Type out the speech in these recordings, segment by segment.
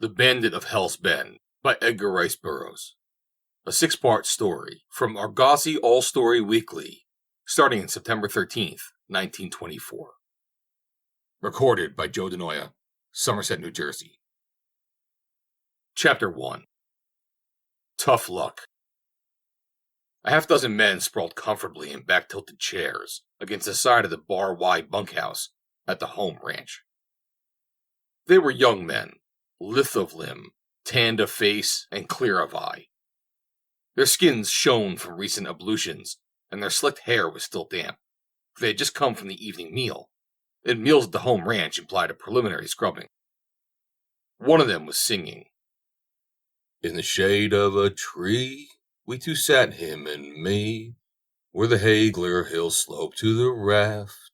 The Bandit of Hell's Bend by Edgar Rice Burroughs. A 6-part story from ARGOSY ALL-STORY WEEKLY, starting on September 13th, 1924. Recorded by Joe DeNoia, Somerset, New Jersey. Chapter 1. Tough Luck. A half-dozen men sprawled comfortably in back-tilted chairs against the side of the bar-wide bunkhouse at the home ranch. They were young men, lithe of limb, tanned of face, and clear of eye. Their skins shone from recent ablutions, and their slicked hair was still damp, for they had just come from the evening meal, and meals at the home ranch implied a preliminary scrubbing. One of them was singing. In the shade of a tree, we two sat, him and me, where the Hagler hill sloped to the raft,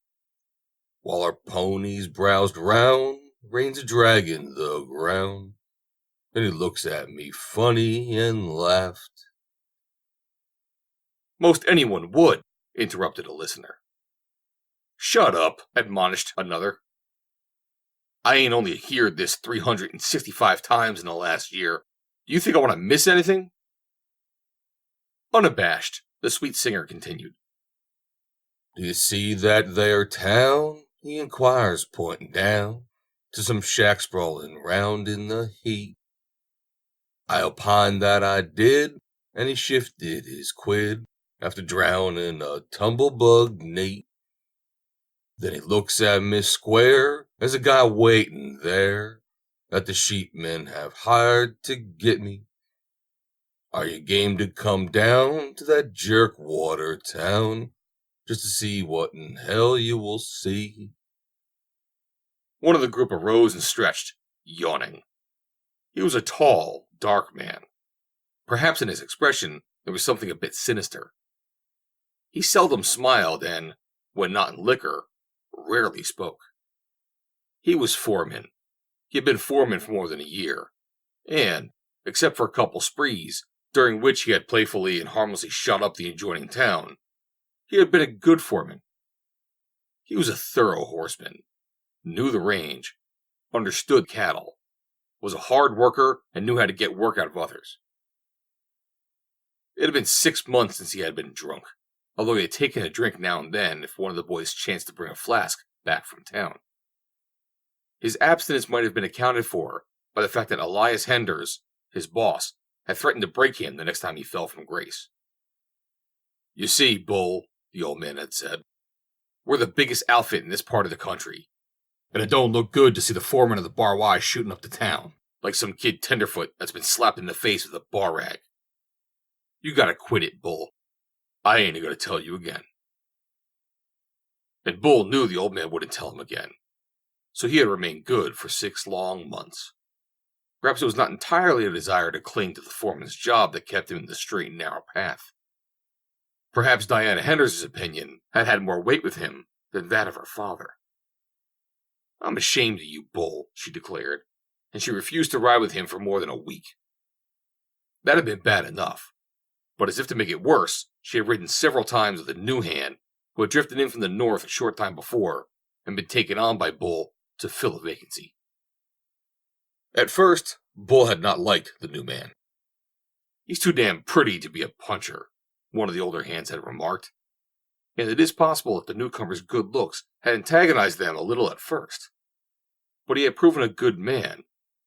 while our ponies browsed round, reins a-dragging the ground, and he looks at me funny and laughed. Most anyone would, interrupted a listener. Shut up, admonished another. I ain't only heard this 365 times in the last year. Do you think I want to miss anything? Unabashed, the sweet singer continued. Do you see that there town? He inquires, pointing down to some shack sprawling round in the heat. I opined that I did, and he shifted his quid after drowning a tumblebug neat. Then he looks at me square as a guy waiting there that the sheepmen have hired to get me. Are you game to come down to that jerkwater town just to see what in hell you will see? One of the group arose and stretched, yawning. He was a tall, dark man. Perhaps in his expression there was something a bit sinister. He seldom smiled and, when not in liquor, rarely spoke. He was foreman. He had been foreman for more than a year, and, except for a couple sprees, during which he had playfully and harmlessly shot up the adjoining town, he had been a good foreman. He was a thorough horseman, knew the range, understood cattle, was a hard worker, and knew how to get work out of others. It had been 6 months since he had been drunk, although he had taken a drink now and then if one of the boys chanced to bring a flask back from town. His abstinence might have been accounted for by the fact that Elias Henders, his boss, had threatened to break him the next time he fell from grace. You see, Bull, the old man had said, we're the biggest outfit in this part of the country, and it don't look good to see the foreman of the Bar Y shooting up the town, like some kid tenderfoot that's been slapped in the face with a bar rag. You gotta quit it, Bull. I ain't gonna tell you again. And Bull knew the old man wouldn't tell him again, so he had remained good for 6 long months. Perhaps it was not entirely a desire to cling to the foreman's job that kept him in the straight and narrow path. Perhaps Diana Henders's opinion had had more weight with him than that of her father. I'm ashamed of you, Bull, she declared, and she refused to ride with him for more than a week. That had been bad enough, but as if to make it worse, she had ridden several times with a new hand who had drifted in from the north a short time before and been taken on by Bull to fill a vacancy. At first, Bull had not liked the new man. He's too damn pretty to be a puncher, one of the older hands had remarked, and it is possible that the newcomer's good looks had antagonized them a little at first. But he had proven a good man,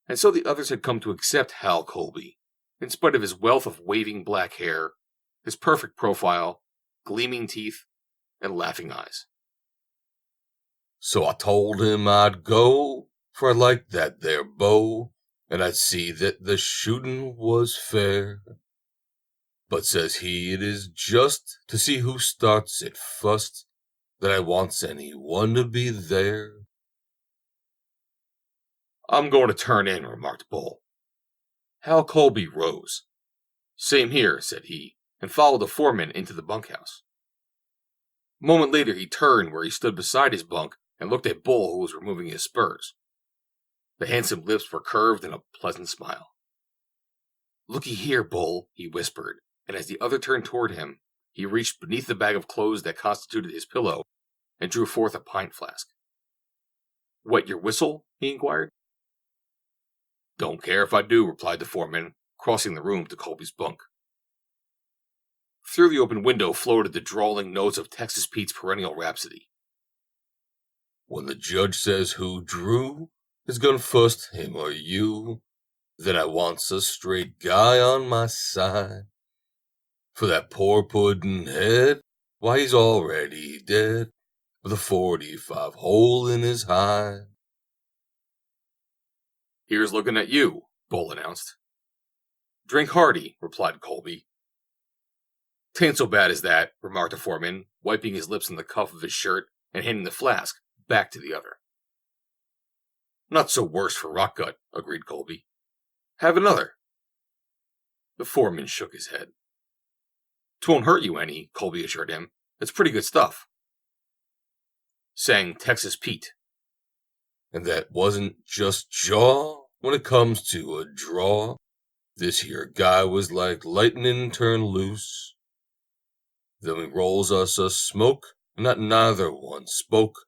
and so the others had come to accept Hal Colby, in spite of his wealth of waving black hair, his perfect profile, gleaming teeth, and laughing eyes. So I told him I'd go, for I liked that there bow, and I'd see that the shooting was fair. But says he, it is just to see who starts it fust, that I wants anyone to be there. I'm going to turn in, remarked Bull. Hal Colby rose. Same here, said he, and followed the foreman into the bunkhouse. A moment later he turned where he stood beside his bunk and looked at Bull, who was removing his spurs. The handsome lips were curved in a pleasant smile. Looky here, Bull, he whispered, and as the other turned toward him, he reached beneath the bag of clothes that constituted his pillow and drew forth a pint flask. Wet your whistle? He inquired. Don't care if I do, replied the foreman, crossing the room to Colby's bunk. Through the open window floated the drawling notes of Texas Pete's perennial rhapsody. When the judge says who drew his gun first, him or you, then I wants a straight guy on my side. For that poor puddin' head, why he's already dead, with a 45 hole in his hide. Here's looking at you, Bull announced. Drink hearty, replied Colby. Tain't so bad as that, remarked the foreman, wiping his lips on the cuff of his shirt and handing the flask back to the other. Not so worse for Rockgut, agreed Colby. Have another. The foreman shook his head. 'Twon't hurt you any, Colby assured him. It's pretty good stuff. Sang Texas Pete. And that wasn't just jaw when it comes to a draw. This here guy was like lightning turned loose. Then we rolls us a smoke, and not neither one spoke,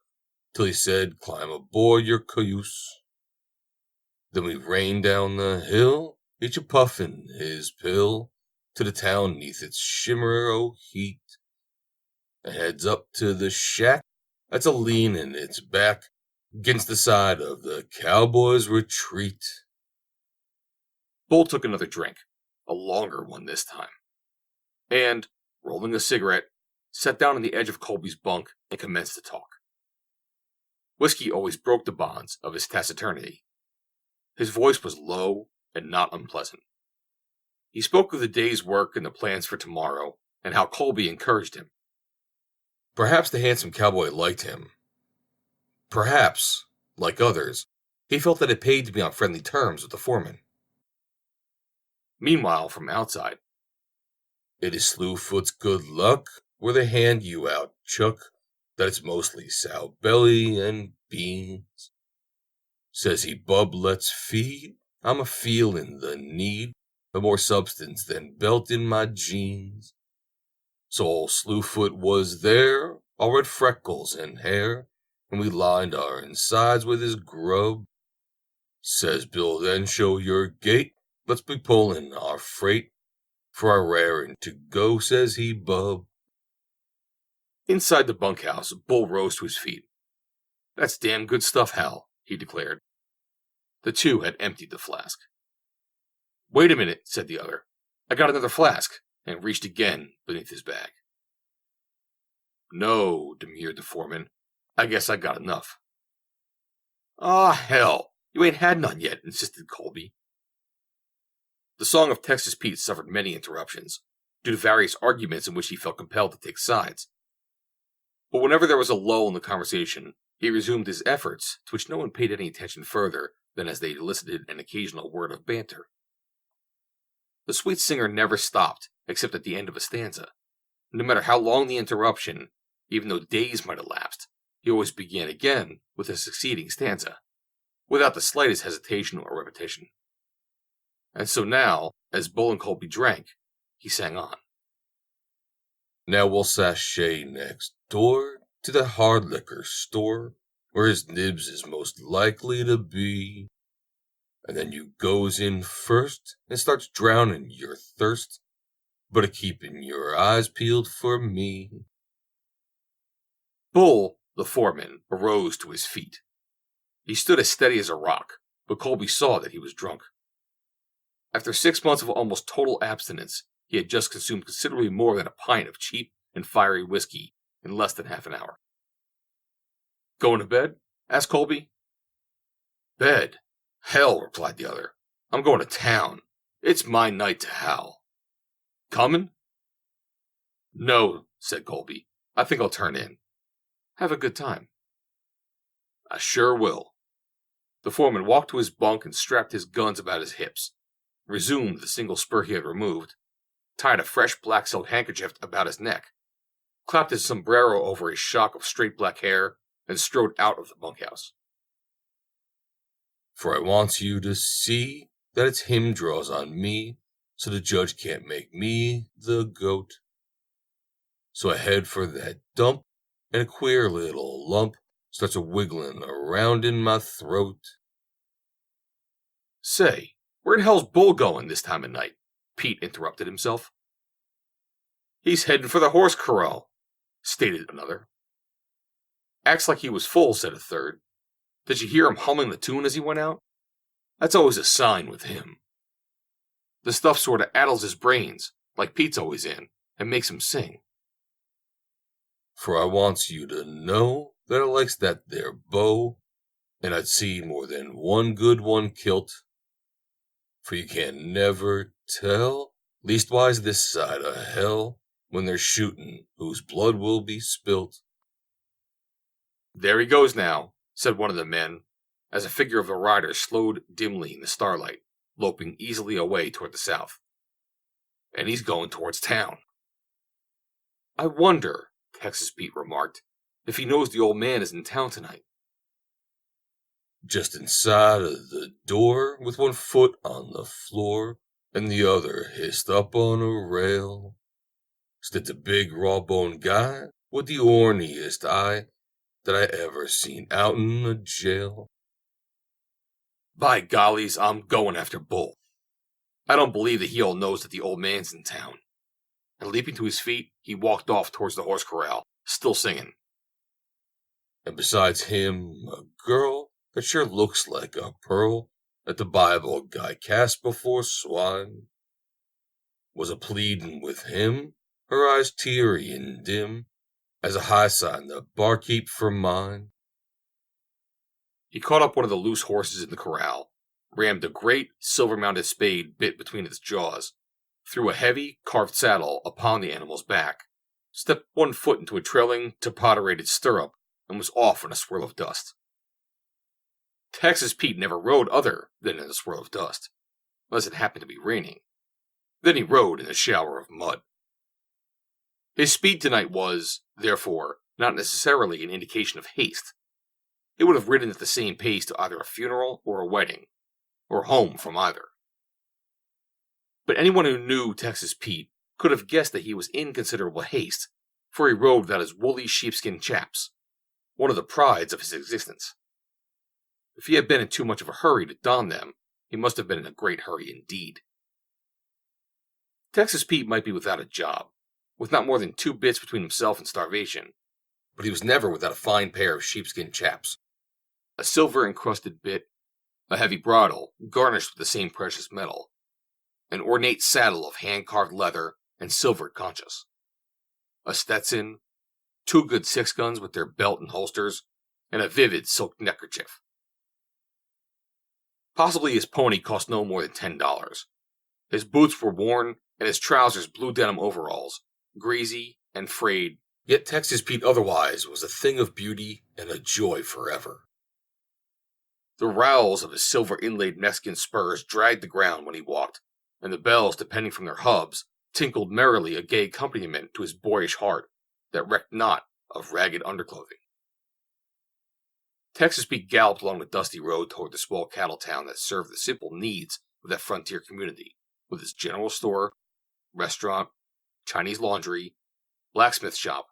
till he said, climb aboard your cayuse. Then we rained down the hill, each a puffin' his pill, to the town neath its shimmer o' heat. And heads up to the shack, that's a leanin' its back against the side of the cowboy's retreat. Bull took another drink, a longer one this time, and, rolling a cigarette, sat down on the edge of Colby's bunk and commenced to talk. Whiskey always broke the bonds of his taciturnity. His voice was low and not unpleasant. He spoke of the day's work and the plans for tomorrow, and how Colby encouraged him. Perhaps the handsome cowboy liked him. Perhaps, like others, he felt that it paid to be on friendly terms with the foreman. Meanwhile, from outside, it is Slewfoot's good luck where they hand you out, Chuck, that it's mostly sow belly and beans. Says he, bub, let's feed. I'm a feelin' the need of more substance than belt in my jeans. So old Slewfoot was there, all red freckles and hair, and we lined our insides with his grub. Says Bill, then show your gait, let's be pullin' our freight, for our rarin' to go, says he, bub. Inside the bunkhouse, Bull rose to his feet. That's damn good stuff, Hal, he declared. The two had emptied the flask. Wait a minute, said the other. I got another flask, and reached again beneath his bag. No, demurred the foreman. I guess I got enough. Ah, hell, you ain't had none yet, insisted Colby. The song of Texas Pete suffered many interruptions, due to various arguments in which he felt compelled to take sides. But whenever there was a lull in the conversation, he resumed his efforts, to which no one paid any attention further than as they elicited an occasional word of banter. The sweet singer never stopped, except at the end of a stanza. No matter how long the interruption, even though days might have elapsed, he always began again with a succeeding stanza, without the slightest hesitation or repetition. And so now, as Bull and Colby drank, he sang on. Now we'll sashay next door to the hard liquor store, where his nibs is most likely to be. And then you goes in first and starts drowning your thirst, but a-keepin' your eyes peeled for me. Bull, the foreman, arose to his feet. He stood as steady as a rock, but Colby saw that he was drunk. After 6 months of almost total abstinence, he had just consumed considerably more than a pint of cheap and fiery whiskey in less than half an hour. Going to bed? Asked Colby. Bed? Hell, replied the other. I'm going to town. It's my night to howl. Comin'? No, said Colby. I think I'll turn in. Have a good time. I sure will. The foreman walked to his bunk and strapped his guns about his hips, resumed the single spur he had removed, tied a fresh black silk handkerchief about his neck, clapped his sombrero over his shock of straight black hair, and strode out of the bunkhouse. For I wants you to see that it's him draws on me, so the judge can't make me the goat. So I head for that dump, and a queer little lump starts a wiggling around in my throat. Say, where the hell's Bull going this time of night? Pete interrupted himself. He's heading for the horse corral, stated another. Acts like he was full, said a third. Did you hear him humming the tune as he went out? That's always a sign with him. The stuff sort of addles his brains, like Pete's always in, and makes him sing. For I wants you to know that I likes that there bow, and I'd see more than one good one kilt. For you can never tell, leastwise this side of hell, when they're shooting whose blood will be spilt. There he goes now, said one of the men, as a figure of a rider slowed dimly in the starlight, loping easily away toward the south. And he's going towards town. I wonder, Texas Pete remarked, if he knows the old man is in town tonight. Just inside of the door, with one foot on the floor, and the other hissed up on a rail, stood the big raw-boned guy with the orniest eye that I ever seen out in a jail. By gollies, I'm going after Bull. I don't believe that he all knows that the old man's in town. And leaping to his feet, he walked off towards the horse corral, still singing. And besides him, a girl that sure looks like a pearl that the Bible guy cast before swine, was a pleadin' with him, her eyes teary and dim, as a high sign the barkeep for mine. He caught up one of the loose horses in the corral, rammed a great silver-mounted spade bit between its jaws, threw a heavy, carved saddle upon the animal's back, stepped one foot into a trailing, topoderated stirrup, and was off in a swirl of dust. Texas Pete never rode other than in a swirl of dust, unless it happened to be raining. Then he rode in a shower of mud. His speed tonight was, therefore, not necessarily an indication of haste. He would have ridden at the same pace to either a funeral or a wedding, or home from either. But anyone who knew Texas Pete could have guessed that he was in considerable haste, for he rode without his woolly sheepskin chaps, one of the prides of his existence. If he had been in too much of a hurry to don them, he must have been in a great hurry indeed. Texas Pete might be without a job, with not more than 2 bits between himself and starvation, but he was never without a fine pair of sheepskin chaps, a silver-encrusted bit, a heavy bridle garnished with the same precious metal, an ornate saddle of hand-carved leather and silvered conchas, a Stetson, 2 good 6-guns with their belt and holsters, and a vivid silk neckerchief. Possibly his pony cost no more than $10. His boots were worn, and his trousers blue denim overalls, greasy and frayed, yet Texas Pete otherwise was a thing of beauty and a joy forever. The rowels of his silver-inlaid Mexican spurs dragged the ground when he walked, and the bells, depending from their hubs, tinkled merrily a gay accompaniment to his boyish heart that recked not of ragged underclothing. Texas Pete galloped along the dusty road toward the small cattle town that served the simple needs of that frontier community, with its general store, restaurant, Chinese laundry, blacksmith shop,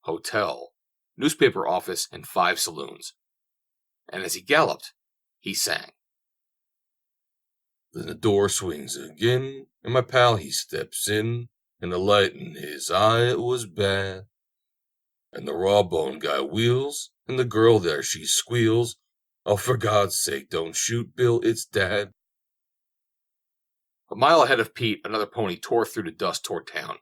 hotel, newspaper office, and 5 saloons. And as he galloped, he sang. Then the door swings again, and my pal he steps in, and the light in his eye it was bad. And the raw-boned guy wheels, and the girl there she squeals, "Oh, for God's sake, don't shoot, Bill, it's Dad." A mile ahead of Pete, another pony tore through the dust toward town,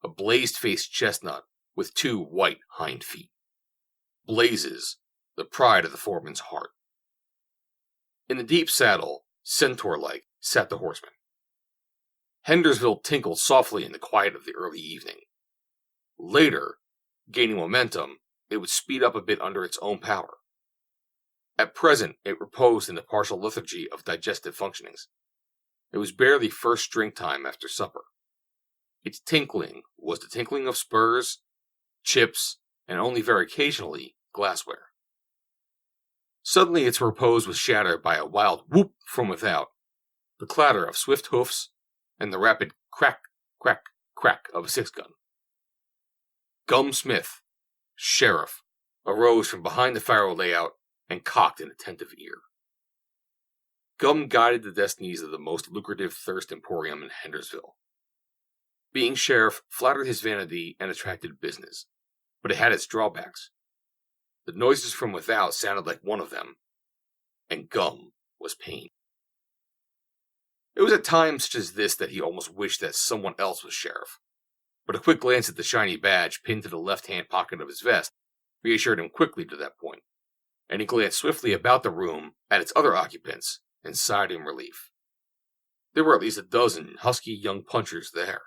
a blazed-faced chestnut with 2 white hind feet. Blazes, the pride of the foreman's heart. In the deep saddle, centaur-like, sat the horseman. Hendersville tinkled softly in the quiet of the early evening. Later, gaining momentum, it would speed up a bit under its own power. At present, it reposed in the partial lethargy of digestive functionings. It was barely first drink time after supper. Its tinkling was the tinkling of spurs, chips, and only very occasionally glassware. Suddenly its repose was shattered by a wild whoop from without, the clatter of swift hoofs, and the rapid crack, crack, crack of a 6-gun. Gum Smith, sheriff, arose from behind the faro layout and cocked an attentive ear. Gum guided the destinies of the most lucrative thirst emporium in Hendersonville. Being sheriff flattered his vanity and attracted business, but it had its drawbacks. The noises from without sounded like one of them, and Gum was pain. It was at times such as this that he almost wished that someone else was sheriff, but a quick glance at the shiny badge pinned to the left-hand pocket of his vest reassured him quickly to that point, and he glanced swiftly about the room at its other occupants and sighed in relief. There were at least a dozen husky young punchers there.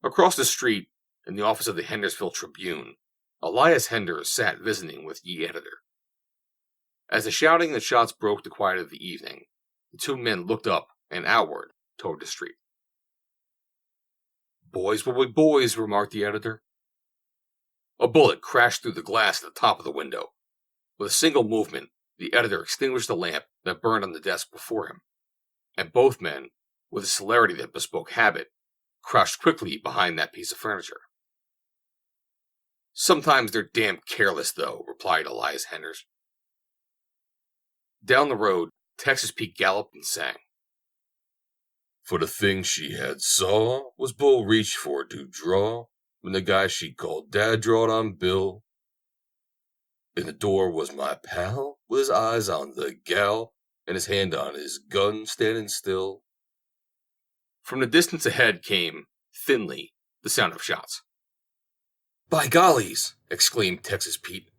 Across the street, in the office of the Hendersonville Tribune, Elias Henders sat visiting with the editor. As the shouting and shots broke the quiet of the evening, the two men looked up and outward toward the street. "Boys will be boys," remarked the editor. A bullet crashed through the glass at the top of the window. With a single movement, the editor extinguished the lamp that burned on the desk before him, and both men, with a celerity that bespoke habit, crouched quickly behind that piece of furniture. "Sometimes they're damn careless, though," replied Elias Henders. Down the road, Texas Pete galloped and sang. For the thing she had saw was Bull reached for to draw when the guy she called Dad drawed on Bill. In the door was my pal with his eyes on the gal and his hand on his gun standing still. From the distance ahead came, thinly, the sound of shots. "By gollies!" exclaimed Texas Pete.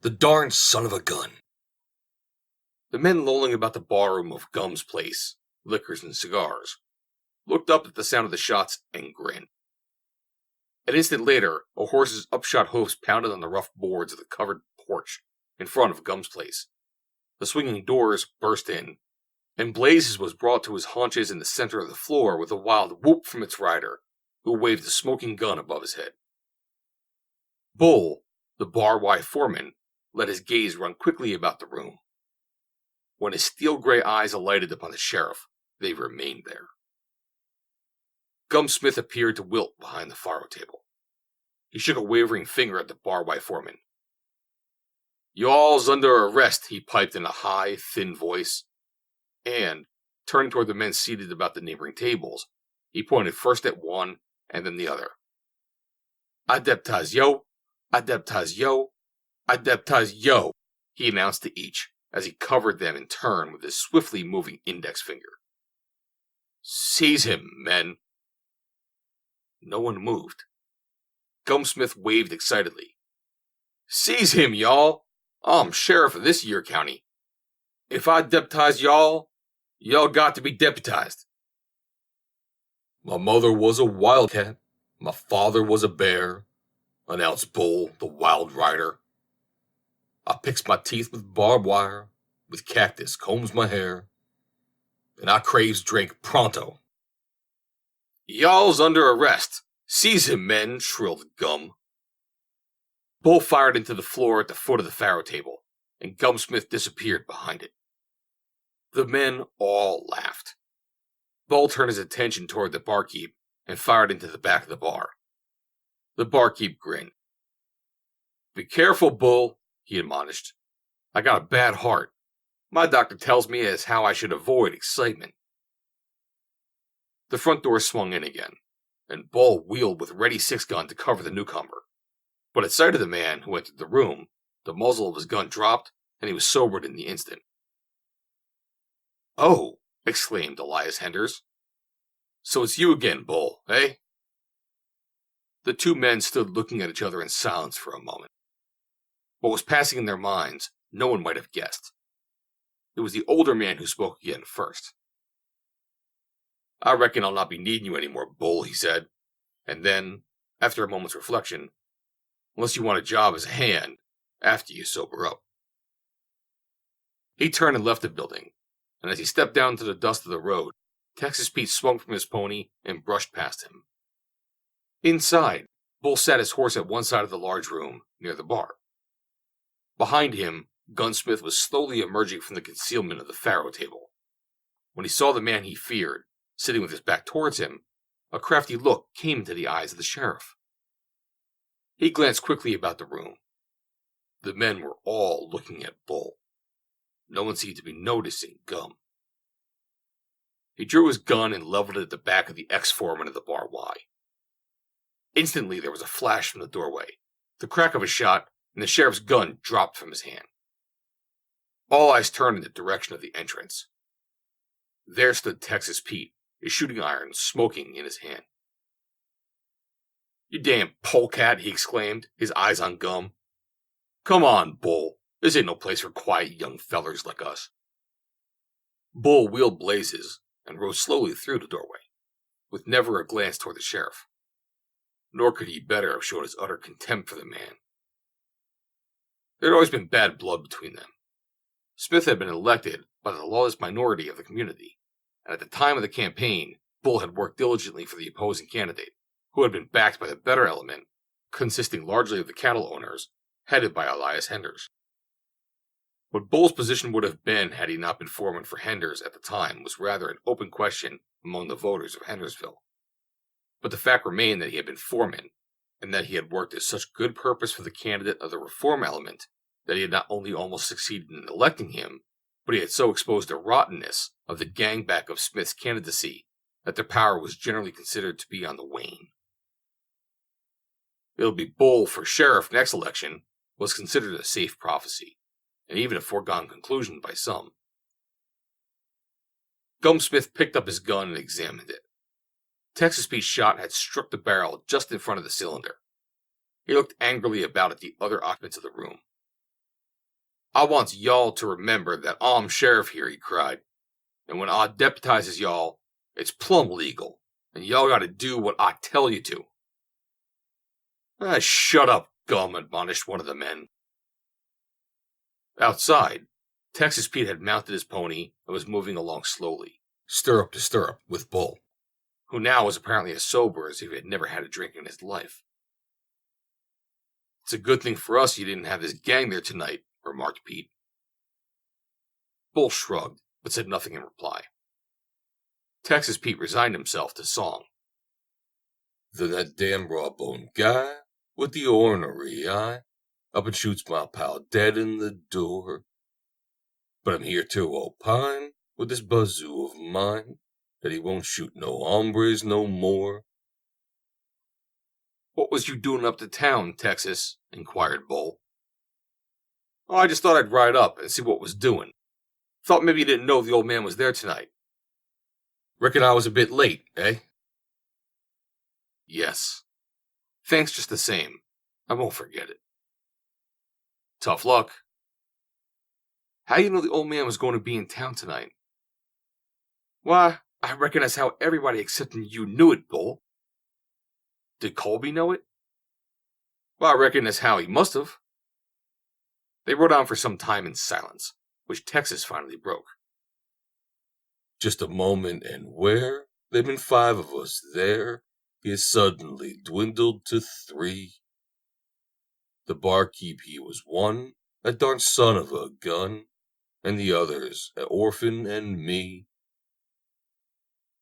"The darn son of a gun!" The men lolling about the barroom of Gum's place, liquors and cigars, looked up at the sound of the shots and grinned. An instant later, a horse's upshot hoofs pounded on the rough boards of the covered porch in front of Gum's place. The swinging doors burst in, and Blazes was brought to his haunches in the center of the floor with a wild whoop from its rider, who waved a smoking gun above his head. Bull, the bar-Y foreman, let his gaze run quickly about the room. When his steel-gray eyes alighted upon the sheriff, they remained there. Gum Smith appeared to wilt behind the faro table. He shook a wavering finger at the bar-Y foreman. "Y'all's under arrest," he piped in a high, thin voice, and, turning toward the men seated about the neighboring tables, he pointed first at one and then the other. "I deputize yo, I deputize yo, I deputize yo," he announced to each, as he covered them in turn with his swiftly moving index finger. "Seize him, men." No one moved. Gum Smith waved excitedly. "Seize him, y'all! I'm sheriff of this year county. If I deputize y'all, y'all got to be deputized." "My mother was a wildcat, my father was a bear," announced Bull, the wild rider. "I picks my teeth with barbed wire, with cactus combs my hair, and I craves drink pronto." "Y'all's under arrest. Seize him, men," shrilled Gum. Bull fired into the floor at the foot of the faro table, and Gum Smith disappeared behind it. The men all laughed. Bull turned his attention toward the barkeep and fired into the back of the bar. The barkeep grinned. "Be careful, Bull," he admonished. "I got a bad heart. My doctor tells me as how I should avoid excitement." The front door swung in again, and Bull wheeled with ready six-gun to cover the newcomer. But at sight of the man who entered the room, the muzzle of his gun dropped, and he was sobered in the instant. "Oh!" exclaimed Elias Henders. "So it's you again, Bull, eh?" The two men stood looking at each other in silence for a moment. What was passing in their minds, no one might have guessed. It was the older man who spoke again first. "I reckon I'll not be needing you anymore, Bull," he said, and then, after a moment's reflection, "unless you want a job as a hand, after you sober up." He turned and left the building, and as he stepped down into the dust of the road, Texas Pete swung from his pony and brushed past him. Inside, Bull sat his horse at one side of the large room, near the bar. Behind him, Gunsmith was slowly emerging from the concealment of the faro table. When he saw the man he feared, sitting with his back towards him, a crafty look came into the eyes of the sheriff. He glanced quickly about the room. The men were all looking at Bull. No one seemed to be noticing Gum. He drew his gun and leveled it at the back of the ex-foreman of the Bar Y. Instantly, there was a flash from the doorway, the crack of a shot, and the sheriff's gun dropped from his hand. All eyes turned in the direction of the entrance. There stood Texas Pete, his shooting iron smoking in his hand. "You damn polecat," he exclaimed, his eyes on Gum. "Come on, Bull. This ain't no place for quiet young fellers like us." Bull wheeled blazes and rode slowly through the doorway, with never a glance toward the sheriff. Nor could he better have shown his utter contempt for the man. There had always been bad blood between them. Smith had been elected by the lawless minority of the community, and at the time of the campaign, Bull had worked diligently for the opposing candidate, who had been backed by the better element, consisting largely of the cattle owners, headed by Elias Henders. What Bull's position would have been had he not been foreman for Henders at the time was rather an open question among the voters of Hendersville. But the fact remained that he had been foreman, and that he had worked to such good purpose for the candidate of the reform element that he had not only almost succeeded in electing him, but he had so exposed the rottenness of the gangback of Smith's candidacy that their power was generally considered to be on the wane. "It'll be Bull for sheriff next election" was considered a safe prophecy, and even a foregone conclusion by some. Gum Smith picked up his gun and examined it. Texas Pete's shot had struck the barrel just in front of the cylinder. He looked angrily about at the other occupants of the room. "I wants y'all to remember that I'm sheriff here," he cried. "And when I deputizes y'all, it's plumb legal, and y'all gotta do what I tell you to." "Shut up, Gum," admonished one of the men. Outside, Texas Pete had mounted his pony and was moving along slowly, stirrup to stirrup, with Bull, who now was apparently as sober as if he had never had a drink in his life. "It's a good thing for us you didn't have this gang there tonight," remarked Pete. Bull shrugged, but said nothing in reply. Texas Pete resigned himself to song. "Then that damn raw-boned guy with the ornery eye up and shoots my pal dead in the door. But I'm here to opine with this bazoo of mine that he won't shoot no hombres no more." "What was you doing up to town, Texas?" inquired Bull. "Oh, I just thought I'd ride up and see what was doing. Thought maybe you didn't know the old man was there tonight." "Reckon I was a bit late, eh?" "Yes. Thanks just the same. I won't forget it." "Tough luck." "How you know the old man was going to be in town tonight?" "Why, I reckon that's how everybody excepting you knew it, Bull." "Did Colby know it?" "Well, I reckon that's how he must have." They rode on for some time in silence, which Texas finally broke. Just a moment, and where there'd been 5 of us there, he has suddenly dwindled to 3. The barkeep, he was 1, a darn son of a gun, and the others, an orphan and me.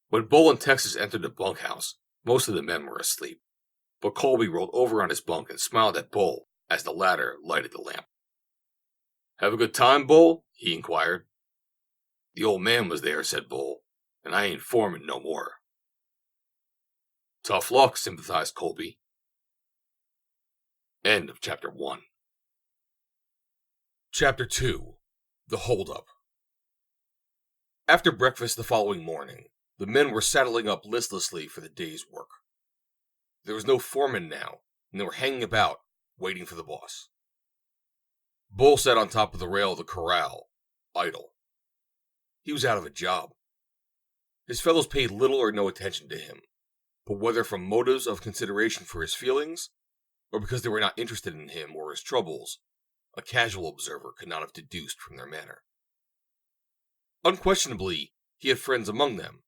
When Bull and Texas entered the bunkhouse, most of the men were asleep, but Colby rolled over on his bunk and smiled at Bull as the latter lighted the lamp. "Have a good time, Bull?" he inquired. "The old man was there," said Bull, "and I ain't foreman no more." "Tough luck," sympathized Colby. End of Chapter 1. Chapter 2. The Holdup. After breakfast the following morning, the men were saddling up listlessly for the day's work. There was no foreman now, and they were hanging about, waiting for the boss. Bull sat on top of the rail of the corral, idle. He was out of a job. His fellows paid little or no attention to him, but whether from motives of consideration for his feelings, or because they were not interested in him or his troubles, a casual observer could not have deduced from their manner. Unquestionably, he had friends among them,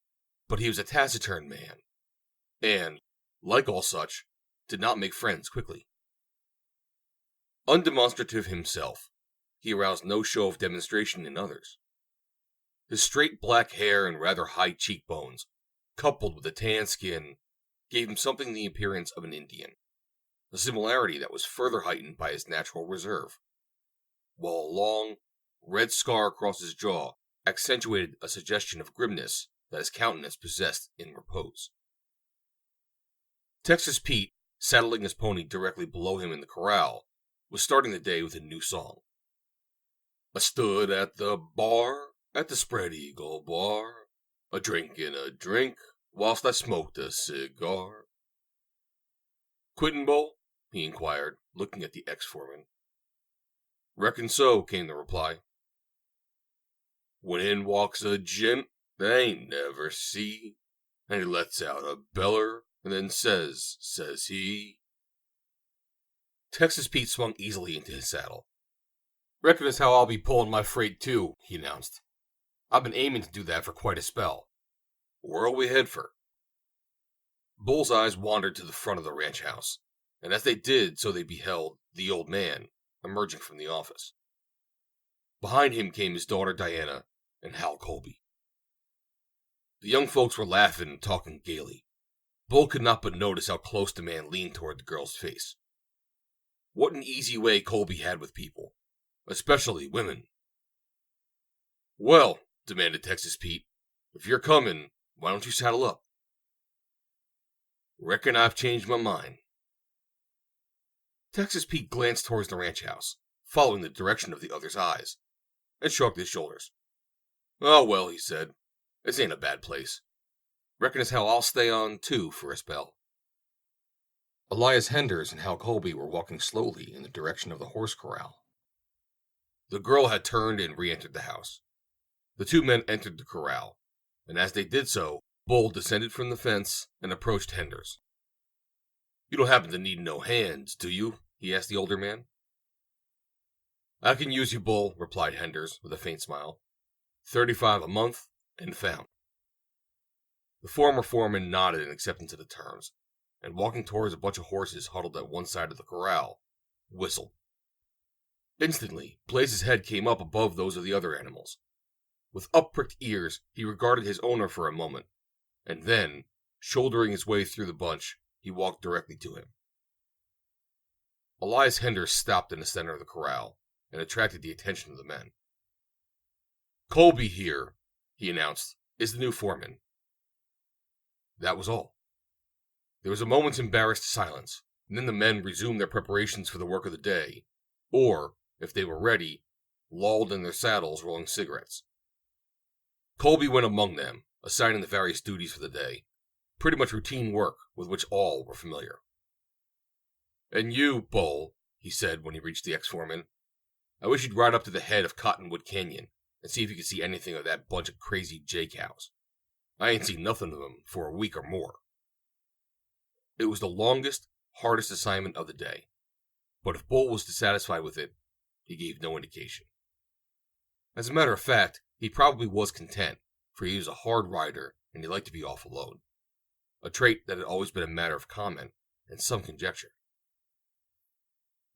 but he was a taciturn man, and, like all such, did not make friends quickly. Undemonstrative himself, he aroused no show of demonstration in others. His straight black hair and rather high cheekbones, coupled with a tan skin, gave him something the appearance of an Indian, a similarity that was further heightened by his natural reserve, while a long, red scar across his jaw accentuated a suggestion of grimness that his countenance possessed in repose. Texas Pete, saddling his pony directly below him in the corral, was starting the day with a new song. I stood at the bar, at the Spread Eagle bar, a drinking a drink, whilst I smoked a cigar. Quittin', Bull? He inquired, looking at the ex-foreman. Reckon so, came the reply. When in walks a gent that I ain't never see, and he lets out a beller, and then says he. Texas Pete swung easily into his saddle. Reckon that's how I'll be pulling my freight too, he announced. I've been aiming to do that for quite a spell. Where'll we head for? Bull's eyes wandered to the front of the ranch house, and as they did so they beheld the old man emerging from the office. Behind him came his daughter Diana and Hal Colby. The young folks were laughing and talking gaily. Bull could not but notice how close the man leaned toward the girl's face. What an easy way Colby had with people, especially women. Well, demanded Texas Pete, if you're coming, why don't you saddle up? Reckon I've changed my mind. Texas Pete glanced towards the ranch house, following the direction of the other's eyes, and shrugged his shoulders. Oh, well, he said, this ain't a bad place. Reckon as how I'll stay on, too, for a spell. Elias Henders and Hal Colby were walking slowly in the direction of the horse corral. The girl had turned and re-entered the house. The two men entered the corral, and as they did so, Bull descended from the fence and approached Henders. You don't happen to need no hands, do you? He asked the older man. I can use you, Bull, replied Henders with a faint smile. 35 a month, and found. The former foreman nodded in acceptance of the terms, and walking towards a bunch of horses huddled at one side of the corral, whistled. Instantly, Blaze's head came up above those of the other animals. With up-pricked ears, he regarded his owner for a moment, and then, shouldering his way through the bunch, he walked directly to him. Elias Henders stopped in the center of the corral, and attracted the attention of the men. Colby here, he announced, is the new foreman. That was all. There was a moment's embarrassed silence, and then the men resumed their preparations for the work of the day, or, if they were ready, lolled in their saddles rolling cigarettes. Colby went among them, assigning the various duties for the day, pretty much routine work with which all were familiar. And you, Bull, he said when he reached the ex-foreman, I wish you'd ride up to the head of Cottonwood Canyon and see if you could see anything of that bunch of crazy jay-cows. I ain't seen nothing of them for a week or more. It was the longest, hardest assignment of the day, but if Bull was dissatisfied with it, he gave no indication. As a matter of fact, he probably was content, for he was a hard rider and he liked to be off alone, a trait that had always been a matter of comment and some conjecture.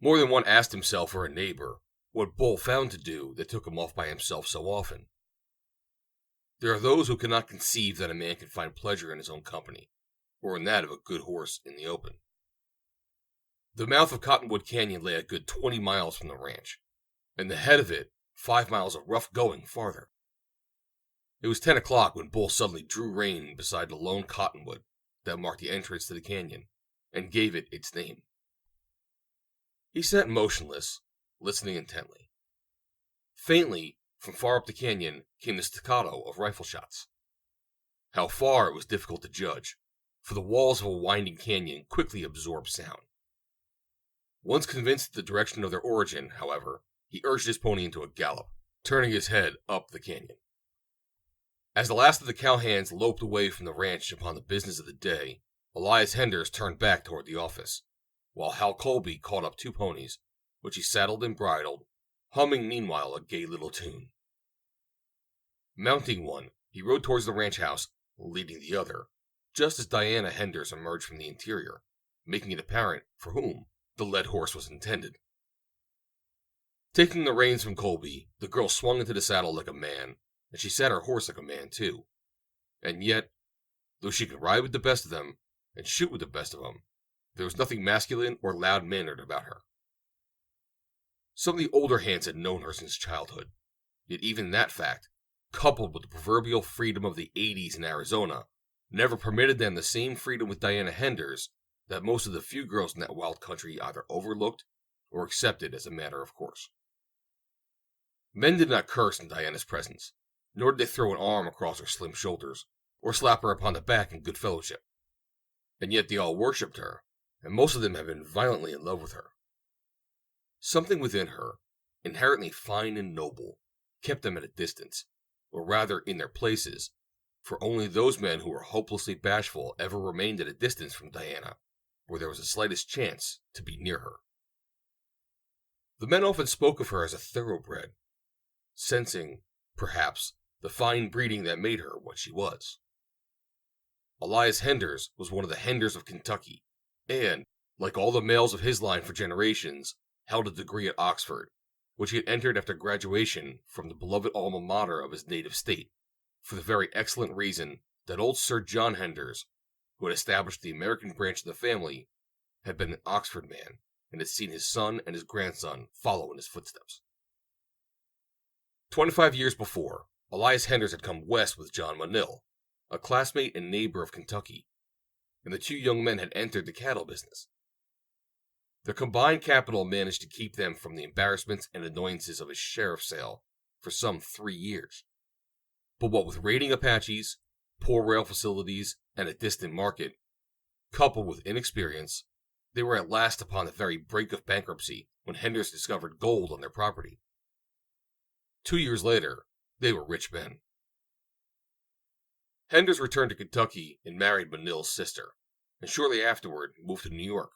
More than one asked himself or a neighbor what Bull found to do that took him off by himself so often. There are those who cannot conceive that a man can find pleasure in his own company, or in that of a good horse in the open. The mouth of Cottonwood Canyon lay a good 20 miles from the ranch, and the head of it 5 miles of rough going farther. It was 10 o'clock when Bull suddenly drew rein beside the lone cottonwood that marked the entrance to the canyon, and gave it its name. He sat motionless, listening intently. Faintly, from far up the canyon, came the staccato of rifle shots. How far it was difficult to judge, for the walls of a winding canyon quickly absorb sound. Once convinced of the direction of their origin, however, he urged his pony into a gallop, turning his head up the canyon. As the last of the cowhands loped away from the ranch upon the business of the day, Elias Henders turned back toward the office, while Hal Colby caught up 2 ponies, which he saddled and bridled, humming meanwhile a gay little tune. Mounting one, he rode towards the ranch house, leading the other, just as Diana Henders emerged from the interior, making it apparent for whom the led horse was intended. Taking the reins from Colby, the girl swung into the saddle like a man, and she sat her horse like a man too. And yet, though she could ride with the best of them, and shoot with the best of them, there was nothing masculine or loud-mannered about her. Some of the older hands had known her since childhood, Yet even that fact, coupled with the proverbial freedom of the 80s in Arizona, never permitted them the same freedom with Diana Henders that most of the few girls in that wild country either overlooked or accepted as a matter of course. Men did not curse in Diana's presence, nor did they throw an arm across her slim shoulders, or slap her upon the back in good fellowship. And yet they all worshipped her, and most of them had been violently in love with her. Something within her, inherently fine and noble, kept them at a distance, or rather in their places, for only those men who were hopelessly bashful ever remained at a distance from Diana, where there was the slightest chance to be near her. The men often spoke of her as a thoroughbred, sensing, perhaps, the fine breeding that made her what she was. Elias Henders was one of the Henders of Kentucky, and, like all the males of his line for generations, held a degree at Oxford, which he had entered after graduation from the beloved alma mater of his native state, for the very excellent reason that old Sir John Henders, who had established the American branch of the family, had been an Oxford man, and had seen his son and his grandson follow in his footsteps. 25 years before, Elias Henders had come west with John Manil, a classmate and neighbor of Kentucky, and the two young men had entered the cattle business. Their combined capital managed to keep them from the embarrassments and annoyances of a sheriff's sale for some 3 years. But what with raiding Apaches, poor rail facilities, and a distant market, coupled with inexperience, they were at last upon the very brink of bankruptcy when Henders discovered gold on their property. 2 years later, they were rich men. Henders returned to Kentucky and married Manil's sister, and shortly afterward moved to New York,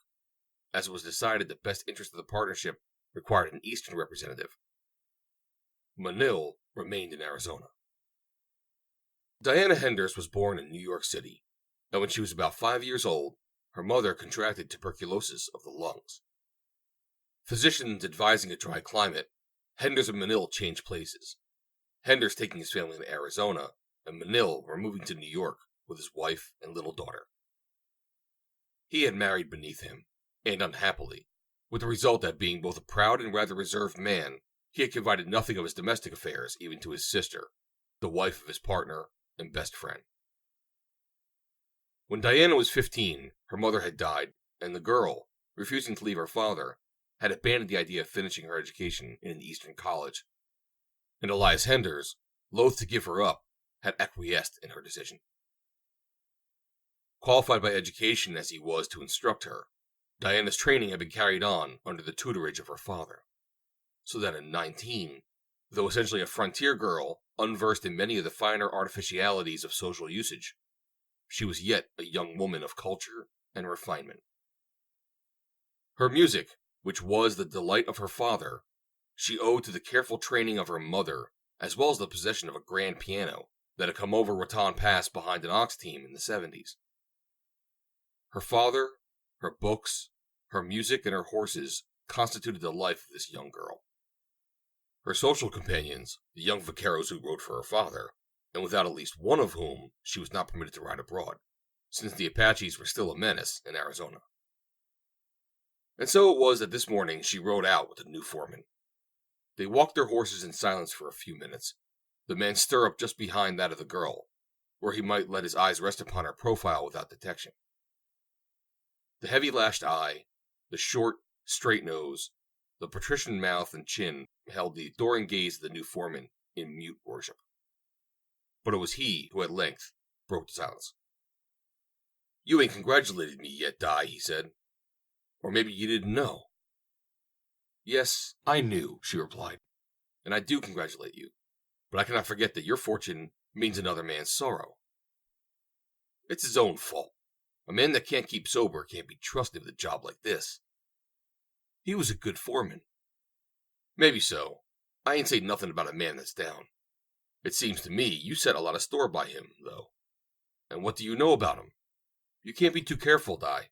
as it was decided the best interest of the partnership required an Eastern representative. Manil remained in Arizona. Diana Henders was born in New York City, and when she was about 5 years old, her mother contracted tuberculosis of the lungs. Physicians advising a dry climate, Henders and Manil changed places, Henders taking his family to Arizona, and Manil removing to New York with his wife and little daughter. He had married beneath him, and unhappily, with the result that being both a proud and rather reserved man, he had confided nothing of his domestic affairs even to his sister, the wife of his partner and best friend. When Diana was 15, her mother had died, and the girl, refusing to leave her father, had abandoned the idea of finishing her education in an Eastern college, and Elias Henders, loath to give her up, had acquiesced in her decision. Qualified by education as he was to instruct her, Diana's training had been carried on under the tutorage of her father, so that at 19, though essentially a frontier girl, unversed in many of the finer artificialities of social usage, she was yet a young woman of culture and refinement. Her music, which was the delight of her father, she owed to the careful training of her mother, as well as the possession of a grand piano that had come over Raton Pass behind an ox team in the 70s. Her father, her books, her music, and her horses constituted the life of this young girl. Her social companions, the young vaqueros who rode for her father, and without at least one of whom she was not permitted to ride abroad, since the Apaches were still a menace in Arizona. And so it was that this morning she rode out with the new foreman. They walked their horses in silence for a few minutes, the man's stirrup just behind that of the girl, where he might let his eyes rest upon her profile without detection. The heavy-lashed eye, the short, straight nose, the patrician mouth and chin held the adoring gaze of the new foreman in mute worship. But it was he who at length broke the silence. "You ain't congratulated me yet, Di," he said. "Or maybe you didn't know." "Yes, I knew," she replied, "and I do congratulate you, but I cannot forget that your fortune means another man's sorrow." "It's his own fault. A man that can't keep sober can't be trusted with a job like this." "He was a good foreman." "Maybe so. I ain't say nothing about a man that's down. It seems to me you set a lot of store by him, though. And what do you know about him? You can't be too careful, Di.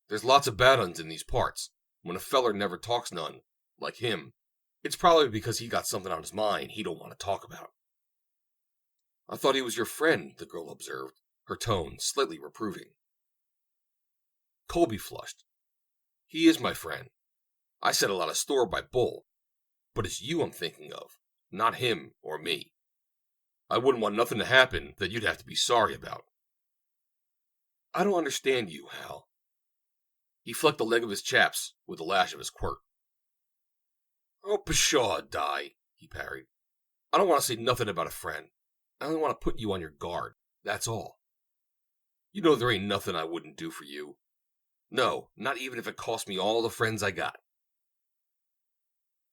There's lots of bad uns in these parts. When a feller never talks none, like him, it's probably because he got something on his mind he don't want to talk about." "I thought he was your friend," the girl observed, her tone slightly reproving. Colby flushed. "He is my friend. I set a lot of store by Bull. But it's you I'm thinking of. not him or me. I wouldn't want nothing to happen that you'd have to be sorry about. I don't understand you, Hal. He flecked the leg of his chaps with the lash of his quirt. Oh, pshaw, Di, he parried. I don't want to say nothing about a friend. I only want to put you on your guard, that's all. You know there ain't nothing I wouldn't do for you. No, not even if it cost me all the friends I got.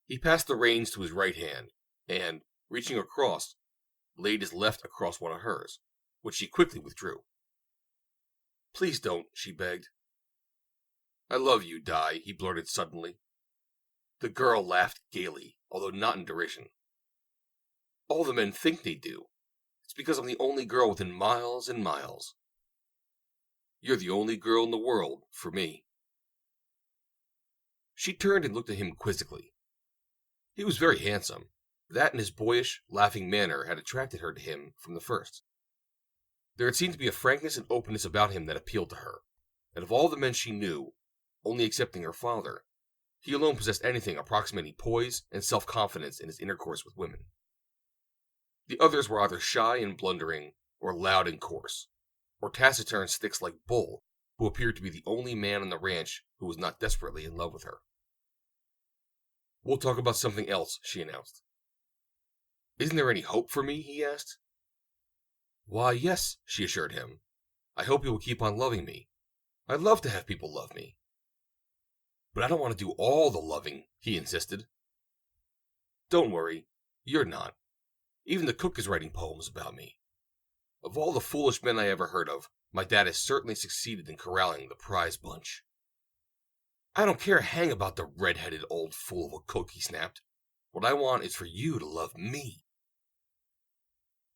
He passed the reins to his right hand, and, reaching across, laid his left across one of hers, which she quickly withdrew. Please don't, she begged. I love you, Di, he blurted suddenly. The girl laughed gaily, although not in derision. All the men think they do. It's because I'm the only girl within miles and miles. You're the only girl in the world for me. She turned and looked at him quizzically. He was very handsome. That and his boyish, laughing manner had attracted her to him from the first. There had seemed to be a frankness and openness about him that appealed to her, and of all the men she knew, only excepting her father, he alone possessed anything approximating poise and self-confidence in his intercourse with women. The others were either shy and blundering, or loud and coarse, or taciturn sticks like Bull, who appeared to be the only man on the ranch who was not desperately in love with her. We'll talk about something else, she announced. Isn't there any hope for me? He asked. Why, yes, she assured him. I hope you will keep on loving me. I'd love to have people love me. But I don't want to do all the loving, he insisted. Don't worry, you're not. Even the cook is writing poems about me. Of all the foolish men I ever heard of, my dad has certainly succeeded in corralling the prize bunch. I don't care a hang about the red-headed old fool of a cook, he snapped. What I want is for you to love me.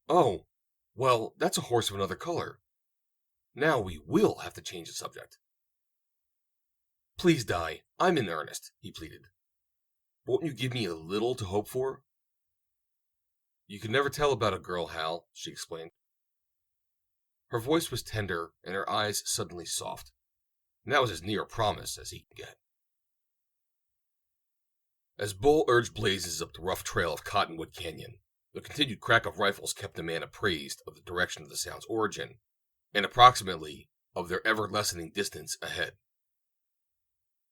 Oh, well, that's a horse of another color. Now we will have to change the subject. Please, Di, I'm in earnest, he pleaded. Won't you give me a little to hope for? You can never tell about a girl, Hal, she explained. Her voice was tender and her eyes suddenly soft, and that was as near a promise as he could get. As Bull urged Blazes up the rough trail of Cottonwood Canyon, the continued crack of rifles kept the man appraised of the direction of the sound's origin, and approximately of their ever-lessening distance ahead.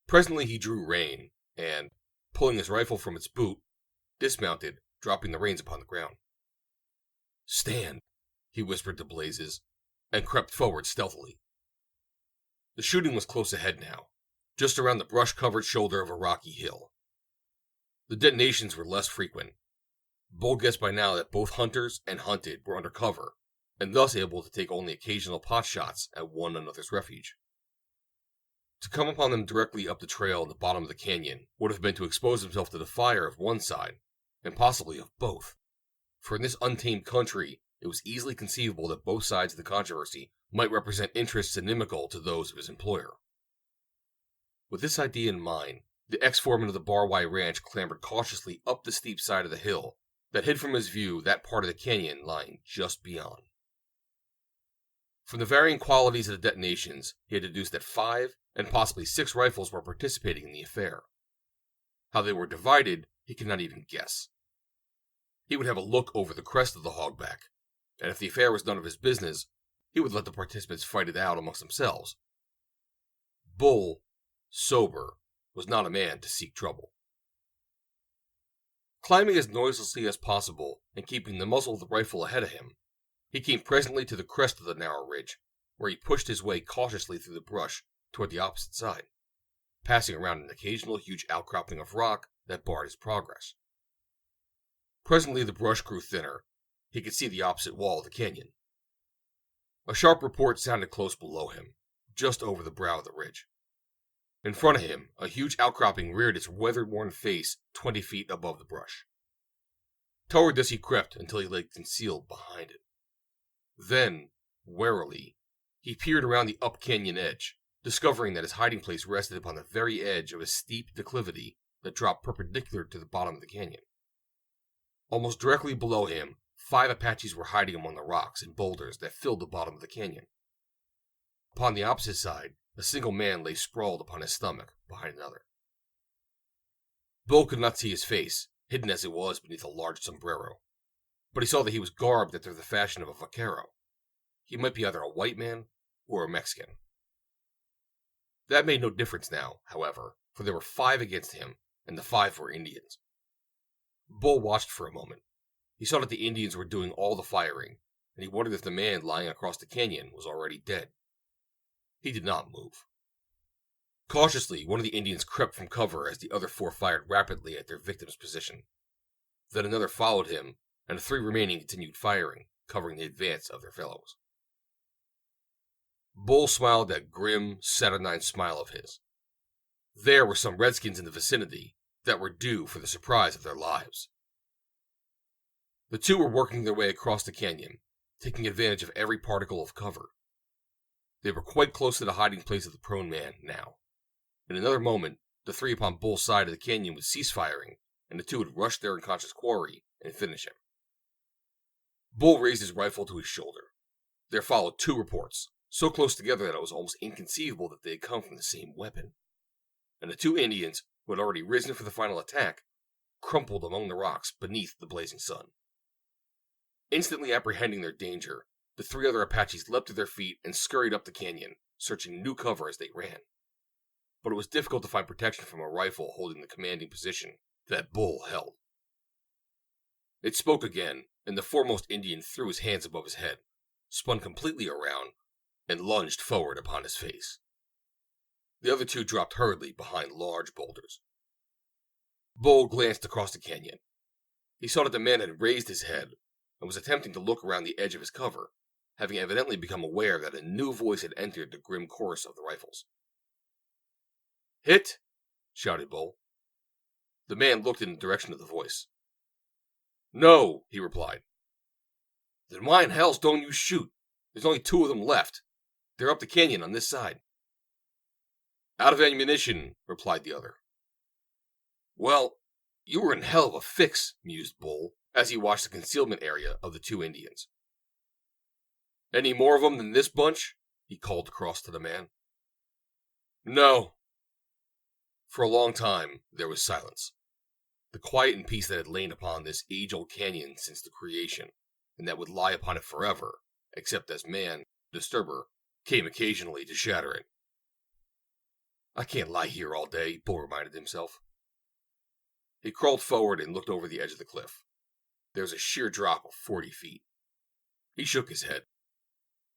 Presently he drew rein, and, pulling his rifle from its boot, dismounted, dropping the reins upon the ground. Stand, he whispered to Blazes, and crept forward stealthily. The shooting was close ahead now, just around the brush-covered shoulder of a rocky hill. The detonations were less frequent. Bull guessed by now that both hunters and hunted were under cover, and thus able to take only occasional pot shots at one another's refuge. To come upon them directly up the trail in the bottom of the canyon would have been to expose himself to the fire of one side, and possibly of both, for in this untamed country it was easily conceivable that both sides of the controversy might represent interests inimical to those of his employer. With this idea in mind, the ex-foreman of the Bar-Y Ranch clambered cautiously up the steep side of the hill that hid from his view that part of the canyon lying just beyond. From the varying qualities of the detonations, he had deduced that 5 and possibly 6 rifles were participating in the affair. How they were divided, he could not even guess. He would have a look over the crest of the hogback, and if the affair was none of his business, he would let the participants fight it out amongst themselves. Bull, sober, was not a man to seek trouble. Climbing as noiselessly as possible and keeping the muzzle of the rifle ahead of him, he came presently to the crest of the narrow ridge, where he pushed his way cautiously through the brush toward the opposite side, passing around an occasional huge outcropping of rock that barred his progress. Presently the brush grew thinner. He could see the opposite wall of the canyon. A sharp report sounded close below him, just over the brow of the ridge. In front of him, a huge outcropping reared its weather-worn face 20 feet above the brush. Toward this he crept until he lay concealed behind it. Then, warily, he peered around the up-canyon edge, discovering that his hiding place rested upon the very edge of a steep declivity that dropped perpendicular to the bottom of the canyon. Almost directly below him, 5 Apaches were hiding among the rocks and boulders that filled the bottom of the canyon. Upon the opposite side, a single man lay sprawled upon his stomach behind another. Bull could not see his face, hidden as it was beneath a large sombrero. But he saw that he was garbed after the fashion of a vaquero. He might be either a white man or a Mexican. That made no difference now, however, for there were 5 against him, and the 5 were Indians. Bull watched for a moment. He saw that the Indians were doing all the firing, and he wondered if the man lying across the canyon was already dead. He did not move. Cautiously, one of the Indians crept from cover as the other 4 fired rapidly at their victim's position. Then another followed him, and the 3 remaining continued firing, covering the advance of their fellows. Bull smiled that grim, saturnine smile of his. There were some redskins in the vicinity that were due for the surprise of their lives. The 2 were working their way across the canyon, taking advantage of every particle of cover. They were quite close to the hiding place of the prone man now. In another moment, the 3 upon Bull's side of the canyon would cease firing, and the 2 would rush their unconscious quarry and finish him. Bull raised his rifle to his shoulder. There followed 2 reports, so close together that it was almost inconceivable that they had come from the same weapon. And the 2 Indians, who had already risen for the final attack, crumpled among the rocks beneath the blazing sun. Instantly apprehending their danger, the 3 other Apaches leapt to their feet and scurried up the canyon, searching new cover as they ran. But it was difficult to find protection from a rifle holding the commanding position that Bull held. It spoke again, and the foremost Indian threw his hands above his head, spun completely around, and lunged forward upon his face. The other 2 dropped hurriedly behind large boulders. Bull glanced across the canyon. He saw that the man had raised his head and was attempting to look around the edge of his cover, having evidently become aware that a new voice had entered the grim chorus of the rifles. "Hit!" shouted Bull. The man looked in the direction of the voice. "No," he replied. "Then why in hell's don't you shoot? There's only 2 of them left. They're up the canyon on this side." "Out of ammunition," replied the other. "Well, you were in hell of a fix," mused Bull, as he watched the concealment area of the 2 Indians. "Any more of them than this bunch?" he called across to the man. "No." For a long time there was silence. The quiet and peace that had lain upon this age-old canyon since the creation, and that would lie upon it forever, except as man, the disturber, came occasionally to shatter it. "I can't lie here all day," Bull reminded himself. He crawled forward and looked over the edge of the cliff. There was a sheer drop of 40 feet. He shook his head.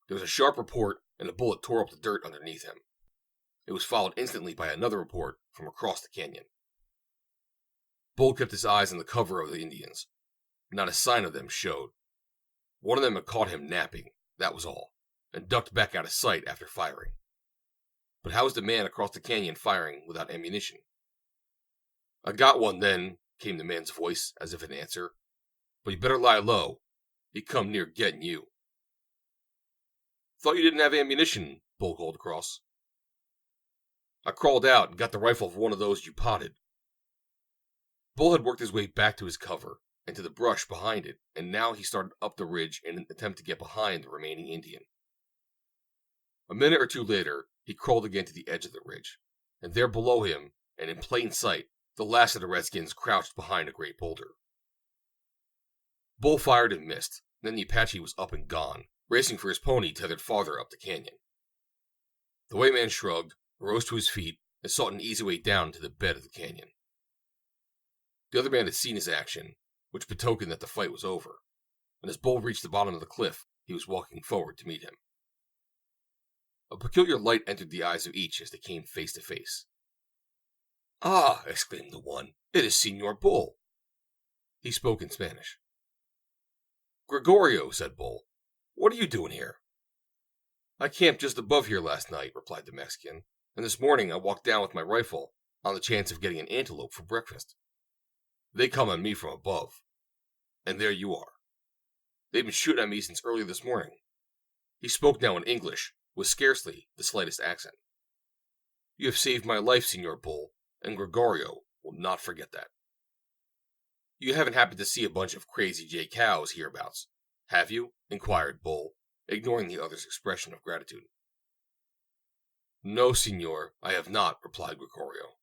There was a sharp report, and a bullet tore up the dirt underneath him. It was followed instantly by another report from across the canyon. Bull kept his eyes on the cover of the Indians. Not a sign of them showed. One of them had caught him napping, that was all, and ducked back out of sight after firing. But how was the man across the canyon firing without ammunition? "I got one then," came the man's voice as if in answer. "But you better lie low. He come near getting you." "Thought you didn't have ammunition," Bull called across. "I crawled out and got the rifle of one of those you potted." Bull had worked his way back to his cover and to the brush behind it, and now he started up the ridge in an attempt to get behind the remaining Indian. A minute or 2 later, he crawled again to the edge of the ridge, and there below him, and in plain sight, the last of the redskins crouched behind a great boulder. Bull fired and missed, then the Apache was up and gone, racing for his pony tethered farther up the canyon. The white man shrugged, rose to his feet, and sought an easy way down to the bed of the canyon. The other man had seen his action, which betokened that the fight was over, and as Bull reached the bottom of the cliff, he was walking forward to meet him. A peculiar light entered the eyes of each as they came face to face. "Ah!" exclaimed the one, "it is Senor Bull." He spoke in Spanish. "Gregorio," said Bull, "what are you doing here?" "I camped just above here last night," replied the Mexican, "and this morning I walked down with my rifle on the chance of getting an antelope for breakfast. They come on me from above, and there you are. They've been shooting at me since early this morning." He spoke now in English, with scarcely the slightest accent. "You have saved my life, Senor Bull, and Gregorio will not forget that." "You haven't happened to see a bunch of crazy jay cows hereabouts, have you?" inquired Bull, ignoring the other's expression of gratitude. "No, senor, I have not," replied Gregorio.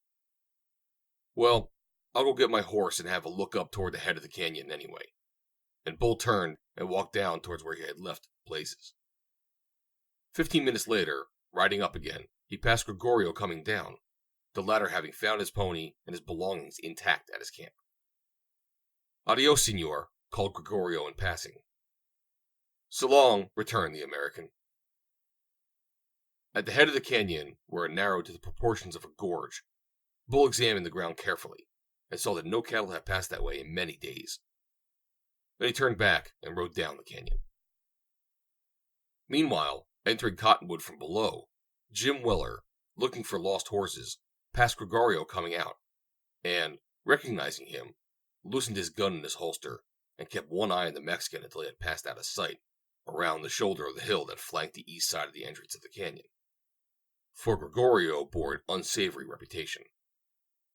"Well, I'll go get my horse and have a look up toward the head of the canyon anyway." And Bull turned and walked down towards where he had left Blazes. 15 minutes later, riding up again, he passed Gregorio coming down, the latter having found his pony and his belongings intact at his camp. "Adios, senor," called Gregorio in passing. "So long," returned the American. At the head of the canyon, where it narrowed to the proportions of a gorge, Bull examined the ground carefully and saw that no cattle had passed that way in many days. Then he turned back and rode down the canyon. Meanwhile, entering Cottonwood from below, Jim Weller, looking for lost horses, passed Gregorio coming out, and, recognizing him, loosened his gun in his holster and kept one eye on the Mexican until he had passed out of sight around the shoulder of the hill that flanked the east side of the entrance of the canyon. For Gregorio bore an unsavory reputation.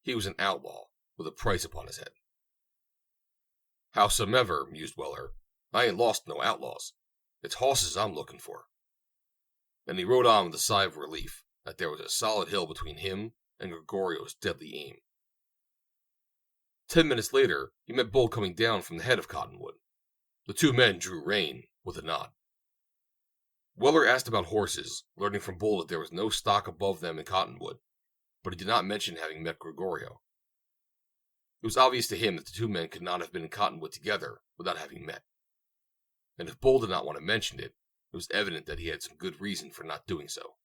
He was an outlaw with a price upon his head. "Howsomever," mused Weller, "I ain't lost no outlaws. It's hosses I'm looking for." And he rode on with a sigh of relief that there was a solid hill between him and Gregorio's deadly aim. 10 minutes later, he met Bull coming down from the head of Cottonwood. The two men drew rein with a nod. Weller asked about horses, learning from Bull that there was no stock above them in Cottonwood, but he did not mention having met Gregorio. It was obvious to him that the two men could not have been in Cottonwood together without having met. And if Bull did not want to mention it, it was evident that he had some good reason for not doing so.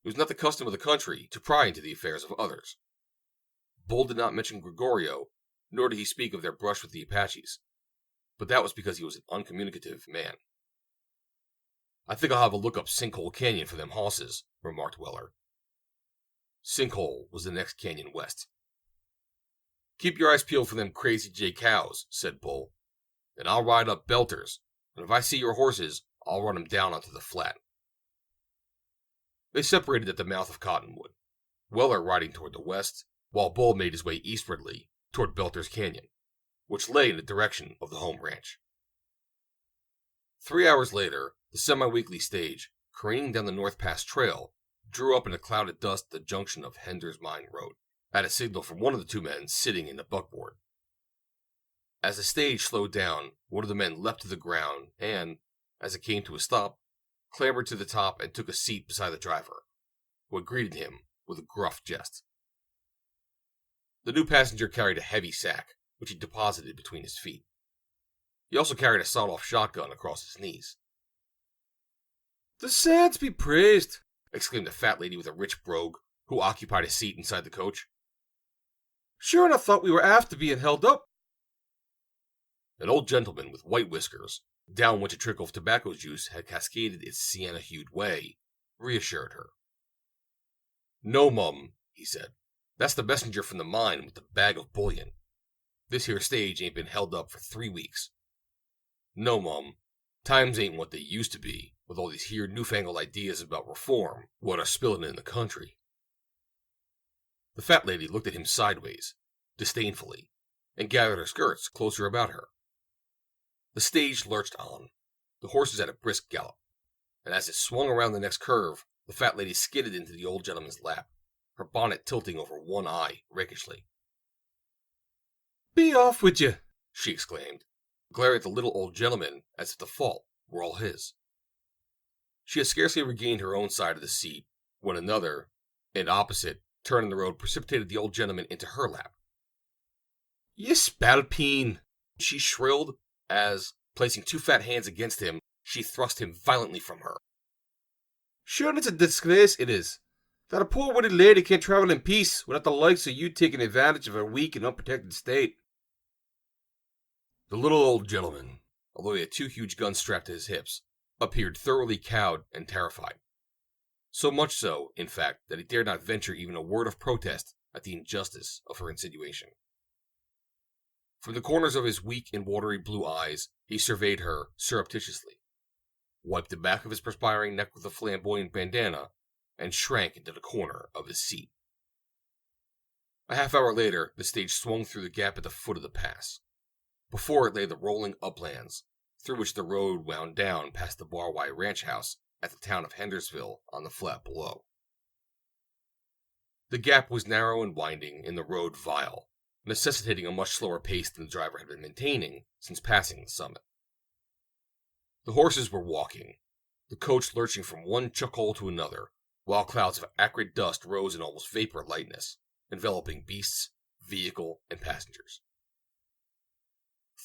It was not the custom of the country to pry into the affairs of others. Bull did not mention Gregorio, nor did he speak of their brush with the Apaches, but that was because he was an uncommunicative man. "I think I'll have a look up Sinkhole Canyon for them hosses," remarked Weller. Sinkhole was the next canyon west. "Keep your eyes peeled for them Crazy J cows," said Bull, "and I'll ride up Belters, and if I see your horses, I'll run 'em down onto the flat." They separated at the mouth of Cottonwood, Weller riding toward the west, while Bull made his way eastwardly toward Belters Canyon, which lay in the direction of the home ranch. 3 hours later, the semi-weekly stage, careening down the North Pass Trail, drew up in a cloud of dust at the junction of Hender's Mine Road, at a signal from one of the two men sitting in the buckboard. As the stage slowed down, one of the men leapt to the ground and, as it came to a stop, clambered to the top and took a seat beside the driver, who had greeted him with a gruff jest. The new passenger carried a heavy sack, which he deposited between his feet. He also carried a sawed-off shotgun across his knees. "The saints be praised!" exclaimed a fat lady with a rich brogue, who occupied a seat inside the coach. "Sure, and I thought we were after being held up." An old gentleman with white whiskers, down which a trickle of tobacco juice had cascaded its sienna-hued way, reassured her. "No, mum," he said. "That's the messenger from the mine with the bag of bullion. This here stage ain't been held up for 3 weeks. No, mum, times ain't what they used to be, with all these here newfangled ideas about reform what are spilling in the country." The fat lady looked at him sideways, disdainfully, and gathered her skirts closer about her. The stage lurched on, the horses at a brisk gallop, and as it swung around the next curve, the fat lady skidded into the old gentleman's lap, her bonnet tilting over one eye rakishly. "Be off with you!" she exclaimed, glaring at the little old gentleman as if the fault were all his. She had scarcely regained her own side of the seat when another, and opposite, turn in the road precipitated the old gentleman into her lap. "You spalpeen!" she shrilled, as, placing 2 fat hands against him, she thrust him violently from her. "Sure, it's a disgrace, it is, that a poor witted lady can't travel in peace without the likes of you taking advantage of her weak and unprotected state." The little old gentleman, although he had 2 huge guns strapped to his hips, appeared thoroughly cowed and terrified. So much so, in fact, that he dared not venture even a word of protest at the injustice of her insinuation. From the corners of his weak and watery blue eyes, he surveyed her surreptitiously, wiped the back of his perspiring neck with a flamboyant bandana, and shrank into the corner of his seat. A half hour later, the stage swung through the gap at the foot of the pass. Before it lay the rolling uplands, through which the road wound down past the Barwai ranch house at the town of Hendersville on the flat below. The gap was narrow and winding, and the road vile, necessitating a much slower pace than the driver had been maintaining since passing the summit. The horses were walking, the coach lurching from one chuck-hole to another, while clouds of acrid dust rose in almost vapor lightness, enveloping beasts, vehicle, and passengers.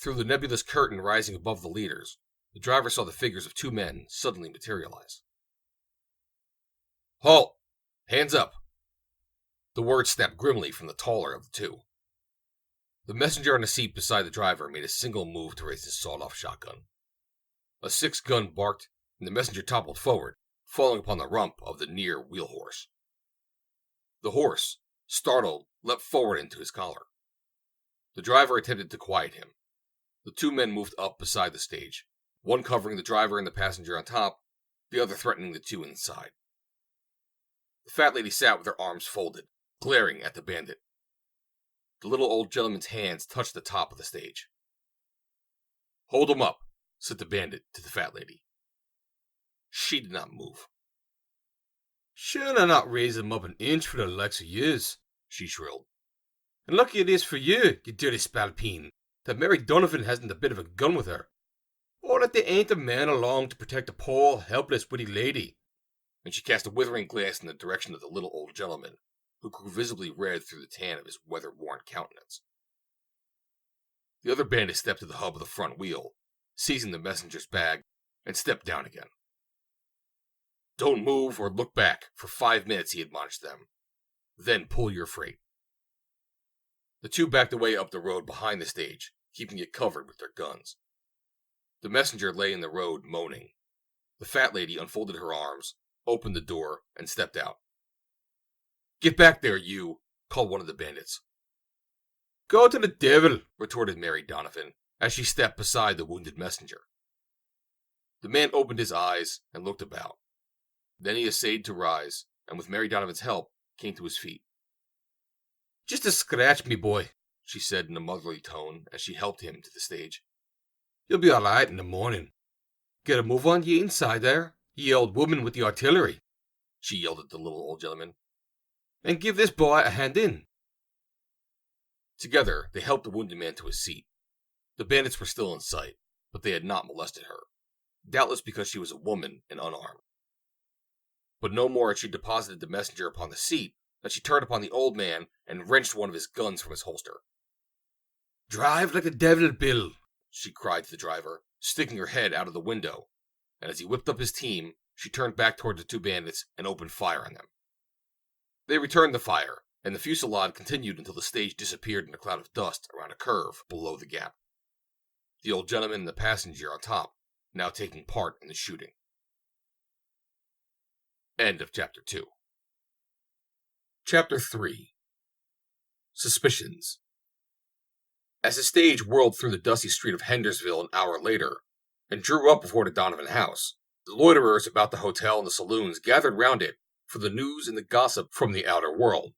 Through the nebulous curtain rising above the leaders, the driver saw the figures of two men suddenly materialize. "Halt! Hands up!" The word snapped grimly from the taller of the two. The messenger on the seat beside the driver made a single move to raise his sawed-off shotgun. A sixth gun barked, and the messenger toppled forward, falling upon the rump of the near wheel horse. The horse, startled, leapt forward into his collar. The driver attempted to quiet him. The two men moved up beside the stage, one covering the driver and the passenger on top, the other threatening the two inside. The fat lady sat with her arms folded, glaring at the bandit. The little old gentleman's hands touched the top of the stage. "Hold him up," said the bandit to the fat lady. She did not move. "Should I not raise him up an inch for the likes of yous?" she shrilled. "And lucky it is for you, you dirty spalpeen, that Mary Donovan hasn't a bit of a gun with her, or that there ain't a man along to protect a poor, helpless, witty lady." And she cast a withering glance in the direction of the little old gentleman, who grew visibly red through the tan of his weather-worn countenance. The other bandit stepped to the hub of the front wheel, seizing the messenger's bag, and stepped down again. "Don't move or look back for 5 minutes," he admonished them. "Then pull your freight." The two backed away up the road behind the stage, keeping it covered with their guns. The messenger lay in the road, moaning. The fat lady unfolded her arms, opened the door, and stepped out. "Get back there, you!" called one of the bandits. "Go to the devil!" retorted Mary Donovan, as she stepped beside the wounded messenger. The man opened his eyes and looked about. Then he essayed to rise, and with Mary Donovan's help, came to his feet. "Just a scratch, me boy," she said in a motherly tone as she helped him to the stage. "You'll be all right in the morning. Get a move on ye inside there, ye old woman with the artillery," she yelled at the little old gentleman. "And give this boy a hand in." Together, they helped the wounded man to his seat. The bandits were still in sight, but they had not molested her, doubtless because she was a woman and unarmed. But no more had she deposited the messenger upon the seat than she turned upon the old man and wrenched one of his guns from his holster. "Drive like the devil, Bill," she cried to the driver, sticking her head out of the window, and as he whipped up his team, she turned back toward the two bandits and opened fire on them. They returned the fire, and the fusillade continued until the stage disappeared in a cloud of dust around a curve below the gap. The old gentleman and the passenger on top now taking part in the shooting. End of Chapter 2. Chapter 3. Suspicions. As the stage whirled through the dusty street of Hendersville an hour later, and drew up before the Donovan house, the loiterers about the hotel and the saloons gathered round it for the news and the gossip from the outer world.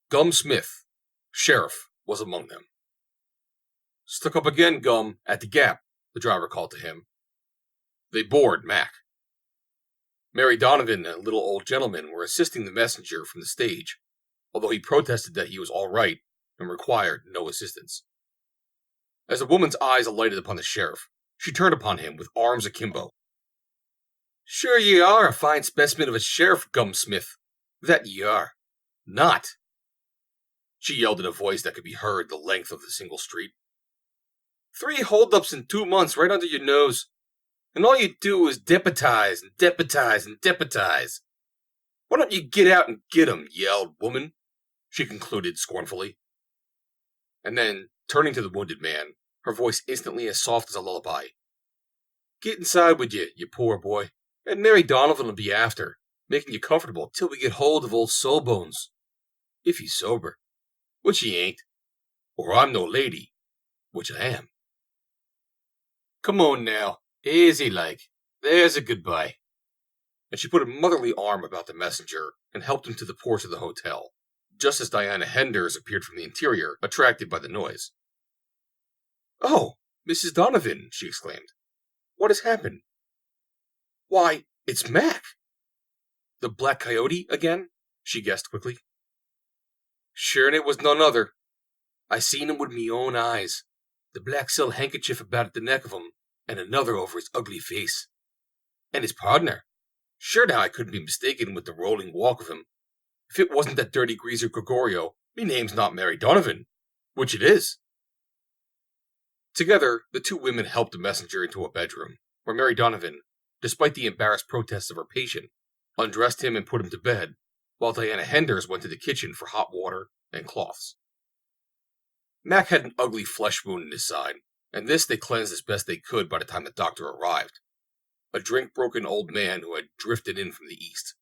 Gum Smith, sheriff, was among them. "Stuck up again, Gum, at the gap," the driver called to him. They bored Mac. Mary Donovan and a little old gentleman were assisting the messenger from the stage, although he protested that he was all right and required no assistance. As the woman's eyes alighted upon the sheriff, she turned upon him with arms akimbo. "Sure ye are a fine specimen of a sheriff, Gum Smith. That ye are. Not!" she yelled in a voice that could be heard the length of the single street. "3 holdups in 2 months right under your nose. And all you do is deputize and deputize and deputize. Why don't you get out and get 'em, ye old woman?" she concluded scornfully. And then, turning to the wounded man, her voice instantly as soft as a lullaby. "Get inside with you poor boy, and Mary Donovan will be after, making you comfortable till we get hold of old Sawbones. If he's sober, which he ain't, or I'm no lady, which I am. Come on now. Easy like. There's a goodbye." And she put a motherly arm about the messenger and helped him to the porch of the hotel, just as Diana Henders appeared from the interior, attracted by the noise. "Oh, Mrs. Donovan," she exclaimed. "What has happened?" "Why, it's Mac." "The Black Coyote again?" she guessed quickly. Sure, and it was none other. I seen him with me own eyes. The black silk handkerchief about the neck of him, and another over his ugly face. And his partner. Sure now I couldn't be mistaken with the rolling walk of him. If it wasn't that dirty greaser Gregorio, me name's not Mary Donovan. Which it is. Together, the two women helped the messenger into a bedroom, where Mary Donovan, despite the embarrassed protests of her patient, undressed him and put him to bed, while Diana Henders went to the kitchen for hot water and cloths. Mac had an ugly flesh wound in his side, and this they cleansed as best they could by the time the doctor arrived. A drink-broken old man who had drifted in from the east.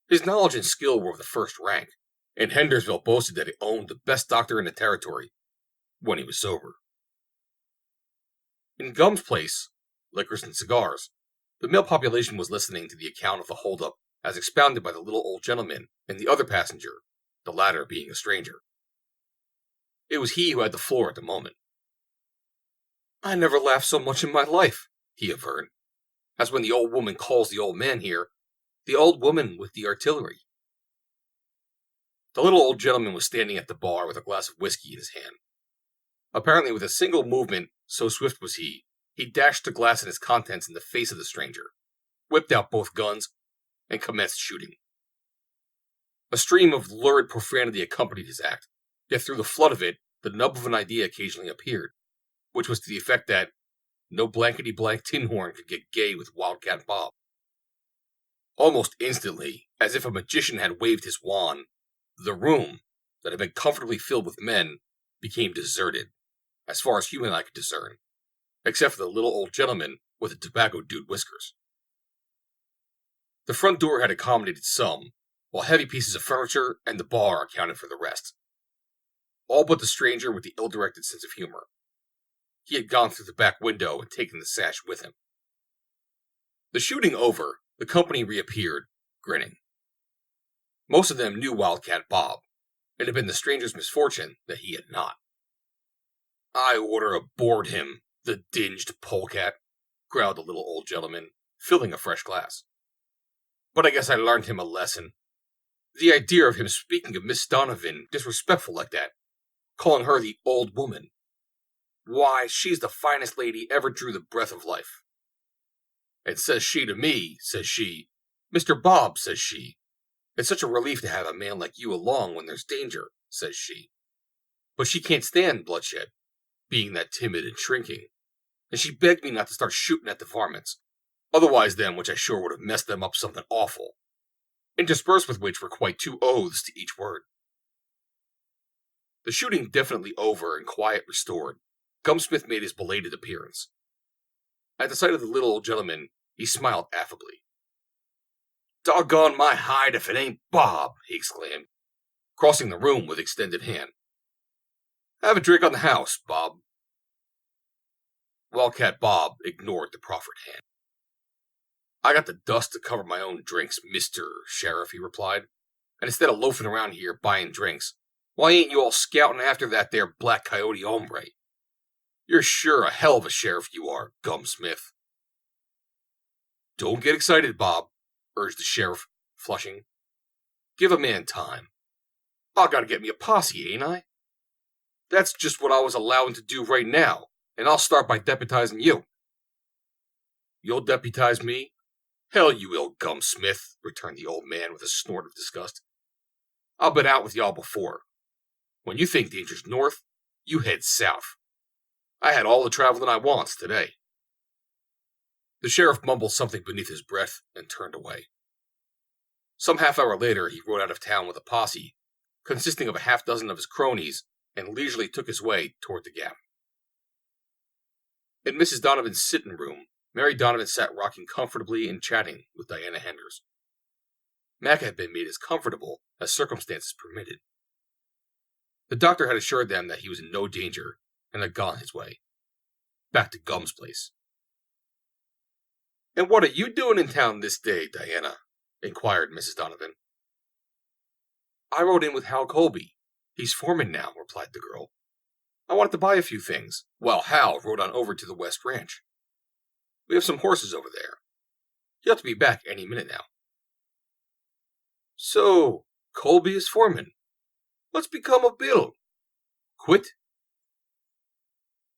His knowledge and skill were of the first rank, and Hendersville boasted that he owned the best doctor in the territory, when he was sober. In Gum's place, liquors and cigars, the male population was listening to the account of the holdup as expounded by the little old gentleman and the other passenger, the latter being a stranger. It was he who had the floor at the moment. I never laughed so much in my life, he averred, as when the old woman calls the old man here, the old woman with the artillery. The little old gentleman was standing at the bar with a glass of whiskey in his hand. Apparently with a single movement, so swift was he dashed the glass and its contents in the face of the stranger, whipped out both guns, and commenced shooting. A stream of lurid profanity accompanied his act, yet through the flood of it, the nub of an idea occasionally appeared, which was to the effect that no blankety-blank tin horn could get gay with Wildcat Bob. Almost instantly, as if a magician had waved his wand, the room, that had been comfortably filled with men, became deserted, as far as human eye could discern, except for the little old gentleman with the tobacco-dewed whiskers. The front door had accommodated some, while heavy pieces of furniture and the bar accounted for the rest. All but the stranger with the ill-directed sense of humor. He had gone through the back window and taken the sash with him. The shooting over, the company reappeared, grinning. Most of them knew Wildcat Bob. It had been the stranger's misfortune that he had not. I order aboard him, the dinged polecat, growled the little old gentleman, filling a fresh glass. But I guess I learned him a lesson. The idea of him speaking of Miss Donovan disrespectful like that, calling her the old woman. Why, she's the finest lady ever drew the breath of life. And says she to me, says she, Mr. Bob, says she, it's such a relief to have a man like you along when there's danger, says she. But she can't stand bloodshed, being that timid and shrinking, and she begged me not to start shooting at the varmints, otherwise them which I sure would have messed them up something awful, interspersed with which were quite 2 oaths to each word. The shooting definitely over and quiet restored, Gumsmith made his belated appearance. At the sight of the little old gentleman, he smiled affably. Doggone my hide if it ain't Bob, he exclaimed, crossing the room with extended hand. Have a drink on the house, Bob. Wildcat Bob ignored the proffered hand. I got the dust to cover my own drinks, Mr. Sheriff, he replied, and instead of loafing around here buying drinks, why ain't you all scouting after that there Black Coyote hombre? You're sure a hell of a sheriff you are, Gumsmith. Don't get excited, Bob, urged the sheriff, flushing. Give a man time. I gotta get me a posse, ain't I? That's just what I was allowing to do right now, and I'll start by deputizing you. You'll deputize me? Hell you will, Gumsmith, returned the old man with a snort of disgust. I've been out with y'all before. When you think danger's north, you head south. I had all the traveling I wants today. The sheriff mumbled something beneath his breath and turned away. Some half-hour later, he rode out of town with a posse, consisting of a half-dozen of his cronies, and leisurely took his way toward the Gap. In Mrs. Donovan's sitting room, Mary Donovan sat rocking comfortably and chatting with Diana Henders. Mac had been made as comfortable as circumstances permitted. The doctor had assured them that he was in no danger and had gone his way. Back to Gum's place. And what are you doing in town this day, Diana? Inquired Mrs. Donovan. I rode in with Hal Colby. He's foreman now, replied the girl. I wanted to buy a few things, while Hal rode on over to the West Ranch. We have some horses over there. He ought to be back any minute now. So, Colby is foreman. What's become of Bill? Quit?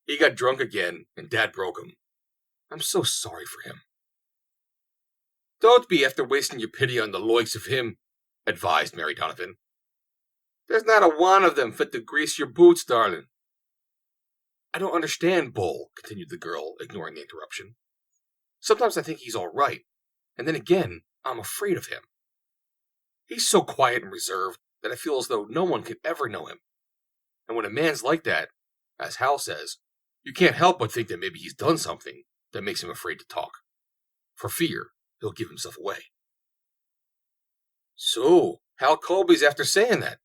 He got drunk again, and Dad broke him. I'm so sorry for him. Don't be after wasting your pity on the likes of him, advised Mary Donovan. There's not a one of them fit to grease your boots, darling. I don't understand Bull, continued the girl, ignoring the interruption. Sometimes I think he's all right, and then again, I'm afraid of him. He's so quiet and reserved that I feel as though no one could ever know him. And when a man's like that, as Hal says, you can't help but think that maybe he's done something that makes him afraid to talk. For fear, he'll give himself away. So, Hal Colby's after saying that.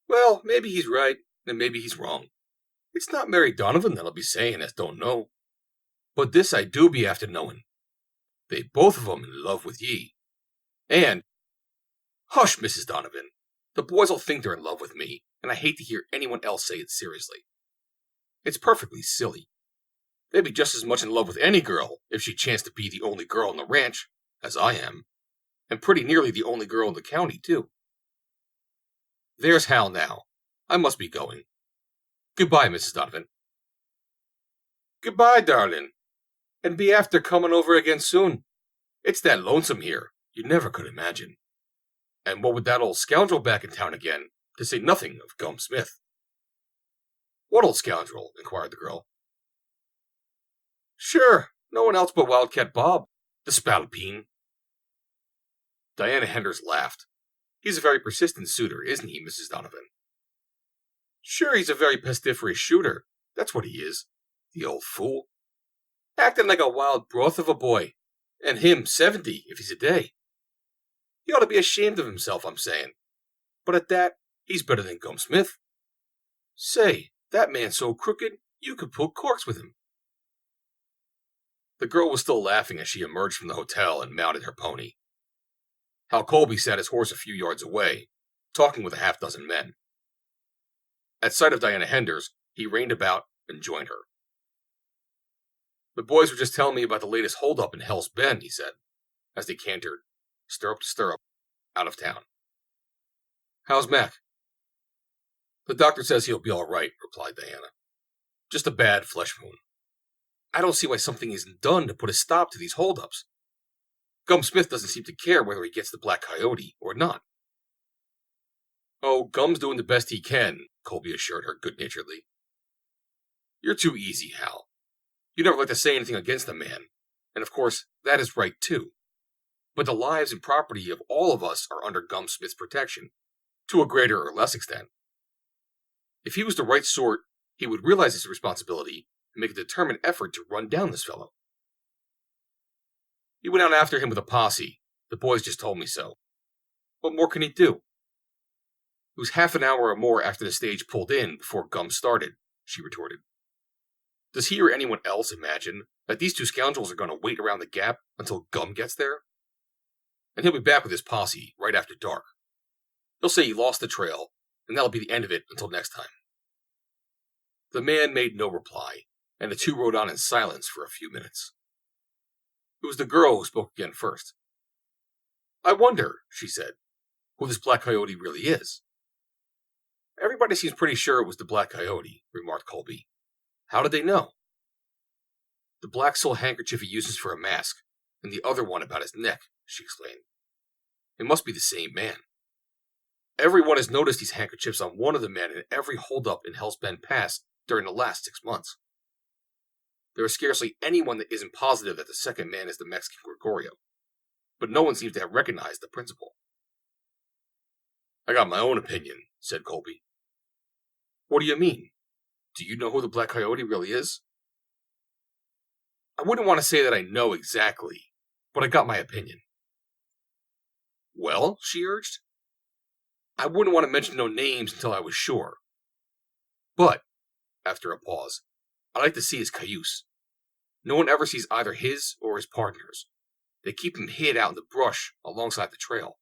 Well, maybe he's right, and maybe he's wrong. It's not Mary Donovan that'll be saying as don't know. But this I do be after knowing. They both of 'em in love with ye. And, hush, Mrs. Donovan. The boys'll think they're in love with me, and I hate to hear anyone else say it seriously. It's perfectly silly. They'd be just as much in love with any girl if she chanced to be the only girl on the ranch, as I am, and pretty nearly the only girl in the county, too. There's Hal now. I must be going. Goodbye, Mrs. Donovan. Goodbye, darling, and be after coming over again soon. It's that lonesome here, you never could imagine. And what with that old scoundrel back in town again, to say nothing of Gum Smith. What old scoundrel? Inquired the girl. Sure, no one else but Wildcat Bob, the spalpeen. Diana Henders laughed. He's a very persistent suitor, isn't he, Mrs. Donovan? Sure, he's a very pestiferous shooter. That's what he is. The old fool. Acting like a wild broth of a boy. And him 70, if he's a day. He ought to be ashamed of himself, I'm saying. But at that, he's better than Gum Smith. Say, that man's so crooked, you could pull corks with him. The girl was still laughing as she emerged from the hotel and mounted her pony. Hal Colby sat his horse a few yards away, talking with a half-dozen men. At sight of Diana Henders, he reined about and joined her. The boys were just telling me about the latest holdup in Hell's Bend, he said, as they cantered, stirrup to stirrup, out of town. How's Mac? The doctor says he'll be all right, replied Diana. Just a bad flesh wound. I don't see why something isn't done to put a stop to these holdups. Gum Smith doesn't seem to care whether he gets the Black Coyote or not. Oh, Gum's doing the best he can, Colby assured her good-naturedly. You're too easy, Hal. You never like to say anything against the man, and of course, that is right too. But the lives and property of all of us are under Gum Smith's protection, to a greater or less extent. If he was the right sort, he would realize his responsibility and make a determined effort to run down this fellow. He went out after him with a posse. The boys just told me so. What more can he do? It was half an hour or more after the stage pulled in before Gum started, she retorted. Does he or anyone else imagine that these two scoundrels are going to wait around the gap until Gum gets there? And he'll be back with his posse right after dark. He'll say he lost the trail, and that'll be the end of it until next time. The man made no reply, and the two rode on in silence for a few minutes. It was the girl who spoke again first. I wonder, she said, who this Black Coyote really is. Everybody seems pretty sure it was the Black Coyote, remarked Colby. How did they know? The black silk handkerchief he uses for a mask, and the other one about his neck, she explained. It must be the same man. Everyone has noticed these handkerchiefs on one of the men in every holdup in Hell's Bend Pass during the last 6 months. There is scarcely anyone that isn't positive that the second man is the Mexican Gregorio, but no one seems to have recognized the principal. I got my own opinion, said Colby. What do you mean? Do you know who the Black Coyote really is? I wouldn't want to say that I know exactly, but I got my opinion. Well, she urged. I wouldn't want to mention no names until I was sure. But, after a pause, I like to see his cayuse. No one ever sees either his or his partners. They keep him hid out in the brush alongside the trail.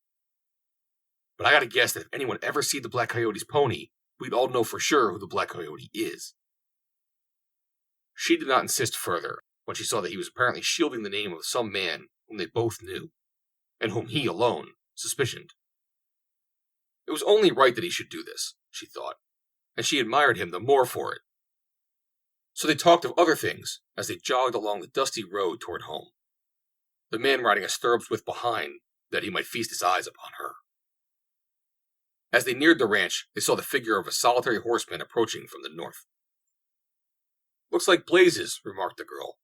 But I gotta guess that if anyone ever seed the Black Coyote's pony, we'd all know for sure who the Black Coyote is. She did not insist further when she saw that he was apparently shielding the name of some man whom they both knew, and whom he alone suspicioned. It was only right that he should do this, she thought, and she admired him the more for it. So they talked of other things as they jogged along the dusty road toward home, the man riding a stirrups whip behind that he might feast his eyes upon her. As they neared the ranch, they saw the figure of a solitary horseman approaching from the north. "Looks like blazes," remarked the girl.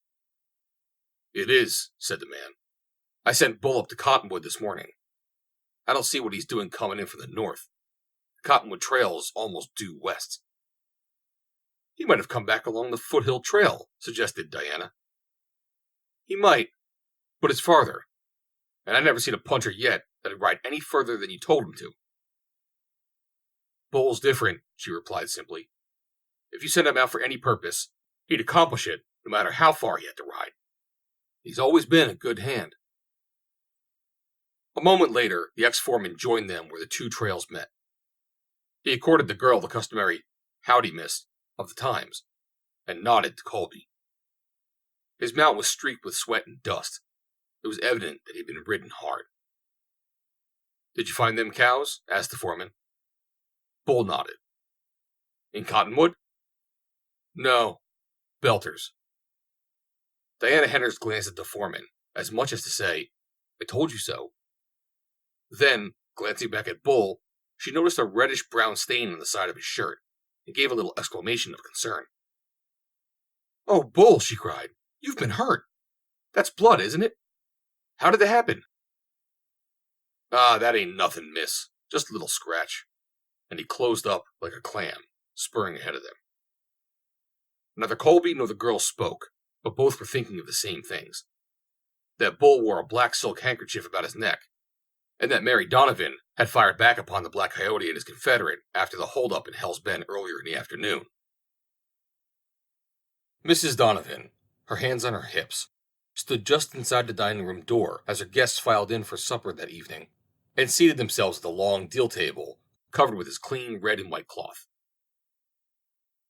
"It is," said the man. "I sent Bull up to Cottonwood this morning. I don't see what he's doing coming in from the north. The Cottonwood Trail is almost due west." "He might have come back along the Foothill Trail," suggested Diana. "He might, but it's farther, and I've never seen a puncher yet that'd ride any further than you told him to." "Bull's different," she replied simply. "If you sent him out for any purpose, he'd accomplish it, no matter how far he had to ride. He's always been a good hand." A moment later, the ex-foreman joined them where the two trails met. He accorded the girl the customary "howdy, miss" of the times, and nodded to Colby. His mount was streaked with sweat and dust. It was evident that he had been ridden hard. "Did you find them cows?" asked the foreman. Bull nodded. "In Cottonwood?" "No. Belters." Diana Henners glanced at the foreman, as much as to say, "I told you so." Then, glancing back at Bull, she noticed a reddish-brown stain on the side of his shirt, and gave a little exclamation of concern. "Oh, Bull," she cried, "you've been hurt. That's blood, isn't it? How did that happen?" "Ah, that ain't nothing, miss. Just a little scratch." And he closed up like a clam, spurring ahead of them. Neither Colby nor the girl spoke, but both were thinking of the same things. That Bull wore a black silk handkerchief about his neck, and that Mary Donovan had fired back upon the Black Coyote and his confederate after the holdup in Hell's Bend earlier in the afternoon. Mrs. Donovan, her hands on her hips, stood just inside the dining room door as her guests filed in for supper that evening, and seated themselves at the long deal table covered with its clean red and white cloth.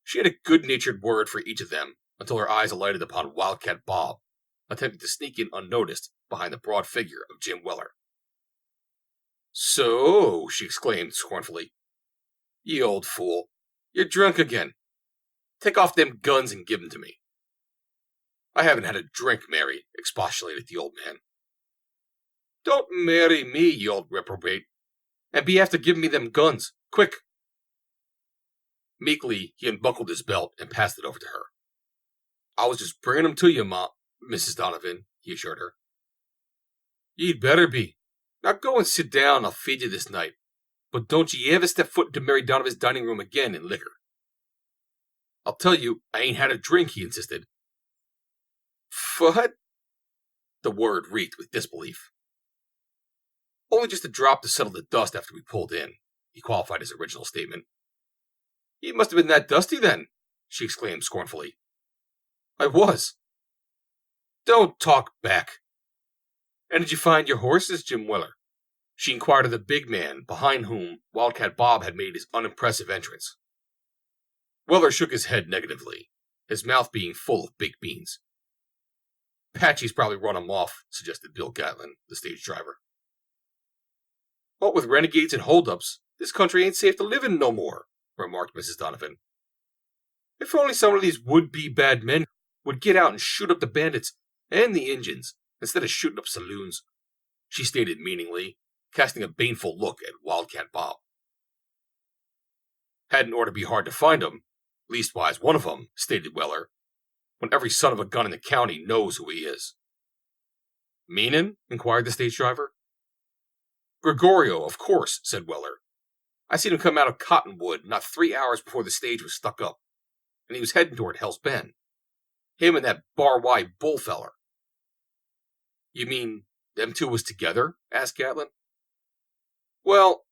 She had a good-natured word for each of them until her eyes alighted upon Wildcat Bob, attempting to sneak in unnoticed behind the broad figure of Jim Weller. "So," she exclaimed scornfully, "you old fool, you're drunk again. Take off them guns and give 'em to me." "I haven't had a drink, Mary," expostulated the old man. "Don't marry me, you old reprobate, and be after giving me them guns, quick." Meekly, he unbuckled his belt and passed it over to her. "I was just bringing 'em to you, Mrs. Donovan," he assured her. "You'd better be. Now go and sit down, I'll feed you this night. But don't ye ever step foot into Mary Donovan's dining room again in liquor." "I'll tell you, I ain't had a drink," he insisted. "Fut?" The word reeked with disbelief. "Only just a drop to settle the dust after we pulled in," he qualified his original statement. "You must have been that dusty then," she exclaimed scornfully. "I was." "Don't talk back. And did you find your horses, Jim Weller?" she inquired of the big man behind whom Wildcat Bob had made his unimpressive entrance. Weller shook his head negatively, his mouth being full of baked beans. "Patchy's probably run 'em off," suggested Bill Gatlin, the stage driver. "What with renegades and holdups, this country ain't safe to live in no more," remarked Mrs. Donovan. "If only some of these would-be bad men would get out and shoot up the bandits and the Injuns instead of shooting up saloons," she stated meaningly, casting a baneful look at Wildcat Bob. "Hadn't ought to be hard to find 'em, leastwise one of 'em," stated Weller, "when every son of a gun in the county knows who he is." "Meanin'?" inquired the stage driver. "Gregorio, of course," said Weller. "I seen him come out of Cottonwood not 3 hours before the stage was stuck up, and he was heading toward Hell's Bend. Him and that Bar-Y Bull feller." "You mean them two was together?" asked Gatlin. "Well,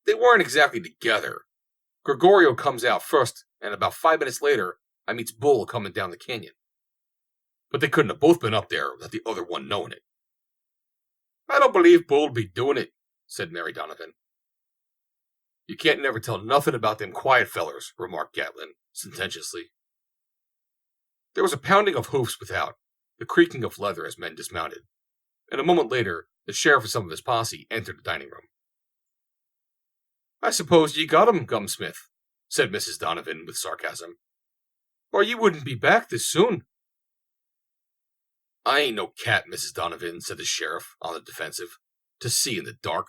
they weren't exactly together. Gregorio comes out first, and about 5 minutes later, I meets Bull coming down the canyon. But they couldn't have both been up there without the other one knowing it." "I don't believe Bull'd be doing it," said Mary Donovan. "You can't never tell nothing about them quiet fellers," remarked Gatlin sententiously. There was a pounding of hoofs without, the creaking of leather as men dismounted, and a moment later, the sheriff with some of his posse entered the dining room. "I suppose ye got him, Gumsmith," said Mrs. Donovan with sarcasm, "or ye wouldn't be back this soon." "I ain't no cat, Mrs. Donovan," said the sheriff, on the defensive, "to see in the dark."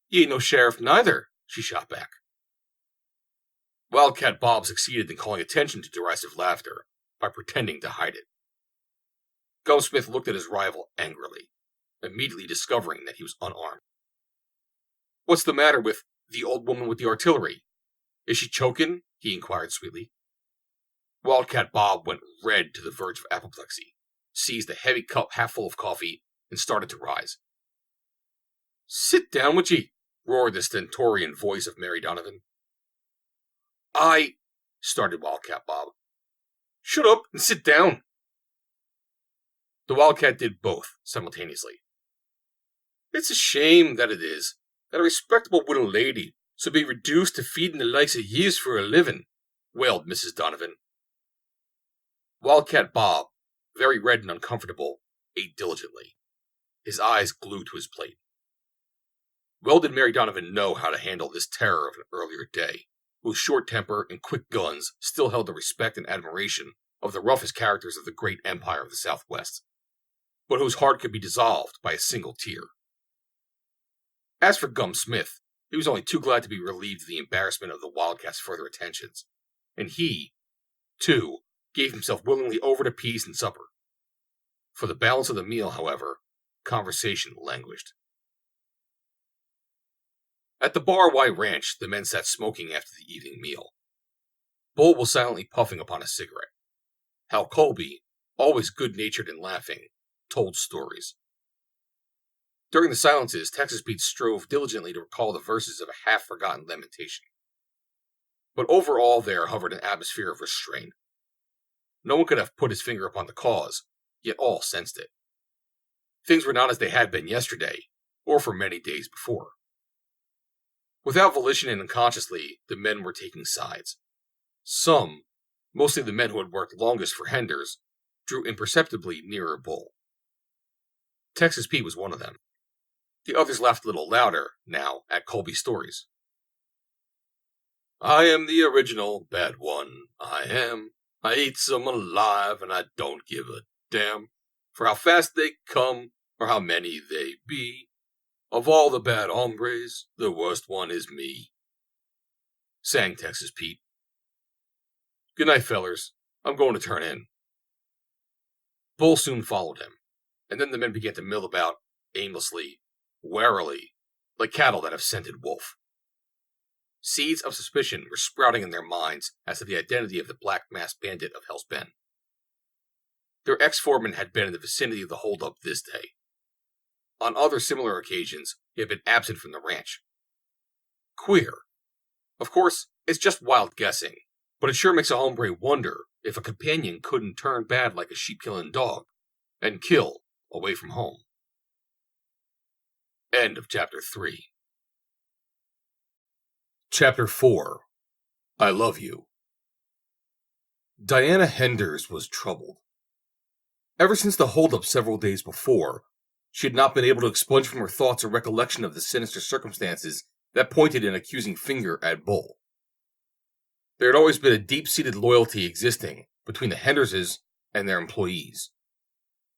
"Ye ain't no sheriff neither," she shot back. Wildcat Bob succeeded in calling attention to derisive laughter by pretending to hide it. Gumsmith looked at his rival angrily, immediately discovering that he was unarmed. "What's the matter with the old woman with the artillery? Is she choking?" he inquired sweetly. Wildcat Bob went red to the verge of apoplexy, seized a heavy cup half full of coffee, and started to rise. "Sit down, would ye?" roared the stentorian voice of Mary Donovan. Started Wildcat Bob. "Shut up and sit down." The Wildcat did both simultaneously. "It's a shame, that it is, that a respectable widow lady should be reduced to feeding the likes of yez for a living," wailed Mrs. Donovan. Wildcat Bob, very red and uncomfortable, ate diligently, his eyes glued to his plate. Well did Mary Donovan know how to handle this terror of an earlier day, whose short temper and quick guns still held the respect and admiration of the roughest characters of the great empire of the Southwest, but whose heart could be dissolved by a single tear. As for Gum Smith, he was only too glad to be relieved of the embarrassment of the Wildcat's further attentions, and he, too, gave himself willingly over to peace and supper. For the balance of the meal, however, conversation languished. At the Bar Y Ranch, the men sat smoking after the evening meal. Bull was silently puffing upon a cigarette. Hal Colby, always good-natured and laughing, told stories. During the silences, Texas Pete strove diligently to recall the verses of a half-forgotten lamentation. But over all there hovered an atmosphere of restraint. No one could have put his finger upon the cause, yet all sensed it. Things were not as they had been yesterday, or for many days before. Without volition and unconsciously, the men were taking sides. Some, mostly the men who had worked longest for Henders, drew imperceptibly nearer Bull. Texas Pete was one of them. The others laughed a little louder, now, at Colby's stories. "I am the original bad one, I am. I eat some alive, and I don't give a damn for how fast they come, or how many they be. Of all the bad hombres, the worst one is me," sang Texas Pete. "Good night, fellers. I'm going to turn in." Bull soon followed him, and then the men began to mill about, aimlessly, warily, like cattle that have scented wolf. Seeds of suspicion were sprouting in their minds as to the identity of the black-masked bandit of Hell's Bend. Their ex-foreman had been in the vicinity of the holdup this day. On other similar occasions, he had been absent from the ranch. Queer. Of course, it's just wild guessing, but it sure makes a hombre wonder if a companion couldn't turn bad like a sheep-killing dog, and kill away from home. End of Chapter 3. Chapter 4. I Love You. Diana Henders was troubled. Ever since the holdup several days before, she had not been able to expunge from her thoughts a recollection of the sinister circumstances that pointed an accusing finger at Bull. There had always been a deep-seated loyalty existing between the Henderses and their employees,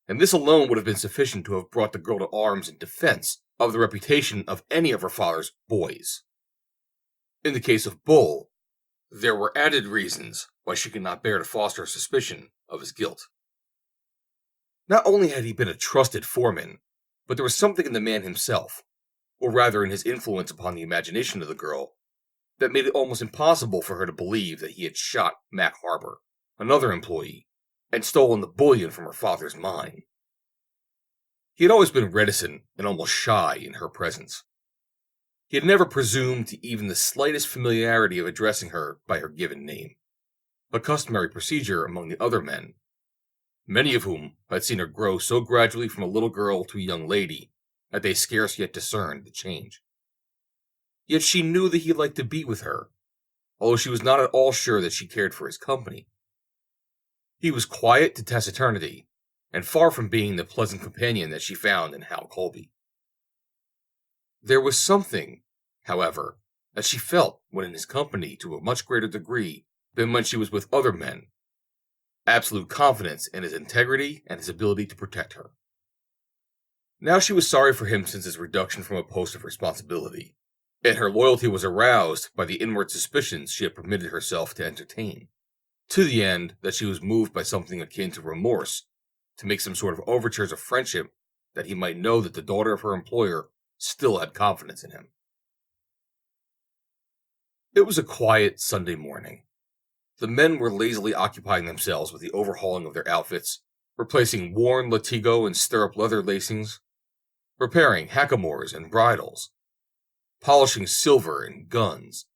and this alone would have been sufficient to have brought the girl to arms in defense of the reputation of any of her father's boys. In the case of Bull, there were added reasons why she could not bear to foster a suspicion of his guilt. Not only had he been a trusted foreman, but there was something in the man himself, or rather in his influence upon the imagination of the girl, that made it almost impossible for her to believe that he had shot Mac Harbor, another employee, and stolen the bullion from her father's mine. He had always been reticent and almost shy in her presence. He had never presumed to even the slightest familiarity of addressing her by her given name, a customary procedure among the other men, many of whom had seen her grow so gradually from a little girl to a young lady that they scarce yet discerned the change. Yet she knew that he liked to be with her, although she was not at all sure that she cared for his company. He was quiet to taciturnity, and far from being the pleasant companion that she found in Hal Colby. There was something, however, that she felt when in his company to a much greater degree than when she was with other men. Absolute confidence in his integrity and his ability to protect her. Now she was sorry for him since his reduction from a post of responsibility, and her loyalty was aroused by the inward suspicions she had permitted herself to entertain, to the end that she was moved by something akin to remorse to make some sort of overtures of friendship that he might know that the daughter of her employer still had confidence in him. It was a quiet Sunday morning. The men were lazily occupying themselves with the overhauling of their outfits, replacing worn latigo and stirrup leather lacings, repairing hackamores and bridles, polishing silver and guns,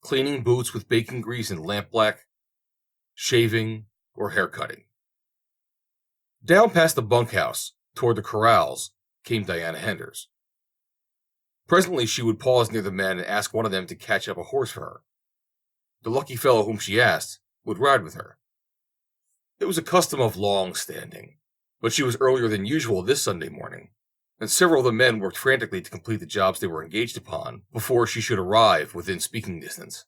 cleaning boots with bacon grease and lampblack, shaving, or haircutting. Down past the bunkhouse, toward the corrals, came Diana Henders. Presently she would pause near the men and ask one of them to catch up a horse for her. The lucky fellow whom she asked would ride with her. It was a custom of long standing, but she was earlier than usual this Sunday morning, and several of the men worked frantically to complete the jobs they were engaged upon before she should arrive within speaking distance.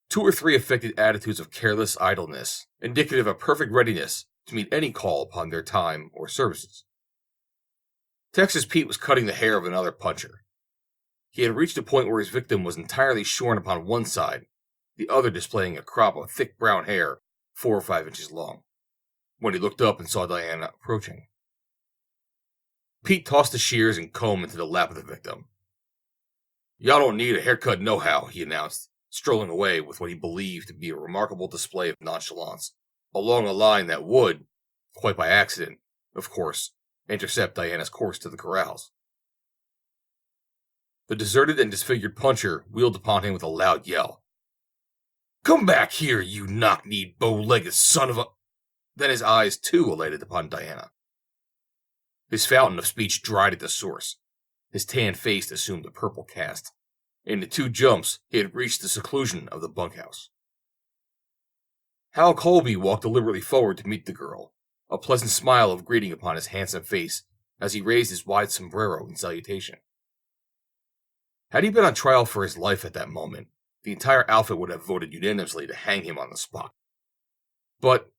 2 or 3 affected attitudes of careless idleness, indicative of perfect readiness to meet any call upon their time or services. Texas Pete was cutting the hair of another puncher. He had reached a point where his victim was entirely shorn upon one side, the other displaying a crop of thick brown hair 4 or 5 inches long, when he looked up and saw Diana approaching. Pete tossed the shears and comb into the lap of the victim. "Y'all don't need a haircut nohow," he announced, strolling away with what he believed to be a remarkable display of nonchalance, along a line that would, quite by accident, of course, intercept Diana's course to the corrals. The deserted and disfigured puncher wheeled upon him with a loud yell. "Come back here, you knock-kneed, bow-legged son of a—" Then his eyes, too, alighted upon Diana. His fountain of speech dried at the source. His tanned face assumed a purple cast. In the 2 jumps, he had reached the seclusion of the bunkhouse. Hal Colby walked deliberately forward to meet the girl, a pleasant smile of greeting upon his handsome face as he raised his wide sombrero in salutation. Had he been on trial for his life at that moment, the entire outfit would have voted unanimously to hang him on the spot. But,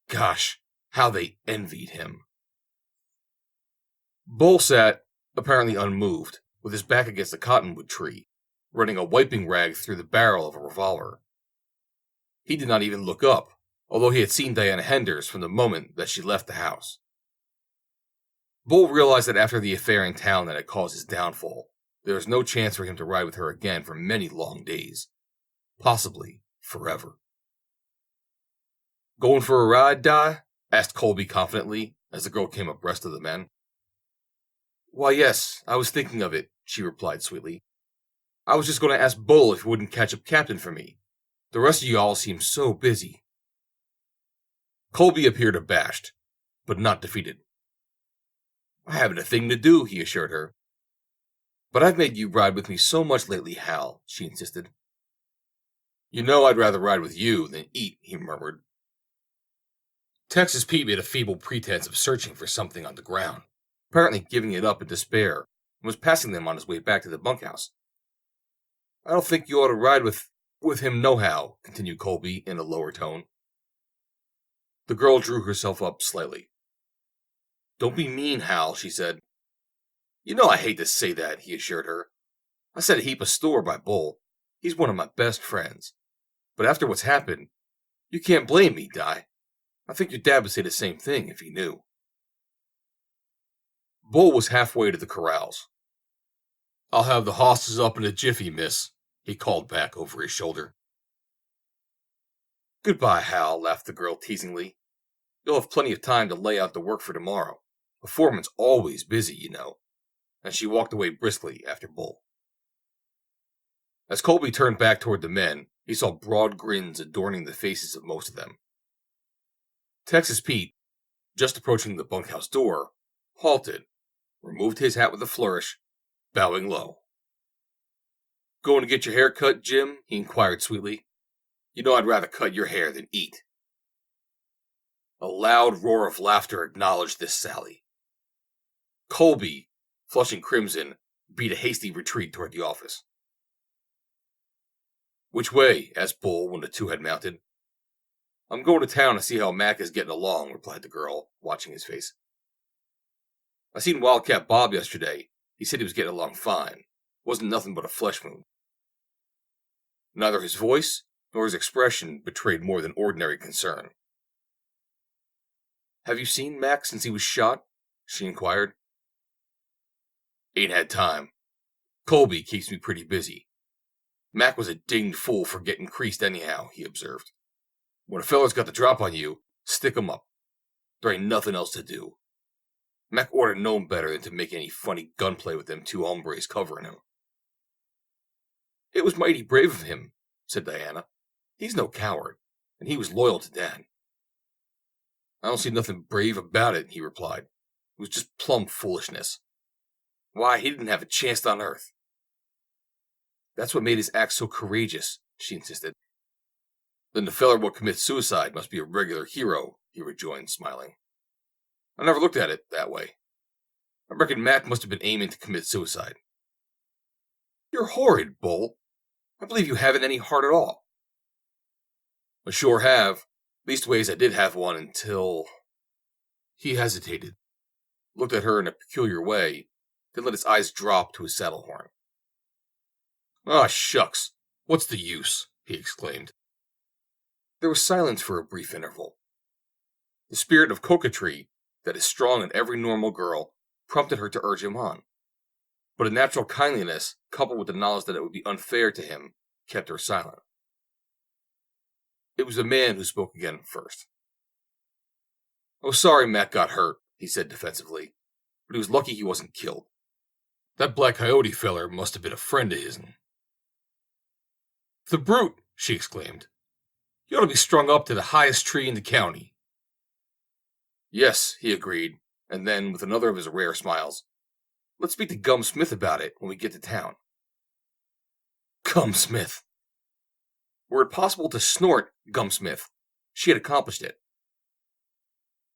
gosh, how they envied him. Bull sat, apparently unmoved, with his back against a cottonwood tree, running a wiping rag through the barrel of a revolver. He did not even look up, although he had seen Diana Henders from the moment that she left the house. Bull realized that after the affair in town that had caused his downfall, there was no chance for him to ride with her again for many long days, possibly forever. "Going for a ride, Di?" asked Colby confidently, as the girl came abreast of the men. "Why, yes, I was thinking of it," she replied sweetly. "I was just going to ask Bull if he wouldn't catch up captain for me. The rest of y'all seem so busy." Colby appeared abashed, but not defeated. "I haven't a thing to do," he assured her. "But I've made you ride with me so much lately, Hal," she insisted. "You know I'd rather ride with you than eat," he murmured. Texas Pete made a feeble pretense of searching for something on the ground, apparently giving it up in despair, and was passing them on his way back to the bunkhouse. "I don't think you ought to ride with him nohow," continued Colby in a lower tone. The girl drew herself up slightly. "Don't be mean, Hal," she said. "You know I hate to say that," he assured her. "I set a heap of store by Bull. He's one of my best friends. But after what's happened, you can't blame me, Di. I think your dad would say the same thing if he knew." Bull was halfway to the corrals. "I'll have the hosses up in a jiffy, miss," he called back over his shoulder. "Goodbye, Hal," laughed the girl teasingly. "You'll have plenty of time to lay out the work for tomorrow. A foreman's always busy, you know." And she walked away briskly after Bull. As Colby turned back toward the men, he saw broad grins adorning the faces of most of them. Texas Pete, just approaching the bunkhouse door, halted, removed his hat with a flourish, bowing low. "Going to get your hair cut, Jim?" he inquired sweetly. "You know I'd rather cut your hair than eat." A loud roar of laughter acknowledged this sally. Colby, flushing crimson, beat a hasty retreat toward the office. "Which way?" asked Bull when the two had mounted. "I'm going to town to see how Mac is getting along," replied the girl, watching his face. "I seen Wildcat Bob yesterday. He said he was getting along fine. Wasn't nothing but a flesh wound." Neither his voice nor his expression betrayed more than ordinary concern. "Have you seen Mac since he was shot?" she inquired. "Ain't had time. Colby keeps me pretty busy. Mac was a dinged fool for getting creased anyhow," he observed. "When a feller's got the drop on you, stick 'em up. There ain't nothing else to do. Mac oughta known better than to make any funny gunplay with them two hombres covering him." "It was mighty brave of him," said Diana. "He's no coward, and he was loyal to Dad." "I don't see nothing brave about it," he replied. "It was just plumb foolishness. Why, he didn't have a chance on earth." "That's what made his act so courageous," she insisted. "Then the feller what commits suicide must be a regular hero," he rejoined, smiling. "I never looked at it that way. I reckon Mac must have been aiming to commit suicide." "You're horrid, Bull. I believe you haven't any heart at all." "I sure have. Leastways, I did have one until—" He hesitated, looked at her in a peculiar way, then let his eyes drop to his saddle horn. "Aw, shucks. What's the use?" he exclaimed. There was silence for a brief interval. The spirit of coquetry that is strong in every normal girl prompted her to urge him on, but a natural kindliness, coupled with the knowledge that it would be unfair to him, kept her silent. It was the man who spoke again first. "I was sorry Mac got hurt," he said defensively, "but he was lucky he wasn't killed. That Black Coyote feller must have been a friend of his'n." "The brute!" she exclaimed. "You ought to be strung up to the highest tree in the county." "Yes," he agreed, and then, with another of his rare smiles, "let's speak to Gum Smith about it when we get to town." Gum Smith! Were it possible to snort Gum Smith, she had accomplished it.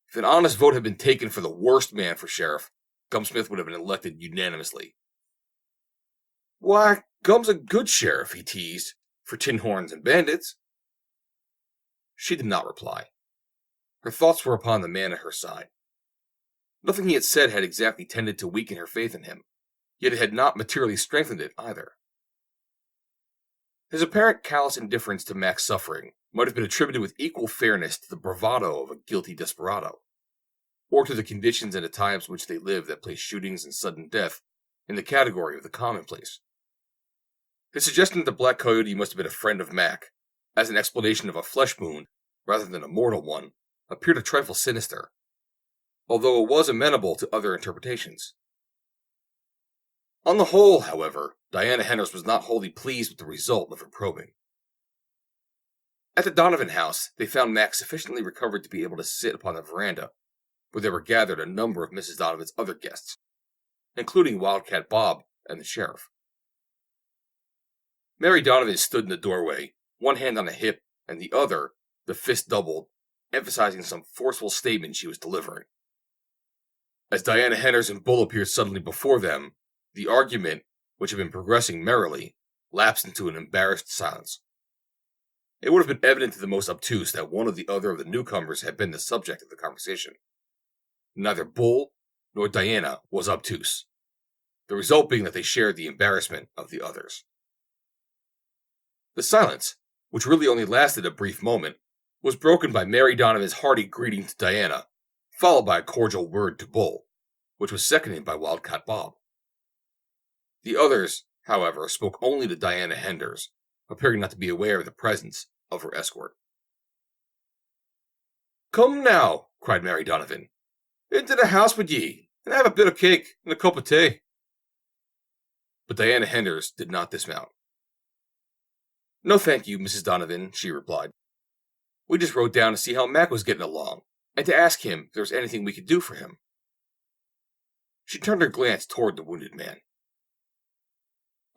If an honest vote had been taken for the worst man for sheriff, Gum Smith would have been elected unanimously. "Why, Gum's a good sheriff," he teased, "for tin horns and bandits." She did not reply. Her thoughts were upon the man at her side. Nothing he had said had exactly tended to weaken her faith in him, yet it had not materially strengthened it either. His apparent callous indifference to Mac's suffering might have been attributed with equal fairness to the bravado of a guilty desperado, or to the conditions and the times in which they lived that placed shootings and sudden death in the category of the commonplace. His suggestion that the Black Coyote must have been a friend of Mac, as an explanation of a flesh wound rather than a mortal one, appeared a trifle sinister, although it was amenable to other interpretations. On the whole, however, Diana Henders was not wholly pleased with the result of her probing. At the Donovan house, they found Mac sufficiently recovered to be able to sit upon the veranda, where there were gathered a number of Mrs. Donovan's other guests, including Wildcat Bob and the sheriff. Mary Donovan stood in the doorway, one hand on a hip, and the other, the fist doubled, emphasizing some forceful statement she was delivering. As Diana Henders and Bull appeared suddenly before them, the argument, which had been progressing merrily, lapsed into an embarrassed silence. It would have been evident to the most obtuse that one or the other of the newcomers had been the subject of the conversation. Neither Bull nor Diana was obtuse, the result being that they shared the embarrassment of the others. The silence, which really only lasted a brief moment, was broken by Mary Donovan's hearty greeting to Diana, followed by a cordial word to Bull, which was seconded by Wildcat Bob. The others, however, spoke only to Diana Henders, appearing not to be aware of the presence of her escort. "Come now," cried Mary Donovan, "into the house with ye, and have a bit of cake and a cup of tea." But Diana Henders did not dismount. "No, thank you, Mrs. Donovan," she replied. "We just rode down to see how Mac was getting along, and to ask him if there was anything we could do for him." She turned her glance toward the wounded man.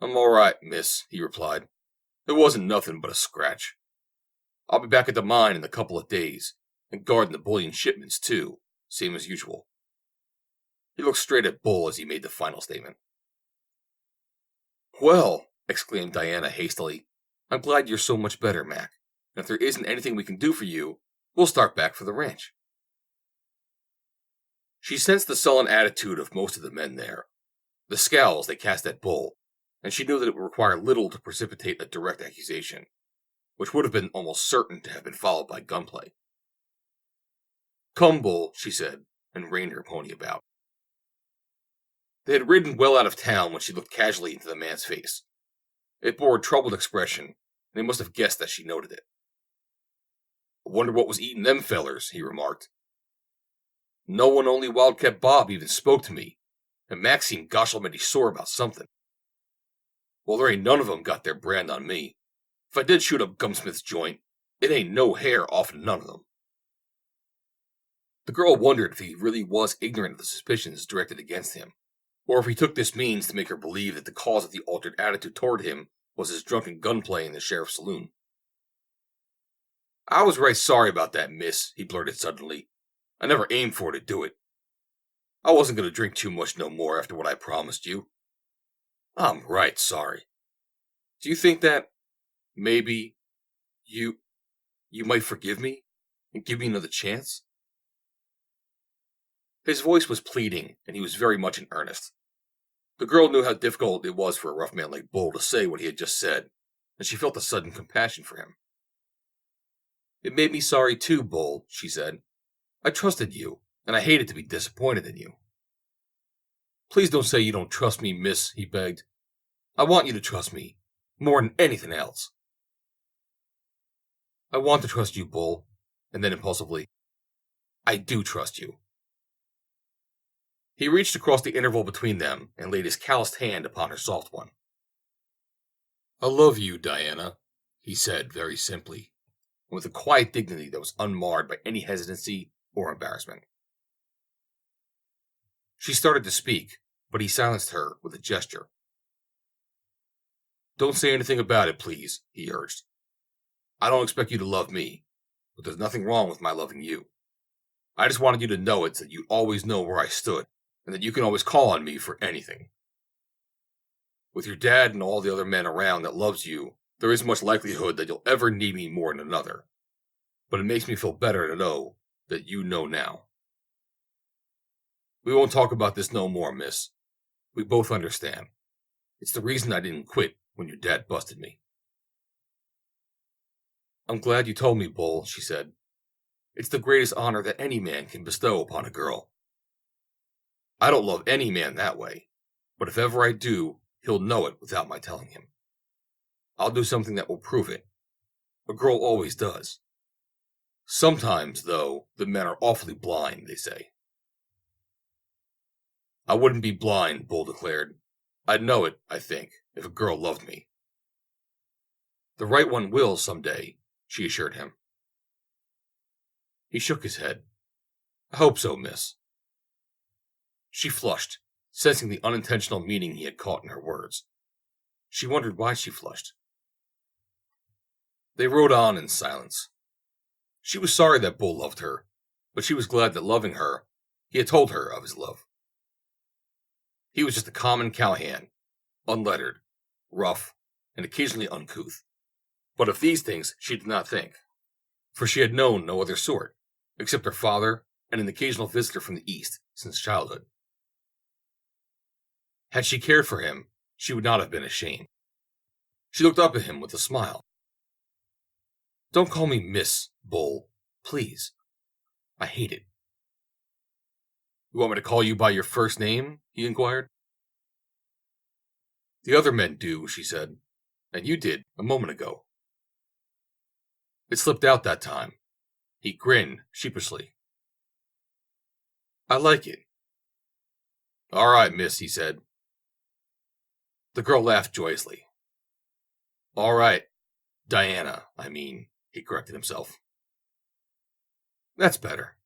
"I'm all right, miss," he replied. "It wasn't nothing but a scratch. I'll be back at the mine in a couple of days, and guarding the bullion shipments, too, same as usual." He looked straight at Bull as he made the final statement. Well, exclaimed Diana hastily, I'm glad you're so much better, Mac. And if there isn't anything we can do for you, we'll start back for the ranch. She sensed the sullen attitude of most of the men there, the scowls they cast at Bull, and she knew that it would require little to precipitate a direct accusation, which would have been almost certain to have been followed by gunplay. Come, Bull, she said, and reined her pony about. They had ridden well out of town when she looked casually into the man's face. It bore a troubled expression, and they must have guessed that she noted it. I wonder what was eating them fellers, he remarked. No one, only Wildcat Bob, even spoke to me, and Max seemed gosh almighty sore about something. Well, there ain't none of 'em got their brand on me. If I did shoot up Gumsmith's joint, it ain't no hair off of none of them. The girl wondered if he really was ignorant of the suspicions directed against him, or if he took this means to make her believe that the cause of the altered attitude toward him was his drunken gunplay in the sheriff's saloon. I was right sorry about that, miss, he blurted suddenly. I never aimed for to do it. I wasn't going to drink too much no more after what I promised you. I'm right sorry. Do you think that, maybe, you might forgive me and give me another chance? His voice was pleading, and he was very much in earnest. The girl knew how difficult it was for a rough man like Bull to say what he had just said, and she felt a sudden compassion for him. It made me sorry too, Bull, she said. I trusted you, and I hated to be disappointed in you. Please don't say you don't trust me, miss, he begged. I want you to trust me, more than anything else. I want to trust you, Bull, and then impulsively, I do trust you. He reached across the interval between them and laid his calloused hand upon her soft one. I love you, Diana, he said very simply, and with a quiet dignity that was unmarred by any hesitancy or embarrassment. She started to speak, but he silenced her with a gesture. Don't say anything about it, please, he urged. I don't expect you to love me, but there's nothing wrong with my loving you. I just wanted you to know it so that you'd always know where I stood, and that you can always call on me for anything. With your dad and all the other men around that loves you, there isn't much likelihood that you'll ever need me more than another. But it makes me feel better to know that you know now. We won't talk about this no more, miss. We both understand. It's the reason I didn't quit when your dad busted me. I'm glad you told me, Bull, she said. It's the greatest honor that any man can bestow upon a girl. I don't love any man that way, but if ever I do, he'll know it without my telling him. I'll do something that will prove it. A girl always does. Sometimes, though, the men are awfully blind, they say. I wouldn't be blind, Bull declared. I'd know it, I think, if a girl loved me. The right one will someday, she assured him. He shook his head. I hope so, miss. She flushed, sensing the unintentional meaning he had caught in her words. She wondered why she flushed. They rode on in silence. She was sorry that Bull loved her, but she was glad that loving her, he had told her of his love. He was just a common cowhand, unlettered, rough, and occasionally uncouth. But of these things she did not think, for she had known no other sort, except her father and an occasional visitor from the East since childhood. Had she cared for him, she would not have been ashamed. She looked up at him with a smile. Don't call me Miss, Bull, please. I hate it. You want me to call you by your first name? He inquired. The other men do, she said, and you did a moment ago. It slipped out that time. He grinned sheepishly. I like it. All right, miss, he said. The girl laughed joyously. All right, Diana, I mean, he corrected himself. That's better.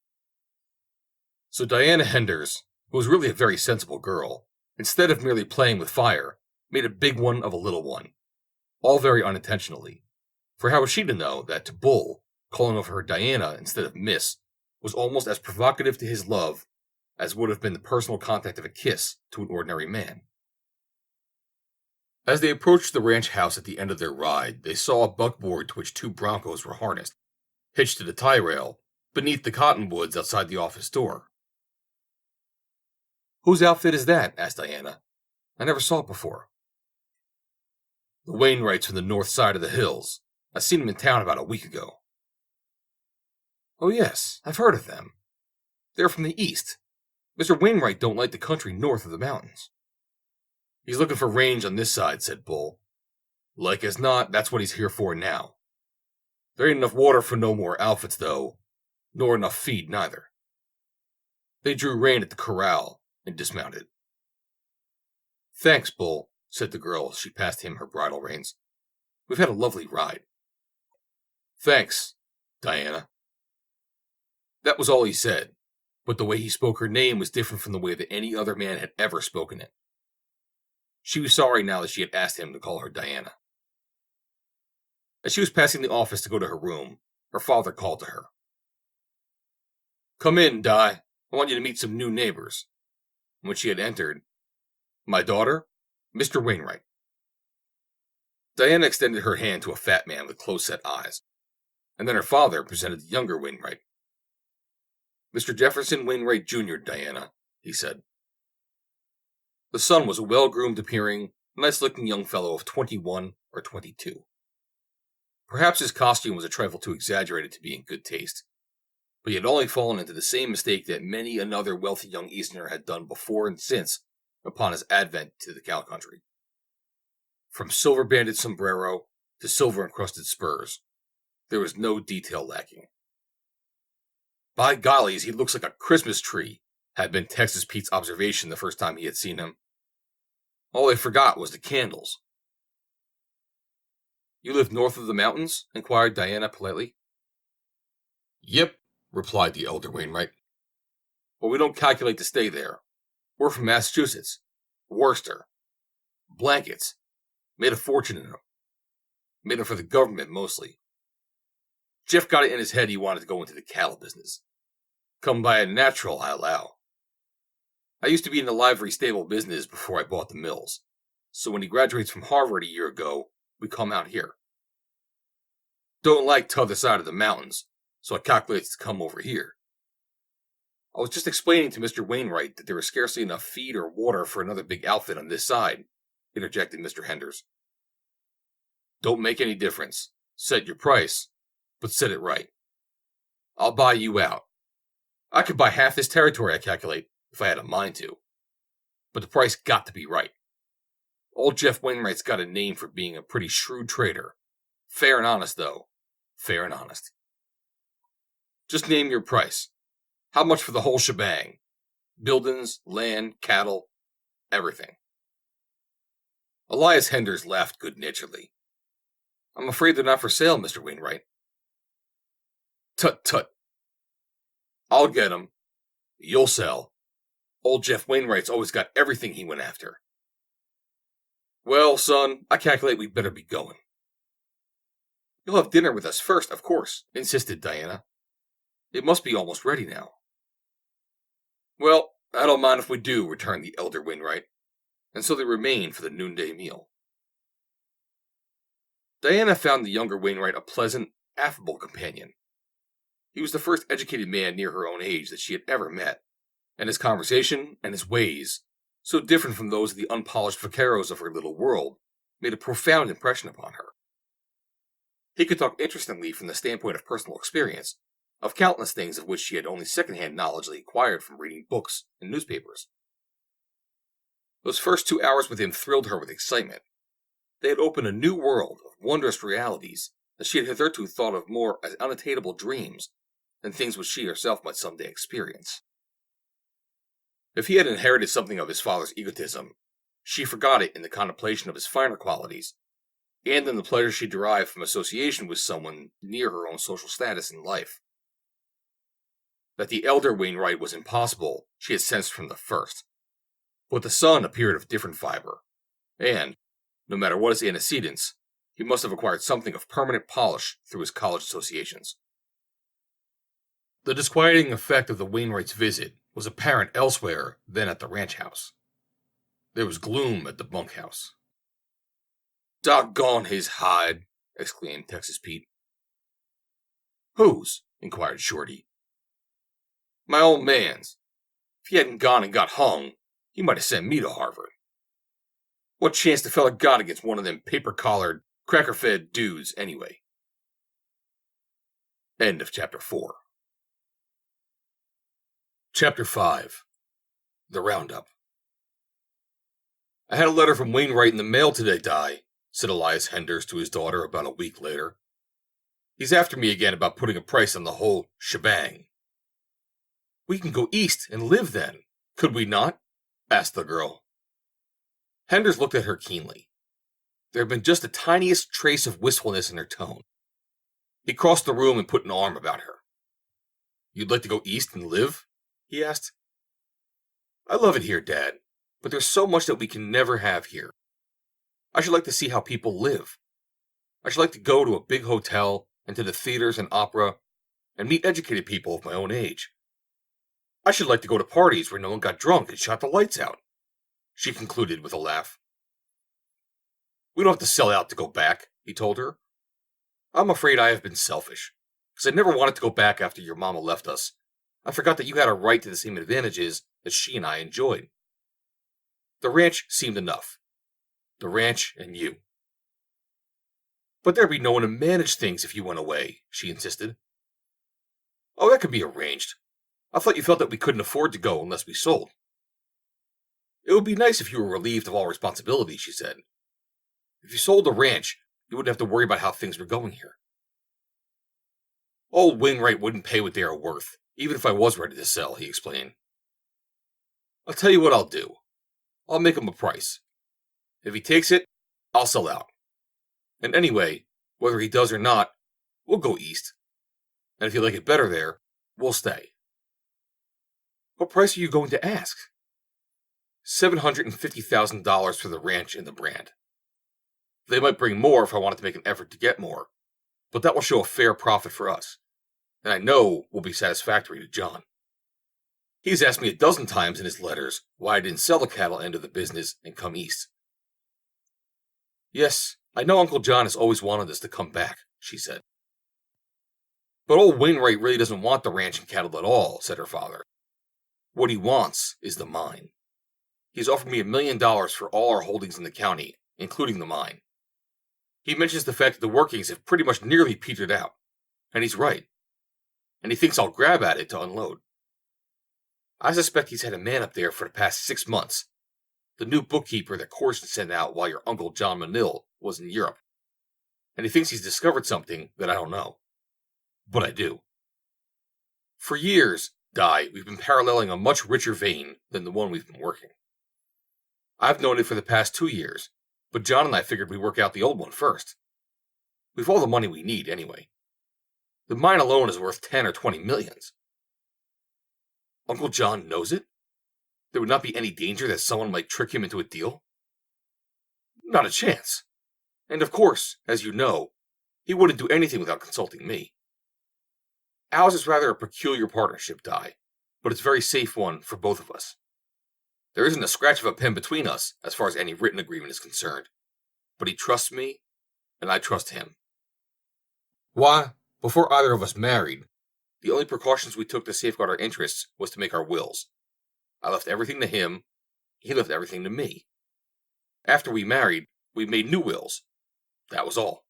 So Diana Henders, who was really a very sensible girl, instead of merely playing with fire, made a big one of a little one, all very unintentionally. For how was she to know that to Bull, calling of her Diana instead of Miss, was almost as provocative to his love as would have been the personal contact of a kiss to an ordinary man? As they approached the ranch house at the end of their ride, they saw a buckboard to which 2 broncos were harnessed, hitched to the tie rail, beneath the cottonwoods outside the office door. "Whose outfit is that?" asked Diana. "I never saw it before." "The Wainwrights from the north side of the hills. I seen them in town about a week ago." "Oh yes, I've heard of them. They're from the east. Mr. Wainwright don't like the country north of the mountains." "He's looking for range on this side," said Bull. "Like as not, that's what he's here for now. There ain't enough water for no more outfits, though, nor enough feed neither." They drew rein at the corral and dismounted. "Thanks, Bull," said the girl as she passed him her bridle reins. "We've had a lovely ride." "Thanks, Diana." That was all he said, but the way he spoke her name was different from the way that any other man had ever spoken it. She was sorry now that she had asked him to call her Diana. As she was passing the office to go to her room, her father called to her. "Come in, Di. I want you to meet some new neighbors." When she had entered, "My daughter, Mr. Wainwright." Diana extended her hand to a fat man with close-set eyes, and then her father presented the younger Wainwright. "Mr. Jefferson Wainwright, Jr., Diana," he said. The son was a well-groomed-appearing, nice-looking young fellow of 21 or 22. Perhaps his costume was a trifle too exaggerated to be in good taste, but he had only fallen into the same mistake that many another wealthy young Easterner had done before and since upon his advent to the cow country. From silver-banded sombrero to silver-encrusted spurs, there was no detail lacking. "By gollies, he looks like a Christmas tree," had been Texas Pete's observation the first time he had seen him. All they forgot was the candles. "You live north of the mountains?" inquired Diana politely. "Yep," replied the elder Wainwright. "But we don't calculate to stay there. We're from Massachusetts. Worcester. Blankets. Made a fortune in them. Made them for the government, mostly. Jeff got it in his head he wanted to go into the cattle business. Come by a natural, I allow. I used to be in the livery stable business before I bought the mills, so when he graduates from Harvard a year ago, we come out here. Don't like t'other side of the mountains, so I calculates to come over here." "I was just explaining to Mr. Wainwright that there is scarcely enough feed or water for another big outfit on this side," interjected Mr. Henders. "Don't make any difference. Set your price, but set it right. I'll buy you out. I could buy half this territory, I calculate, if I had a mind to. But the price got to be right. Old Jeff Wainwright's got a name for being a pretty shrewd trader. Fair and honest, though. Fair and honest. Just name your price. How much for the whole shebang? Buildings, land, cattle, everything." Elias Henders laughed good-naturedly. "I'm afraid they're not for sale, Mr. Wainwright." "Tut, tut. I'll get 'em. You'll sell. Old Jeff Wainwright's always got everything he went after." "Well, son, I calculate we'd better be going." "You'll have dinner with us first, of course," insisted Diana. "It must be almost ready now." "Well, I don't mind if we do," returned the elder Wainwright, and so they remained for the noonday meal. Diana found the younger Wainwright a pleasant, affable companion. He was the first educated man near her own age that she had ever met, and his conversation and his ways, so different from those of the unpolished vaqueros of her little world, made a profound impression upon her. He could talk interestingly from the standpoint of personal experience, of countless things of which she had only second-hand knowledge acquired from reading books and newspapers. Those first 2 hours with him thrilled her with excitement. They had opened a new world of wondrous realities that she had hitherto thought of more as unattainable dreams than things which she herself might someday experience. If he had inherited something of his father's egotism, she forgot it in the contemplation of his finer qualities, and in the pleasure she derived from association with someone near her own social status in life. That the elder Wainwright was impossible, she had sensed from the first, but the son appeared of different fiber, and, no matter what his antecedents, he must have acquired something of permanent polish through his college associations. The disquieting effect of the Wainwrights' visit was apparent elsewhere than at the ranch house. There was gloom at the bunkhouse. Doggone his hide, exclaimed Texas Pete. Whose? Inquired Shorty. My old man's. If he hadn't gone and got hung, he might have sent me to Harvard. What chance the fella got against one of them paper-collared, cracker-fed dudes, anyway? End of Chapter 4. Chapter 5. The Roundup. I had a letter from Wainwright in the mail today, Di, said Elias Henders to his daughter about a week later. He's after me again about putting a price on the whole shebang. We can go east and live then, could we not? Asked the girl. Henders looked at her keenly. There had been just the tiniest trace of wistfulness in her tone. He crossed the room and put an arm about her. You'd like to go east and live? He asked. I love it here, Dad, but there's so much that we can never have here. I should like to see how people live. I should like to go to a big hotel and to the theaters and opera and meet educated people of my own age. I should like to go to parties where no one got drunk and shot the lights out, she concluded with a laugh. We don't have to sell out to go back, he told her. I'm afraid I have been selfish, because I never wanted to go back after your mama left us. I forgot that you had a right to the same advantages that she and I enjoyed. The ranch seemed enough. The ranch and you. But there'd be no one to manage things if you went away, she insisted. Oh, that could be arranged. I thought you felt that we couldn't afford to go unless we sold. It would be nice if you were relieved of all responsibility, she said. If you sold the ranch, you wouldn't have to worry about how things were going here. Old Wainwright wouldn't pay what they are worth, even if I was ready to sell, he explained. I'll tell you what I'll do. I'll make him a price. If he takes it, I'll sell out. And anyway, whether he does or not, we'll go east. And if you like it better there, we'll stay. What price are you going to ask? $750,000 for the ranch and the brand. They might bring more if I wanted to make an effort to get more, but that will show a fair profit for us, and I know will be satisfactory to John. He's asked me 12 times in his letters why I didn't sell the cattle end of the business and come east. Yes, I know Uncle John has always wanted us to come back, she said. But old Wainwright really doesn't want the ranch and cattle at all, said her father. What he wants is the mine. He's offered me $1 million for all our holdings in the county, including the mine. He mentions the fact that the workings have pretty much nearly petered out, and he's right. And he thinks I'll grab at it to unload. I suspect he's had a man up there for the past 6 months, the new bookkeeper that Corson sent out while your Uncle John Manil was in Europe. And he thinks he's discovered something that I don't know. But I do. For years, Di, we've been paralleling a much richer vein than the one we've been working. I've known it for the past 2 years, but John and I figured we'd work out the old one first. We've all the money we need, anyway. The mine alone is worth 10 or 20 millions. Uncle John knows it? There would not be any danger that someone might trick him into a deal? Not a chance. And of course, as you know, he wouldn't do anything without consulting me. Ours is rather a peculiar partnership, Di, but it's a very safe one for both of us. There isn't a scratch of a pen between us as far as any written agreement is concerned, but he trusts me, and I trust him. Why, before either of us married, the only precautions we took to safeguard our interests was to make our wills. I left everything to him, he left everything to me. After we married, we made new wills. That was all.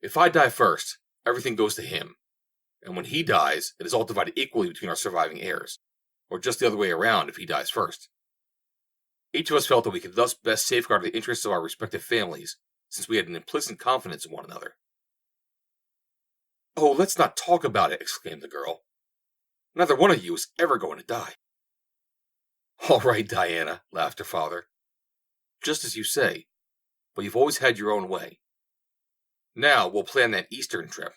If I die first, everything goes to him, and when he dies, it is all divided equally between our surviving heirs, or just the other way around if he dies first. Each of us felt that we could thus best safeguard the interests of our respective families, since we had an implicit confidence in one another. Oh, let's not talk about it, exclaimed the girl. Neither one of you is ever going to die. All right, Diana, laughed her father. Just as you say, but you've always had your own way. Now we'll plan that eastern trip.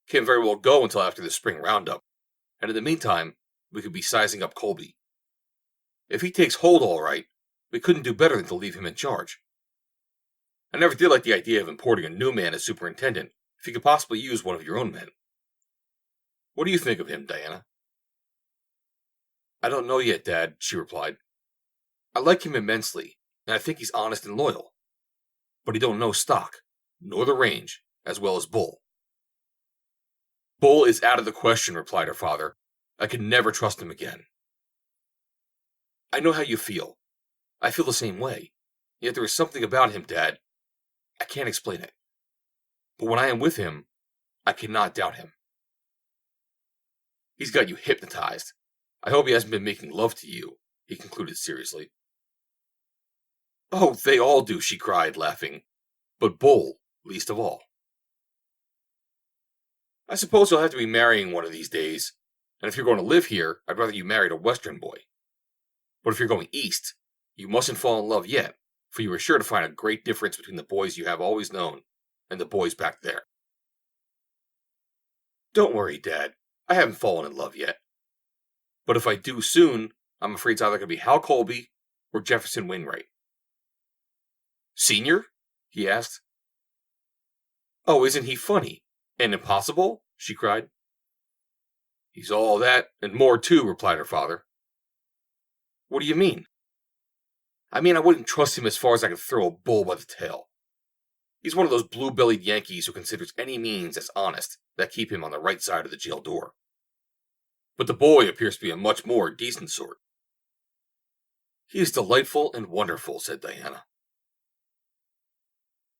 Can't very well go until after the spring roundup, and in the meantime, we could be sizing up Colby. If he takes hold all right, we couldn't do better than to leave him in charge. I never did like the idea of importing a new man as superintendent, if you could possibly use one of your own men. What do you think of him, Diana? I don't know yet, Dad, she replied. I like him immensely, and I think he's honest and loyal. but he don't know stock, nor the range, as well as Bull. Bull is out of the question, replied her father. I can never trust him again. I know how you feel. I feel the same way. Yet there is something about him, Dad. I can't explain it. But when I am with him, I cannot doubt him. He's got you hypnotized. I hope he hasn't been making love to you, he concluded seriously. Oh, they all do, she cried, laughing. But Bull, least of all. I suppose you'll have to be marrying one of these days, and if you're going to live here, I'd rather you married a Western boy. But if you're going east, you mustn't fall in love yet, for you are sure to find a great difference between the boys you have always known and the boys back there. Don't worry, Dad. I haven't fallen in love yet. But if I do soon, I'm afraid it's either going to be Hal Colby or Jefferson Wainwright. Senior? He asked. Oh, isn't he funny? And impossible? She cried. He's all that and more too, replied her father. What do you mean? I mean I wouldn't trust him as far as I could throw a bull by the tail. He's one of those blue-bellied Yankees who considers any means as honest that keep him on the right side of the jail door. But the boy appears to be a much more decent sort. He is delightful and wonderful, said Diana.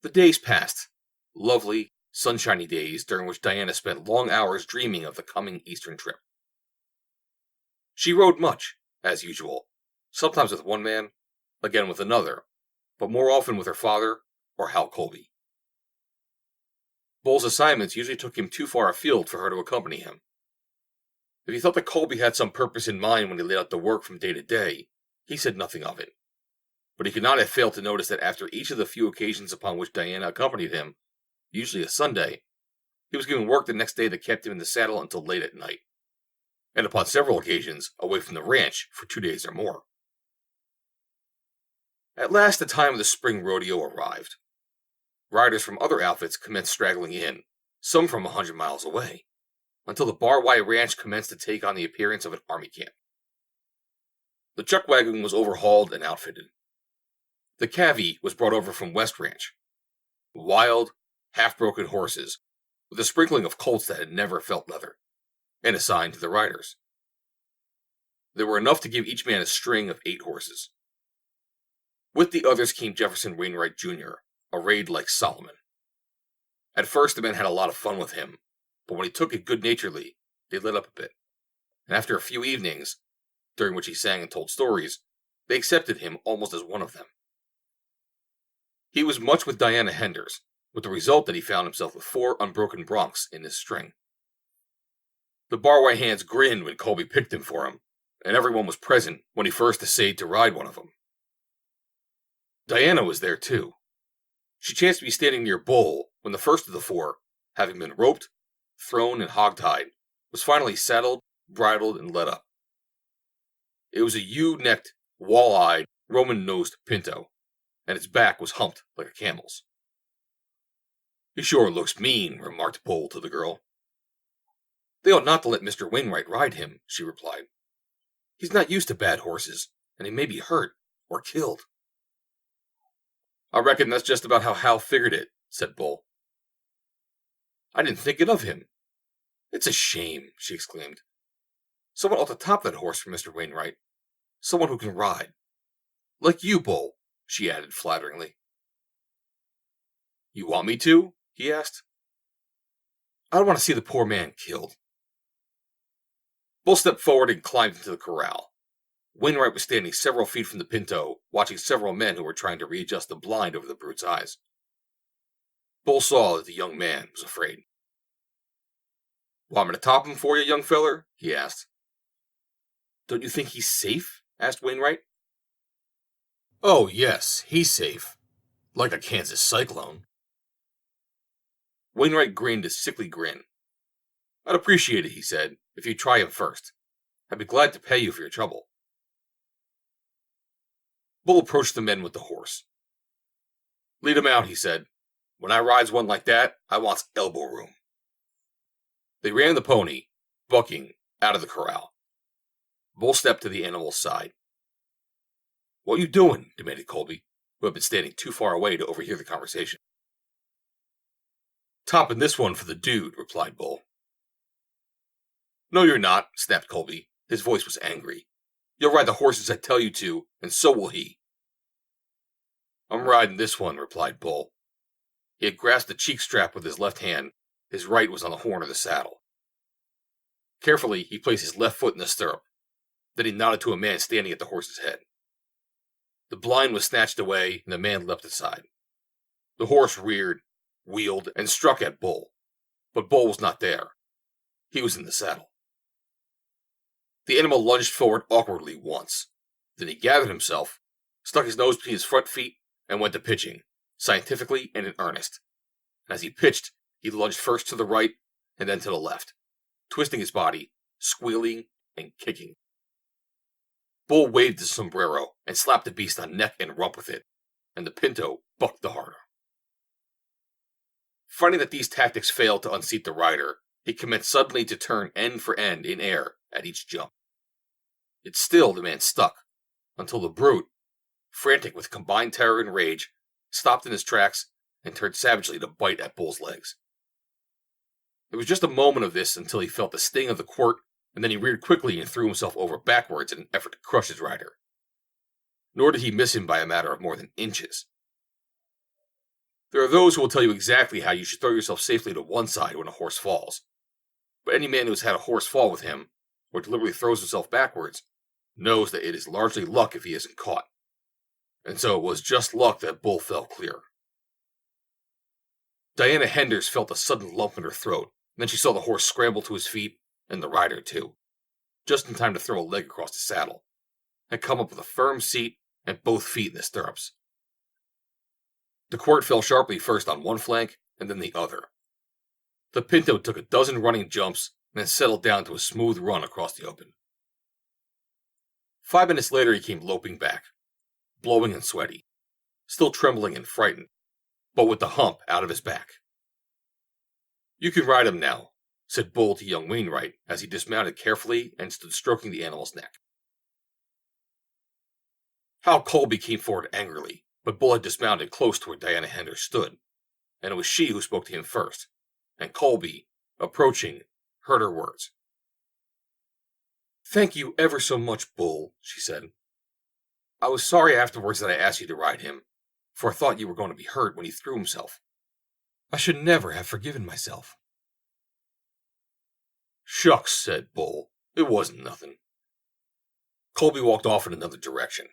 The days passed, lovely, sunshiny days during which Diana spent long hours dreaming of the coming Eastern trip. She rode much, as usual, sometimes with one man, again with another, but more often with her father or Hal Colby. Bull's assignments usually took him too far afield for her to accompany him. If he thought that Colby had some purpose in mind when he laid out the work from day to day, he said nothing of it. But he could not have failed to notice that after each of the few occasions upon which Diana accompanied him, usually a Sunday, he was given work the next day that kept him in the saddle until late at night, and upon several occasions away from the ranch for 2 days or more. At last the time of the spring rodeo arrived. Riders from other outfits commenced straggling in, some from 100 miles away, until the Bar-Y Ranch commenced to take on the appearance of an army camp. The chuck wagon was overhauled and outfitted. The cavvy was brought over from West Ranch. Wild, half-broken horses, with a sprinkling of colts that had never felt leather, and assigned to the riders. There were enough to give each man a string of 8 horses. With the others came Jefferson Wainwright, Jr., arrayed like Solomon. At first the men had a lot of fun with him, but when he took it good-naturedly, they let up a bit, and after a few evenings, during which he sang and told stories, they accepted him almost as one of them. He was much with Diana Henders, with the result that he found himself with 4 unbroken broncs in his string. The Bar-Y hands grinned when Colby picked him for him, and everyone was present when he first essayed to ride one of them. Diana was there too. She chanced to be standing near Bull when the first of the 4, having been roped, thrown, and hogtied, was finally saddled, bridled, and led up. It was a ewe-necked, wall-eyed, Roman-nosed pinto, and its back was humped like a camel's. He sure looks mean, remarked Bull to the girl. They ought not to let Mr. Wainwright ride him, she replied. He's not used to bad horses, and he may be hurt or killed. I reckon that's just about how Hal figured it, said Bull. I didn't think it of him. It's a shame, she exclaimed. Someone ought to top that horse for Mr. Wainwright. Someone who can ride. Like you, Bull, she added flatteringly. You want me to? He asked. I don't want to see the poor man killed. Bull stepped forward and climbed into the corral. Wainwright was standing several feet from the pinto, watching several men who were trying to readjust the blind over the brute's eyes. Bull saw that the young man was afraid. Want me to top him for you, young feller? He asked. Don't you think he's safe? Asked Wainwright. Oh, yes, he's safe. Like a Kansas cyclone. Wainwright grinned a sickly grin. I'd appreciate it, he said, if you'd try him first. I'd be glad to pay you for your trouble. Bull approached the men with the horse. Lead him out, he said. When I rides one like that, I wants elbow room. They ran the pony, bucking, out of the corral. Bull stepped to the animal's side. What you doing? Demanded Colby. who had been standing too far away to overhear the conversation. "Topping this one for the dude," replied Bull. "No, you're not," snapped Colby. His voice was angry. "You'll ride the horses I tell you to, and so will he." "I'm riding this one," replied Bull. He had grasped the cheek strap with his left hand. His right was on the horn of the saddle. Carefully, he placed his left foot in the stirrup. Then he nodded to a man standing at the horse's head. The blind was snatched away, and the man leapt aside. The horse reared, wheeled, and struck at Bull. But Bull was not there. He was in the saddle. The animal lunged forward awkwardly once. Then he gathered himself, stuck his nose between his front feet, and went to pitching, scientifically and in earnest. And as he pitched, he lunged first to the right and then to the left, twisting his body, squealing, and kicking. Bull waved his sombrero and slapped the beast on neck and rump with it, and the pinto bucked the harder. Finding that these tactics failed to unseat the rider, he commenced suddenly to turn end for end in air at each jump. Yet still the man stuck, until the brute, frantic with combined terror and rage, stopped in his tracks and turned savagely to bite at Bull's legs. It was just a moment of this until he felt the sting of the quirt, and then he reared quickly and threw himself over backwards in an effort to crush his rider. Nor did he miss him by a matter of more than inches. There are those who will tell you exactly how you should throw yourself safely to one side when a horse falls. But any man who has had a horse fall with him, or deliberately throws himself backwards, knows that it is largely luck if he isn't caught. And so it was just luck that Bull fell clear. Diana Henders felt a sudden lump in her throat, and then she saw the horse scramble to his feet, and the rider too, just in time to throw a leg across the saddle, and come up with a firm seat and both feet in the stirrups. The quirt fell sharply first on one flank, and then the other. The pinto took a dozen running jumps, and then settled down to a smooth run across the open. 5 minutes later he came loping back, blowing and sweaty, still trembling and frightened, but with the hump out of his back. "You can ride him now," said Bull to young Wainwright as he dismounted carefully and stood stroking the animal's neck. Hal Colby came forward angrily, but Bull had dismounted close to where Diana Henders stood, and it was she who spoke to him first, and Colby, approaching, heard her words. "Thank you ever so much, Bull," she said. "I was sorry afterwards that I asked you to ride him, for I thought you were going to be hurt when he threw himself. I should never have forgiven myself." "Shucks," said Bull. "It wasn't nothing." Colby walked off in another direction.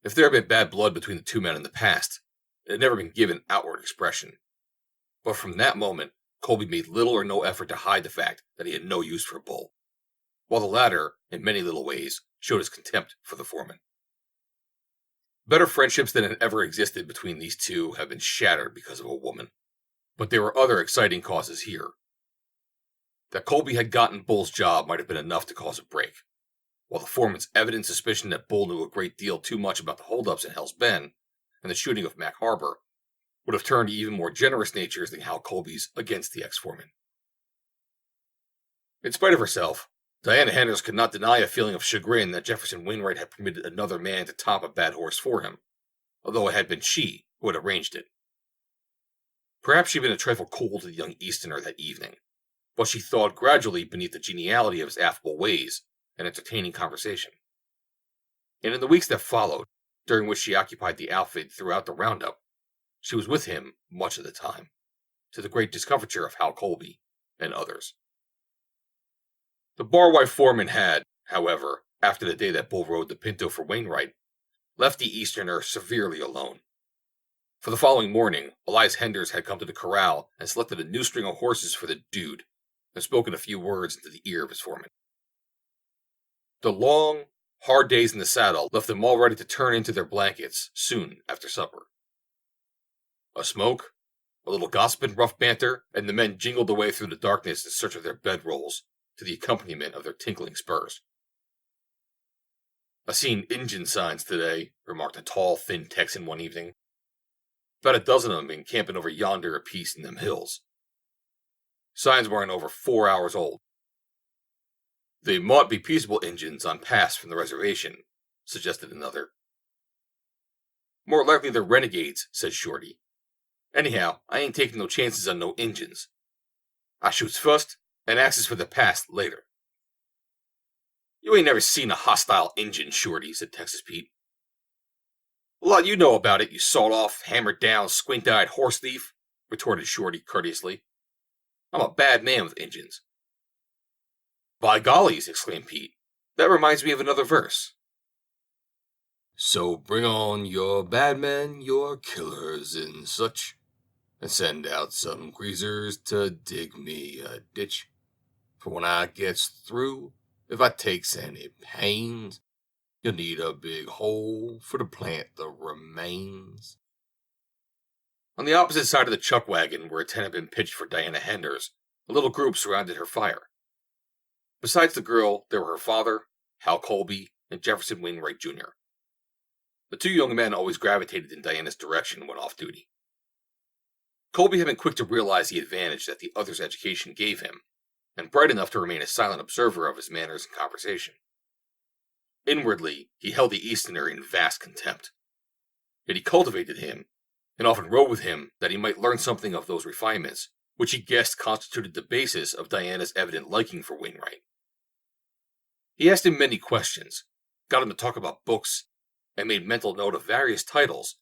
If there had been bad blood between the two men in the past, it had never been given outward expression. But from that moment, Colby made little or no effort to hide the fact that he had no use for Bull, while the latter, in many little ways, showed his contempt for the foreman. Better friendships than had ever existed between these two have been shattered because of a woman. But there were other exciting causes here. That Colby had gotten Bull's job might have been enough to cause a break, while the foreman's evident suspicion that Bull knew a great deal too much about the holdups in Hell's Bend and the shooting of Mac Harbor would have turned even more generous natures than Hal Colby's against the ex-foreman. In spite of herself, Diana Henders could not deny a feeling of chagrin that Jefferson Wainwright had permitted another man to top a bad horse for him, although it had been she who had arranged it. Perhaps she had been a trifle cold to the young Easterner that evening, but she thawed gradually beneath the geniality of his affable ways and entertaining conversation. And in the weeks that followed, during which she occupied the outfit throughout the roundup, she was with him much of the time, to the great discomfiture of Hal Colby and others. The barwife foreman had, however, after the day that Bull rode the pinto for Wainwright, left the Easterner severely alone. For the following morning, Elias Henders had come to the corral and selected a new string of horses for the dude, and spoken a few words into the ear of his foreman. The long, hard days in the saddle left them all ready to turn into their blankets soon after supper. A smoke, a little gossip and rough banter, and the men jingled away through the darkness in search of their bedrolls, to the accompaniment of their tinkling spurs. "I seen Injun signs today," remarked a tall, thin Texan one evening. "About a dozen of 'em been camping over yonder apiece in them hills. Signs weren't over 4 hours old." "They mought be peaceable Injuns on pass from the reservation," suggested another. More likely they're renegades, said Shorty. Anyhow, I ain't taking no chances on no Injuns. I shoots first, and asks for the past later. You ain't never seen a hostile Injun, Shorty, said Texas Pete. A lot you know about it, you sawed-off, hammered-down, squint-eyed horse thief, retorted Shorty courteously. I'm a bad man with Injuns. By gollies, exclaimed Pete. That reminds me of another verse. So bring on your bad men, your killers and such, and send out some greasers to dig me a ditch. For when I gets through, if I takes any pains, you'll need a big hole for to plant the remains. On the opposite side of the chuck wagon, where a tent had been pitched for Diana Henders, a little group surrounded her fire. Besides the girl, there were her father, Hal Colby, and Jefferson Wainwright Jr. The two young men always gravitated in Diana's direction when off duty. Colby had been quick to realize the advantage that the other's education gave him, and bright enough to remain a silent observer of his manners and conversation. Inwardly, he held the Easterner in vast contempt. Yet he cultivated him, and often rode with him that he might learn something of those refinements, which he guessed constituted the basis of Diana's evident liking for Wainwright. He asked him many questions, got him to talk about books, and made mental note of various titles,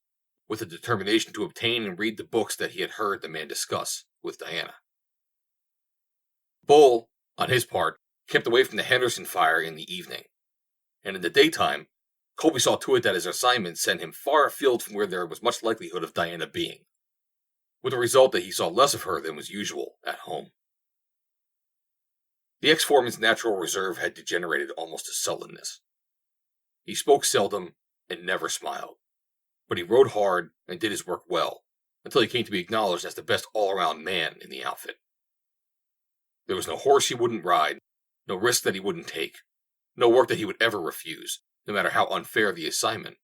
with a determination to obtain and read the books that he had heard the man discuss with Diana. Bull, on his part, kept away from the Henderson fire in the evening, and in the daytime, Colby saw to it that his assignment sent him far afield from where there was much likelihood of Diana being, with the result that he saw less of her than was usual at home. The ex-foreman's natural reserve had degenerated almost to sullenness. He spoke seldom and never smiled, but he rode hard and did his work well, until he came to be acknowledged as the best all-around man in the outfit. There was no horse he wouldn't ride, no risk that he wouldn't take, no work that he would ever refuse, no matter how unfair the assignment,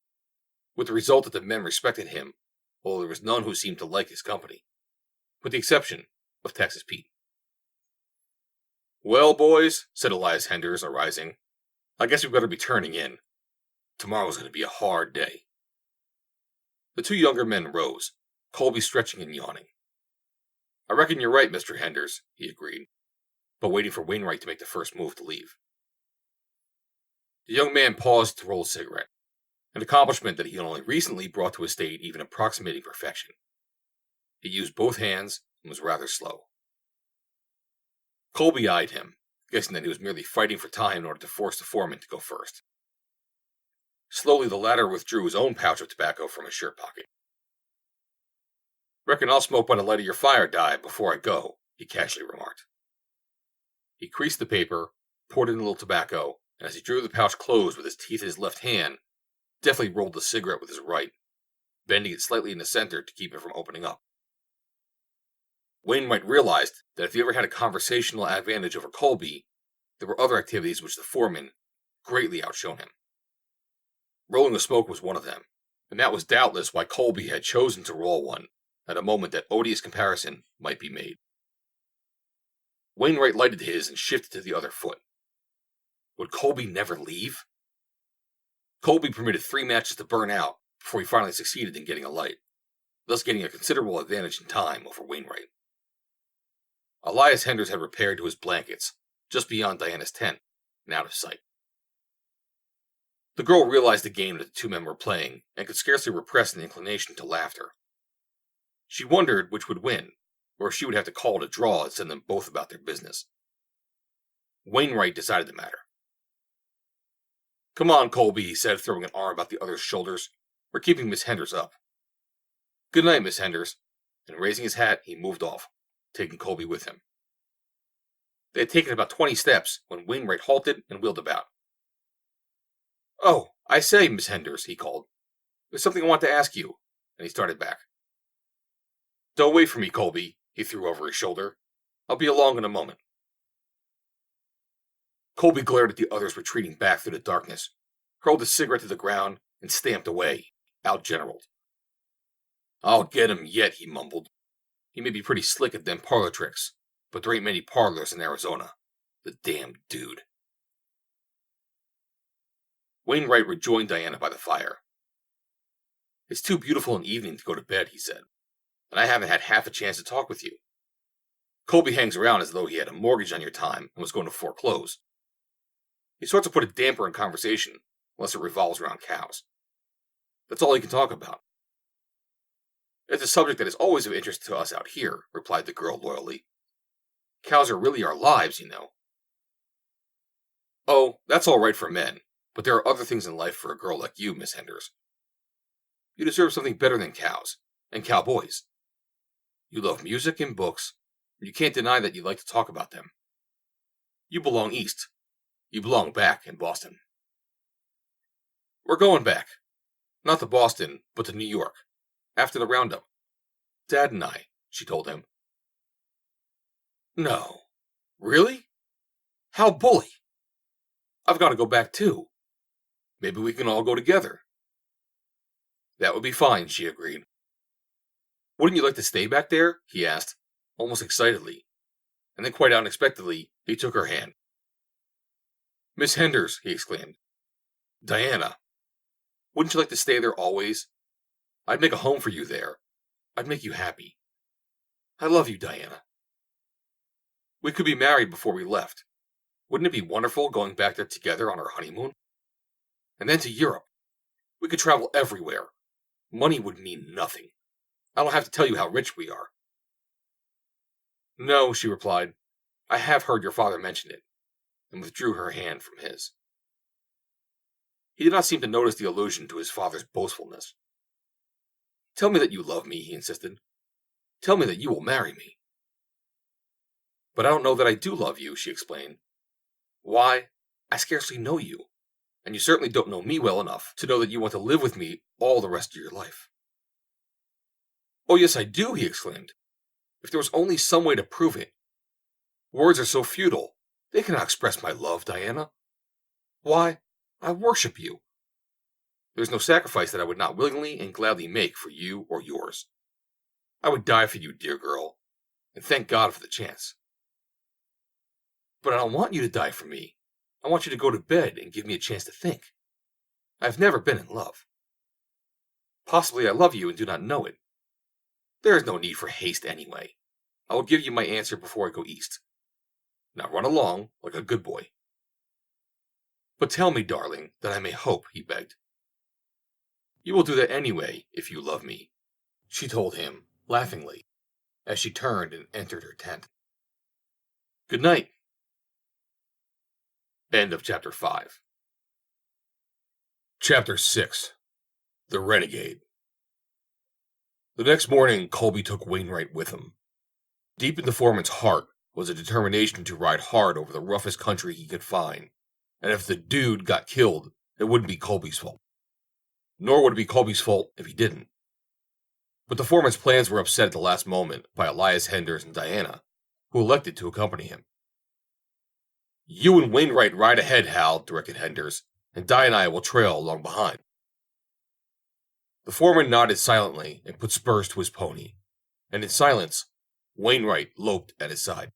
with the result that the men respected him, although there was none who seemed to like his company, with the exception of Texas Pete. Well, boys, said Elias Henders, arising, I guess we'd better be turning in. Tomorrow's going to be a hard day. The two younger men rose, Colby stretching and yawning. I reckon you're right, Mr. Henders, he agreed, but waiting for Wainwright to make the first move to leave. The young man paused to roll a cigarette, an accomplishment that he had only recently brought to a state even approximating perfection. He used both hands and was rather slow. Colby eyed him, guessing that he was merely fighting for time in order to force the foreman to go first. Slowly the latter withdrew his own pouch of tobacco from his shirt pocket. Reckon I'll smoke by the light of your fire, Di, before I go, he casually remarked. He creased the paper, poured in a little tobacco, and as he drew the pouch closed with his teeth in his left hand, deftly rolled the cigarette with his right, bending it slightly in the center to keep it from opening up. Wainwright realized that if he ever had a conversational advantage over Colby, there were other activities which the foreman greatly outshone him. Rolling a smoke was one of them, and that was doubtless why Colby had chosen to roll one at a moment that odious comparison might be made. Wainwright lighted his and shifted to the other foot. Would Colby never leave? Colby permitted 3 matches to burn out before he finally succeeded in getting a light, thus getting a considerable advantage in time over Wainwright. Elias Henders had repaired to his blankets, just beyond Diana's tent, and out of sight. The girl realized the game that the two men were playing, and could scarcely repress an inclination to laughter. She wondered which would win, or if she would have to call it a draw and send them both about their business. Wainwright decided the matter. Come on, Colby, he said, throwing an arm about the other's shoulders. We're keeping Miss Henders up. Good night, Miss Henders, and raising his hat, he moved off, taking Colby with him. They had taken about 20 steps when Wainwright halted and wheeled about. Oh, I say, Miss Henders, he called. There's something I want to ask you, and he started back. Don't wait for me, Colby, he threw over his shoulder. I'll be along in a moment. Colby glared at the others retreating back through the darkness, hurled his cigarette to the ground, and stamped away, outgeneraled. I'll get him yet, he mumbled. He may be pretty slick at them parlor tricks, but there ain't many parlors in Arizona. The damned dude. Wainwright rejoined Diana by the fire. It's too beautiful an evening to go to bed, he said, and I haven't had half a chance to talk with you. Colby hangs around as though he had a mortgage on your time and was going to foreclose. He starts to put a damper in conversation, unless it revolves around cows. That's all he can talk about. It's a subject that is always of interest to us out here, replied the girl loyally. Cows are really our lives, you know. Oh, that's all right for men, but there are other things in life for a girl like you, Miss Henders. You deserve something better than cows, and cowboys. You love music and books, and you can't deny that you like to talk about them. You belong east. You belong back in Boston. We're going back. Not to Boston, but to New York. After the roundup. Dad and I, she told him. No. Really? How bully. I've got to go back too. Maybe we can all go together. That would be fine, she agreed. Wouldn't you like to stay back there? He asked, almost excitedly. And then quite unexpectedly, he took her hand. Miss Henders, he exclaimed. Diana. Wouldn't you like to stay there always? I'd make a home for you there. I'd make you happy. I love you, Diana. We could be married before we left. Wouldn't it be wonderful going back there together on our honeymoon? And then to Europe. We could travel everywhere. Money would mean nothing. I don't have to tell you how rich we are. No, she replied. I have heard your father mention it, and withdrew her hand from his. He did not seem to notice the allusion to his father's boastfulness. Tell me that you love me, he insisted. Tell me that you will marry me. But I don't know that I do love you, she explained. Why, I scarcely know you, and you certainly don't know me well enough to know that you want to live with me all the rest of your life. Oh, yes, I do, he exclaimed. If there was only some way to prove it. Words are so futile. They cannot express my love, Diana. Why, I worship you. There's no sacrifice that I would not willingly and gladly make for you or yours. I would die for you, dear girl, and thank God for the chance. But I don't want you to die for me. I want you to go to bed and give me a chance to think. I've never been in love. Possibly I love you and do not know it. There is no need for haste anyway. I will give you my answer before I go east. Now run along like a good boy. But tell me, darling, that I may hope, he begged. You will do that anyway, if you love me, she told him, laughingly, as she turned and entered her tent. Good night. End of Chapter 5. Chapter 6. The Renegade. The next morning, Colby took Wainwright with him. Deep in the foreman's heart was a determination to ride hard over the roughest country he could find, and if the dude got killed, it wouldn't be Colby's fault. Nor would it be Colby's fault if he didn't. But the foreman's plans were upset at the last moment by Elias Henders and Diana, who elected to accompany him. You and Wainwright ride ahead, Hal, directed Henders, and Di and I will trail along behind. The foreman nodded silently and put spurs to his pony, and in silence, Wainwright loped at his side.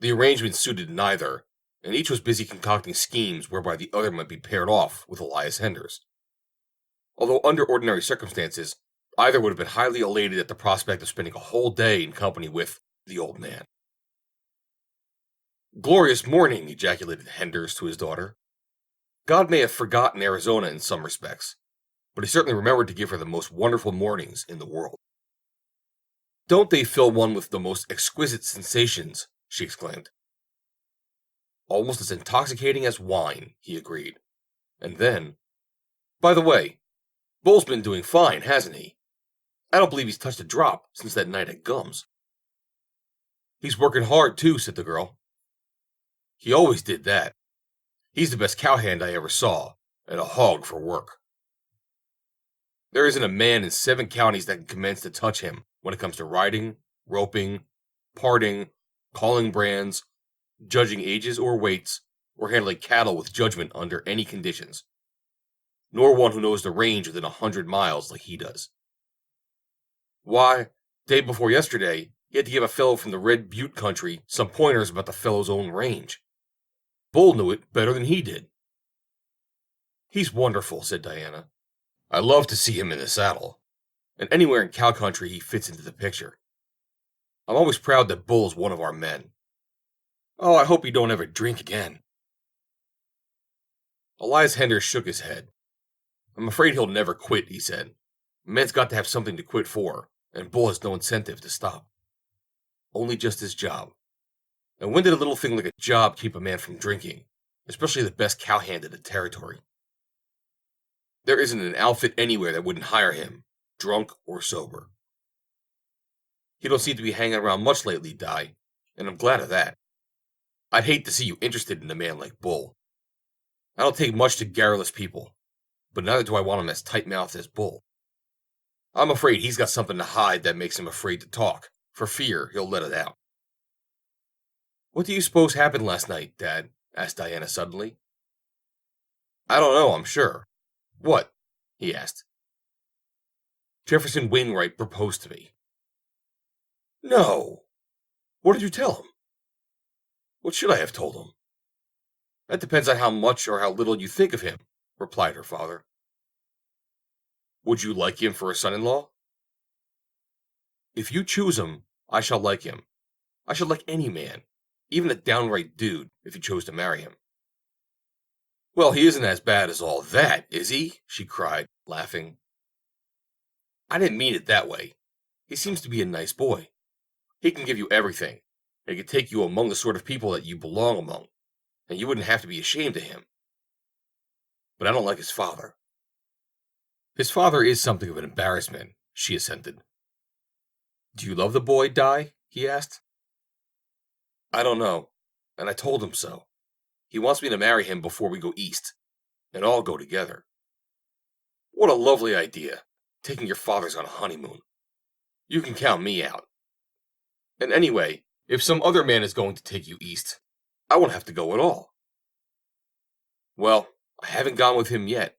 The arrangement suited neither, and each was busy concocting schemes whereby the other might be paired off with Elias Henders. Although under ordinary circumstances, either would have been highly elated at the prospect of spending a whole day in company with the old man. Glorious morning, ejaculated Henders to his daughter. God may have forgotten Arizona in some respects, but he certainly remembered to give her the most wonderful mornings in the world. Don't they fill one with the most exquisite sensations, she exclaimed. Almost as intoxicating as wine, he agreed. And then, by the way, Bull's been doing fine, hasn't he? I don't believe he's touched a drop since that night at Gum's. He's working hard, too, said the girl. He always did that. He's the best cowhand I ever saw, and a hog for work. There isn't a man in 7 counties that can commence to touch him when it comes to riding, roping, parting, calling brands, judging ages or weights, or handling cattle with judgment under any conditions. Nor one who knows the range within 100 miles like he does. Why, day before yesterday, he had to give a fellow from the Red Butte country some pointers about the fellow's own range. Bull knew it better than he did. He's wonderful, said Diana. I love to see him in the saddle, and anywhere in cow country he fits into the picture. I'm always proud that Bull's one of our men. Oh, I hope you don't ever drink again. Elias Henders shook his head. I'm afraid he'll never quit, he said. A man's got to have something to quit for, and Bull has no incentive to stop. Only just his job. And when did a little thing like a job keep a man from drinking, especially the best cowhand in the territory? There isn't an outfit anywhere that wouldn't hire him, drunk or sober. He don't seem to be hanging around much lately, Di, and I'm glad of that. I'd hate to see you interested in a man like Bull. I don't take much to garrulous people, but neither do I want him as tight-mouthed as Bull. I'm afraid he's got something to hide that makes him afraid to talk, for fear he'll let it out. What do you suppose happened last night, Dad? Asked Diana suddenly. I don't know, I'm sure. What? He asked. Jefferson Wainwright proposed to me. No. What did you tell him? What should I have told him? That depends on how much or how little you think of him, replied her father. Would you like him for a son-in-law? If you choose him, I shall like him. I should like any man, even a downright dude, if you chose to marry him. Well, he isn't as bad as all that, is he? She cried, laughing. I didn't mean it that way. He seems to be a nice boy. He can give you everything. He can take you among the sort of people that you belong among, and you wouldn't have to be ashamed of him. But I don't like his father. His father is something of an embarrassment, she assented. Do you love the boy, Di? He asked. I don't know, and I told him so. He wants me to marry him before we go east, and all go together. What a lovely idea, taking your fathers on a honeymoon. You can count me out. And anyway, if some other man is going to take you east, I won't have to go at all. Well, I haven't gone with him yet.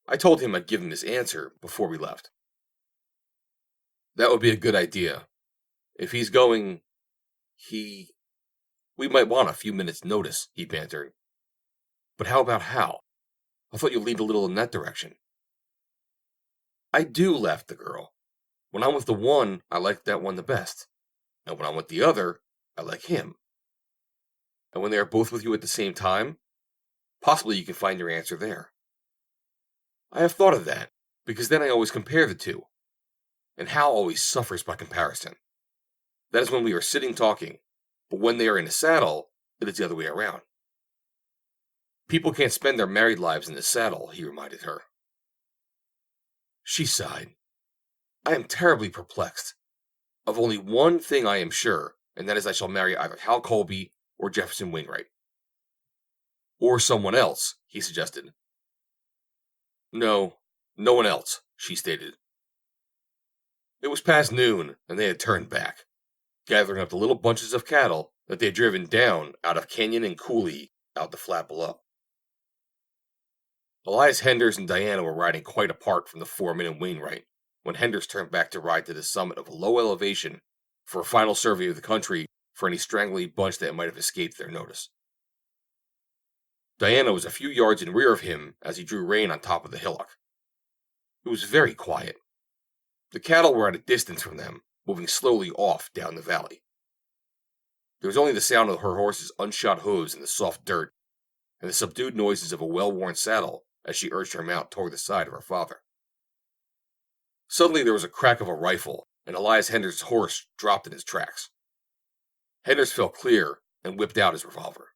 I told him I'd give him his answer before we left. That would be a good idea. If he's going, we might want a few minutes' notice, he bantered. But how about Hal? I thought you leaned a little in that direction. I do, laughed the girl. When I'm with the one, I like that one the best. And when I'm with the other, I like him. And when they are both with you at the same time, possibly you can find your answer there. I have thought of that, because then I always compare the two. And Hal always suffers by comparison. That is when we are sitting talking, but when they are in the saddle, it is the other way around. People can't spend their married lives in the saddle, he reminded her. She sighed. I am terribly perplexed. Of only one thing I am sure, and that is I shall marry either Hal Colby or Jefferson Wainwright. Or someone else, he suggested. No, no one else, she stated. It was past noon, and they had turned back, gathering up the little bunches of cattle that they had driven down out of canyon and coulee out the flat below. Elias Henders and Diana were riding quite apart from the foreman and Wainwright when Henders turned back to ride to the summit of a low elevation for a final survey of the country for any straggly bunch that might have escaped their notice. Diana was a few yards in rear of him as he drew rein on top of the hillock. It was very quiet. The cattle were at a distance from them, moving slowly off down the valley. There was only the sound of her horse's unshod hooves in the soft dirt, and the subdued noises of a well-worn saddle as she urged her mount toward the side of her father. Suddenly there was a crack of a rifle, and Elias Henders' horse dropped in his tracks. Henders fell clear and whipped out his revolver.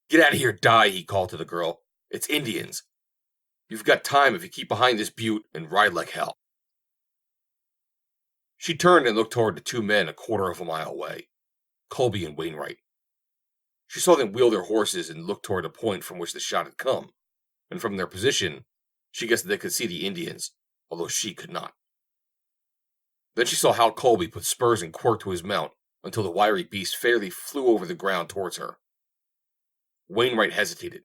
Get out of here, Di, he called to the girl. It's Indians. You've got time if you keep behind this butte and ride like hell. She turned and looked toward the two men a quarter of a mile away, Colby and Wainwright. She saw them wheel their horses and look toward the point from which the shot had come, and from their position, she guessed that they could see the Indians, although she could not. Then she saw Hal Colby put spurs and quirt to his mount until the wiry beast fairly flew over the ground towards her. Wainwright hesitated,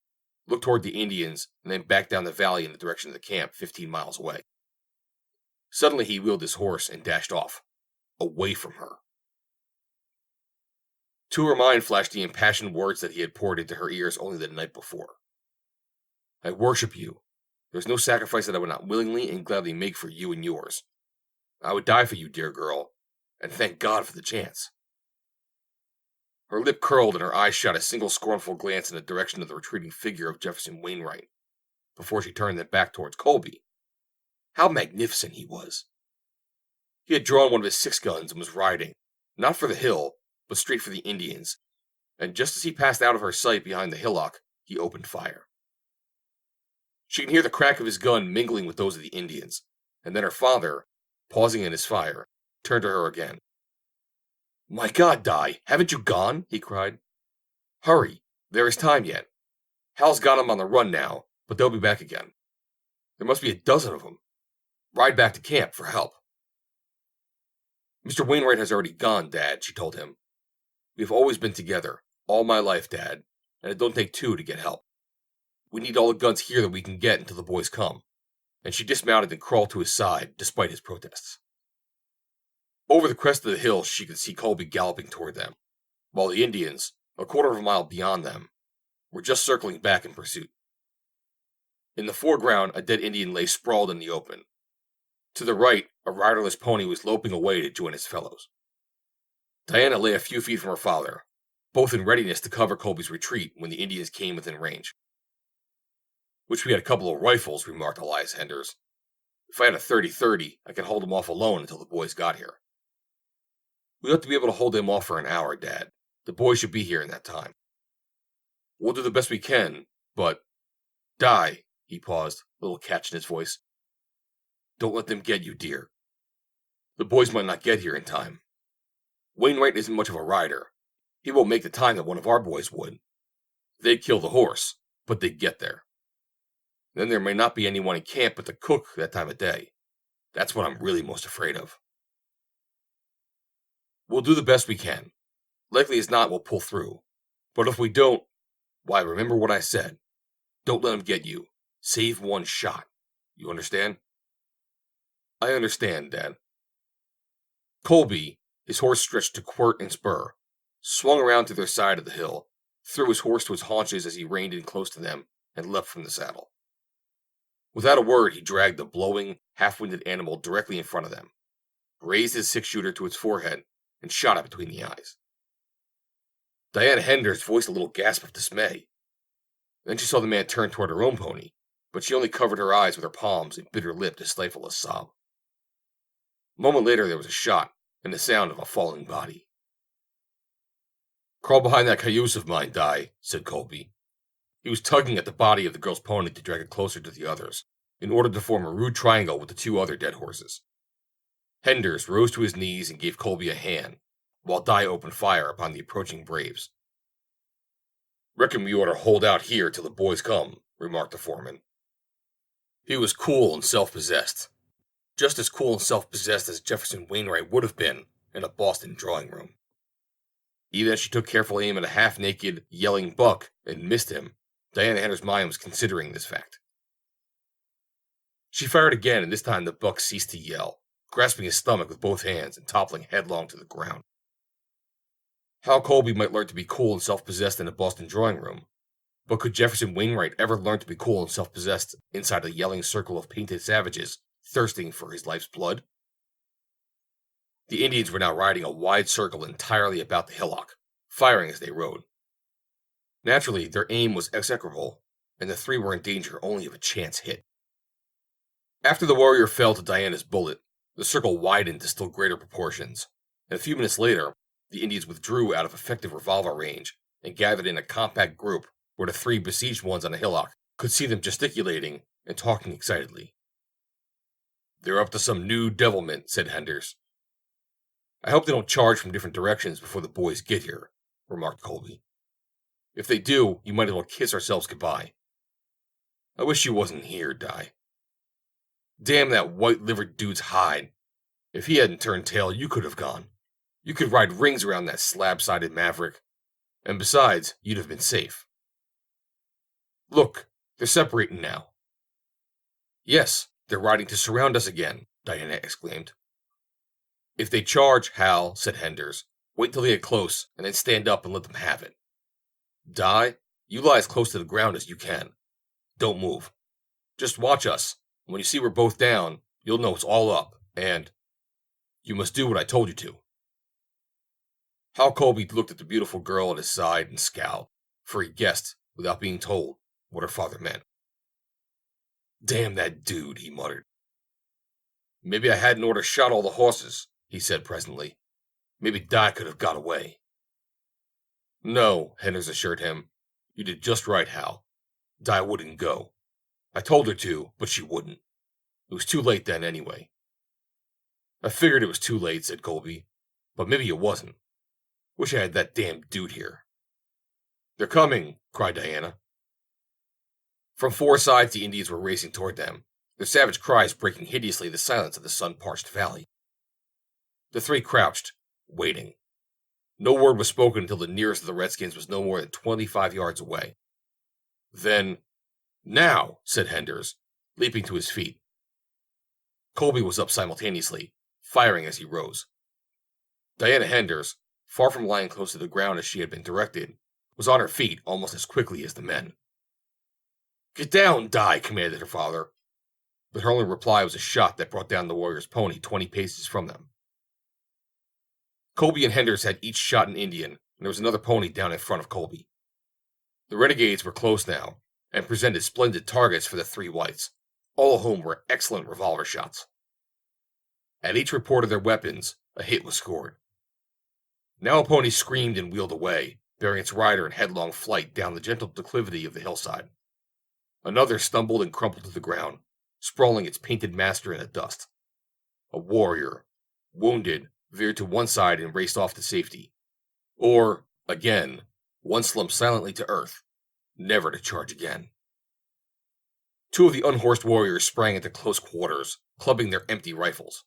looked toward the Indians, and then back down the valley in the direction of the camp 15 miles away. Suddenly he wheeled his horse and dashed off, away from her. To her mind flashed the impassioned words that he had poured into her ears only the night before. I worship you. There's no sacrifice that I would not willingly and gladly make for you and yours. I would die for you, dear girl, and thank God for the chance." Her lip curled and her eyes shot a single scornful glance in the direction of the retreating figure of Jefferson Wainwright, before she turned them back towards Colby. How magnificent he was! He had drawn one of his 6 guns and was riding, not for the hill, but straight for the Indians, and just as he passed out of her sight behind the hillock, he opened fire. She could hear the crack of his gun mingling with those of the Indians, and then her father, pausing in his fire, turned to her again. "My God, Di, haven't you gone?" he cried. "Hurry, there is time yet. Hal's got 'em on the run now, but they'll be back again. There must be a dozen of 'em. Ride back to camp for help." "Mr. Wainwright has already gone, Dad," she told him. "We have always been together, all my life, Dad, and it don't take two to get help. We need all the guns here that we can get until the boys come," and she dismounted and crawled to his side, despite his protests. Over the crest of the hill, she could see Colby galloping toward them, while the Indians, a quarter of a mile beyond them, were just circling back in pursuit. In the foreground, a dead Indian lay sprawled in the open. To the right, a riderless pony was loping away to join his fellows. Diana lay a few feet from her father, both in readiness to cover Colby's retreat when the Indians came within range. "Wish we had a couple of rifles," remarked Elias Henders. "If I had a 30-30, I could hold them off alone until the boys got here." "We ought to be able to hold them off for an hour, Dad. The boys should be here in that time." "We'll do the best we can, but... Di," he paused, a little catch in his voice. "Don't let them get you, dear. The boys might not get here in time. Wainwright isn't much of a rider. He won't make the time that one of our boys would. They'd kill the horse, but they'd get there. Then there may not be anyone in camp but the cook that time of day. That's what I'm really most afraid of." "We'll do the best we can. Likely as not, we'll pull through. But if we don't, why, remember what I said. Don't let them get you. Save one shot. You understand?" "I understand, Dad." Colby, his horse stretched to quirt and spur, swung around to their side of the hill, threw his horse to his haunches as he reined in close to them, and leapt from the saddle. Without a word, he dragged the blowing, half-winded animal directly in front of them, raised his 6-shooter to its forehead, and shot it between the eyes. Diana Henders voiced a little gasp of dismay. Then she saw the man turn toward her own pony, but she only covered her eyes with her palms and bit her lip to stifle a sob. A moment later there was a shot, and the sound of a falling body. "Crawl behind that cayuse of mine, Di," said Colby. He was tugging at the body of the girl's pony to drag it closer to the others, in order to form a rude triangle with the 2 other dead horses. Henders rose to his knees and gave Colby a hand, while Di opened fire upon the approaching braves. "Reckon we ought to hold out here till the boys come," remarked the foreman. He was cool and self-possessed, just as cool and self-possessed as Jefferson Wainwright would have been in a Boston drawing room. Even as she took careful aim at a half-naked, yelling buck and missed him, Diana Hender's mind was considering this fact. She fired again, and this time the buck ceased to yell, grasping his stomach with both hands and toppling headlong to the ground. Hal Colby might learn to be cool and self-possessed in a Boston drawing room, but could Jefferson Wainwright ever learn to be cool and self-possessed inside a yelling circle of painted savages thirsting for his life's blood? The Indians were now riding a wide circle entirely about the hillock, firing as they rode. Naturally, their aim was execrable, and the 3 were in danger only of a chance hit. After the warrior fell to Diana's bullet, the circle widened to still greater proportions, and a few minutes later, the Indians withdrew out of effective revolver range and gathered in a compact group where the 3 besieged ones on the hillock could see them gesticulating and talking excitedly. "They're up to some new devilment," said Henders. "I hope they don't charge from different directions before the boys get here," remarked Colby. "If they do, you might as well kiss ourselves goodbye. I wish you wasn't here, Di. Damn that white-livered dude's hide. If he hadn't turned tail, you could have gone. You could ride rings around that slab-sided maverick. And besides, you'd have been safe. Look, they're separating now." "Yes, they're riding to surround us again," Diana exclaimed. "If they charge, Hal," said Henders, "wait till they get close, and then stand up and let them have it. Di, you lie as close to the ground as you can. Don't move." Just watch us. When you see we're both down, you'll know it's all up, and you must do what I told you to." Hal Colby looked at the beautiful girl at his side and scowled, for he guessed, without being told, what her father meant. "Damn that dude," he muttered. "Maybe I hadn't ought to shot all the horses," he said presently. "Maybe Di could have got away." "No," Henders assured him. "You did just right, Hal. Di wouldn't go. I told her to, but she wouldn't. It was too late then, anyway." "I figured it was too late," said Colby. "But maybe it wasn't. Wish I had that damn dude here." "They're coming," cried Diana. From four sides the Indians were racing toward them, their savage cries breaking hideously the silence of the sun-parched valley. The three crouched, waiting. No word was spoken until the nearest of the Redskins was no more than 25 yards away. Then, "Now," said Henders, leaping to his feet. Colby was up simultaneously, firing as he rose. Diana Henders, far from lying close to the ground as she had been directed, was on her feet almost as quickly as the men. "Get down, Di," commanded her father, but her only reply was a shot that brought down the warrior's pony 20 paces from them. Colby and Henders had each shot an Indian, and there was another pony down in front of Colby. The renegades were close now, and presented splendid targets for the three whites, all of whom were excellent revolver shots. At each report of their weapons, a hit was scored. Now a pony screamed and wheeled away, bearing its rider in headlong flight down the gentle declivity of the hillside. Another stumbled and crumpled to the ground, sprawling its painted master in the dust. A warrior, wounded, veered to one side and raced off to safety. Or, again, one slumped silently to earth, never to charge again. Two of the unhorsed warriors sprang into close quarters, clubbing their empty rifles.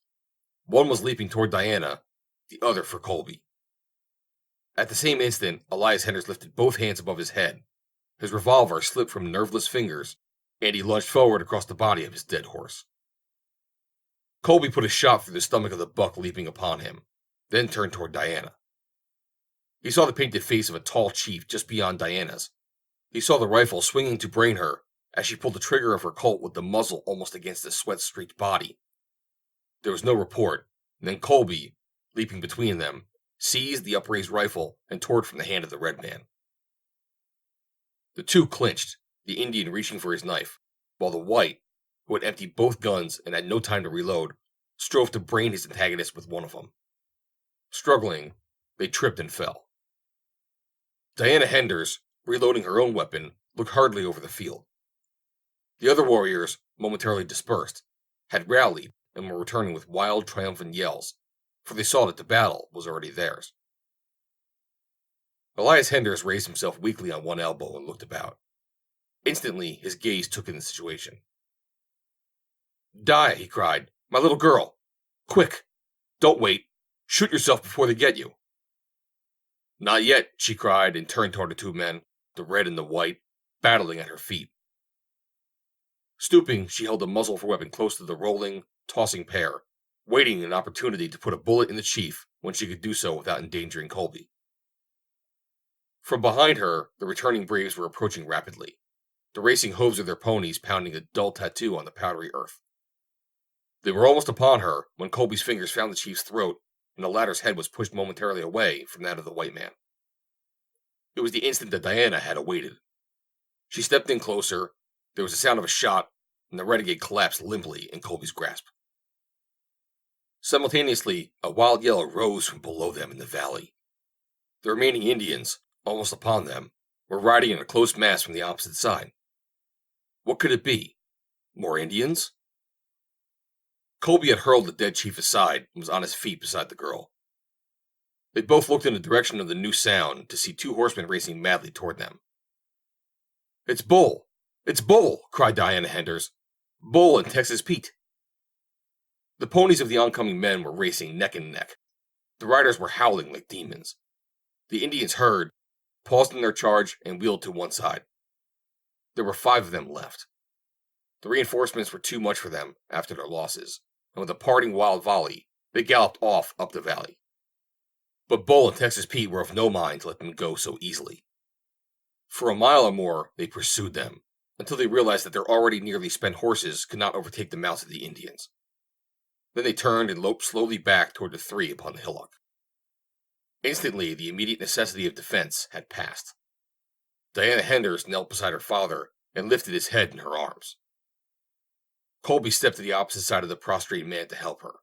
One was leaping toward Diana, the other for Colby. At the same instant, Elias Henders lifted both hands above his head. His revolver slipped from nerveless fingers, and he lunged forward across the body of his dead horse. Colby put a shot through the stomach of the buck leaping upon him, then turned toward Diana. He saw the painted face of a tall chief just beyond Diana's. He saw the rifle swinging to brain her as she pulled the trigger of her Colt with the muzzle almost against the sweat-streaked body. There was no report, and then Colby, leaping between them, seized the upraised rifle and tore it from the hand of the red man. The two clinched, the Indian reaching for his knife, while the white, who had emptied both guns and had no time to reload, strove to brain his antagonist with one of them. Struggling, they tripped and fell. Diana Henders, reloading her own weapon, looked hurriedly over the field. The other warriors, momentarily dispersed, had rallied and were returning with wild, triumphant yells, for they saw that the battle was already theirs. Elias Henders raised himself weakly on one elbow and looked about. Instantly, his gaze took in the situation. "Di," he cried, "my little girl! Quick! Don't wait! Shoot yourself before they get you!" "Not yet," she cried, and turned toward the two men, the red and the white, battling at her feet. Stooping, she held the muzzle of her weapon close to the rolling, tossing pair, waiting an opportunity to put a bullet in the chief when she could do so without endangering Colby. From behind her, the returning braves were approaching rapidly, the racing hooves of their ponies pounding a dull tattoo on the powdery earth. They were almost upon her when Colby's fingers found the chief's throat, and the latter's head was pushed momentarily away from that of the white man. It was the instant that Diana had awaited. She stepped in closer, there was the sound of a shot, and the renegade collapsed limply in Colby's grasp. Simultaneously, a wild yell arose from below them in the valley. The remaining Indians, almost upon them, were riding in a close mass from the opposite side. What could it be? More Indians? Colby had hurled the dead chief aside and was on his feet beside the girl. They both looked in the direction of the new sound to see two horsemen racing madly toward them. "It's Bull! It's Bull!" cried Diana Henders. "Bull and Texas Pete!" The ponies of the oncoming men were racing neck and neck. The riders were howling like demons. The Indians heard, paused in their charge, and wheeled to one side. There were 5 of them left. The reinforcements were too much for them after their losses, and with a parting wild volley, they galloped off up the valley. But Bull and Texas Pete were of no mind to let them go so easily. For a mile or more they pursued them, until they realized that their already nearly spent horses could not overtake the mounts of the Indians. Then they turned and loped slowly back toward the three upon the hillock. Instantly, the immediate necessity of defense had passed. Diana Henders knelt beside her father and lifted his head in her arms. Colby stepped to the opposite side of the prostrate man to help her.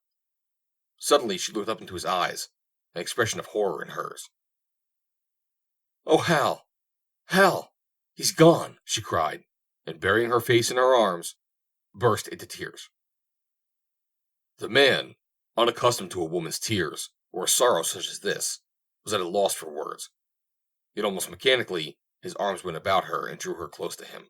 Suddenly, she looked up into his eyes, an expression of horror in hers. "Oh, Hal! Hal! He's gone!" she cried, and burying her face in her arms, burst into tears. The man, unaccustomed to a woman's tears, or a sorrow such as this, was at a loss for words. Yet almost mechanically, his arms went about her and drew her close to him,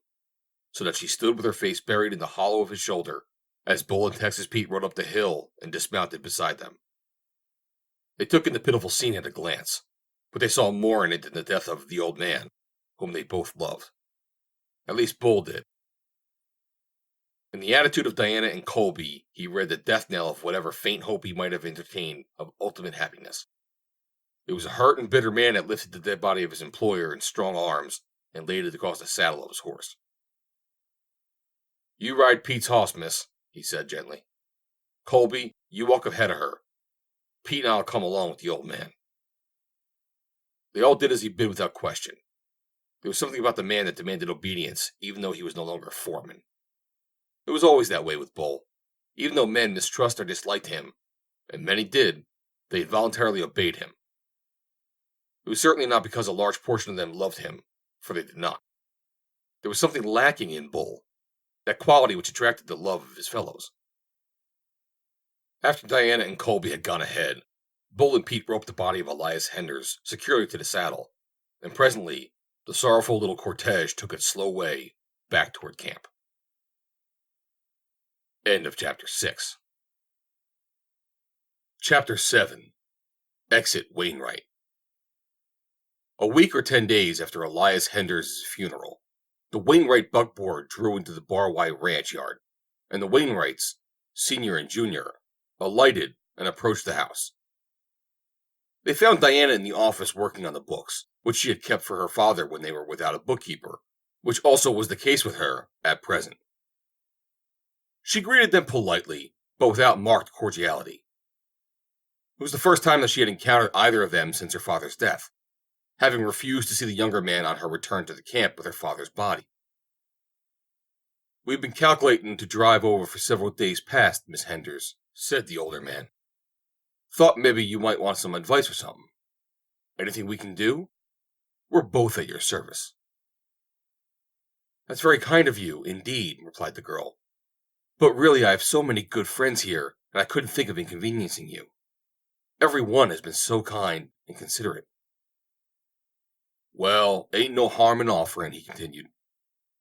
so that she stood with her face buried in the hollow of his shoulder as Bull and Texas Pete rode up the hill and dismounted beside them. They took in the pitiful scene at a glance, but they saw more in it than the death of the old man, whom they both loved. At least Bull did. In the attitude of Diana and Colby, he read the death knell of whatever faint hope he might have entertained of ultimate happiness. It was a hurt and bitter man that lifted the dead body of his employer in strong arms and laid it across the saddle of his horse. "You ride Pete's hoss, miss," he said gently. "Colby, you walk ahead of her. Pete and I'll come along with the old man." They all did as he bid without question. There was something about the man that demanded obedience, even though he was no longer a foreman. It was always that way with Bull. Even though men mistrusted or disliked him, and many did, they voluntarily obeyed him. It was certainly not because a large portion of them loved him, for they did not. There was something lacking in Bull, that quality which attracted the love of his fellows. After Diana and Colby had gone ahead, Bull and Pete roped the body of Elias Henders securely to the saddle, and presently the sorrowful little cortege took its slow way back toward camp. End of Chapter 6. Chapter 7. Exit Wainwright. A week or 10 days after Elias Henders' funeral, the Wainwright buckboard drew into the Bar-Y ranch yard, and the Wainwrights, senior and junior, alighted and approached the house. They found Diana in the office working on the books, which she had kept for her father when they were without a bookkeeper, which also was the case with her at present. She greeted them politely, but without marked cordiality. It was the first time that she had encountered either of them since her father's death, having refused to see the younger man on her return to the camp with her father's body. "We've been calculating to drive over for several days past, Miss Henders," said the older man. "Thought maybe you might want some advice or something. Anything we can do? We're both at your service." "That's very kind of you, indeed," replied the girl. "But really I have so many good friends here, and I couldn't think of inconveniencing you. Every one has been so kind and considerate." "Well, ain't no harm in offering," he continued.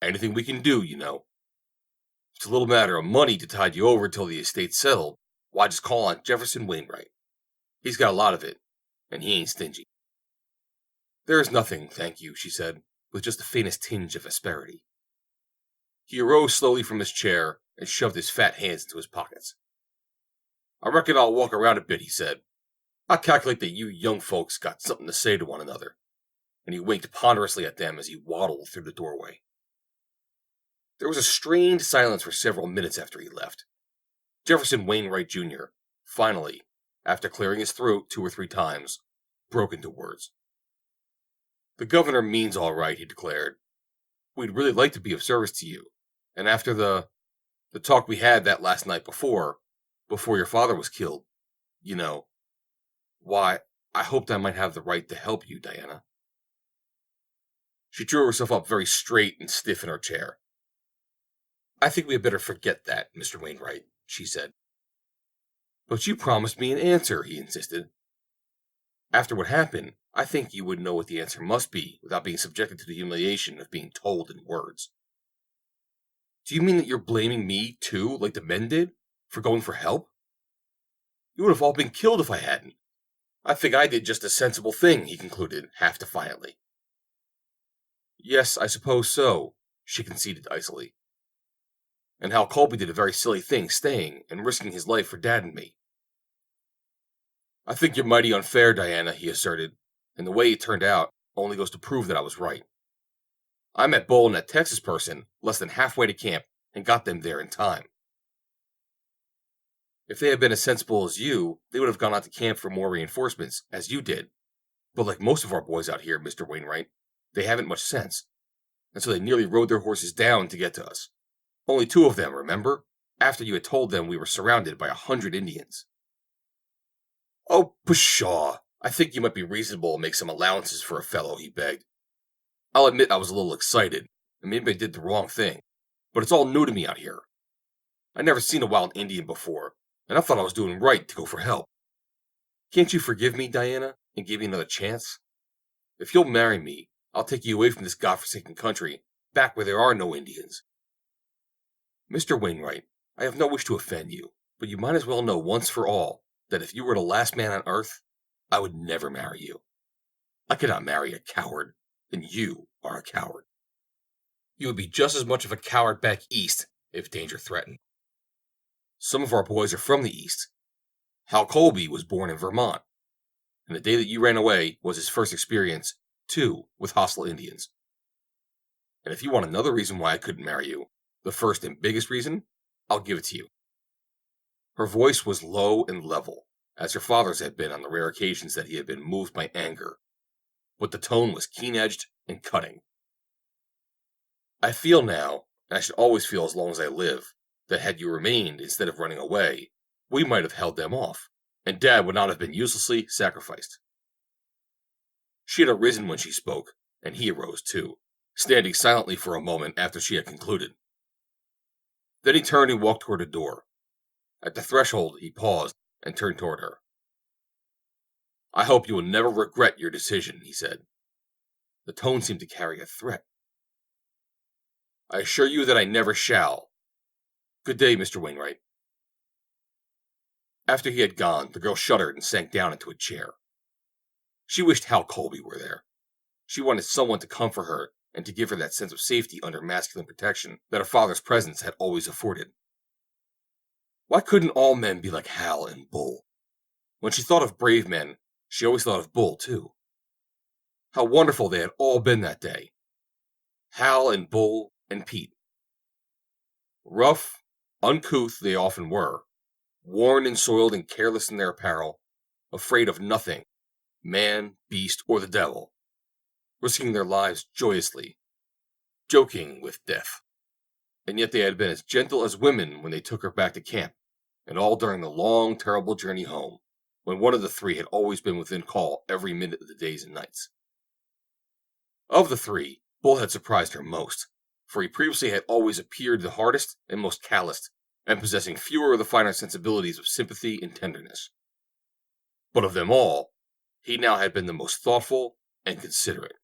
"Anything we can do, you know. It's a little matter of money to tide you over till the estate's settled. Why, just call on Jefferson Wainwright. He's got a lot of it, and he ain't stingy." "There is nothing, thank you," she said, with just the faintest tinge of asperity. He arose slowly from his chair and shoved his fat hands into his pockets. "I reckon I'll walk around a bit," he said. "I calculate that you young folks got something to say to one another." And he winked ponderously at them as he waddled through the doorway. There was a strained silence for several minutes after he left. Jefferson Wainwright, Jr., finally, after clearing his throat 2 or 3 times, broke into words. "The governor means all right," he declared. "We'd really like to be of service to you, and after the talk we had that last night before your father was killed, you know, why, I hoped I might have the right to help you, Diana." She drew herself up very straight and stiff in her chair. "I think we had better forget that, Mr. Wainwright," she said. "But you promised me an answer," he insisted. "After what happened, I think you would know what the answer must be without being subjected to the humiliation of being told in words." "Do you mean that you're blaming me, too, like the men did, for going for help? You would have all been killed if I hadn't. I think I did just a sensible thing," he concluded, half defiantly. "Yes, I suppose so," she conceded icily. "And Hal Colby did a very silly thing staying and risking his life for Dad and me." "I think you're mighty unfair, Diana," he asserted, "and the way it turned out only goes to prove that I was right. I met Bull and that Texas person less than halfway to camp and got them there in time. If they had been as sensible as you, they would have gone out to camp for more reinforcements, as you did. But like most of our boys out here, Mr. Wainwright, they haven't much sense, and so they nearly rode their horses down to get to us. Only 2 of them, remember? After you had told them we were surrounded by 100 Indians. Oh, pshaw! I think you might be reasonable and make some allowances for a fellow, he begged. I'll admit I was a little excited, and maybe I did the wrong thing, but it's all new to me out here. I'd never seen a wild Indian before, and I thought I was doing right to go for help. Can't you forgive me, Diana, and give me another chance? If you'll marry me, I'll take you away from this godforsaken country, back where there are no Indians. Mr. Wainwright, I have no wish to offend you, but you might as well know once for all that if you were the last man on earth, I would never marry you. I cannot marry a coward, and you are a coward. You would be just as much of a coward back east if danger threatened. Some of our boys are from the east. Hal Colby was born in Vermont, and the day that you ran away was his first experience, too, with hostile Indians. And if you want another reason why I couldn't marry you, the first and biggest reason, I'll give it to you. Her voice was low and level, as her father's had been on the rare occasions that he had been moved by anger, but the tone was keen-edged and cutting. I feel now, and I should always feel as long as I live, that had you remained instead of running away, we might have held them off, and Dad would not have been uselessly sacrificed. She had arisen when she spoke, and he arose too, standing silently for a moment after she had concluded. Then he turned and walked toward a door. At the threshold he paused and turned toward her. I hope you will never regret your decision, he said. The tone seemed to carry a threat. I assure you that I never shall. Good day, Mr. Wainwright. After he had gone, the girl shuddered and sank down into a chair. She wished Hal Colby were there. She wanted someone to comfort her and to give her that sense of safety under masculine protection that her father's presence had always afforded. Why couldn't all men be like Hal and Bull? When she thought of brave men, she always thought of Bull, too. How wonderful they had all been that day. Hal and Bull and Pete. Rough, uncouth they often were, worn and soiled and careless in their apparel, afraid of nothing, man, beast, or the devil, risking their lives joyously, joking with death. And yet they had been as gentle as women when they took her back to camp, and all during the long, terrible journey home, when one of the 3 had always been within call every minute of the days and nights. Of the 3, Bull had surprised her most, for he previously had always appeared the hardest and most calloused, and possessing fewer of the finer sensibilities of sympathy and tenderness. But of them all, he now had been the most thoughtful and considerate.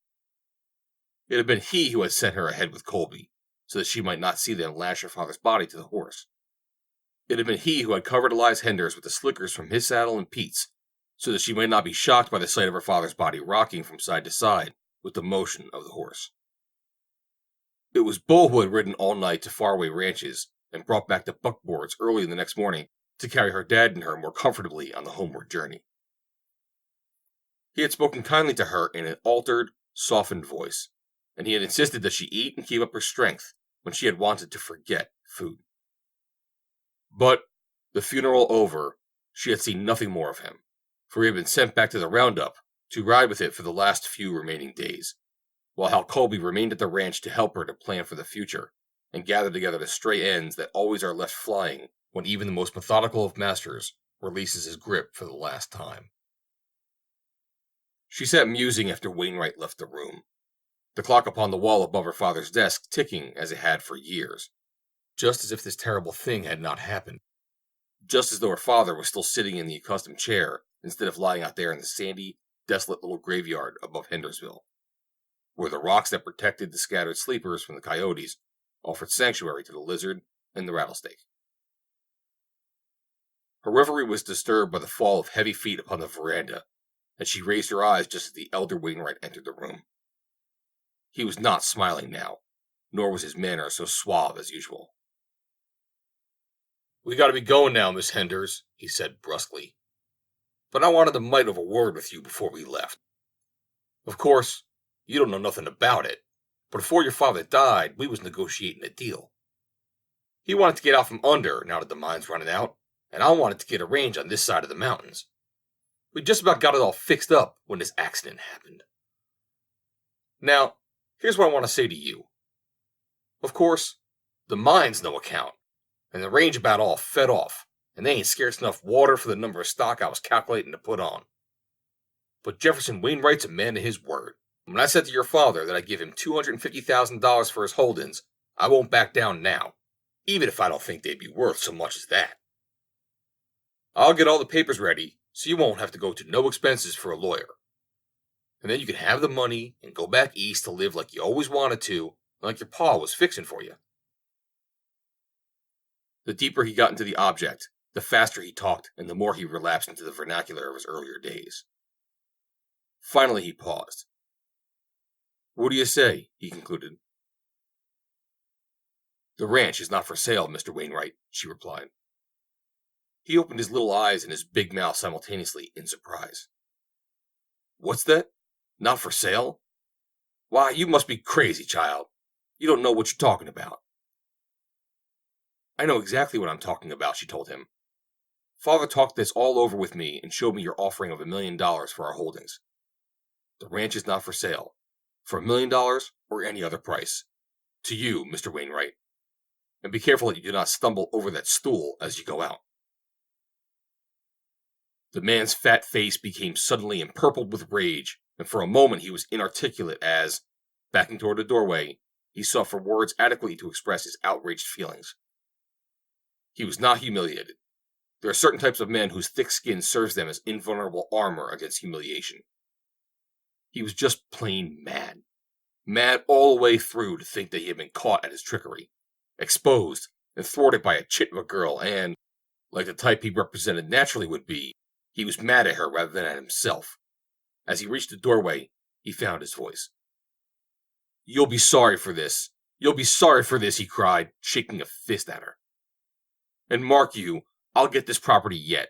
It had been he who had sent her ahead with Colby, so that she might not see them lash her father's body to the horse. It had been he who had covered Elias Henders with the slickers from his saddle and Pete's, so that she might not be shocked by the sight of her father's body rocking from side to side with the motion of the horse. It was Bull who had ridden all night to faraway ranches and brought back the buckboards early the next morning to carry her dad and her more comfortably on the homeward journey. He had spoken kindly to her in an altered, softened voice, and he had insisted that she eat and keep up her strength when she had wanted to forget food. But, the funeral over, she had seen nothing more of him, for he had been sent back to the roundup to ride with it for the last few remaining days, while Hal Colby remained at the ranch to help her to plan for the future, and gather together the stray ends that always are left flying when even the most methodical of masters releases his grip for the last time. She sat musing after Wainwright left the room, the clock upon the wall above her father's desk ticking as it had for years, just as if this terrible thing had not happened, just as though her father was still sitting in the accustomed chair instead of lying out there in the sandy, desolate little graveyard above Hendersville, where the rocks that protected the scattered sleepers from the coyotes offered sanctuary to the lizard and the rattlesnake. Her reverie was disturbed by the fall of heavy feet upon the veranda, and she raised her eyes just as the elder Wainwright entered the room. He was not smiling now, nor was his manner so suave as usual. "We gotta be going now, Miss Henders," he said brusquely. "But I wanted a mite of a word with you before we left. Of course, you don't know nothing about it, But before your father died, we was negotiating a deal. He wanted to get out from under now that the mine's running out, and I wanted to get a range on this side of the mountains. We just about got it all fixed up when this accident happened. Now, here's what I want to say to you. Of course, the mine's no account, and the range about all fed off, and they ain't scarce enough water for the number of stock I was calculating to put on. But Jefferson Wainwright's a man of his word. When I said to your father that I'd give him $250,000 for his holdings, I won't back down now, even if I don't think they'd be worth so much as that. I'll get all the papers ready, so you won't have to go to no expenses for a lawyer. And then you can have the money and go back east to live like you always wanted to, like your pa was fixing for you. The deeper he got into the object, the faster he talked and the more he relapsed into the vernacular of his earlier days. Finally he paused. What do you say? He concluded. The ranch is not for sale, Mr. Wainwright, she replied. He opened his little eyes and his big mouth simultaneously in surprise. What's that? Not for sale? Why, you must be crazy, child. You don't know what you're talking about. I know exactly what I'm talking about, she told him. Father talked this all over with me and showed me your offering of $1 million for our holdings. The ranch is not for sale. For $1 million or any other price. To you, Mr. Wainwright. And be careful that you do not stumble over that stool as you go out. The man's fat face became suddenly empurpled with rage, and for a moment he was inarticulate as, backing toward the doorway, he sought for words adequately to express his outraged feelings. He was not humiliated. There are certain types of men whose thick skin serves them as invulnerable armor against humiliation. He was just plain mad. Mad all the way through to think that he had been caught at his trickery, exposed and thwarted by a chit of a girl, and, like the type he represented naturally would be, he was mad at her rather than at himself. As he reached the doorway, he found his voice. You'll be sorry for this. You'll be sorry for this, he cried, shaking a fist at her. And mark you, I'll get this property yet.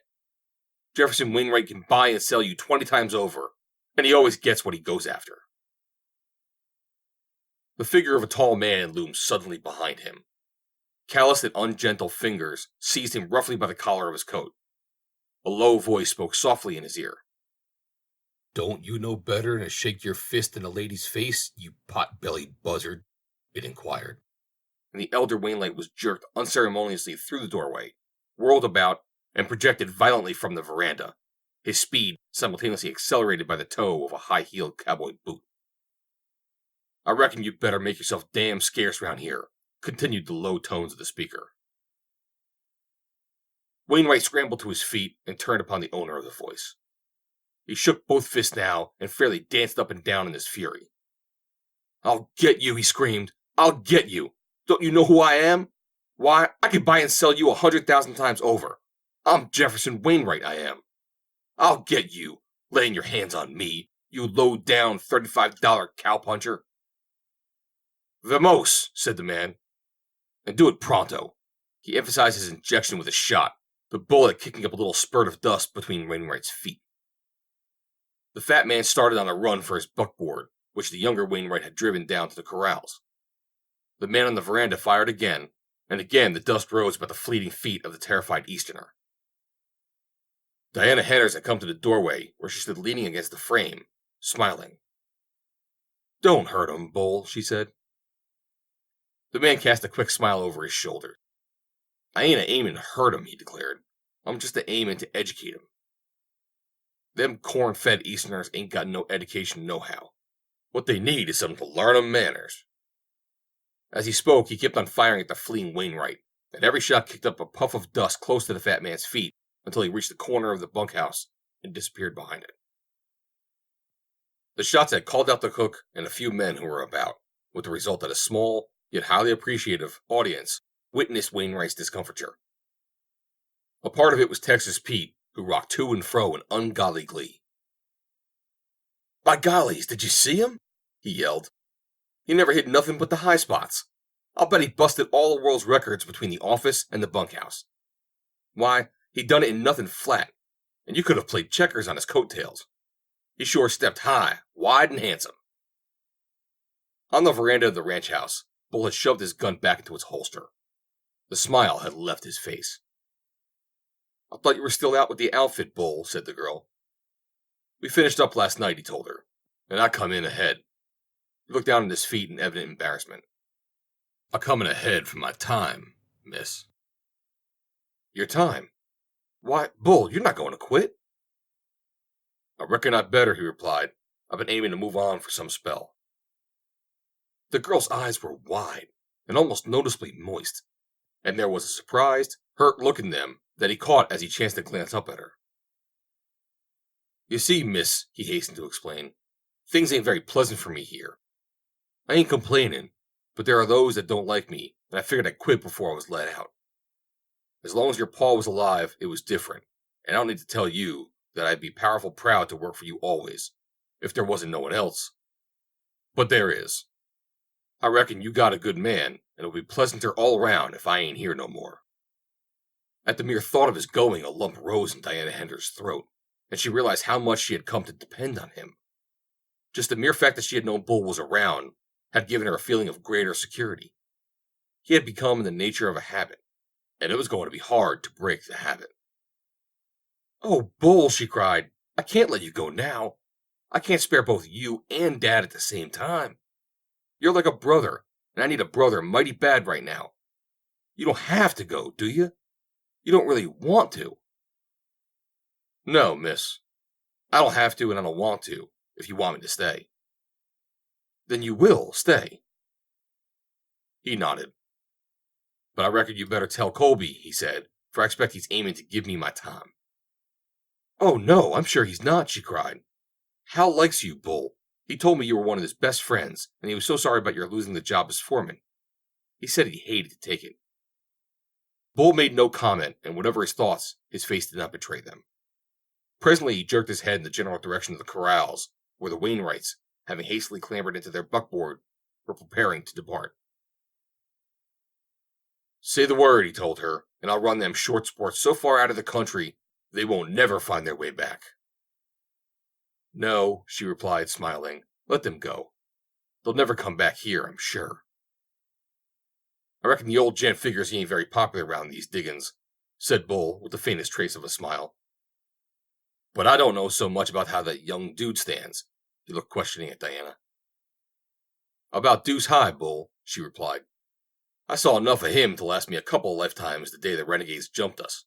Jefferson Wainwright can buy and sell you 20 times over, and he always gets what he goes after. The figure of a tall man loomed suddenly behind him. Callous and ungentle fingers seized him roughly by the collar of his coat. A low voice spoke softly in his ear. Don't you know better than to shake your fist in a lady's face, you pot-bellied buzzard? It inquired. And the elder Wainwright was jerked unceremoniously through the doorway, whirled about, and projected violently from the veranda, his speed simultaneously accelerated by the toe of a high-heeled cowboy boot. I reckon you'd better make yourself damn scarce round here, continued the low tones of the speaker. Wainwright scrambled to his feet and turned upon the owner of the voice. He shook both fists now and fairly danced up and down in his fury. I'll get you, he screamed. I'll get you. Don't you know who I am? Why, I could buy and sell you 100,000 times over. I'm Jefferson Wainwright, I am. I'll get you, laying your hands on me, you low-down $35 cowpuncher. Vamos, said the man. And do it pronto. He emphasized his injection with a shot, the bullet kicking up a little spurt of dust between Wainwright's feet. The fat man started on a run for his buckboard, which the younger Wainwright had driven down to the corrals. The man on the veranda fired again, and again the dust rose about the fleeting feet of the terrified Easterner. Diana Henners had come to the doorway, where she stood leaning against the frame, smiling. Don't hurt him, Bull, she said. The man cast a quick smile over his shoulder. I ain't a-aimin' to hurt him, he declared. I'm just a-aimin' to educate him. Them corn-fed Easterners ain't got no education nohow. What they need is something to learn 'em manners. As he spoke, he kept on firing at the fleeing Wainwright, and every shot kicked up a puff of dust close to the fat man's feet until he reached the corner of the bunkhouse and disappeared behind it. The shots had called out the cook and a few men who were about, with the result that a small, yet highly appreciative, audience witnessed Wainwright's discomfiture. A part of it was Texas Pete, who rocked to and fro in ungodly glee. By gollies, did you see him? He yelled. He never hit nothing but the high spots. I'll bet he busted all the world's records between the office and the bunkhouse. Why, he done it in nothing flat, and you could have played checkers on his coattails. He sure stepped high, wide, and handsome. On the veranda of the ranch house, Bull had shoved his gun back into its holster. The smile had left his face. "I thought you were still out with the outfit, Bull," said the girl. "We finished up last night," he told her, "and I come in ahead." He looked down at his feet in evident embarrassment. "I come in ahead for my time, miss." "Your time? Why, Bull, you're not going to quit." "I reckon I'd better," he replied. "I've been aiming to move on for some spell." The girl's eyes were wide and almost noticeably moist, and there was a surprised, hurt look in them that he caught as he chanced to glance up at her. "You see, miss," he hastened to explain, "things ain't very pleasant for me here. I ain't complaining, but there are those that don't like me, and I figured I'd quit before I was let out. As long as your pa was alive, it was different, and I don't need to tell you that I'd be powerful proud to work for you always, if there wasn't no one else. But there is. I reckon you got a good man, and it'll be pleasanter all around if I ain't here no more." At the mere thought of his going, a lump rose in Diana Hender's throat, and she realized how much she had come to depend on him. Just the mere fact that she had known Bull was around had given her a feeling of greater security. He had become in the nature of a habit, and it was going to be hard to break the habit. "Oh, Bull," she cried, "I can't let you go now. I can't spare both you and Dad at the same time. You're like a brother, and I need a brother mighty bad right now. You don't have to go, do you? You don't really want to." "No, miss. I don't have to and I don't want to, if you want me to stay." "Then you will stay?" He nodded. "But I reckon you better tell Colby," he said, "for I expect he's aiming to give me my time." "Oh, no, I'm sure he's not," she cried. "Hal likes you, Bull. He told me you were one of his best friends, and he was so sorry about your losing the job as foreman. He said he hated to take it." Bull made no comment, and whatever his thoughts, his face did not betray them. Presently he jerked his head in the general direction of the corrals, where the Wainwrights, having hastily clambered into their buckboard, were preparing to depart. "Say the word," he told her, "and I'll run them short sports so far out of the country they won't never find their way back." "No," she replied, smiling. "Let them go. They'll never come back here, I'm sure." "I reckon the old gent figures he ain't very popular around these diggins," said Bull, with the faintest trace of a smile. "But I don't know so much about how that young dude stands." He looked questioning at Diana. "About deuce high, Bull," she replied. "I saw enough of him to last me a couple of lifetimes the day the renegades jumped us."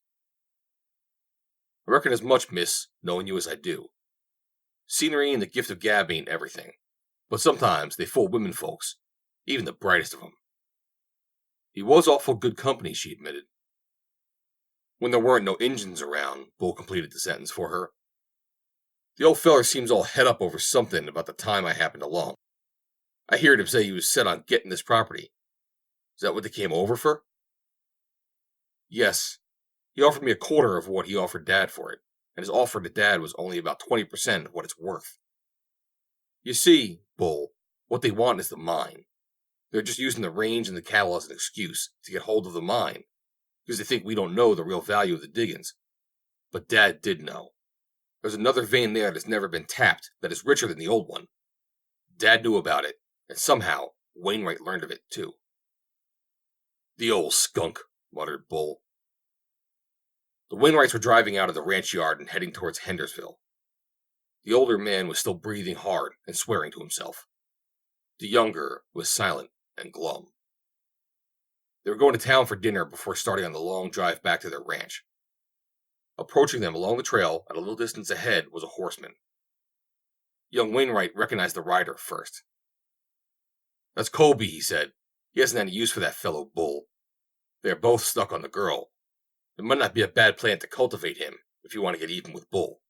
"I reckon as much, miss, knowing you as I do. Scenery and the gift of gab ain't everything, but sometimes they fool women folks, even the brightest of 'em." "He was awful good company," she admitted. "When there weren't no Injuns around," Bull completed the sentence for her. "The old feller seems all het up over something about the time I happened along. I heard him say he was set on getting this property. Is that what they came over for?" "Yes. He offered me a quarter of what he offered Dad for it, and his offer to Dad was only about 20% of what it's worth. You see, Bull, what they want is the mine. They're just using the range and the cattle as an excuse to get hold of the mine, because they think we don't know the real value of the diggings. But Dad did know. There's another vein there that's never been tapped that is richer than the old one. Dad knew about it, and somehow Wainwright learned of it, too." "The old skunk," muttered Bull. The Wainwrights were driving out of the ranch yard and heading towards Hendersville. The older man was still breathing hard and swearing to himself. The younger was silent and glum. They were going to town for dinner before starting on the long drive back to their ranch. Approaching them along the trail at a little distance ahead was a horseman. Young Wainwright recognized the rider first. "That's Colby," he said. "He hasn't any use for that fellow Bull. They are both stuck on the girl. It might not be a bad plan to cultivate him if you want to get even with Bull."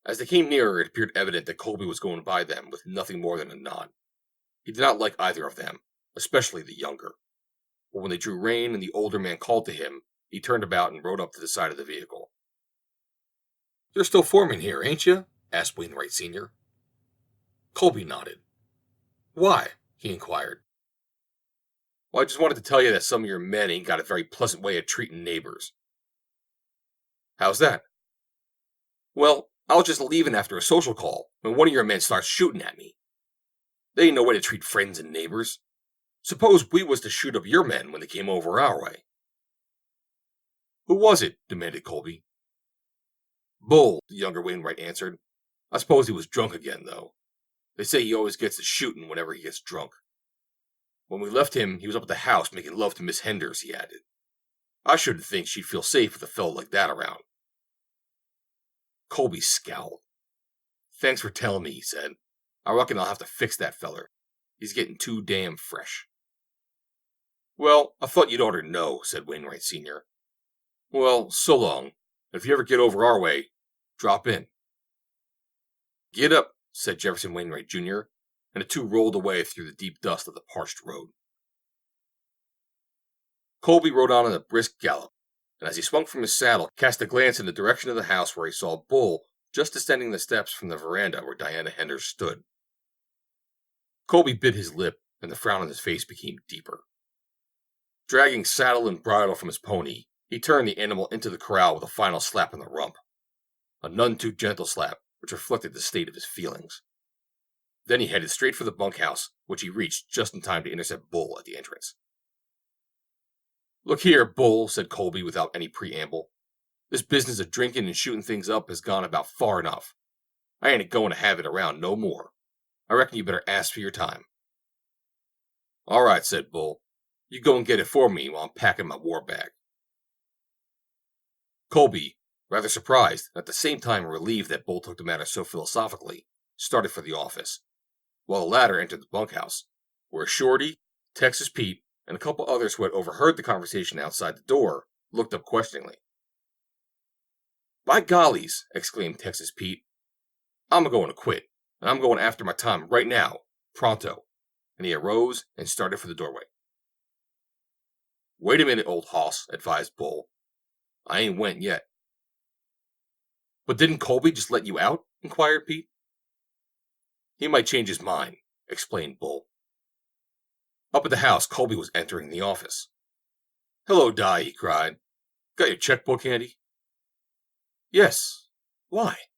As they came nearer, it appeared evident that Colby was going by them with nothing more than a nod. He did not like either of them, especially the younger. But when they drew rein and the older man called to him, he turned about and rode up to the side of the vehicle. "You're still foreman here, ain't you?" asked Wainwright Sr. Colby nodded. "Why?" he inquired. "Well, I just wanted to tell you that some of your men ain't got a very pleasant way of treating neighbors." "How's that?" "Well, I was just leaving after a social call when one of your men starts shooting at me. They ain't no way to treat friends and neighbors. Suppose we was to shoot up your men when they came over our way." "Who was it?" demanded Colby. "Bull," the younger Wainwright answered. "I suppose he was drunk again, though. They say he always gets to shooting whenever he gets drunk. When we left him, he was up at the house making love to Miss Henders," he added. "I shouldn't think she'd feel safe with a fellow like that around." Colby scowled. "Thanks for telling me," he said. "I reckon I'll have to fix that feller. He's getting too damn fresh." "Well, I thought you'd oughter know," said Wainwright Sr. "Well, so long. If you ever get over our way, drop in." "Get up," said Jefferson Wainwright Jr., and the two rolled away through the deep dust of the parched road. Colby rode on in a brisk gallop, and as he swung from his saddle, cast a glance in the direction of the house where he saw Bull just descending the steps from the veranda where Diana Henders stood. Colby bit his lip, and the frown on his face became deeper. Dragging saddle and bridle from his pony, he turned the animal into the corral with a final slap on the rump. A none too gentle slap, which reflected the state of his feelings. Then he headed straight for the bunkhouse, which he reached just in time to intercept Bull at the entrance. "Look here, Bull," said Colby without any preamble. "This business of drinking and shooting things up has gone about far enough. I ain't going to have it around no more. I reckon you better ask for your time." "All right," said Bull. "You go and get it for me while I'm packing my war bag." Colby, rather surprised and at the same time relieved that Bull took the matter so philosophically, started for the office, while the latter entered the bunkhouse, where Shorty, Texas Pete, and a couple others who had overheard the conversation outside the door looked up questioningly. "By gollies," exclaimed Texas Pete, "I'm a-going to quit, and I'm going after my time right now, pronto," and he arose and started for the doorway. "Wait a minute, old hoss," advised Bull. "I ain't went yet." "But didn't Colby just let you out?" inquired Pete. "He might change his mind," explained Bull. Up at the house, Colby was entering the office. "Hello, Di," he cried. "Got your checkbook handy?" "Yes. Why?"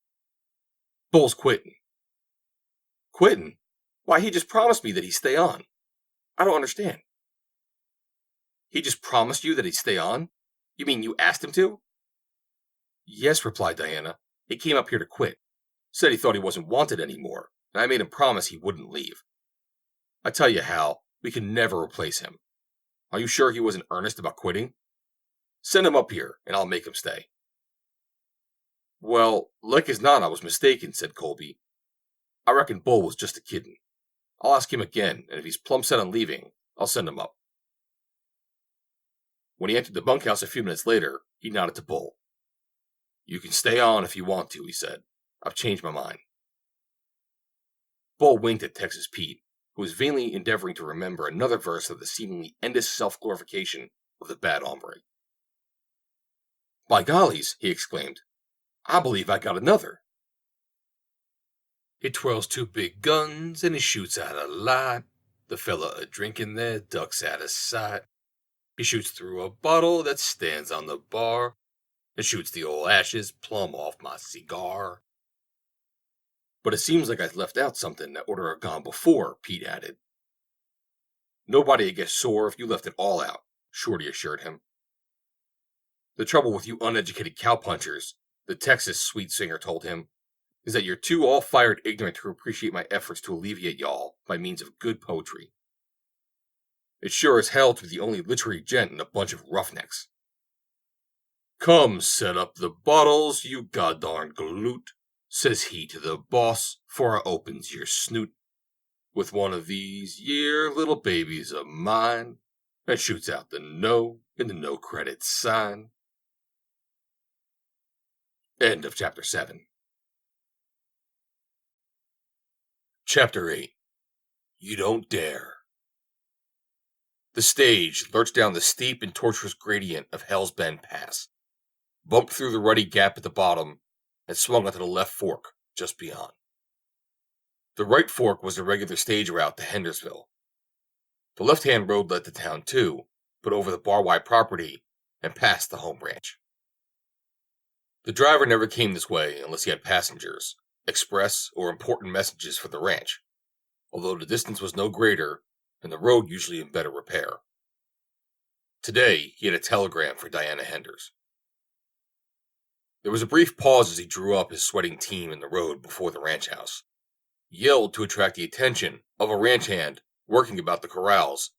"Bull's quitting." "Quitting? Why, he just promised me that he'd stay on. I don't understand." "He just promised you that he'd stay on? You mean you asked him to?" "Yes," replied Diana. "He came up here to quit. Said he thought he wasn't wanted anymore, and I made him promise he wouldn't leave. I tell you, Hal, we can never replace him. Are you sure he was in earnest about quitting? Send him up here, and I'll make him stay." "Well, like as not I was mistaken," said Colby. "I reckon Bull was just a kiddin'. I'll ask him again, and if he's plumb set on leaving, I'll send him up." When he entered the bunkhouse a few minutes later, he nodded to Bull. "You can stay on if you want to," he said. "I've changed my mind." Bull winked at Texas Pete, who was vainly endeavoring to remember another verse of the seemingly endless self-glorification of the bad hombre. "By gollies," he exclaimed, "I believe I got another. He twirls two big guns and he shoots out a lot. The fella a-drinking there ducks out of sight. He shoots through a bottle that stands on the bar and shoots the old ashes plumb off my cigar." "But it seems like I left out something that oughter have gone before," Pete added. "Nobody'd get sore if you left it all out," Shorty assured him. "The trouble with you uneducated cowpunchers," the Texas sweet singer told him, "is that you're too all-fired ignorant to appreciate my efforts to alleviate y'all by means of good poetry. It's sure as hell to be the only literary gent in a bunch of roughnecks. Come, set up the bottles, you goddarn galoot, says he to the boss, for I opens your snoot with one of these year little babies of mine, and shoots out the no in the no credit sign." End of Chapter 7. Chapter 8. You Don't Dare. The stage lurched down the steep and tortuous gradient of Hell's Bend Pass, bumped through the rutty gap at the bottom, and swung onto the left fork just beyond. The right fork was the regular stage route to Hendersville. The left-hand road led to town too, but over the Barwide property and past the home ranch. The driver never came this way unless he had passengers, express or important messages for the ranch, although the distance was no greater and the road usually in better repair. Today, he had a telegram for Diana Henders. There was a brief pause as he drew up his sweating team in the road before the ranch house. He yelled to attract the attention of a ranch hand working about the corrals,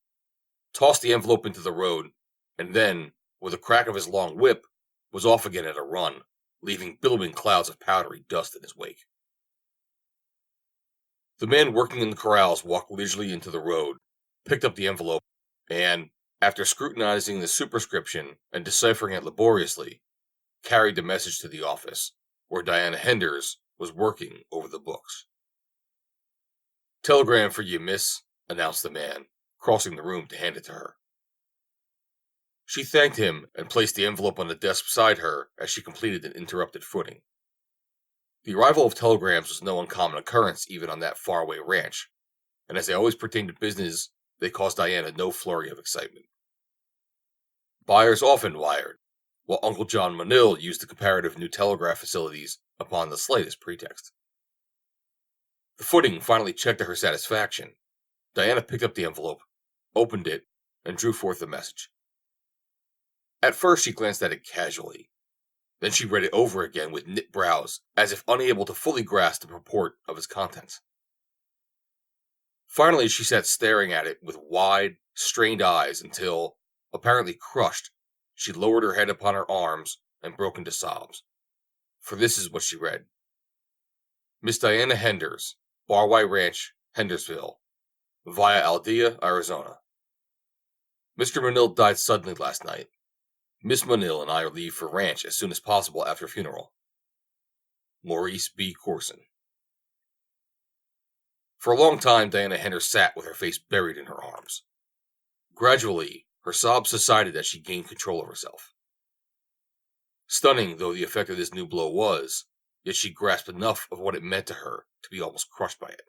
tossed the envelope into the road, and then, with a crack of his long whip, was off again at a run, leaving billowing clouds of powdery dust in his wake. The man working in the corrals walked leisurely into the road, picked up the envelope, and, after scrutinizing the superscription and deciphering it laboriously, carried the message to the office, where Diana Henders was working over the books. "Telegram for you, miss," announced the man, crossing the room to hand it to her. She thanked him and placed the envelope on the desk beside her as she completed an interrupted footing. The arrival of telegrams was no uncommon occurrence even on that faraway ranch, and as they always pertained to business, they caused Diana no flurry of excitement. Buyers often wired, while Uncle John Manil used the comparative new telegraph facilities upon the slightest pretext. The footing finally checked to her satisfaction. Diana picked up the envelope, opened it, and drew forth the message. At first she glanced at it casually. Then she read it over again with knit brows, as if unable to fully grasp the purport of its contents. Finally she sat staring at it with wide, strained eyes until, apparently crushed, she lowered her head upon her arms and broke into sobs. For this is what she read. Miss Diana Henders, Barway Ranch, Hendersville, via Aldea, Arizona. Mr. Manil died suddenly last night. Miss Manil and I are leave for ranch as soon as possible after funeral. Maurice B. Corson. For a long time, Diana Henders sat with her face buried in her arms. Gradually, her sobs subsided as she gained control of herself. Stunning though the effect of this new blow was, yet she grasped enough of what it meant to her to be almost crushed by it.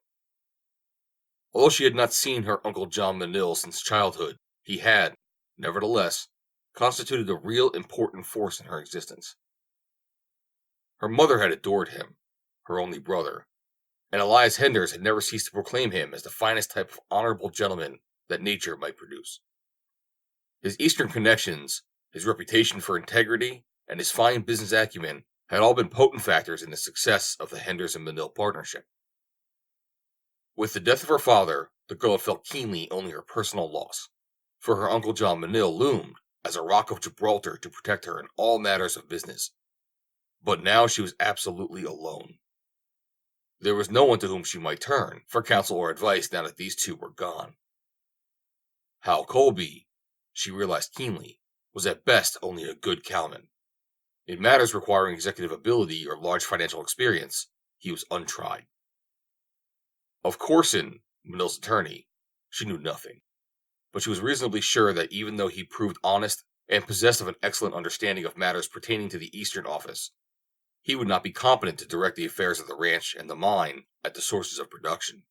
Although she had not seen her Uncle John Manil since childhood, he had, nevertheless, constituted a real important force in her existence. Her mother had adored him, her only brother, and Elias Henders had never ceased to proclaim him as the finest type of honorable gentleman that nature might produce. His Eastern connections, his reputation for integrity, and his fine business acumen had all been potent factors in the success of the Henders and Manil partnership. With the death of her father, the girl had felt keenly only her personal loss, for her Uncle John Manil loomed as a rock of Gibraltar to protect her in all matters of business. But now she was absolutely alone. There was no one to whom she might turn for counsel or advice now that these two were gone. Hal Colby, she realized keenly, was at best only a good cowman. In matters requiring executive ability or large financial experience, he was untried. Of Corson, Manil's attorney, she knew nothing, but she was reasonably sure that even though he proved honest and possessed of an excellent understanding of matters pertaining to the Eastern office, he would not be competent to direct the affairs of the ranch and the mine at the sources of production.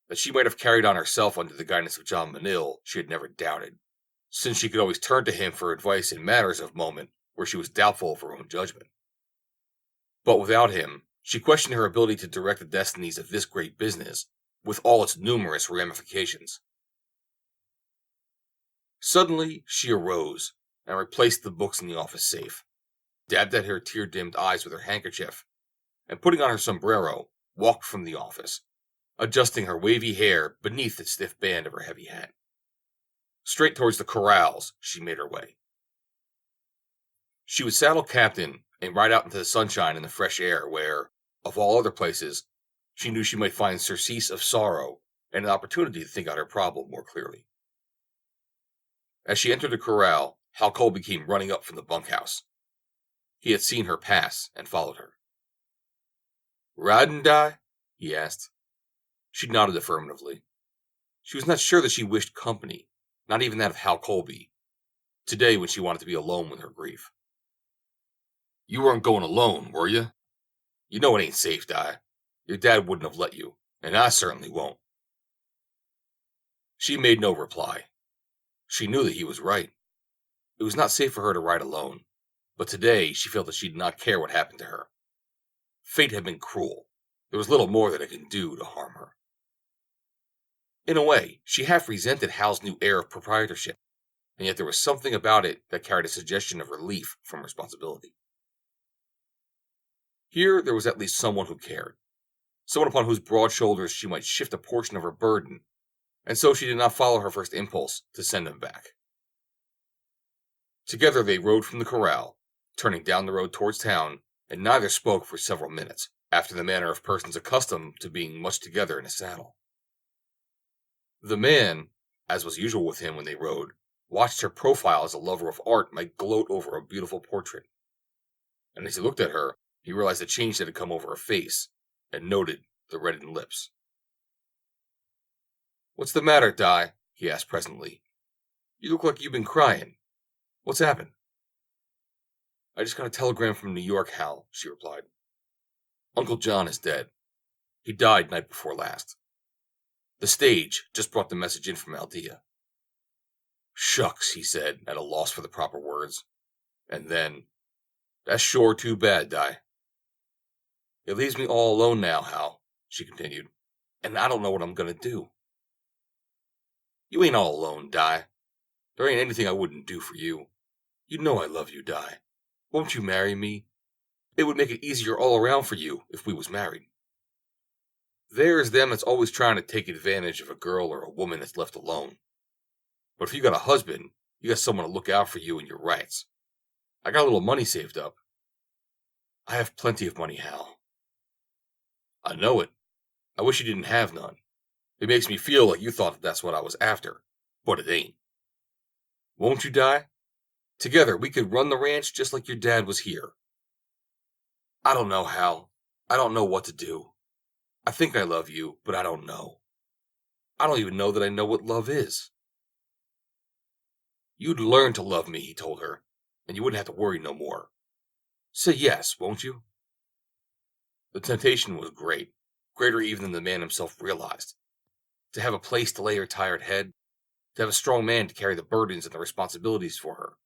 That she might have carried on herself under the guidance of John Manil, she had never doubted, since she could always turn to him for advice in matters of moment where she was doubtful of her own judgment. But without him, she questioned her ability to direct the destinies of this great business, with all its numerous ramifications. Suddenly, she arose and replaced the books in the office safe, dabbed at her tear-dimmed eyes with her handkerchief, and putting on her sombrero, walked from the office, adjusting her wavy hair beneath the stiff band of her heavy hat. Straight towards the corrals she made her way. She would saddle Captain and ride out into the sunshine and the fresh air where, of all other places, she knew she might find surcease of sorrow and an opportunity to think out her problem more clearly. As she entered the corral, Hal Colby came running up from the bunkhouse. He had seen her pass and followed her. "Ridin', Di?" he asked. She nodded affirmatively. She was not sure that she wished company, not even that of Hal Colby, today when she wanted to be alone with her grief. "You weren't going alone, were you? You know it ain't safe, Di. Your dad wouldn't have let you, and I certainly won't." She made no reply. She knew that he was right. It was not safe for her to ride alone, but today she felt that she did not care what happened to her. Fate had been cruel. There was little more that it could do to harm her. In a way, she half resented Hal's new air of proprietorship, and yet there was something about it that carried a suggestion of relief from responsibility. Here there was at least someone who cared, someone upon whose broad shoulders she might shift a portion of her burden, and so she did not follow her first impulse to send him back. Together they rode from the corral, turning down the road towards town, and neither spoke for several minutes, after the manner of persons accustomed to being much together in a saddle. The man, as was usual with him when they rode, watched her profile as a lover of art might gloat over a beautiful portrait. And as he looked at her, he realized the change that had come over her face, and noted the reddened lips. "What's the matter, Di?" he asked presently. "You look like you've been crying. What's happened?" "I just got a telegram from New York, Hal," she replied. "Uncle John is dead. He died night before last. The stage just brought the message in from Aldea." "Shucks," he said, at a loss for the proper words. And then, "That's sure too bad, Di." "It leaves me all alone now, Hal," she continued, "and I don't know what I'm going to do." "You ain't all alone, Di. There ain't anything I wouldn't do for you. You know I love you, Di. Won't you marry me? It would make it easier all around for you if we was married. There's them that's always trying to take advantage of a girl or a woman that's left alone. But if you got a husband, you got someone to look out for you and your rights. I got a little money saved up." "I have plenty of money, Hal." "I know it. I wish you didn't have none. It makes me feel like you thought that's what I was after, but it ain't. Won't you, Di? Together we could run the ranch just like your dad was here." "I don't know, Hal. I don't know what to do. I think I love you, but I don't know. I don't even know that I know what love is." "You'd learn to love me," he told her, "and you wouldn't have to worry no more. Say yes, won't you?" The temptation was great, greater even than the man himself realized. To have a place to lay her tired head, to have a strong man to carry the burdens and the responsibilities for her,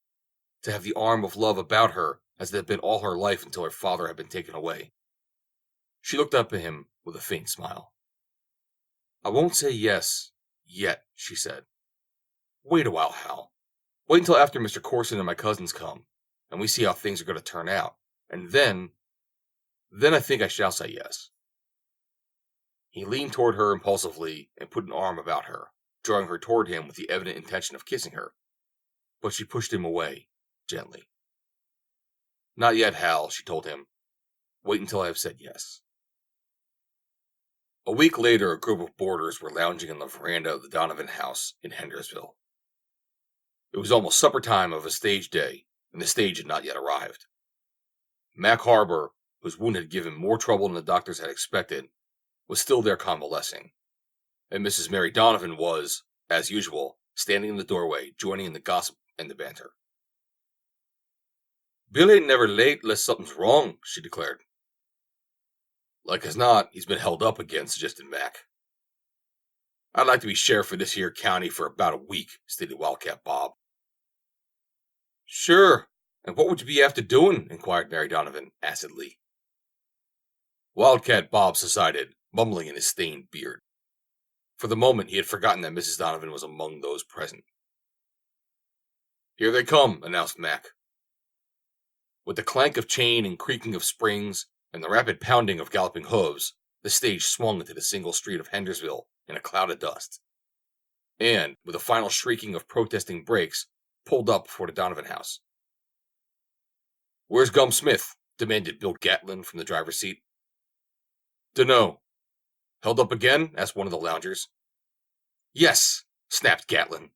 to have the arm of love about her as it had been all her life until her father had been taken away. She looked up at him with a faint smile. "I won't say yes, yet," she said. "Wait a while, Hal. Wait until after Mr. Corson and my cousins come, and we see how things are going to turn out, and then I think I shall say yes." He leaned toward her impulsively and put an arm about her, drawing her toward him with the evident intention of kissing her, but she pushed him away, gently. "Not yet, Hal," she told him. "Wait until I have said yes." A week later, a group of boarders were lounging in the veranda of the Donovan house in Hendersville. It was almost supper time of a stage day, and the stage had not yet arrived. Mac Harbor, whose wound had given more trouble than the doctors had expected, was still there convalescing, and Mrs. Mary Donovan was, as usual, standing in the doorway, joining in the gossip and the banter. "Bill ain't never late unless something's wrong," she declared. "Like as not, he's been held up again," suggested Mac. "I'd like to be sheriff of this here county for about a week," stated Wildcat Bob. "Sure, and what would you be after doing?" inquired Mary Donovan, acidly. Wildcat Bob subsided, mumbling in his stained beard. For the moment he had forgotten that Mrs. Donovan was among those present. "Here they come," announced Mac. With the clank of chain and creaking of springs, and the rapid pounding of galloping hooves, the stage swung into the single street of Hendersville in a cloud of dust, and, with a final shrieking of protesting brakes, pulled up before the Donovan house. "Where's Gum Smith?" demanded Bill Gatlin from the driver's seat. "Dunno." "Held up again?" asked one of the loungers. "Yes," snapped Gatlin.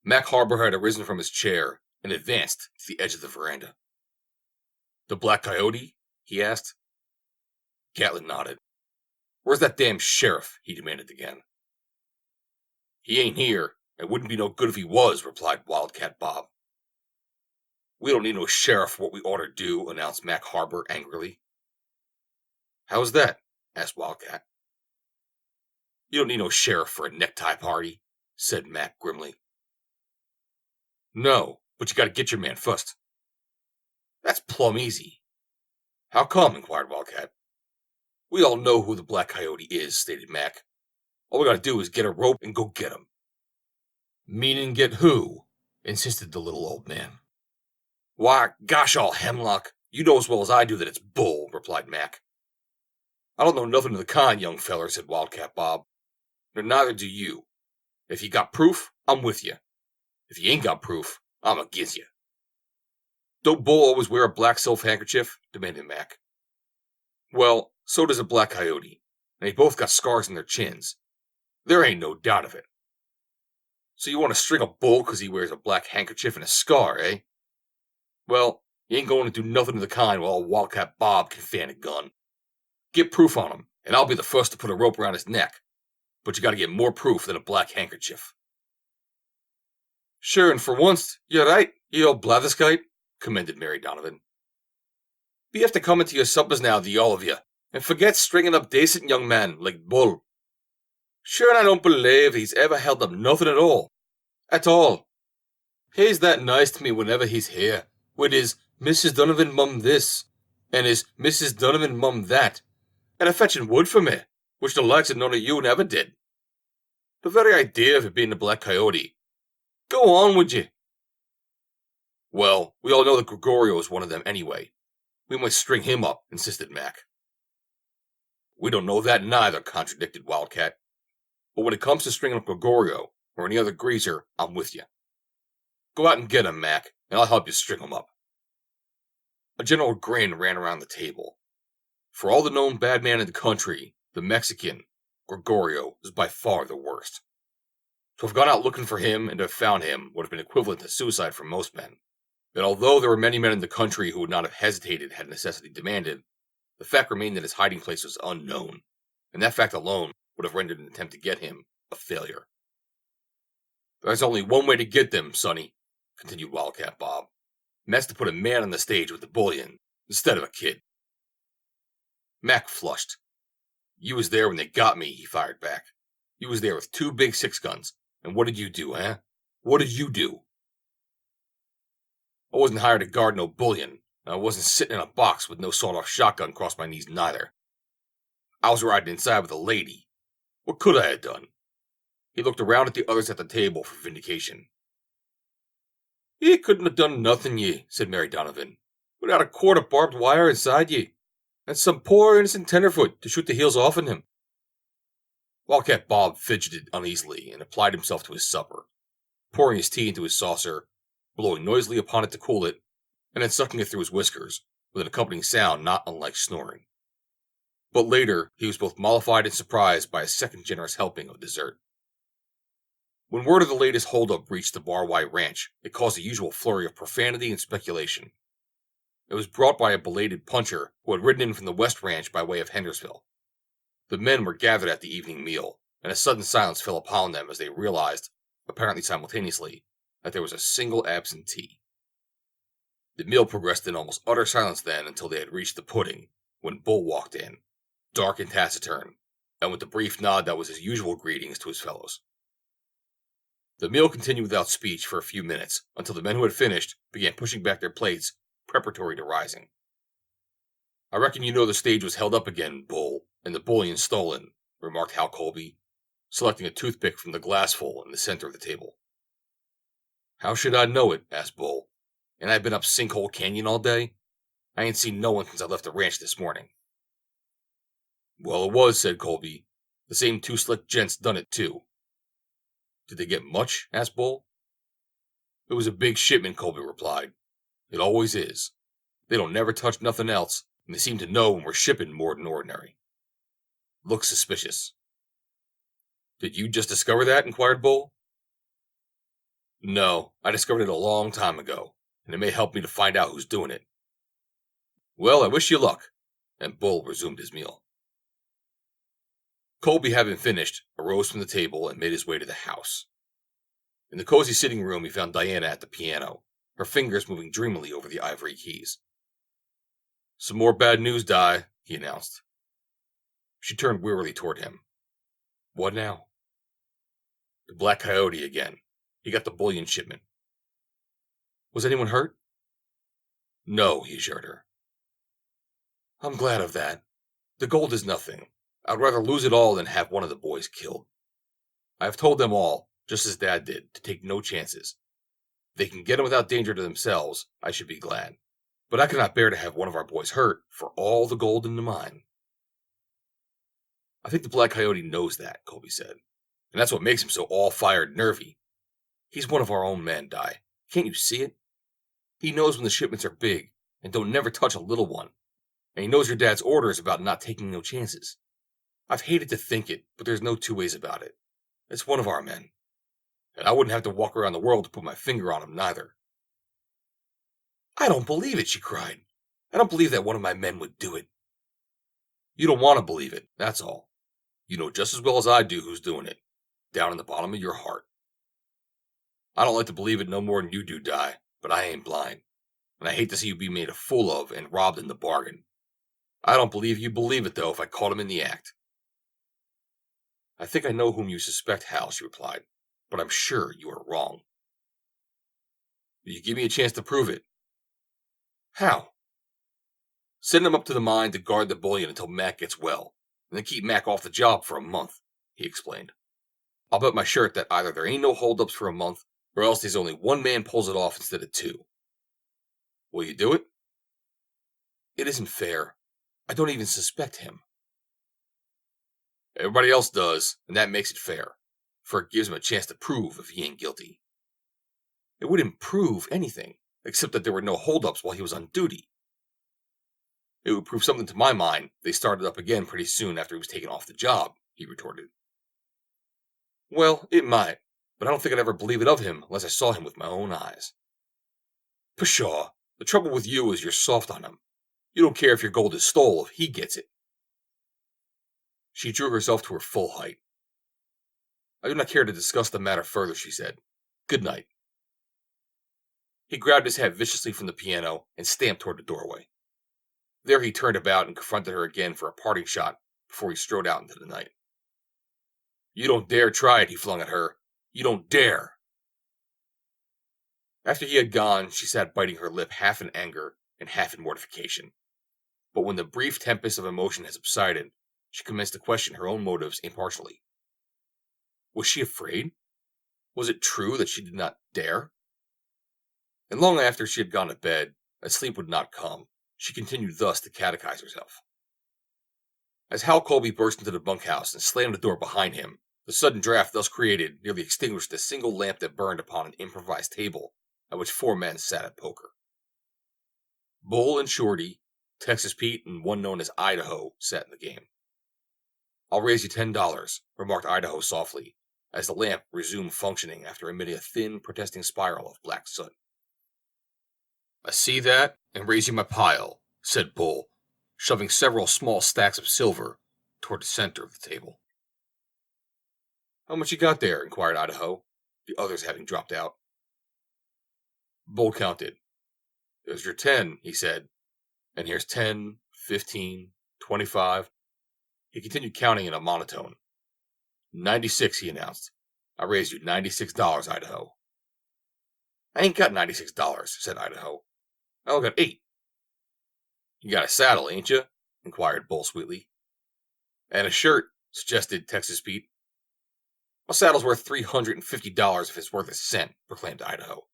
Mac Harbor had arisen from his chair and advanced to the edge of the veranda. "The Black Coyote?" he asked. Gatlin nodded. "Where's that damn sheriff?" he demanded again. "He ain't here, and wouldn't be no good if he was," replied Wildcat Bob. "We don't need no sheriff for what we oughter do," announced Mac Harbor angrily. "How's that?" asked Wildcat. "You don't need no sheriff for a necktie party," said Mac grimly. "No, but you gotta get your man first." "That's plumb easy." "How come?" inquired Wildcat. "We all know who the Black Coyote is," stated Mac. All we gotta do is get a rope and go get him. Meaning get who? Insisted the little old man. Why, gosh all hemlock, you know as well as I do that it's bull, replied Mac. I don't know nothing of the kind, young feller, said Wildcat Bob. Nor neither do you. If you got proof, I'm with you. If you ain't got proof, I'm against you. Don't Bull always wear a black silk handkerchief? Demanded Mac. Well, so does a Black Coyote, and they both got scars on their chins. There ain't no doubt of it. So you want to string a bull because he wears a black handkerchief and a scar, eh? Well, you ain't going to do nothing of the kind while Wildcat Bob can fan a gun. Get proof on him, and I'll be the first to put a rope around his neck. But you gotta get more proof than a black handkerchief. Sure, and for once, you're right, you old blatherskite, commended Mary Donovan. Be after coming to your suppers now, the all of you, and forget stringing up decent young men like Bull. Sure, and I don't believe he's ever held up nothing at all. At all. He's that nice to me whenever he's here, with his Mrs. Donovan mum this, and his Mrs. Donovan mum that, and a fetching wood for me, which the likes of none of you never did. The very idea of it being the Black Coyote. Go on, would you? Well, we all know that Gregorio is one of them anyway. We might string him up, insisted Mac. We don't know that neither, contradicted Wildcat. But when it comes to stringing up Gregorio, or any other greaser, I'm with you. Go out and get him, Mac, and I'll help you string him up. A general grin ran around the table. For all the known bad man in the country, the Mexican, Gregorio, is by far the worst. To have gone out looking for him and to have found him would have been equivalent to suicide for most men. And although there were many men in the country who would not have hesitated had necessity demanded, the fact remained that his hiding place was unknown, and that fact alone would have rendered an attempt to get him a failure. There's only one way to get them, Sonny, continued Wildcat Bob, and that's to put a man on the stage with the bullion, instead of a kid. Mac flushed. You was there when they got me, he fired back. You was there with 2 big 6-guns, and what did you do, eh? What did you do? I wasn't hired to guard no bullion, and I wasn't sitting in a box with no sawed-off shotgun across my knees neither. I was riding inside with a lady. What could I have done? He looked around at the others at the table for vindication. Ye couldn't have done nothing, ye, said Mary Donovan, without a cord of barbed wire inside ye, and some poor innocent tenderfoot to shoot the heels off in him. Wildcat Bob fidgeted uneasily and applied himself to his supper, pouring his tea into his saucer, blowing noisily upon it to cool it, and then sucking it through his whiskers, with an accompanying sound not unlike snoring. But later, he was both mollified and surprised by a second generous helping of dessert. When word of the latest holdup reached the Bar White Ranch, it caused the usual flurry of profanity and speculation. It was brought by a belated puncher who had ridden in from the West Ranch by way of Hendersonville. The men were gathered at the evening meal, and a sudden silence fell upon them as they realized, apparently simultaneously, that there was a single absentee. The meal progressed in almost utter silence then until they had reached the pudding, when Bull walked in, dark and taciturn, and with the brief nod that was his usual greetings to his fellows. The meal continued without speech for a few minutes, until the men who had finished began pushing back their plates, preparatory to rising. I reckon you know the stage was held up again, Bull, and the bullion stolen, remarked Hal Colby, selecting a toothpick from the glassful in the center of the table. How should I know it? Asked Bull. And I've been up Sinkhole Canyon all day? I ain't seen no one since I left the ranch this morning. Well, it was, said Colby. The same 2 slick gents done it, too. Did they get much? Asked Bull. It was a big shipment, Colby replied. It always is. They don't never touch nothing else, and they seem to know when we're shipping more than ordinary. Looks suspicious. Did you just discover that? Inquired Bull. No, I discovered it a long time ago, and it may help me to find out who's doing it. Well, I wish you luck, and Bull resumed his meal. Colby, having finished, arose from the table and made his way to the house. In the cozy sitting room, he found Diana at the piano, her fingers moving dreamily over the ivory keys. Some more bad news, Di, he announced. She turned wearily toward him. What now? The Black Coyote again. He got the bullion shipment. Was anyone hurt? No, he assured her. I'm glad of that. The gold is nothing. I'd rather lose it all than have one of the boys killed. I have told them all, just as Dad did, to take no chances. If they can get him without danger to themselves, I should be glad. But I cannot bear to have one of our boys hurt for all the gold in the mine. I think the Black Coyote knows that, Colby said. And that's what makes him so all-fired nervy. He's one of our own men, Di. Can't you see it? He knows when the shipments are big, and don't never touch a little one. And he knows your dad's orders about not taking no chances. I've hated to think it, but there's no two ways about it. It's one of our men. And I wouldn't have to walk around the world to put my finger on him, neither. I don't believe it, she cried. I don't believe that one of my men would do it. You don't want to believe it, that's all. You know just as well as I do who's doing it, down in the bottom of your heart. I don't like to believe it no more than you do, Di, but I ain't blind. And I hate to see you be made a fool of and robbed in the bargain. I don't believe you believe it, though, if I caught him in the act. I think I know whom you suspect, Hal, she replied, but I'm sure you are wrong. Will you give me a chance to prove it? How? Send him up to the mine to guard the bullion until Mac gets well, and then keep Mac off the job for a month, he explained. I'll bet my shirt that either there ain't no holdups for a month, or else there's only one man pulls it off instead of two. Will you do it? It isn't fair. I don't even suspect him. Everybody else does, and that makes it fair, for it gives him a chance to prove if he ain't guilty. It wouldn't prove anything, except that there were no holdups while he was on duty. It would prove something to my mind. They started up again pretty soon after he was taken off the job, he retorted. Well, it might, but I don't think I'd ever believe it of him unless I saw him with my own eyes. Pshaw, the trouble with you is you're soft on him. You don't care if your gold is stole if he gets it. She drew herself to her full height. I do not care to discuss the matter further, she said. Good night. He grabbed his hat viciously from the piano and stamped toward the doorway. There he turned about and confronted her again for a parting shot before he strode out into the night. You don't dare try it, he flung at her. You don't dare. After he had gone, she sat biting her lip half in anger and half in mortification. But when the brief tempest of emotion had subsided, she commenced to question her own motives impartially. Was she afraid? Was it true that she did not dare? And long after she had gone to bed, as sleep would not come, she continued thus to catechize herself. As Hal Colby burst into the bunkhouse and slammed the door behind him, the sudden draft thus created nearly extinguished the single lamp that burned upon an improvised table at which 4 men sat at poker. Bull and Shorty, Texas Pete, and one known as Idaho sat in the game. I'll raise you $10, remarked Idaho softly, as the lamp resumed functioning after emitting a thin, protesting spiral of black soot. I see that, and raise you my pile, said Bull, shoving several small stacks of silver toward the center of the table. How much you got there? Inquired Idaho, the others having dropped out. Bull counted. There's your 10, he said, and here's 10, 15, 25. He continued counting in a monotone. 96, he announced. I raised you $96, Idaho. I ain't got $96, said Idaho. I only got 8. You got a saddle, ain't you? Inquired Bull sweetly. And a shirt, suggested Texas Pete. A saddle's worth $350 if it's worth a cent, proclaimed Idaho.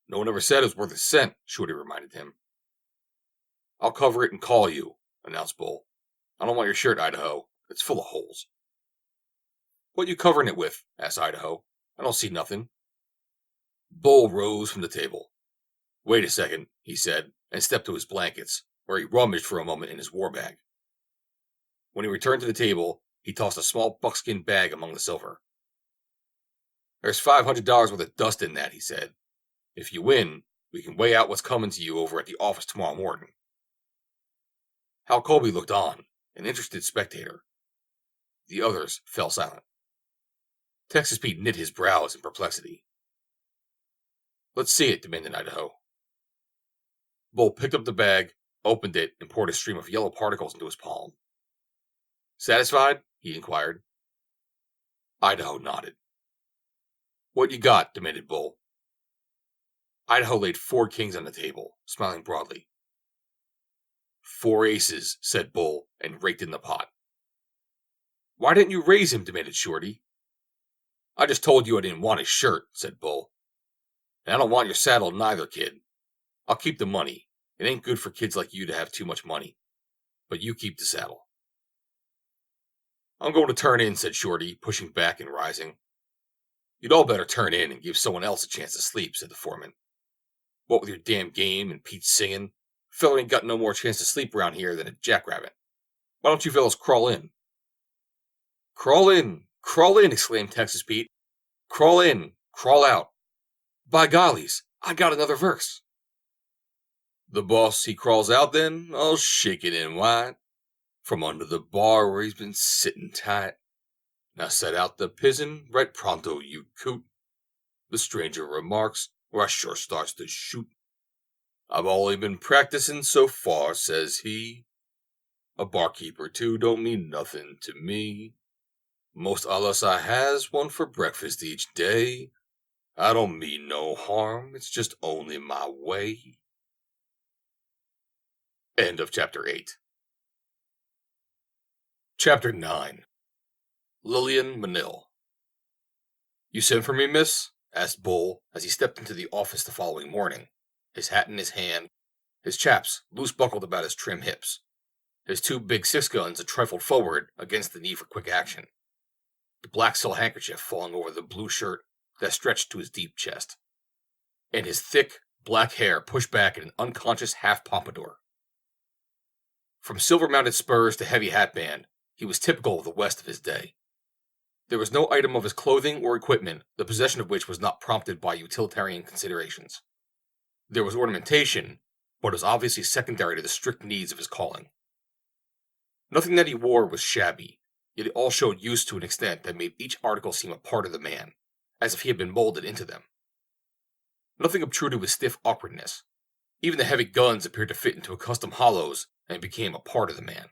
No one ever said it was worth a cent, Shorty reminded him. I'll cover it and call you, announced Bull. I don't want your shirt, Idaho. It's full of holes. What you covering it with? Asked Idaho. I don't see nothing. Bull rose from the table. Wait a second, he said, and stepped to his blankets, where he rummaged for a moment in his war bag. When he returned to the table, he tossed a small buckskin bag among the silver. There's $500 worth of dust in that, he said. If you win, we can weigh out what's coming to you over at the office tomorrow morning. Hal Colby looked on, an interested spectator. The others fell silent. Texas Pete knit his brows in perplexity. Let's see it, demanded Idaho. Bull picked up the bag, opened it, and poured a stream of yellow particles into his palm. Satisfied? He inquired. Idaho nodded. What you got? Demanded Bull. Idaho laid 4 kings on the table, smiling broadly. 4 aces, said Bull, and raked in the pot. Why didn't you raise him? Demanded Shorty. I just told you I didn't want his shirt, said Bull. And I don't want your saddle neither, kid. I'll keep the money. It ain't good for kids like you to have too much money. But you keep the saddle. I'm going to turn in, said Shorty, pushing back and rising. You'd all better turn in and give someone else a chance to sleep, said the foreman. What with your damn game and Pete singing, fella ain't got no more chance to sleep around here than a jackrabbit. Why don't you fellas crawl in? Crawl in, exclaimed Texas Pete. Crawl in, crawl out. By gollies, I got another verse. The boss, he crawls out then, all shaking and white, from under the bar where he's been sitting tight. Now set out the pizen, right pronto, you coot. The stranger remarks, where I sure starts to shoot. I've only been practicing so far, says he. A barkeeper, too, don't mean nothing to me. Most allus I has one for breakfast each day. I don't mean no harm, it's just only my way. End of Chapter 8. Chapter 9. Lillian Manil. You sent for me, miss? Asked Bull as he stepped into the office the following morning, his hat in his hand, his chaps loose buckled about his trim hips, his two big 6-guns a trifle forward against the knee for quick action, the black silk handkerchief falling over the blue shirt that stretched to his deep chest, and his thick, black hair pushed back in an unconscious half pompadour. From silver-mounted spurs to heavy hatband, he was typical of the West of his day. There was no item of his clothing or equipment the possession of which was not prompted by utilitarian considerations. There was ornamentation, but it was obviously secondary to the strict needs of his calling. Nothing that he wore was shabby, yet it all showed use to an extent that made each article seem a part of the man, as if he had been molded into them. Nothing obtruded with stiff awkwardness. Even the heavy guns appeared to fit into accustomed hollows and became a part of the man.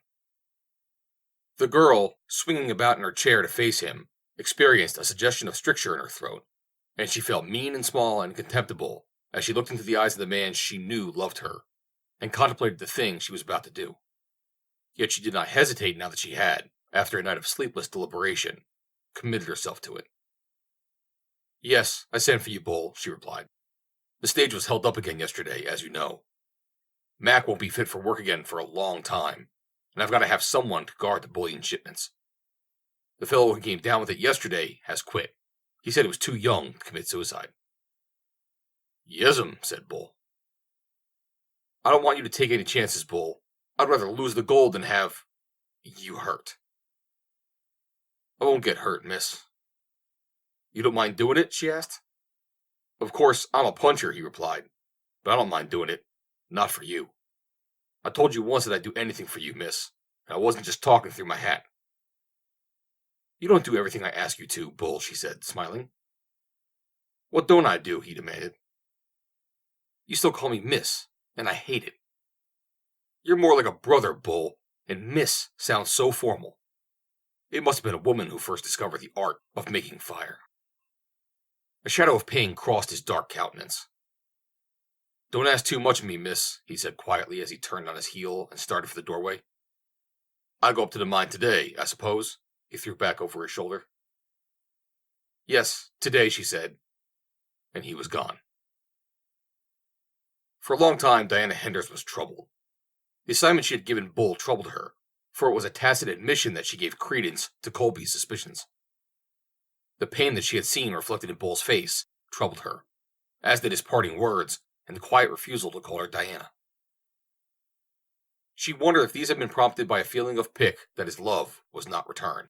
The girl, swinging about in her chair to face him, experienced a suggestion of stricture in her throat, and she felt mean and small and contemptible as she looked into the eyes of the man she knew loved her, and contemplated the thing she was about to do. Yet she did not hesitate now that she had, after a night of sleepless deliberation, committed herself to it. Yes, I sent for you, Bull, she replied. The stage was held up again yesterday, as you know. Mac won't be fit for work again for a long time, and I've got to have someone to guard the bullion shipments. The fellow who came down with it yesterday has quit. He said he was too young to commit suicide. Yes'm, said Bull. I don't want you to take any chances, Bull. I'd rather lose the gold than have you hurt. I won't get hurt, miss. You don't mind doing it? She asked. Of course, I'm a puncher, he replied, but I don't mind doing it. Not for you. I told you once that I'd do anything for you, miss, and I wasn't just talking through my hat. You don't do everything I ask you to, Bull, she said, smiling. What don't I do? He demanded. You still call me miss, and I hate it. You're more like a brother, Bull, and miss sounds so formal. It must have been a woman who first discovered the art of making fire. A shadow of pain crossed his dark countenance. Don't ask too much of me, miss, he said quietly as he turned on his heel and started for the doorway. I go up to the mine today, I suppose, he threw back over his shoulder. Yes, today, she said, and he was gone. For a long time, Diana Henders was troubled. The assignment she had given Bull troubled her, for it was a tacit admission that she gave credence to Colby's suspicions. The pain that she had seen reflected in Bull's face troubled her, as did his parting words and the quiet refusal to call her Diana. She wondered if these had been prompted by a feeling of pique that his love was not returned,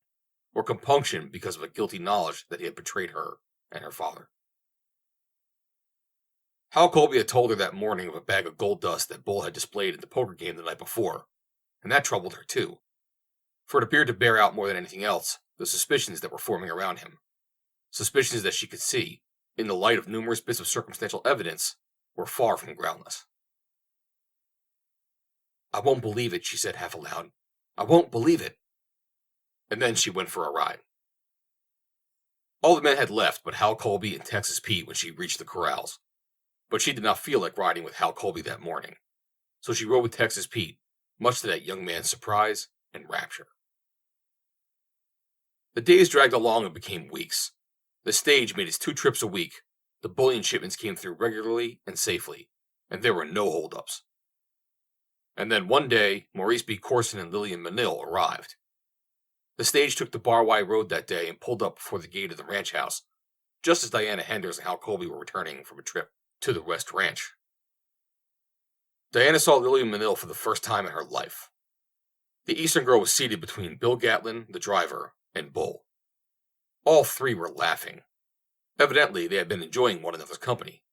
or compunction because of a guilty knowledge that he had betrayed her and her father. Hal Colby had told her that morning of a bag of gold dust that Bull had displayed at the poker game the night before, and that troubled her too, for it appeared to bear out more than anything else the suspicions that were forming around him, suspicions that she could see, in the light of numerous bits of circumstantial evidence, were far from groundless. I won't believe it, she said half aloud. I won't believe it. And then she went for a ride. All the men had left but Hal Colby and Texas Pete when she reached the corrals, but she did not feel like riding with Hal Colby that morning, so she rode with Texas Pete, much to that young man's surprise and rapture. The days dragged along and became weeks. The stage made its 2 trips a week. The bullion shipments came through regularly and safely, and there were no holdups. And then one day, Maurice B. Corson and Lillian Manil arrived. The stage took the Barway Road that day and pulled up before the gate of the ranch house, just as Diana Henders and Hal Colby were returning from a trip to the West Ranch. Diana saw Lillian Manil for the first time in her life. The Eastern girl was seated between Bill Gatlin, the driver, and Bull. All 3 were laughing. Evidently, they had been enjoying one another's company.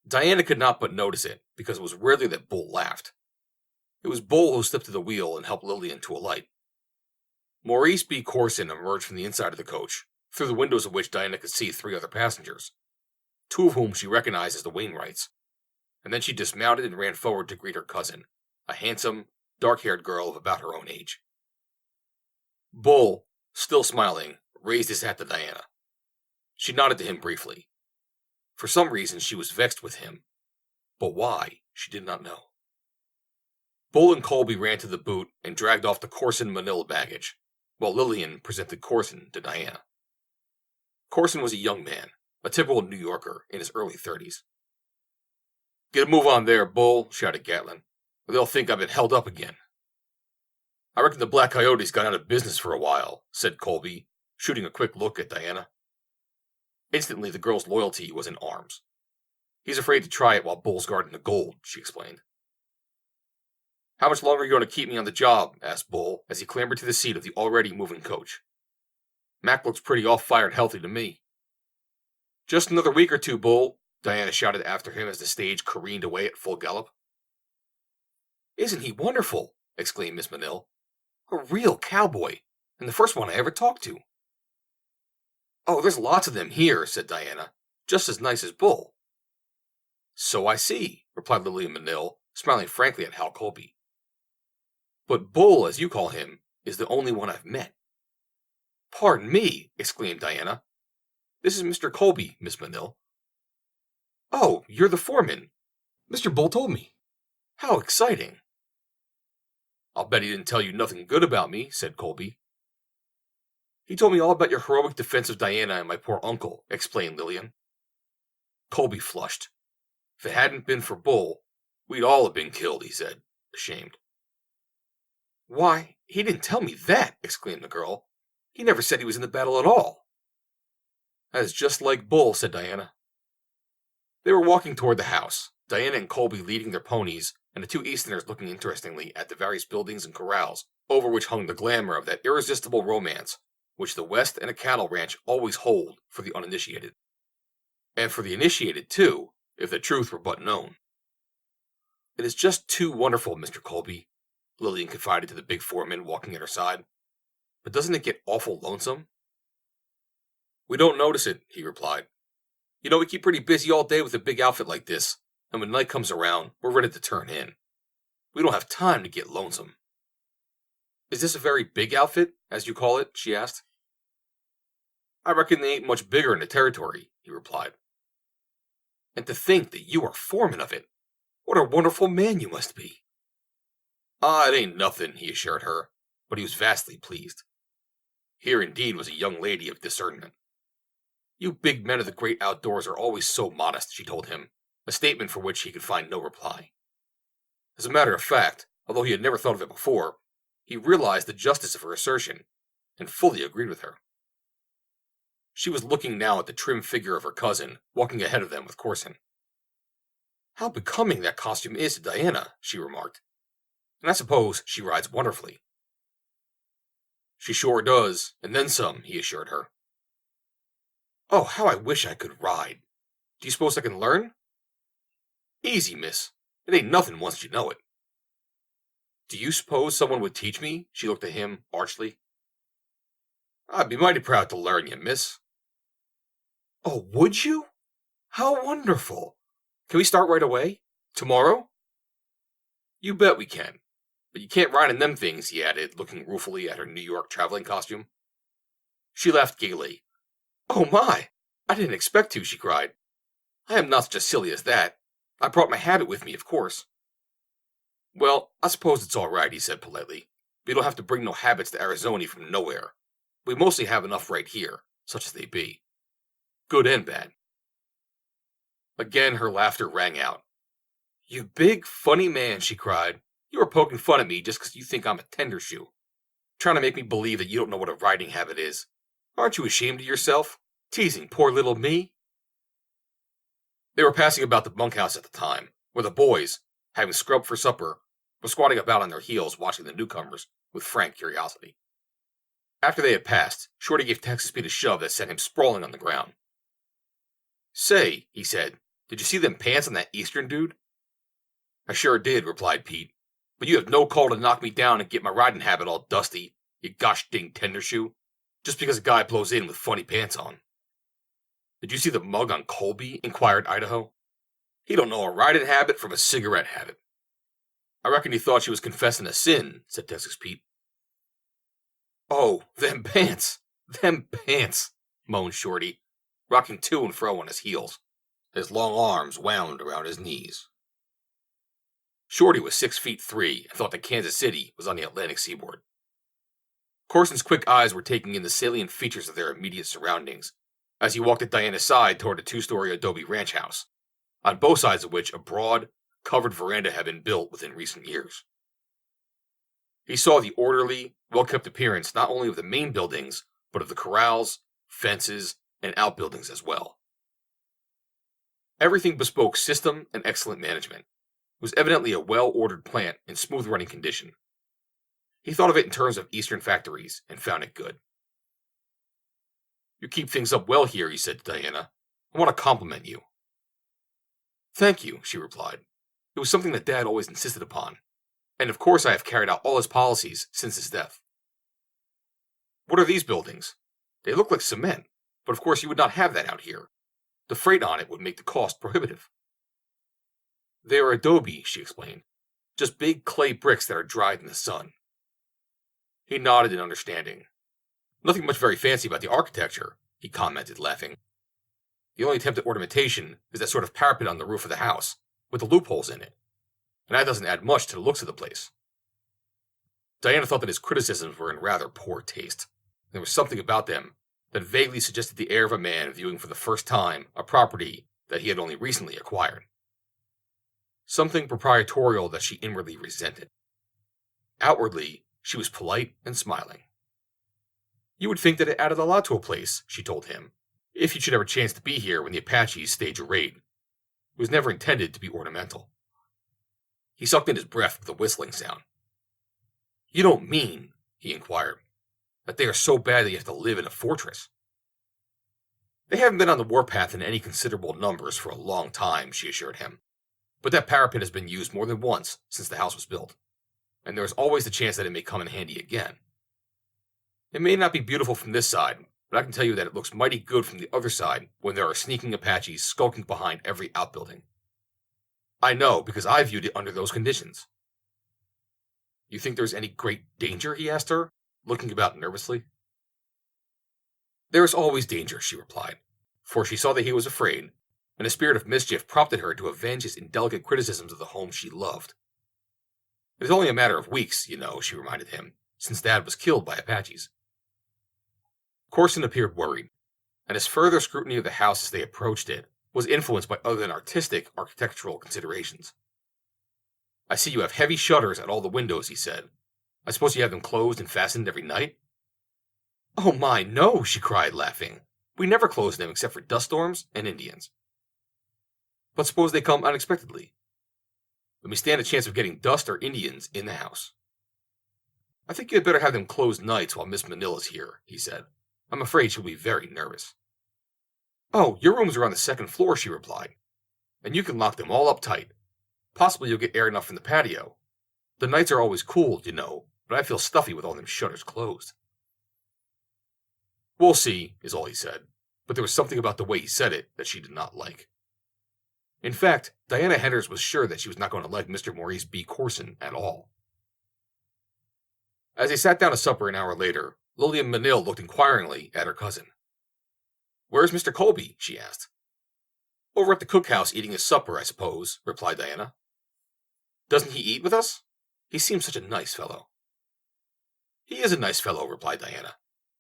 Diana could not but notice it, because it was rarely that Bull laughed. It was Bull who slipped to the wheel and helped Lillian to alight. Maurice B. Corson emerged from the inside of the coach, through the windows of which Diana could see 3 other passengers, 2 of whom she recognized as the Wainwrights, and then she dismounted and ran forward to greet her cousin, a handsome, dark-haired girl of about her own age. Bull, still smiling, raised his hat to Diana. She nodded to him briefly. For some reason, she was vexed with him, but why, she did not know. Bull and Colby ran to the boot and dragged off the Corson-Manil baggage, while Lillian presented Corson to Diana. Corson was a young man, a typical New Yorker in his early 30s. "Get a move on there, Bull," shouted Gatlin, "or they'll think I've been held up again." "I reckon the Black Coyote's gone out of business for a while," said Colby, shooting a quick look at Diana. Instantly, the girl's loyalty was in arms. "He's afraid to try it while Bull's guarding the gold," she explained. "How much longer are you going to keep me on the job?" asked Bull, as he clambered to the seat of the already moving coach. "Mac looks pretty all-fired healthy to me." "Just another week or 2, Bull," Diana shouted after him as the stage careened away at full gallop. "Isn't he wonderful?" exclaimed Miss Manil. "A real cowboy, and the first one I ever talked to." "Oh, there's lots of them here," said Diana, "just as nice as Bull." "So I see," replied Lillian Manil, smiling frankly at Hal Colby. "But Bull, as you call him, is the only one I've met." "Pardon me," exclaimed Diana. "This is Mr. Colby, Miss Manil." "Oh, you're the foreman. Mr. Bull told me. How exciting." "I'll bet he didn't tell you nothing good about me," said Colby. "He told me all about your heroic defense of Diana and my poor uncle," explained Lillian. Colby flushed. "If it hadn't been for Bull, we'd all have been killed," he said, ashamed. "Why, he didn't tell me that," exclaimed the girl. "He never said he was in the battle at all." "That is just like Bull," said Diana. They were walking toward the house, Diana and Colby leading their ponies, and the 2 Easterners looking interestingly at the various buildings and corrals over which hung the glamour of that irresistible romance which the West and a cattle ranch always hold for the uninitiated. And for the initiated, too, if the truth were but known. "It is just too wonderful, Mr. Colby," Lillian confided to the big foreman walking at her side. "But doesn't it get awful lonesome?" "We don't notice it," he replied. "You know, we keep pretty busy all day with a big outfit like this, and when night comes around, we're ready to turn in. We don't have time to get lonesome." "Is this a very big outfit, as you call it?" she asked. "I reckon they ain't much bigger in the territory," he replied. "And to think that you are foreman of it! What a wonderful man you must be." "Ah, it ain't nothing," he assured her, but he was vastly pleased. Here indeed was a young lady of discernment. "You big men of the great outdoors are always so modest," she told him, a statement for which he could find no reply. As a matter of fact, although he had never thought of it before, he realized the justice of her assertion, and fully agreed with her. She was looking now at the trim figure of her cousin, walking ahead of them with Corson. "How becoming that costume is to Diana," she remarked. "And I suppose she rides wonderfully." "She sure does, and then some," he assured her. "Oh, how I wish I could ride. Do you suppose I can learn?" "Easy, miss. It ain't nothing once you know it." "Do you suppose someone would teach me?" She looked at him archly. "I'd be mighty proud to learn you, miss." "Oh, would you? How wonderful! Can we start right away? Tomorrow?" "You bet we can. But you can't ride in them things," he added, looking ruefully at her New York traveling costume. She laughed gaily. "Oh my! I didn't expect to," she cried. "I am not such a silly as that. I brought my habit with me, of course." "Well, I suppose it's all right," he said politely. "But you don't have to bring no habits to Arizona from nowhere. We mostly have enough right here, such as they be. Good and bad. Again her laughter rang out. "You big, funny man," she cried. "You are poking fun at me just because you think I'm a tender shoe. Trying to make me believe that you don't know what a riding habit is. Aren't you ashamed of yourself? Teasing poor little me?" They were passing about the bunkhouse at the time, where the boys, having scrubbed for supper, were squatting about on their heels watching the newcomers with frank curiosity. After they had passed, Shorty gave Texas Pete a shove that sent him sprawling on the ground. "Say," he said, "did you see them pants on that Eastern dude?" "I sure did," replied Pete, "but you have no call to knock me down and get my riding habit all dusty, you gosh ding tender shoe, just because a guy blows in with funny pants on." "Did you see the mug on Colby?" inquired Idaho. "He don't know a riding habit from a cigarette habit." "I reckon he thought she was confessing a sin," said Texas Pete. "Oh, them pants, moaned Shorty, rocking to and fro on his heels, his long arms wound around his knees. Shorty was 6'3" and thought that Kansas City was on the Atlantic seaboard. Corson's quick eyes were taking in the salient features of their immediate surroundings as he walked at Diana's side toward a 2-story adobe ranch house, on both sides of which a broad, covered veranda had been built within recent years. He saw the orderly, well-kept appearance not only of the main buildings, but of the corrals, fences, and outbuildings as well. Everything bespoke system and excellent management. It was evidently a well-ordered plant in smooth-running condition. He thought of it in terms of Eastern factories and found it good. "You keep things up well here," he said to Diana. "I want to compliment you." "Thank you," she replied. "It was something that Dad always insisted upon, and of course I have carried out all his policies since his death." "What are these buildings? They look like cement, but of course you would not have that out here. The freight on it would make the cost prohibitive." "They are adobe," she explained. "Just big clay bricks that are dried in the sun." He nodded in understanding. "Nothing much very fancy about the architecture," he commented, laughing. "The only attempt at ornamentation is that sort of parapet on the roof of the house, with the loopholes in it, and that doesn't add much to the looks of the place." Diana thought that his criticisms were in rather poor taste. There was something about them that vaguely suggested the air of a man viewing for the first time a property that he had only recently acquired. Something proprietorial that she inwardly resented. Outwardly, she was polite and smiling. "You would think that it added a lot to a place," she told him, "if you should ever chance to be here when the Apaches stage a raid. It was never intended to be ornamental." He sucked in his breath with a whistling sound. "You don't mean," he inquired, "that they are so bad that you have to live in a fortress?" "They haven't been on the warpath in any considerable numbers for a long time," she assured him, "but that parapet has been used more than once since the house was built, and there is always the chance that it may come in handy again. It may not be beautiful from this side, but I can tell you that it looks mighty good from the other side when there are sneaking Apaches skulking behind every outbuilding. I know, because I viewed it under those conditions." "You think there is any great danger?" he asked her, looking about nervously. "There is always danger," she replied, for she saw that he was afraid, and a spirit of mischief prompted her to avenge his indelicate criticisms of the home she loved. "It is only a matter of weeks, you know," she reminded him, "since Dad was killed by Apaches." Corson appeared worried, and his further scrutiny of the house as they approached it was influenced by other than artistic architectural considerations. "I see you have heavy shutters at all the windows," he said. "I suppose you have them closed and fastened every night?" "Oh my, no," she cried, laughing. "We never close them except for dust storms and Indians." "But suppose they come unexpectedly?" "Then we stand a chance of getting dust or Indians in the house." "I think you had better have them closed nights while Miss Manila's here," he said. "I'm afraid she'll be very nervous." "Oh, your rooms are on the second floor," she replied, "and you can lock them all up tight. Possibly you'll get air enough from the patio. The nights are always cool, you know, but I feel stuffy with all them shutters closed." "We'll see," is all he said, but there was something about the way he said it that she did not like. In fact, Diana Henders was sure that she was not going to like Mr. Maurice B. Corson at all. As they sat down to supper an hour later, Lillian Manil looked inquiringly at her cousin. "Where's Mr. Colby?" she asked. "Over at the cookhouse eating his supper, I suppose," replied Diana. "Doesn't he eat with us? He seems such a nice fellow." "He is a nice fellow," replied Diana,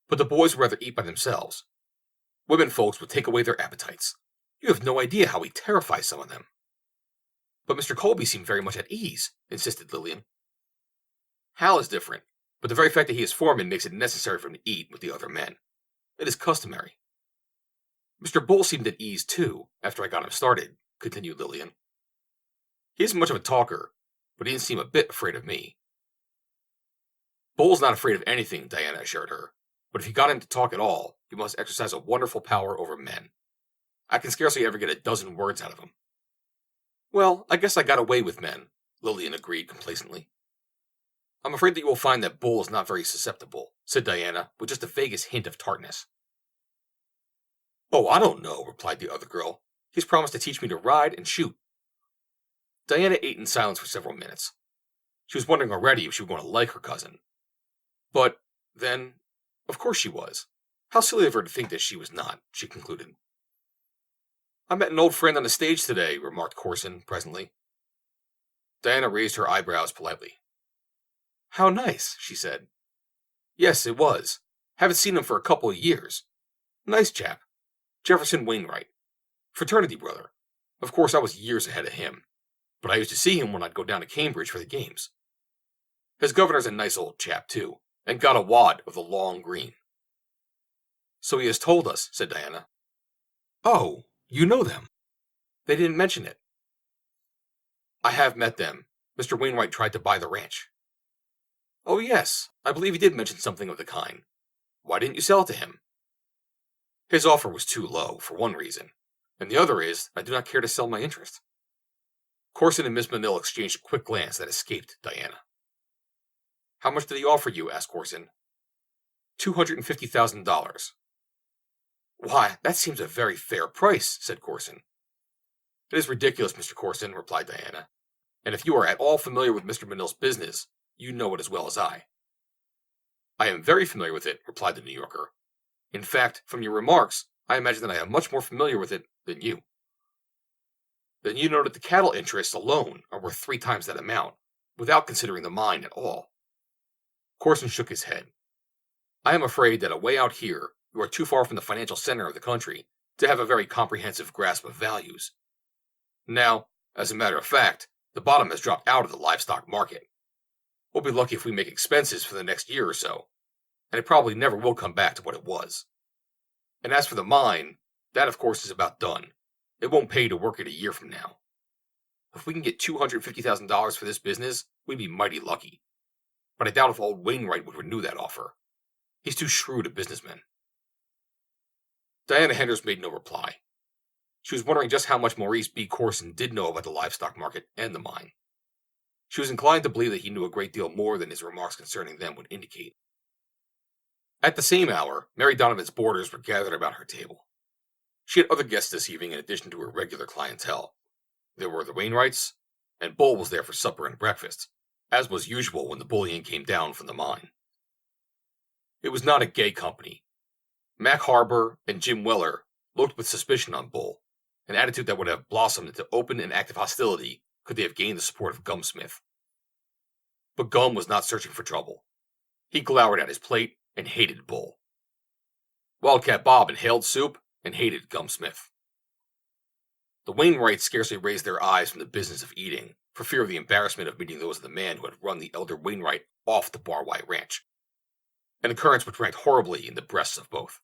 "but the boys would rather eat by themselves. Women folks would take away their appetites. You have no idea how he terrifies some of them. But Mr. Colby seemed very much at ease, insisted Lillian. Hal is different, but the very fact that he is foreman makes it necessary for him to eat with the other men. It is customary. Mr. Bull seemed at ease, too, after I got him started, continued Lillian. He isn't much of a talker, but he didn't seem a bit afraid of me. Bull's not afraid of anything, Diana assured her, but if he got him to talk at all, he must exercise a wonderful power over men. I can scarcely ever get a dozen words out of him. Well, I guess I got away with men, Lillian agreed complacently. I'm afraid that you will find that Bull is not very susceptible, said Diana, with just the vaguest hint of tartness. Oh, I don't know, replied the other girl. He's promised to teach me to ride and shoot. Diana ate in silence for several minutes. She was wondering already if she was going to like her cousin. But, then, of course she was. How silly of her to think that she was not, she concluded. I met an old friend on the stage today, remarked Corson presently. Diana raised her eyebrows politely. How nice, she said. Yes, it was. Haven't seen him for a couple of years. Nice chap. Jefferson Wainwright. Fraternity brother. Of course, I was years ahead of him, but I used to see him when I'd go down to Cambridge for the games. His governor's a nice old chap, too, and got a wad of the long green. So he has told us, said Diana. Oh, you know them. They didn't mention it. I have met them. Mr. Wainwright tried to buy the ranch. Oh, yes, I believe he did mention something of the kind. Why didn't you sell it to him? His offer was too low, for one reason, and the other is I do not care to sell my interest. Corson and Miss Manil exchanged a quick glance that escaped Diana. How much did he offer you? Asked Corson. $250,000. Why, that seems a very fair price, said Corson. It is ridiculous, Mr. Corson, replied Diana, and if you are at all familiar with Mr. Manil's business, you know it as well as I. I am very familiar with it, replied the New Yorker. In fact, from your remarks, I imagine that I am much more familiar with it than you. Then you know that the cattle interests alone are worth 3 times that amount, without considering the mine at all. Corson shook his head. I am afraid that away out here, you are too far from the financial center of the country to have a very comprehensive grasp of values. Now, as a matter of fact, the bottom has dropped out of the livestock market. We'll be lucky if we make expenses for the next year or so, and it probably never will come back to what it was. And as for the mine, that of course is about done. It won't pay to work it a year from now. If we can get $250,000 for this business, we'd be mighty lucky. But I doubt if old Wainwright would renew that offer. He's too shrewd a businessman. Diana Henders made no reply. She was wondering just how much Maurice B. Corson did know about the livestock market and the mine. She was inclined to believe that he knew a great deal more than his remarks concerning them would indicate. At the same hour, Mary Donovan's boarders were gathered about her table. She had other guests this evening in addition to her regular clientele. There were the Wainwrights, and Bull was there for supper and breakfast, as was usual when the bullion came down from the mine. It was not a gay company. Mac Harbor and Jim Weller looked with suspicion on Bull, an attitude that would have blossomed into open and active hostility could they have gained the support of Gumsmith. But Gum was not searching for trouble. He glowered at his plate and hated Bull. Wildcat Bob inhaled soup and hated Gumsmith. The Wainwrights scarcely raised their eyes from the business of eating, for fear of the embarrassment of meeting those of the man who had run the elder Wainwright off the Barwhite Ranch, an occurrence which ranked horribly in the breasts of both.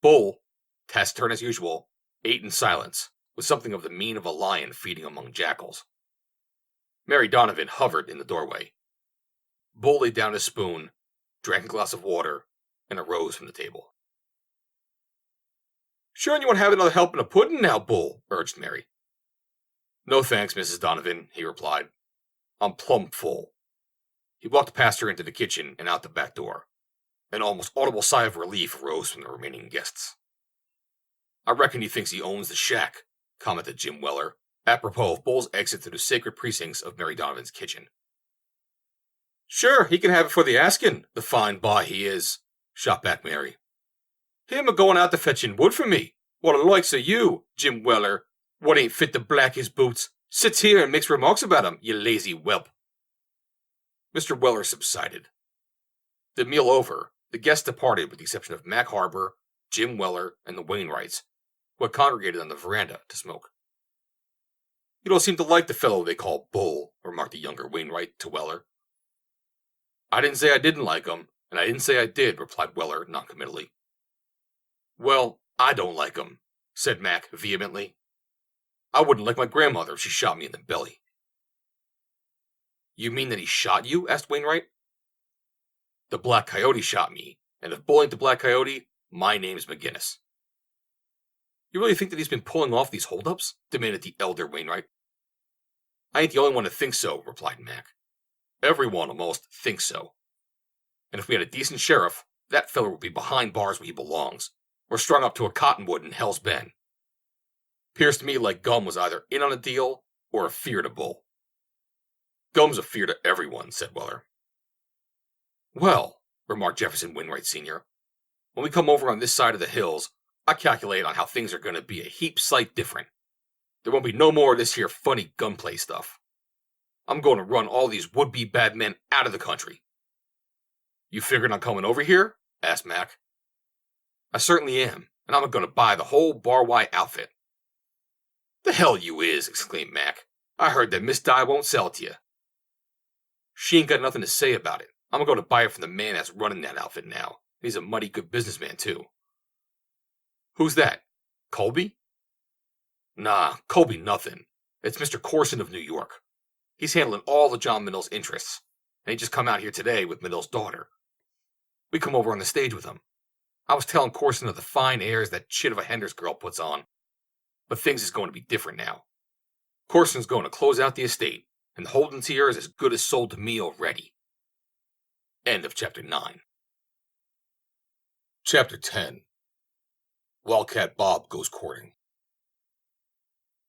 Bull, taciturn as usual, ate in silence, with something of the mien of a lion feeding among jackals. Mary Donovan hovered in the doorway. Bull laid down his spoon, drank a glass of water, and arose from the table. Sure you want to have another helping of pudding now, Bull? Urged Mary. No thanks, Mrs. Donovan, he replied. I'm plumb full. He walked past her into the kitchen and out the back door. An almost audible sigh of relief rose from the remaining guests. I reckon he thinks he owns the shack, commented Jim Weller, apropos of Bull's exit to the sacred precincts of Mary Donovan's kitchen. Sure, he can have it for the asking, the fine boy he is, shot back Mary. Him a-going out to fetching wood for me, while the likes of you, Jim Weller, what ain't fit to black his boots, sits here and makes remarks about him, you lazy whelp. Mr. Weller subsided. The meal over, the guests departed with the exception of Mac Harbor, Jim Weller, and the Wainwrights, who had congregated on the veranda to smoke. "You don't seem to like the fellow they call Bull," remarked the younger Wainwright to Weller. "I didn't say I didn't like him, and I didn't say I did," replied Weller noncommittally. "Well, I don't like him," said Mac vehemently. "I wouldn't like my grandmother if she shot me in the belly." "You mean that he shot you?" asked Wainwright. "The Black Coyote shot me, and if Bull ain't the Black Coyote, my name's McGinnis." "You really think that he's been pulling off these holdups?" demanded the elder Wainwright. "I ain't the only one to think so," replied Mac. "Everyone almost thinks so. And if we had a decent sheriff, that feller would be behind bars where he belongs, or strung up to a cottonwood in Hell's Bend. 'Pears to me like Gum was either in on a deal or afeard of Bull." "Gum's afeard of everyone," said Weller. "Well," remarked Jefferson Wainwright Sr., "when we come over on this side of the hills, I calculate on how things are going to be a heap sight different. There won't be no more of this here funny gunplay stuff. I'm going to run all these would-be bad men out of the country." "You figuring on coming over here?" asked Mac. "I certainly am, and I'm going to buy the whole Bar-Y outfit." "The hell you is!" exclaimed Mac. "I heard that Miss Di won't sell it to you." "She ain't got nothing to say about it. I'm going to buy it from the man that's running that outfit now. He's a mighty good businessman, too." "Who's that? Colby?" "Nah, Colby nothing. It's Mr. Corson of New York. He's handling all the John Minnell's interests, and he just come out here today with Minnell's daughter. We come over on the stage with him. I was telling Corson of the fine airs that chit of a Henders girl puts on, but things is going to be different now. Corson's going to close out the estate, and the holdings here is as good as sold to me already." End of Chapter 9. Chapter 10. Wildcat Bob Goes Courting.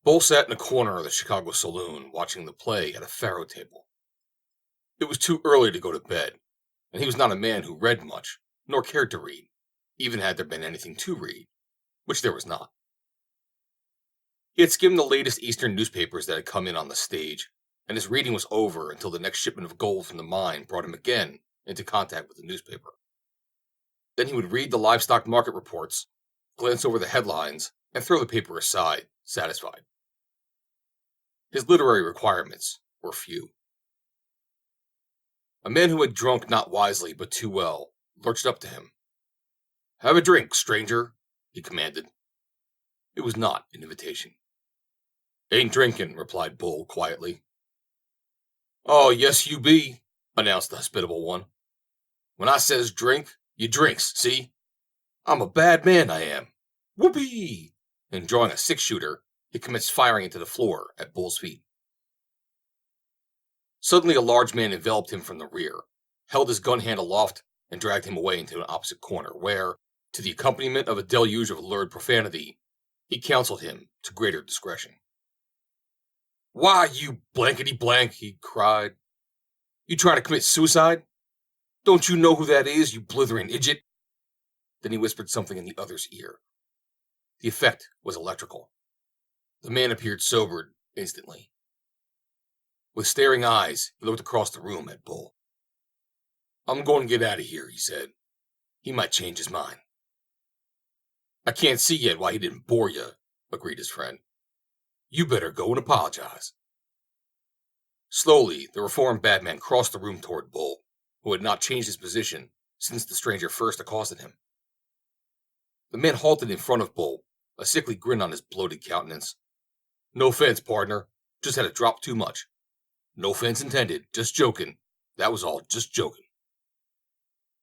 Bull sat in a corner of the Chicago saloon watching the play at a faro table. It was too early to go to bed, and he was not a man who read much, nor cared to read, even had there been anything to read, which there was not. He had skimmed the latest Eastern newspapers that had come in on the stage, and his reading was over until the next shipment of gold from the mine brought him again into contact with the newspaper. Then he would read the livestock market reports, glance over the headlines, and throw the paper aside, satisfied. His literary requirements were few. A man who had drunk not wisely but too well lurched up to him. "Have a drink, stranger," he commanded. It was not an invitation. "Ain't drinking," replied Bull quietly. "Oh, yes you be," announced the hospitable one. "When I says drink, you drinks, see? I'm a bad man, I am. Whoopee!" And drawing a six-shooter, he commenced firing into the floor at Bull's feet. Suddenly a large man enveloped him from the rear, held his gun hand aloft, and dragged him away into an opposite corner, where, to the accompaniment of a deluge of lurid profanity, he counseled him to greater discretion. "Why, you blankety-blank," he cried. "You trying to commit suicide? Don't you know who that is, you blithering idiot?" Then he whispered something in the other's ear. The effect was electrical. The man appeared sobered instantly. With staring eyes, he looked across the room at Bull. "I'm going to get out of here," he said. "He might change his mind." "I can't see yet why he didn't bore you," agreed his friend. "You better go and apologize." Slowly, the reformed badman crossed the room toward Bull, who had not changed his position since the stranger first accosted him. The man halted in front of Bull, a sickly grin on his bloated countenance. "No offense, partner. Just had a drop too much. No offense intended. Just joking. That was all. Just joking."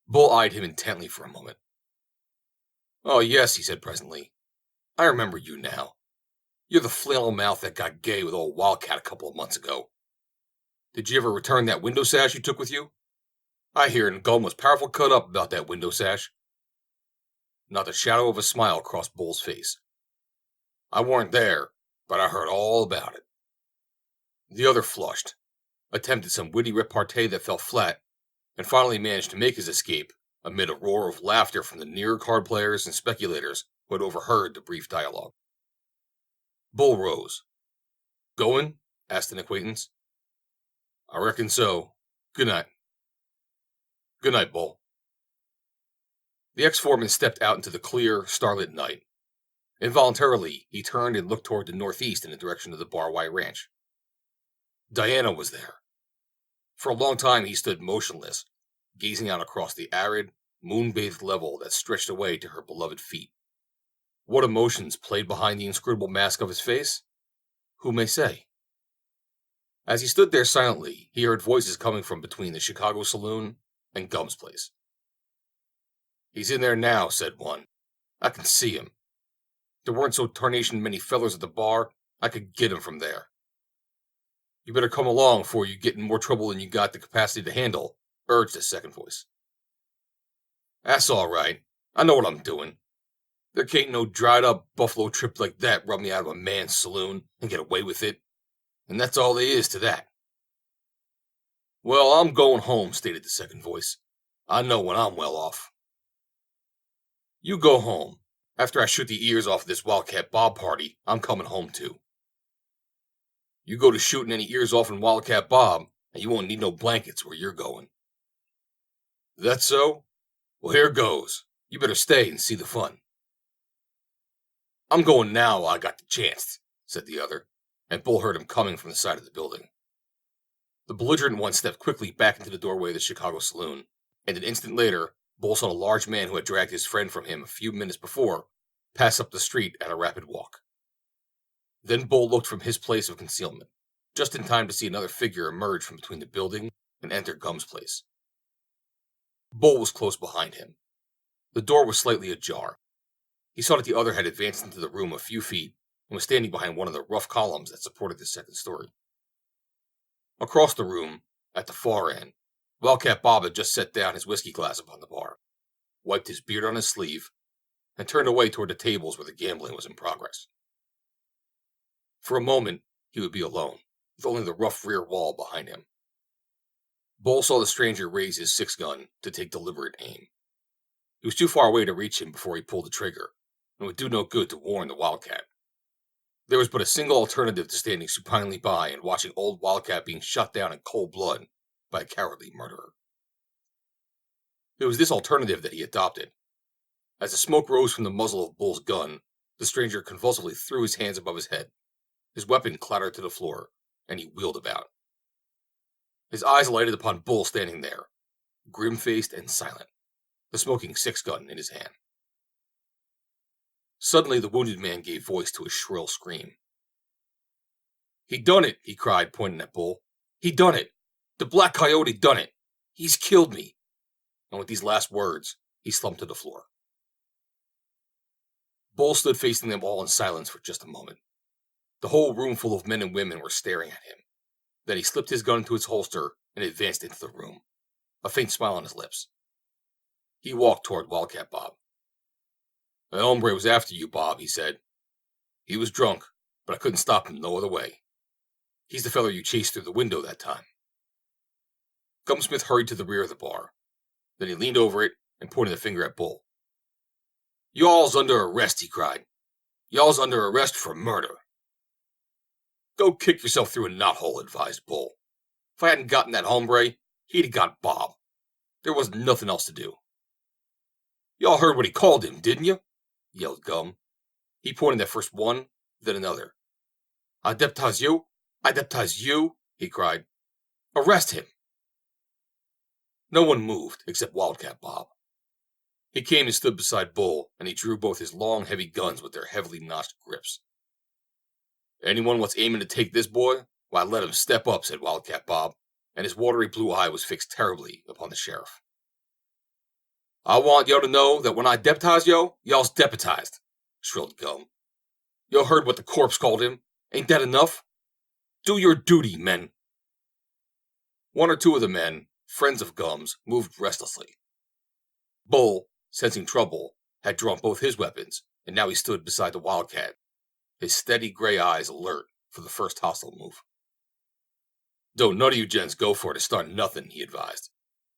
Bull eyed him intently for a moment. "Oh, yes," he said presently. "I remember you now. You're the flannel mouth that got gay with old Wildcat a couple of months ago. Did you ever return that window sash you took with you? I hear Gum was powerful cut up about that window sash." Not the shadow of a smile crossed Bull's face. "I weren't there, but I heard all about it." The other flushed, attempted some witty repartee that fell flat, and finally managed to make his escape amid a roar of laughter from the nearer card players and speculators who had overheard the brief dialogue. Bull rose. "Going?" asked an acquaintance. "I reckon so. Good night." "Good night, Bull." The ex-foreman stepped out into the clear, starlit night. Involuntarily, he turned and looked toward the northeast in the direction of the Bar White Ranch. Diana was there. For a long time he stood motionless, gazing out across the arid, moon-bathed level that stretched away to her beloved feet. What emotions played behind the inscrutable mask of his face? Who may say? As he stood there silently, he heard voices coming from between the Chicago saloon and Gum's place. "He's in there now," said one. "I can see him. There weren't so tarnation many fellers at the bar, I could get him from there." "You better come along before you get in more trouble than you got the capacity to handle," urged a second voice. "That's all right. I know what I'm doing. There can't no dried-up buffalo trip like that rub me out of a man's saloon and get away with it. And that's all there is to that." "Well, I'm going home," stated the second voice. "I know when I'm well off." "You go home. After I shoot the ears off this Wildcat Bob party, I'm coming home too." "You go to shooting any ears off in Wildcat Bob, and you won't need no blankets where you're going." "That so? Well, here goes. You better stay and see the fun." "I'm going now while I got the chance," said the other, and Bull heard him coming from the side of the building. The belligerent one stepped quickly back into the doorway of the Chicago saloon, and an instant later, Bull saw a large man who had dragged his friend from him a few minutes before pass up the street at a rapid walk. Then Bull looked from his place of concealment, just in time to see another figure emerge from between the building and enter Gum's place. Bull was close behind him. The door was slightly ajar. He saw that the other had advanced into the room a few feet and was standing behind one of the rough columns that supported the second story. Across the room, at the far end, Wildcat Bob had just set down his whiskey glass upon the bar, wiped his beard on his sleeve, and turned away toward the tables where the gambling was in progress. For a moment, he would be alone, with only the rough rear wall behind him. Bull saw the stranger raise his six-gun to take deliberate aim. He was too far away to reach him before he pulled the trigger, and it would do no good to warn the Wildcat. There was but a single alternative to standing supinely by and watching old Wildcat being shot down in cold blood by a cowardly murderer. It was this alternative that he adopted. As the smoke rose from the muzzle of Bull's gun, the stranger convulsively threw his hands above his head. His weapon clattered to the floor, and he wheeled about. His eyes lighted upon Bull standing there, grim-faced and silent, the smoking six-gun in his hand. Suddenly the wounded man gave voice to a shrill scream. "He done it," he cried, pointing at Bull. "He done it! The Black Coyote done it! He's killed me!" And with these last words, he slumped to the floor. Bull stood facing them all in silence for just a moment. The whole room full of men and women were staring at him. Then he slipped his gun into its holster and advanced into the room, a faint smile on his lips. He walked toward Wildcat Bob. "The hombre was after you, Bob," he said. "He was drunk, but I couldn't stop him no other way. He's the feller you chased through the window that time." Gumsmith hurried to the rear of the bar. Then he leaned over it and pointed a finger at Bull. "Y'all's under arrest," he cried. "Y'all's under arrest for murder." "Go kick yourself through a knothole," advised Bull. "If I hadn't gotten that hombre, he'd have got Bob. There wasn't nothing else to do." "Y'all heard what he called him, didn't you?" yelled Gum. He pointed at first one, then another. "I deputize you! I deputize you!" he cried. "Arrest him!" No one moved except Wildcat Bob. He came and stood beside Bull, and he drew both his long, heavy guns with their heavily notched grips. "Anyone what's aiming to take this boy, why let him step up," said Wildcat Bob, and his watery blue eye was fixed terribly upon the sheriff. "I want yo to know that when I deputize yo, y'all's deputized," shrilled Gum. "Yo heard what the corpse called him. Ain't that enough? Do your duty, men." One or two of the men, friends of Gum's, moved restlessly. Bull, sensing trouble, had drawn both his weapons, and now he stood beside the Wildcat, his steady gray eyes alert for the first hostile move. "Don't none of you gents go for it to start nothing," he advised.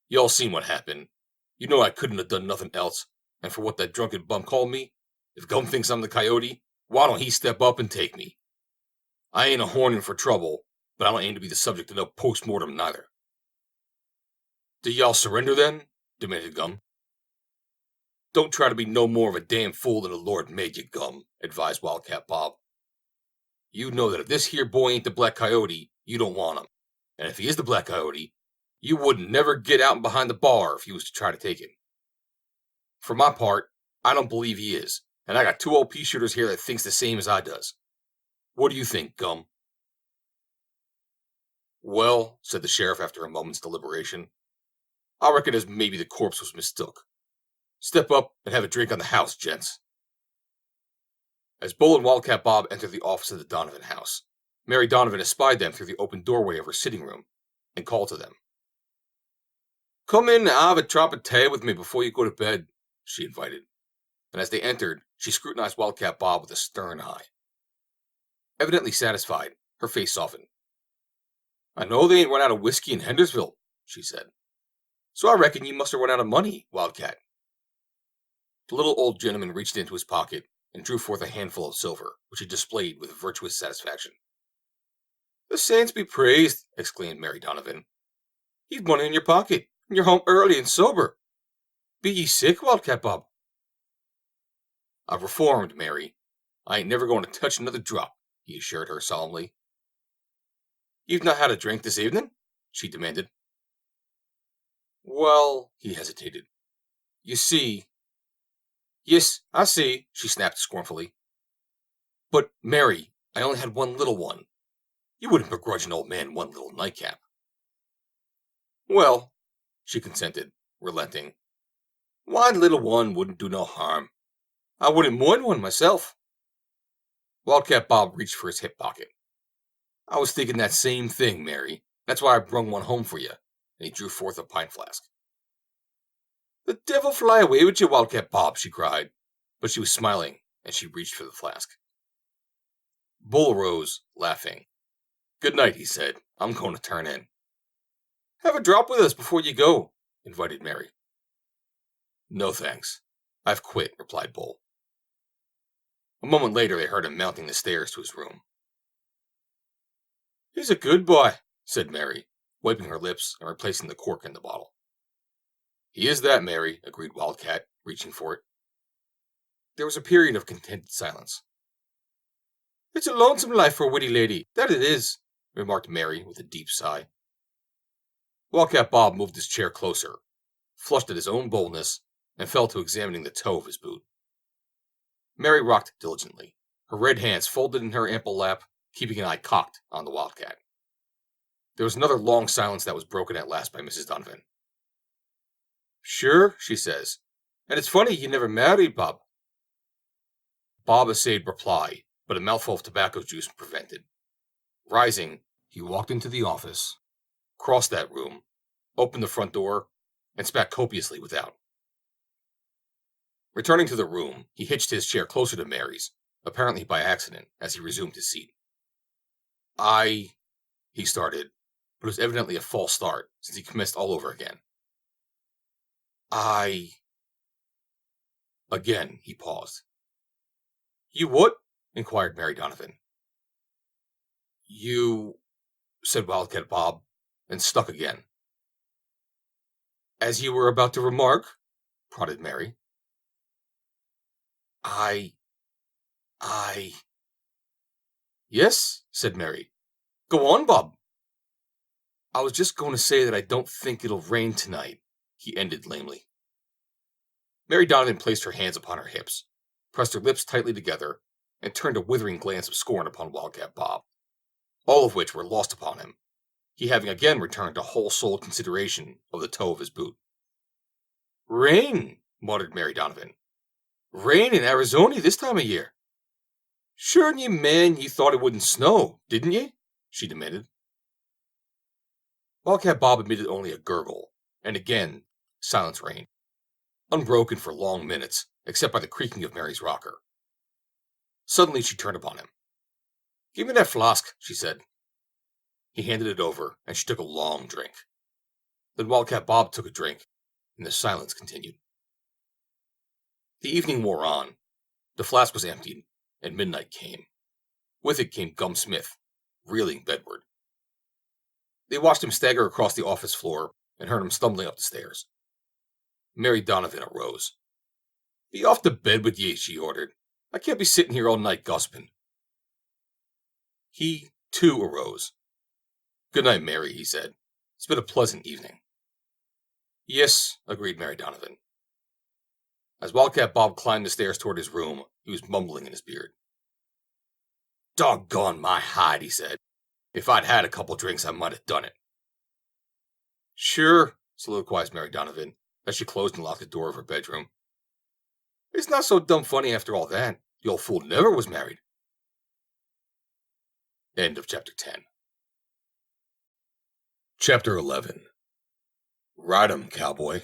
"You all seen what happened. You know I couldn't have done nothing else, and for what that drunken bum called me, if Gum thinks I'm the coyote, why don't he step up and take me? I ain't a hornin' for trouble, but I don't aim to be the subject of no post-mortem neither." "Do y'all surrender then?" demanded Gum. Don't try to be no more of a damn fool than the Lord made you, Gum, advised Wildcat Bob. You know that if this here boy ain't the Black Coyote, you don't want him. And if he is the Black Coyote, you wouldn't never get out and behind the bar if you was to try to take him. For my part, I don't believe he is, and I got 2 old pea shooters here that thinks the same as I does. What do you think, Gum? Well, said the sheriff after a moment's deliberation, I reckon as maybe the corpse was mistook. Step up and have a drink on the house, gents. As Bull and Wildcat Bob entered the office of the Donovan house, Mary Donovan espied them through the open doorway of her sitting room and called to them. Come in and have a drop of tea with me before you go to bed, she invited, and as they entered, she scrutinized Wildcat Bob with a stern eye. Evidently satisfied, her face softened. I know they ain't run out of whiskey in Hendersonville, she said. So I reckon you must have run out of money, Wildcat. The little old gentleman reached into his pocket and drew forth a handful of silver, which he displayed with virtuous satisfaction. The saints be praised, exclaimed Mary Donovan. You've money in your pocket, and you're home early and sober. Be ye sick, Wildcat Bob? I've reformed, Mary. I ain't never going to touch another drop, he assured her solemnly. You've not had a drink this evening? She demanded. Well, he hesitated. You see... Yes, I see, she snapped scornfully. But, Mary, I only had one little one. You wouldn't begrudge an old man one little nightcap. Well, she consented, relenting. One little one wouldn't do no harm. I wouldn't mind one myself. Wildcat Bob reached for his hip pocket. I was thinking that same thing, Mary. That's why I brung one home for you, and he drew forth a pint flask. The devil fly away with you, Wildcat Bob, she cried, but she was smiling as she reached for the flask. Bull arose, laughing. Good night, he said. I'm going to turn in. Have a drop with us before you go, invited Mary. No thanks. I've quit, replied Bull. A moment later they heard him mounting the stairs to his room. He's a good boy, said Mary, wiping her lips and replacing the cork in the bottle. He is that, Mary, agreed Wildcat, reaching for it. There was a period of contented silence. It's a lonesome life for a witty lady, that it is, remarked Mary with a deep sigh. Wildcat Bob moved his chair closer, flushed at his own boldness, and fell to examining the toe of his boot. Mary rocked diligently, her red hands folded in her ample lap, keeping an eye cocked on the Wildcat. There was another long silence that was broken at last by Mrs. Donovan. Sure, she says, and it's funny you never married, Bob. Bob essayed reply, but a mouthful of tobacco juice prevented. Rising, he walked into the office, crossed that room, opened the front door, and spat copiously without. Returning to the room, he hitched his chair closer to Mary's, apparently by accident, as he resumed his seat. He started, but it was evidently a false start, since he commenced all over again. Again, he paused. You what? Inquired Mary Donovan. You, said Wildcat Bob, and stuck again. As you were about to remark, prodded Mary. Yes, said Mary. Go on, Bob. I was just going to say that I don't think it'll rain tonight, he ended lamely. Mary Donovan placed her hands upon her hips, pressed her lips tightly together, and turned a withering glance of scorn upon Wildcat Bob, all of which were lost upon him, he having again returned to whole-souled consideration of the toe of his boot. Rain, muttered Mary Donovan. Rain in Arizona this time of year. Sure ye, man, ye thought it wouldn't snow, didn't ye? She demanded. Wildcat Bob emitted only a gurgle, and again silence reigned, unbroken for long minutes, except by the creaking of Mary's rocker. Suddenly she turned upon him. Give me that flask, she said. He handed it over, and she took a long drink. Then Wildcat Bob took a drink, and the silence continued. The evening wore on. The flask was emptied, and midnight came. With it came Gum Smith, reeling bedward. They watched him stagger across the office floor and heard him stumbling up the stairs. Mary Donovan arose. Be off to bed with ye, she ordered. I can't be sitting here all night gossiping. He, too, arose. Good night, Mary, he said. It's been a pleasant evening. Yes, agreed Mary Donovan. As Wildcat Bob climbed the stairs toward his room, he was mumbling in his beard. Doggone my hide, he said. If I'd had a couple drinks, I might have done it. Sure, soliloquized Mary Donovan, as she closed and locked the door of her bedroom. It's not so dumb funny after all that. The old fool never was married. End of chapter 10. Chapter 11. Ride 'em, cowboy.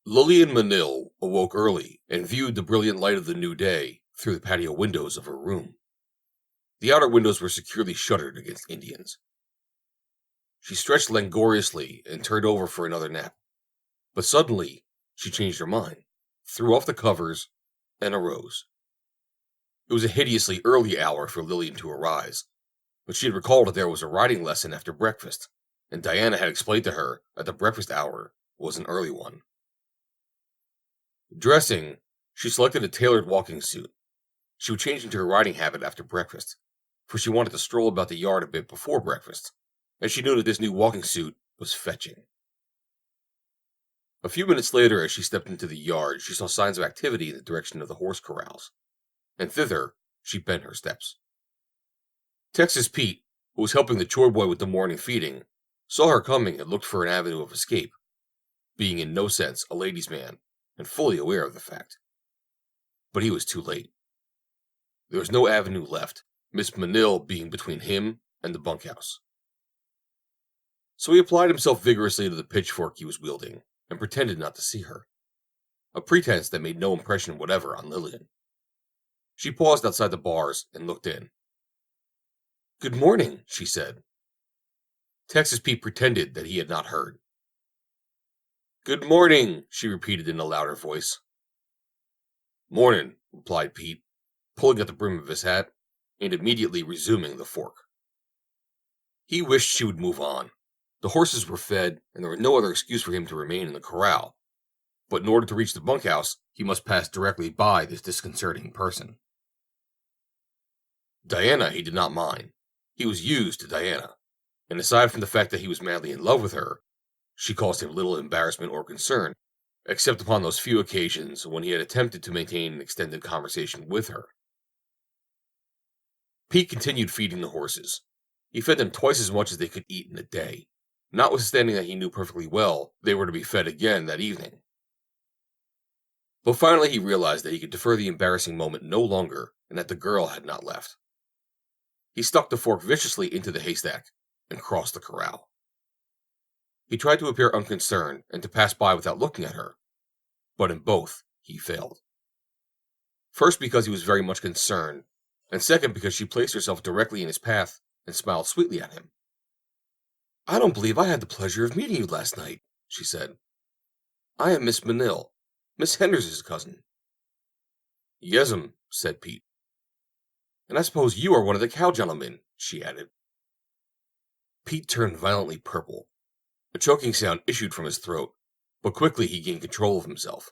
Lillian Manil awoke early and viewed the brilliant light of the new day through the patio windows of her room. The outer windows were securely shuttered against Indians. She stretched languorously and turned over for another nap. But suddenly, she changed her mind, threw off the covers, and arose. It was a hideously early hour for Lillian to arise, but she had recalled that there was a riding lesson after breakfast, and Diana had explained to her that the breakfast hour was an early one. Dressing, she selected a tailored walking suit. She would change into her riding habit after breakfast, for she wanted to stroll about the yard a bit before breakfast, and she knew that this new walking suit was fetching. A few minutes later, as she stepped into the yard, she saw signs of activity in the direction of the horse corrals, and thither she bent her steps. Texas Pete, who was helping the chore boy with the morning feeding, saw her coming and looked for an avenue of escape, being in no sense a ladies' man and fully aware of the fact. But he was too late. There was no avenue left, Miss Manil being between him and the bunkhouse. So he applied himself vigorously to the pitchfork he was wielding and pretended not to see her, a pretense that made no impression whatever on Lillian. She paused outside the bars and looked in. Good morning, she said. Texas Pete pretended that he had not heard. Good morning, she repeated in a louder voice. Morning, replied Pete, pulling at the brim of his hat and immediately resuming the fork. He wished she would move on. The horses were fed, and there was no other excuse for him to remain in the corral. But in order to reach the bunkhouse, he must pass directly by this disconcerting person. Diana he did not mind. He was used to Diana, and aside from the fact that he was madly in love with her, she caused him little embarrassment or concern, except upon those few occasions when he had attempted to maintain an extended conversation with her. Pete continued feeding the horses. He fed them twice as much as they could eat in a day, notwithstanding that he knew perfectly well they were to be fed again that evening. But finally he realized that he could defer the embarrassing moment no longer and that the girl had not left. He stuck the fork viciously into the haystack and crossed the corral. He tried to appear unconcerned and to pass by without looking at her, but in both he failed. First because he was very much concerned, and second because she placed herself directly in his path and smiled sweetly at him. I don't believe I had the pleasure of meeting you last night, she said. I am Miss Manil, Miss Henderson's cousin. Yes'm, said Pete. And I suppose you are one of the cow gentlemen, she added. Pete turned violently purple. A choking sound issued from his throat, but quickly he gained control of himself.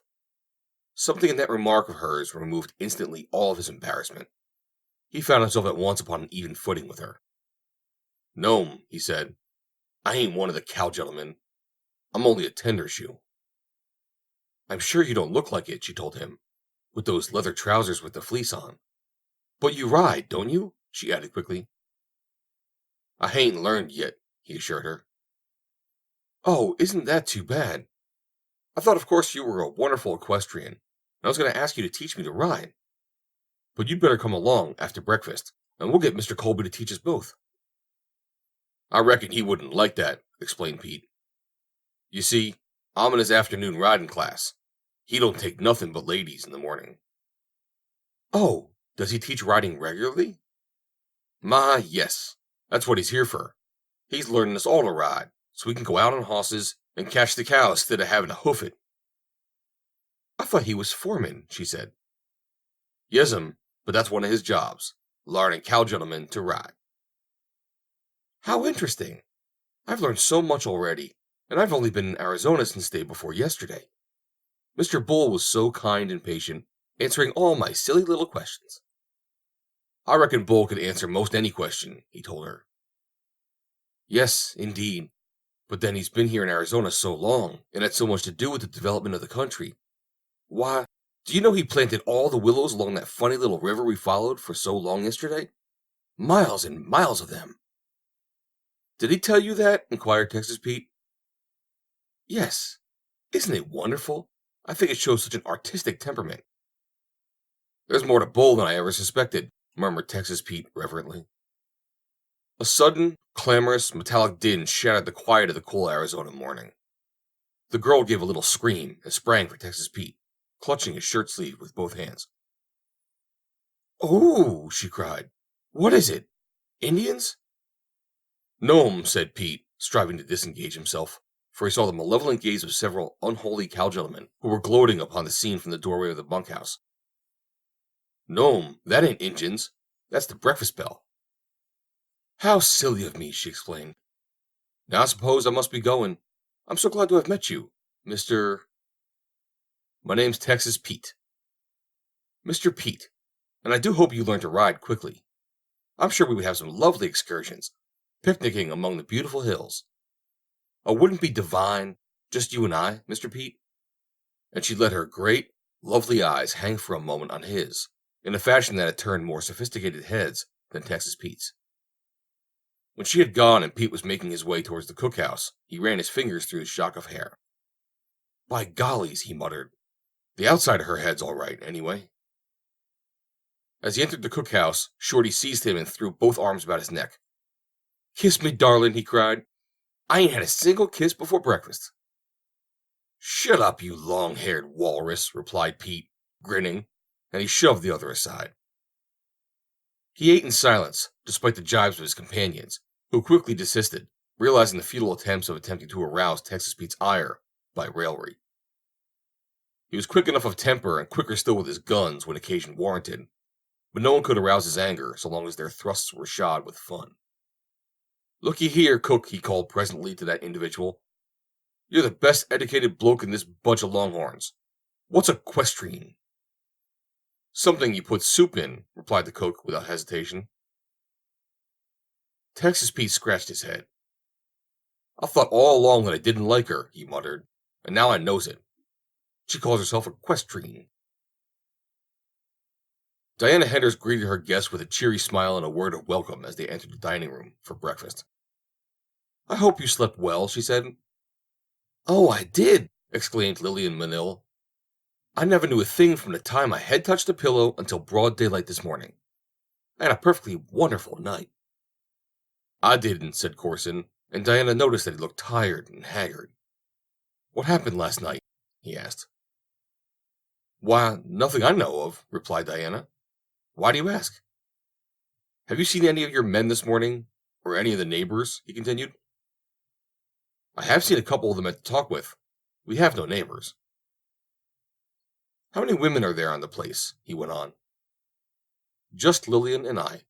Something in that remark of hers removed instantly all of his embarrassment. He found himself at once upon an even footing with her. No'm, he said. I ain't one of the cow gentlemen. I'm only a tender shoe. I'm sure you don't look like it, she told him, with those leather trousers with the fleece on. But you ride, don't you? She added quickly. I hain't learned yet, he assured her. Oh, isn't that too bad? I thought of course you were a wonderful equestrian, and I was going to ask you to teach me to ride. But you'd better come along after breakfast, and we'll get Mr. Colby to teach us both. I reckon he wouldn't like that, explained Pete. You see, I'm in his afternoon riding class. He don't take nothing but ladies in the morning. Oh, does he teach riding regularly? My, yes. That's what he's here for. He's learning us all to ride, so we can go out on horses and catch the cows instead of having to hoof it. I thought he was foreman, she said. Yes'm, but that's one of his jobs, learning cow gentlemen to ride. How interesting. I've learned so much already, and I've only been in Arizona since day before yesterday. Mr. Bull was so kind and patient, answering all my silly little questions. I reckon Bull could answer most any question, he told her. Yes, indeed. But then he's been here in Arizona so long, and had so much to do with the development of the country. Why, do you know he planted all the willows along that funny little river we followed for so long yesterday? Miles and miles of them. Did he tell you that? Inquired Texas Pete. Yes. Isn't it wonderful? I think it shows such an artistic temperament. There's more to Bull than I ever suspected, murmured Texas Pete reverently. A sudden, clamorous, metallic din shattered the quiet of the cool Arizona morning. The girl gave a little scream and sprang for Texas Pete, clutching his shirt sleeve with both hands. Oh, she cried. What is it? Indians? No, said Pete, striving to disengage himself, for he saw the malevolent gaze of several unholy cow gentlemen who were gloating upon the scene from the doorway of the bunkhouse. No, that ain't Injuns. That's the breakfast bell. How silly of me, she explained. Now I suppose I must be going. I'm so glad to have met you, Mr. My name's Texas Pete. Mr. Pete, and I do hope you learn to ride quickly. I'm sure we would have some lovely excursions, picnicking among the beautiful hills. Oh, wouldn't it be divine, just you and I, Mr. Pete? And she let her great, lovely eyes hang for a moment on his, in a fashion that had turned more sophisticated heads than Texas Pete's. When she had gone and Pete was making his way towards the cookhouse, he ran his fingers through his shock of hair. By gollies, he muttered. The outside of her head's all right, anyway. As he entered the cookhouse, Shorty seized him and threw both arms about his neck. Kiss me, darling, he cried. I ain't had a single kiss before breakfast. Shut up, you long-haired walrus, replied Pete, grinning, and he shoved the other aside. He ate in silence, despite the jibes of his companions, who quickly desisted, realizing the futile attempts to arouse Texas Pete's ire by raillery. He was quick enough of temper and quicker still with his guns when occasion warranted, but no one could arouse his anger so long as their thrusts were shod with fun. Looky here, cook, he called presently to that individual. You're the best educated bloke in this bunch of longhorns. What's a questrine? Something you put soup in, replied the cook without hesitation. Texas Pete scratched his head. I thought all along that I didn't like her, he muttered, and now I knows it. She calls herself a questrine. Diana Henders greeted her guests with a cheery smile and a word of welcome as they entered the dining room for breakfast. I hope you slept well, she said. Oh, I did, exclaimed Lillian Manil. I never knew a thing from the time my head touched the pillow until broad daylight this morning. I had a perfectly wonderful night. I didn't, said Corson, and Diana noticed that he looked tired and haggard. What happened last night? He asked. Why, nothing I know of, replied Diana. Why do you ask? Have you seen any of your men this morning, or any of the neighbors? He continued. I have seen a couple of them to talk with. We have no neighbors. How many women are there on the place? He went on. Just Lillian and I.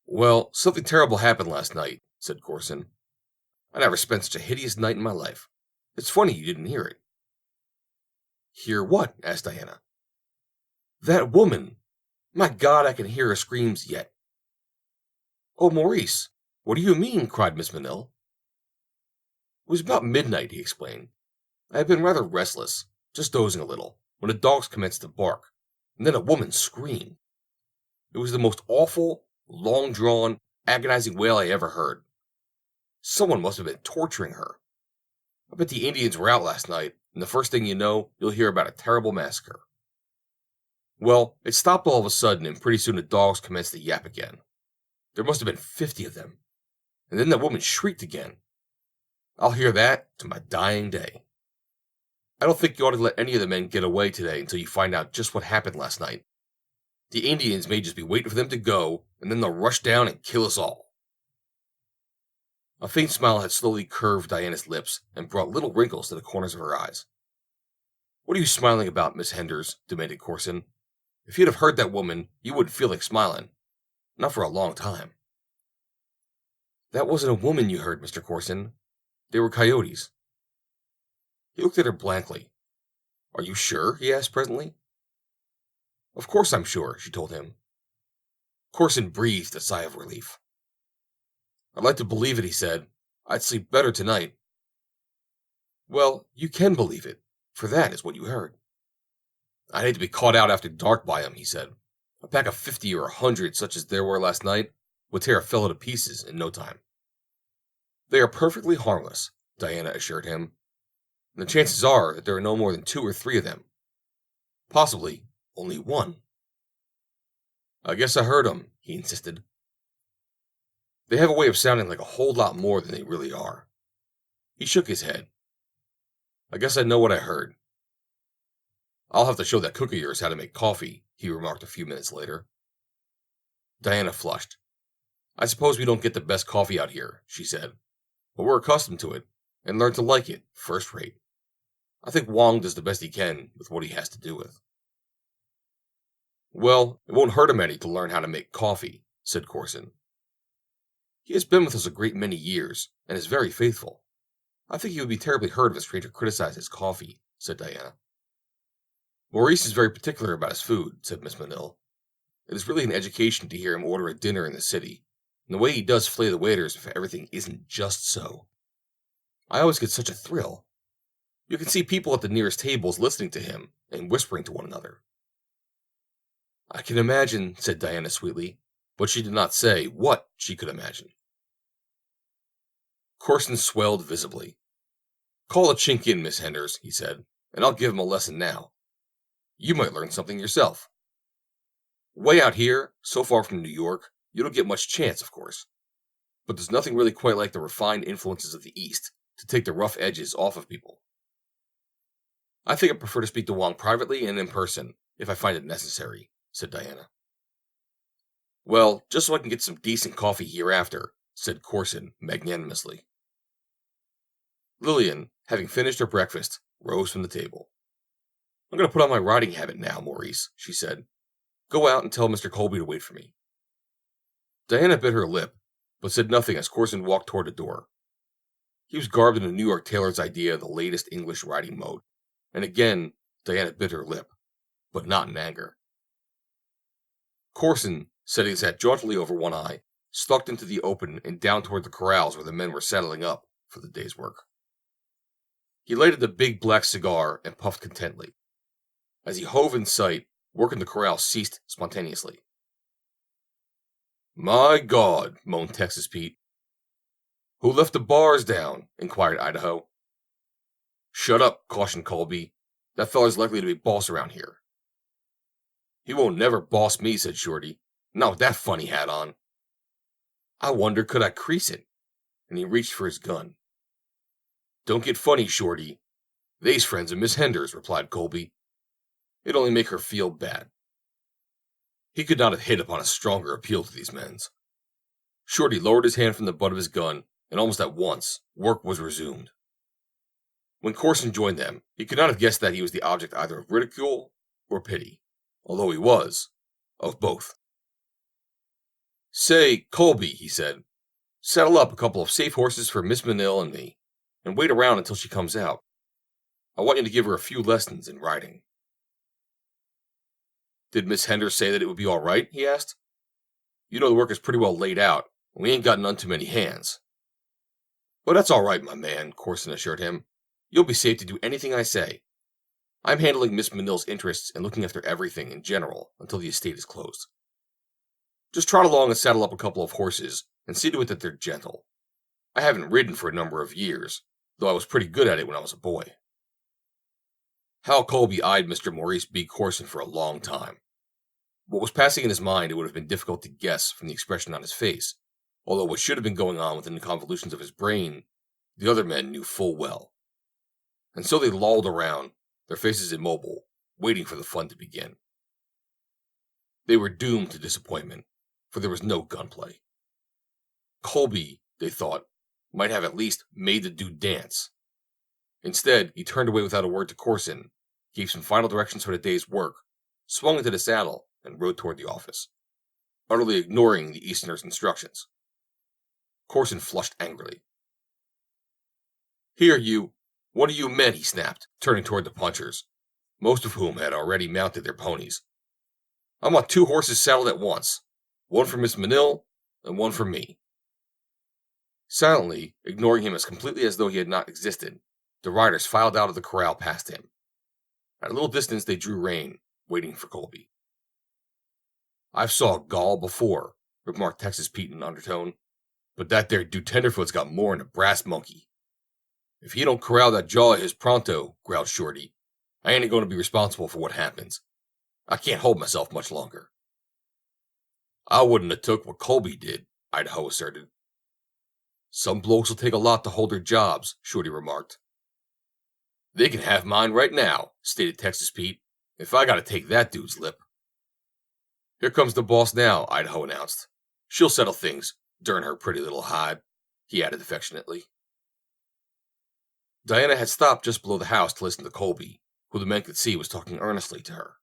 Well, something terrible happened last night, said Corson. I never spent such a hideous night in my life. It's funny you didn't hear it. Hear what? Asked Diana. That woman. My God, I can hear her screams yet. Oh, Maurice, what do you mean? Cried Miss Manil. It was about midnight, he explained. I had been rather restless, just dozing a little, when the dogs commenced to bark, and then a woman screamed. It was the most awful, long-drawn, agonizing wail I ever heard. Someone must have been torturing her. I bet the Indians were out last night, and the first thing you know, you'll hear about a terrible massacre. Well, it stopped all of a sudden, and pretty soon the dogs commenced to yap again. There must have been 50 of them. And then that woman shrieked again. I'll hear that to my dying day. I don't think you ought to let any of the men get away today until you find out just what happened last night. The Indians may just be waiting for them to go, and then they'll rush down and kill us all. A faint smile had slowly curved Diana's lips and brought little wrinkles to the corners of her eyes. What are you smiling about, Miss Henders? Demanded Corson. If you'd have heard that woman, you wouldn't feel like smiling. Not for a long time. That wasn't a woman you heard, Mr. Corson. They were coyotes. He looked at her blankly. Are you sure? He asked presently. Of course I'm sure, she told him. Corson breathed a sigh of relief. I'd like to believe it, he said. I'd sleep better tonight. Well, you can believe it, for that is what you heard. I'd hate to be caught out after dark by him, he said. A pack of 50 or 100 such as there were last night would tear a fellow to pieces in no time. They are perfectly harmless, Diana assured him. And the chances are that there are no more than 2 or 3 of them. Possibly only 1. I guess I heard 'em, he insisted. They have a way of sounding like a whole lot more than they really are. He shook his head. I guess I know what I heard. I'll have to show that cook of yours how to make coffee, he remarked a few minutes later. Diana flushed. I suppose we don't get the best coffee out here, she said, but we're accustomed to it, and learn to like it first rate. I think Wong does the best he can with what he has to do with. Well, it won't hurt him any to learn how to make coffee, said Corson. He has been with us a great many years, and is very faithful. I think he would be terribly hurt if a stranger criticized his coffee, said Diana. Maurice is very particular about his food, said Miss Manil. It is really an education to hear him order a dinner in the city, and the way he does flay the waiters if everything isn't just so. I always get such a thrill. You can see people at the nearest tables listening to him and whispering to one another. I can imagine, said Diana sweetly, but she did not say what she could imagine. Corson swelled visibly. Call a chink in, Miss Henders, he said, and I'll give him a lesson now. You might learn something yourself. Way out here, so far from New York, you don't get much chance, of course. But there's nothing really quite like the refined influences of the East to take the rough edges off of people. I think I prefer to speak to Wong privately and in person, if I find it necessary, said Diana. Well, just so I can get some decent coffee hereafter, said Corson magnanimously. Lillian, having finished her breakfast, rose from the table. I'm going to put on my riding habit now, Maurice, she said. Go out and tell Mr. Colby to wait for me. Diana bit her lip, but said nothing as Corson walked toward the door. He was garbed in a New York tailor's idea of the latest English riding mode, and again Diana bit her lip, but not in anger. Corson, setting his hat jauntily over one eye, stalked into the open and down toward the corrals where the men were settling up for the day's work. He lighted a big black cigar and puffed contentedly. As he hove in sight, work in the corral ceased spontaneously. My God, moaned Texas Pete. Who left the bars down? Inquired Idaho. Shut up, cautioned Colby. That feller's likely to be boss around here. He won't never boss me, said Shorty. Not with that funny hat on. I wonder could I crease it? And he reached for his gun. Don't get funny, Shorty. They's friends of Miss Henders, replied Colby. It'd only make her feel bad. He could not have hit upon a stronger appeal to these men. Shorty lowered his hand from the butt of his gun, and almost at once, work was resumed. When Corson joined them, he could not have guessed that he was the object either of ridicule or pity, although he was, of both. Say, Colby, he said, saddle up a couple of safe horses for Miss Manil and me, and wait around until she comes out. I want you to give her a few lessons in riding. Did Miss Henders say that it would be all right? He asked. You know the work is pretty well laid out, and we ain't got none too many hands. Oh, that's all right, my man, Corson assured him. You'll be safe to do anything I say. I'm handling Miss Manil's interests and looking after everything in general until the estate is closed. Just trot along and saddle up a couple of horses and see to it that they're gentle. I haven't ridden for a number of years, though I was pretty good at it when I was a boy. Hal Colby eyed Mr. Maurice B. Corson for a long time. What was passing in his mind it would have been difficult to guess from the expression on his face, although what should have been going on within the convolutions of his brain, the other men knew full well. And so they lolled around, their faces immobile, waiting for the fun to begin. They were doomed to disappointment, for there was no gunplay. Colby, they thought, might have at least made the dude dance. Instead, he turned away without a word to Corson, gave some final directions for the day's work, swung into the saddle, and rode toward the office, utterly ignoring the Easterner's instructions. Corson flushed angrily. Here, you. What are you men? He snapped, turning toward the punchers. most of whom had already mounted their ponies. "I want 2 horses saddled at once, one for Miss Manil and one for me." Silently, ignoring him as completely as though he had not existed, the riders filed out of the corral past him. At a little distance they drew rein, waiting for Colby. "I've saw Gaul before," remarked Texas Pete in an undertone, "but that there dude Tenderfoot's got more'n a brass monkey. If he don't corral that jaw of his pronto," growled Shorty, "I ain't going to be responsible for what happens. I can't hold myself much longer." "I wouldn't have took what Colby did," Idaho asserted. "Some blokes will take a lot to hold their jobs," Shorty remarked. "They can have mine right now," stated Texas Pete, "if I gotta take that dude's lip." "Here comes the boss now," Idaho announced. "She'll settle things, durn her pretty little hide," he added affectionately. Diana had stopped just below the house to listen to Colby, who the men could see was talking earnestly to her.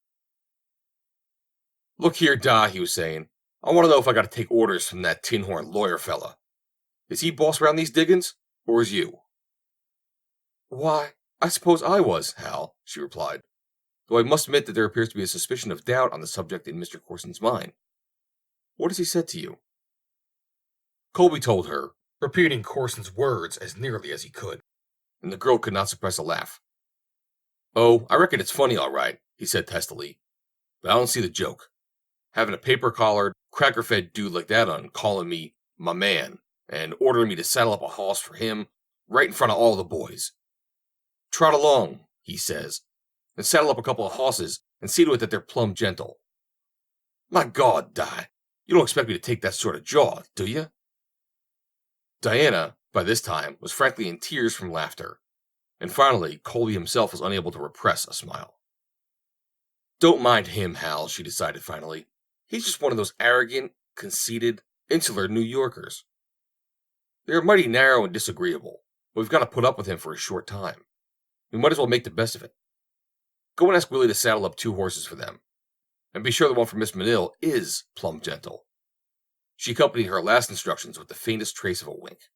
"Look here, Di," he was saying, "I want to know if I got to take orders from that tin-horn lawyer fella. Is he boss around these diggins, or is you?" "Why, I suppose I was, Hal," she replied, "though I must admit that there appears to be a suspicion of doubt on the subject in Mr. Corson's mind. What has he said to you?" Colby told her, repeating Corson's words as nearly as he could, and the girl could not suppress a laugh. "Oh, I reckon it's funny all right," he said testily, "but I don't see the joke. Having a paper-collared, cracker-fed dude like that on calling me my man and ordering me to saddle up a hoss for him right in front of all the boys. 'Trot along,' he says, 'and saddle up a couple of hosses and see to it that they're plumb gentle.' My God, Di, you don't expect me to take that sort of jaw, do you?" Diana, by this time, was frankly in tears from laughter, and finally Colby himself was unable to repress a smile. "Don't mind him, Hal," she decided finally. "He's just one of those arrogant, conceited, insular New Yorkers. They're mighty narrow and disagreeable, but we've got to put up with him for a short time. We might as well make the best of it. Go and ask Willie to saddle up 2 horses for them, and be sure the one for Miss Manil is plumb gentle." She accompanied her last instructions with the faintest trace of a wink.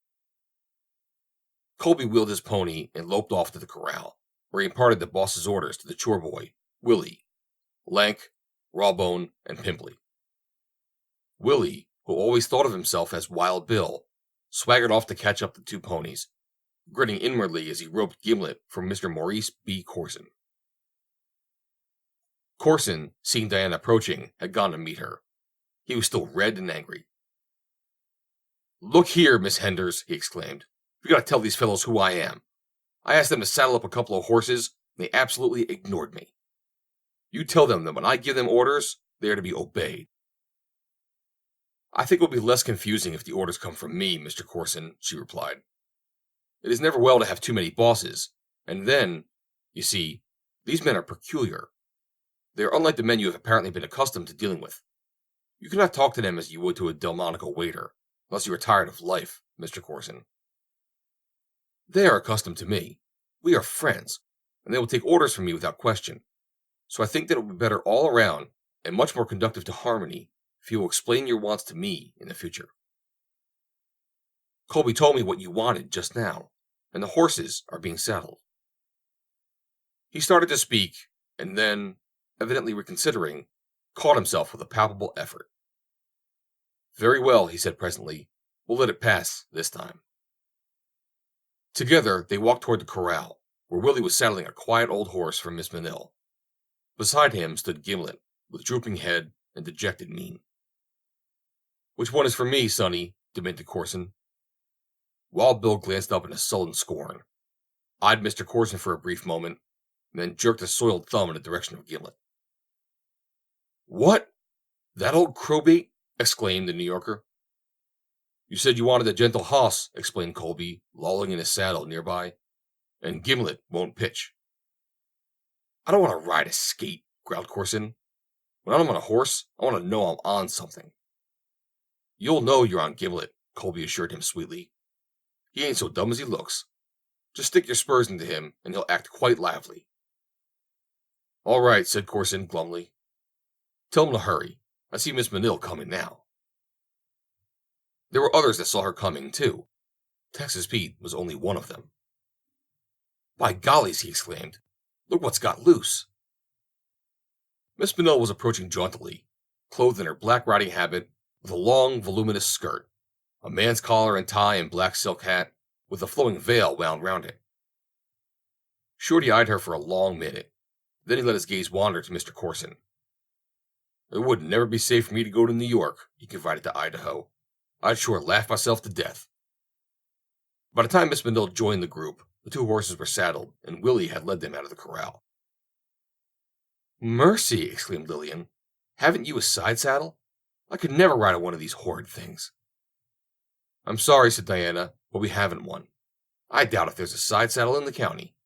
Colby wheeled his pony and loped off to the corral, where he imparted the boss's orders to the chore boy, Willie, lank, rawbone, and pimply. Willie, who always thought of himself as Wild Bill, swaggered off to catch up the 2 ponies, grinning inwardly as he roped Gimlet from Mr. Maurice B. Corson. Corson, seeing Diana approaching, had gone to meet her. He was still red and angry. "Look here, Miss Henders," he exclaimed. "You gotta tell these fellows who I am. I asked them to saddle up a couple of horses, and they absolutely ignored me. You tell them that when I give them orders, they are to be obeyed." "I think it will be less confusing if the orders come from me, Mr. Corson," she replied. "It is never well to have too many bosses, and then, you see, these men are peculiar. They are unlike the men you have apparently been accustomed to dealing with. You cannot talk to them as you would to a Delmonico waiter, unless you are tired of life, Mr. Corson. They are accustomed to me. We are friends, and they will take orders from me without question. So I think that it will be better all around, and much more conducive to harmony, if you will explain your wants to me in the future. Colby told me what you wanted just now, and the horses are being saddled." He started to speak, and then, evidently reconsidering, caught himself with a palpable effort. "Very well," he said presently. "We'll let it pass this time." Together they walked toward the corral, where Willie was saddling a quiet old horse for Miss Manil. Beside him stood Gimlet, with drooping head and dejected mien. "Which one is for me, Sonny?" demanded Corson. Wild Bill glanced up in a sullen scorn, eyed Mr. Corson for a brief moment, and then jerked a soiled thumb in the direction of Gimlet. "What? That old crowbait?" exclaimed the New Yorker. "You said you wanted a gentle hoss," explained Colby, lolling in his saddle nearby, "and Gimlet won't pitch." "I don't want to ride a skate," growled Corson. "When I'm on a horse, I want to know I'm on something." "You'll know you're on Gimlet," Colby assured him sweetly. "He ain't so dumb as he looks. Just stick your spurs into him, and he'll act quite lively." "All right," said Corson glumly. "Tell him to hurry. I see Miss Manil coming now." There were others that saw her coming, too. Texas Pete was only one of them. "By gollies," he exclaimed, "look what's got loose. Miss Manila was approaching jauntily, clothed in her black riding habit, with a long, voluminous skirt, a man's collar and tie and black silk hat, with a flowing veil wound round it. Shorty eyed her for a long minute. Then he let his gaze wander to Mr. Corson. "It would never be safe for me to go to New York," he confided to Idaho. "I'd sure laugh myself to death." By the time Miss Manila joined the group, the two horses were saddled, and Willie had led them out of the corral. "Mercy!" exclaimed Lillian. "Haven't you a side saddle? I could never ride on one of these horrid things." "I'm sorry," said Diana, "but we haven't one. I doubt if there's a side saddle in the county.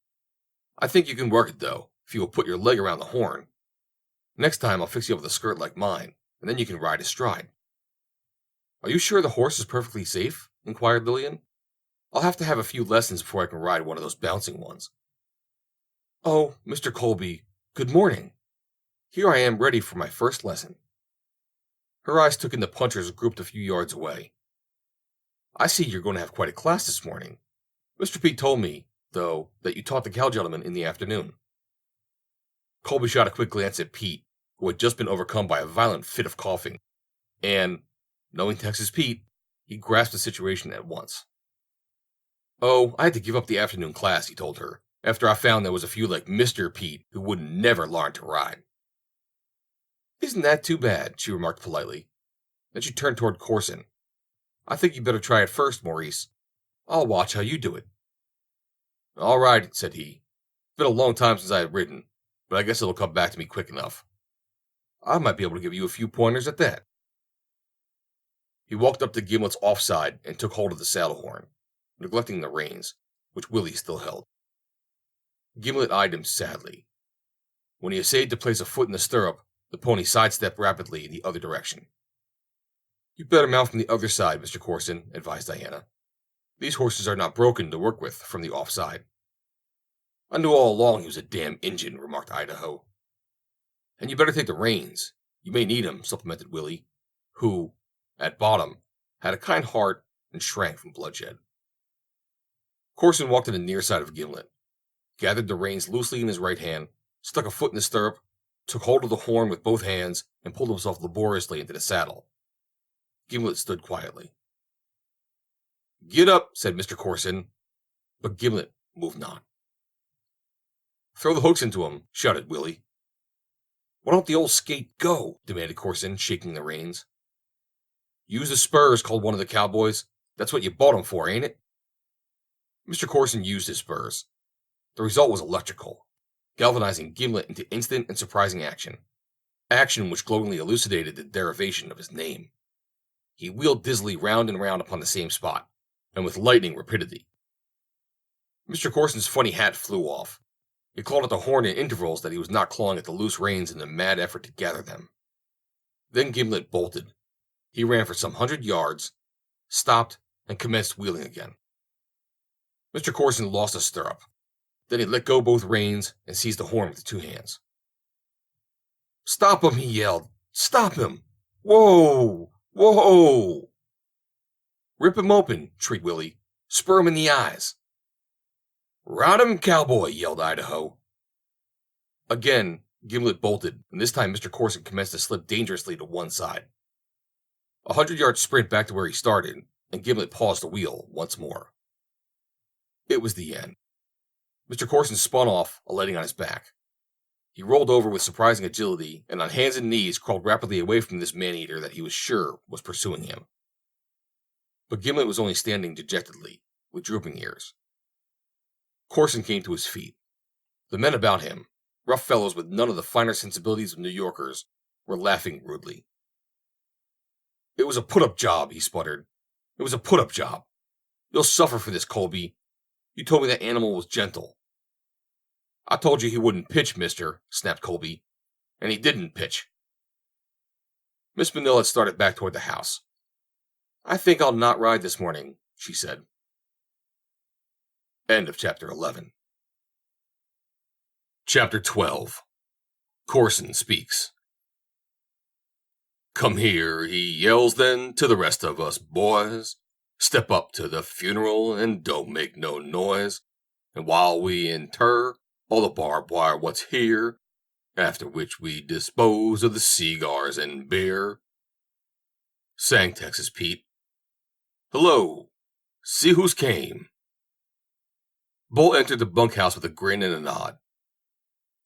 I think you can work it, though, if you will put your leg around the horn. Next time I'll fix you up with a skirt like mine, and then you can ride astride." "Are you sure the horse is perfectly safe?" inquired Lillian. "I'll have to have a few lessons before I can ride one of those bouncing ones." "Oh, Mr. Colby, good morning. Here I am ready for my first lesson." Her eyes took in the punchers grouped a few yards away. "I see you're going to have quite a class this morning. Mr. Pete told me, though, that you taught the cow gentleman in the afternoon." Colby shot a quick glance at Pete, who had just been overcome by a violent fit of coughing, and, knowing Texas Pete, he grasped the situation at once. "Oh, I had to give up the afternoon class," he told her, "after I found there was a few like Mr. Pete who would never learn to ride." "Isn't that too bad?" she remarked politely. Then she turned toward Corson. "I think you'd better try it first, Maurice. I'll watch how you do it." "All right," said he. "It's been a long time since I have ridden, but I guess it'll come back to me quick enough. I might be able to give you a few pointers at that." He walked up to Gimlet's offside and took hold of the saddle horn, neglecting the reins, which Willie still held. Gimlet eyed him sadly. When he essayed to place a foot in the stirrup, the pony sidestepped rapidly in the other direction. "You'd better mount from the other side, Mr. Corson," advised Diana. "These horses are not broken to work with from the offside." "I knew all along he was a damn Injun," remarked Idaho. "And you better take the reins. You may need 'em," supplemented Willie, who, at bottom, had a kind heart and shrank from bloodshed. Corson walked to the near side of Gimlet, gathered the reins loosely in his right hand, stuck a foot in the stirrup, took hold of the horn with both hands, and pulled himself laboriously into the saddle. Gimlet stood quietly. "Get up," said Mr. Corson, but Gimlet moved not. "Throw the hooks into him," shouted Willie. "Why don't the old skate go?" demanded Corson, shaking the reins. "Use the spurs," called one of the cowboys. "That's what you bought 'em for, ain't it?" Mr. Corson used his spurs. The result was electrical, galvanizing Gimlet into instant and surprising action which glowingly elucidated the derivation of his name. He wheeled dizzily round and round upon the same spot, and with lightning rapidity. Mr. Corson's funny hat flew off. He clawed at the horn in intervals that he was not clawing at the loose reins in a mad effort to gather them. Then Gimlet bolted. He ran for some 100 yards, stopped, and commenced wheeling again. Mr. Corson lost a stirrup. Then he let go both reins and seized the horn with 2 hands. "Stop him!" he yelled. "Stop him! Whoa! Whoa!" "Rip him open!" shrieked Willie. "Spur him in the eyes!" "Rout him, cowboy!" yelled Idaho. Again, Gimlet bolted, and this time Mr. Corson commenced to slip dangerously to one side. 100-yard sprint back to where he started, and Gimlet paused to wheel once more. It was the end. Mr. Corson spun off, alighting on his back. He rolled over with surprising agility, and on hands and knees crawled rapidly away from this man-eater that he was sure was pursuing him. But Gimlet was only standing dejectedly, with drooping ears. Corson came to his feet. The men about him, rough fellows with none of the finer sensibilities of New Yorkers, were laughing rudely. "It was a put-up job," he sputtered. "It was a put-up job. You'll suffer for this, Colby. You told me that animal was gentle." "I told you he wouldn't pitch, mister," snapped Colby. "And he didn't pitch." Miss Manila had started back toward the house. "I think I'll not ride this morning," she said. End of Chapter 11. Chapter 12. Corson Speaks. "Come here," he yells then to the rest of us boys. "Step up to the funeral and don't make no noise. And while we inter all the barbed wire what's here, after which we dispose of the cigars and beer, sang Texas Pete. Hello, see who's came. Bull entered the bunkhouse with a grin and a nod.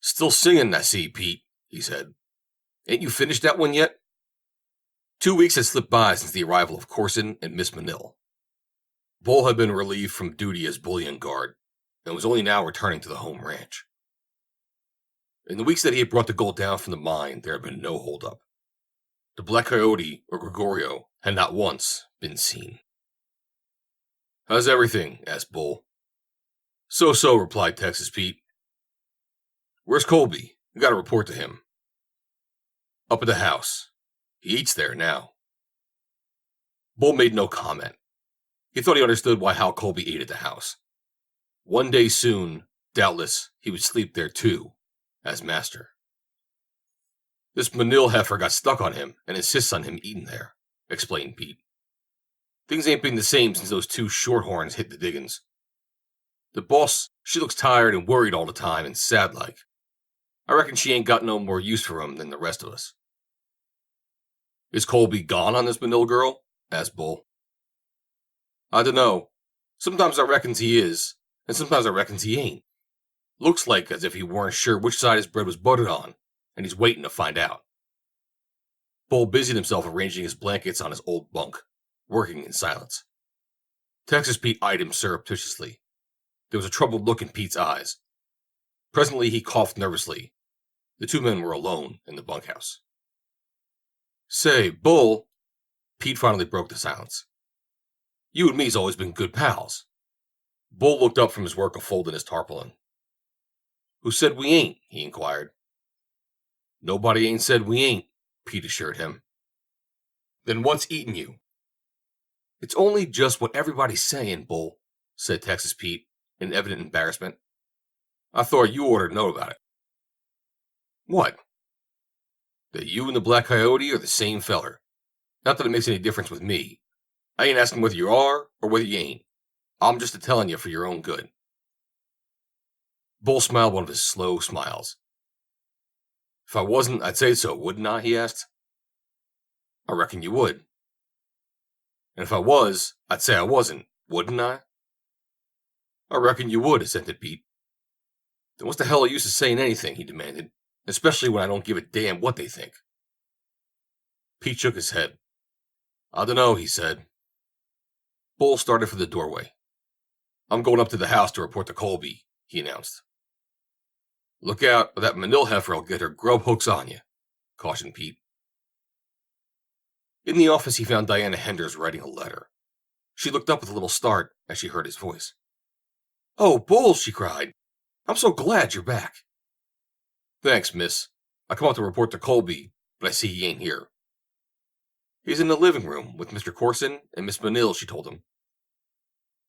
Still singing, I see, Pete, he said. Ain't you finished that one yet? 2 weeks had slipped by since the arrival of Corson and Miss Manil. Bull had been relieved from duty as bullion guard, and was only now returning to the home ranch. In the weeks that he had brought the gold down from the mine, there had been no holdup. The Black Coyote or Gregorio had not once been seen. How's everything? Asked Bull. So, replied Texas Pete. Where's Colby? We got to report to him. Up at the house. He eats there now. Bull made no comment. He thought he understood why Hal Colby ate at the house. One day soon, doubtless, he would sleep there too, as master. This Manil heifer got stuck on him and insists on him eating there, explained Pete. Things ain't been the same since those two shorthorns hit the diggings. The boss, she looks tired and worried all the time and sad-like. I reckon she ain't got no more use for him than the rest of us. Is Colby gone on this Manil girl? Asked Bull. I dunno. Sometimes I reckons he is, and sometimes I reckons he ain't. Looks like as if he weren't sure which side his bread was buttered on, and he's waiting to find out. Bull busied himself arranging his blankets on his old bunk, working in silence. Texas Pete eyed him surreptitiously. There was a troubled look in Pete's eyes. Presently he coughed nervously. The two men were alone in the bunkhouse. Say, Bull, Pete finally broke the silence. You and me's always been good pals. Bull looked up from his work of folding his tarpaulin. Who said we ain't? He inquired. Nobody ain't said we ain't, Pete assured him. Then what's eating you? It's only just what everybody's saying, Bull, said Texas Pete, in evident embarrassment. I thought you ought to know about it. What? That you and the Black Coyote are the same feller. Not that it makes any difference with me. I ain't asking whether you are or whether you ain't. I'm just a-telling you for your own good. Bull smiled one of his slow smiles. If I wasn't, I'd say so, wouldn't I? He asked. I reckon you would. And if I was, I'd say I wasn't, wouldn't I? I reckon you would, assented Pete. Then what's the hell use of saying anything, he demanded, especially when I don't give a damn what they think. Pete shook his head. I dunno, he said. Bull started for the doorway. I'm going up to the house to report to Colby, he announced. Look out, or that Manil heifer will get her grub hooks on you, cautioned Pete. In the office, he found Diana Henders writing a letter. She looked up with a little start as she heard his voice. Oh, Bull, she cried. I'm so glad you're back. Thanks, miss. I come out to report to Colby, but I see he ain't here. He's in the living room with Mr. Corson and Miss Manil, she told him.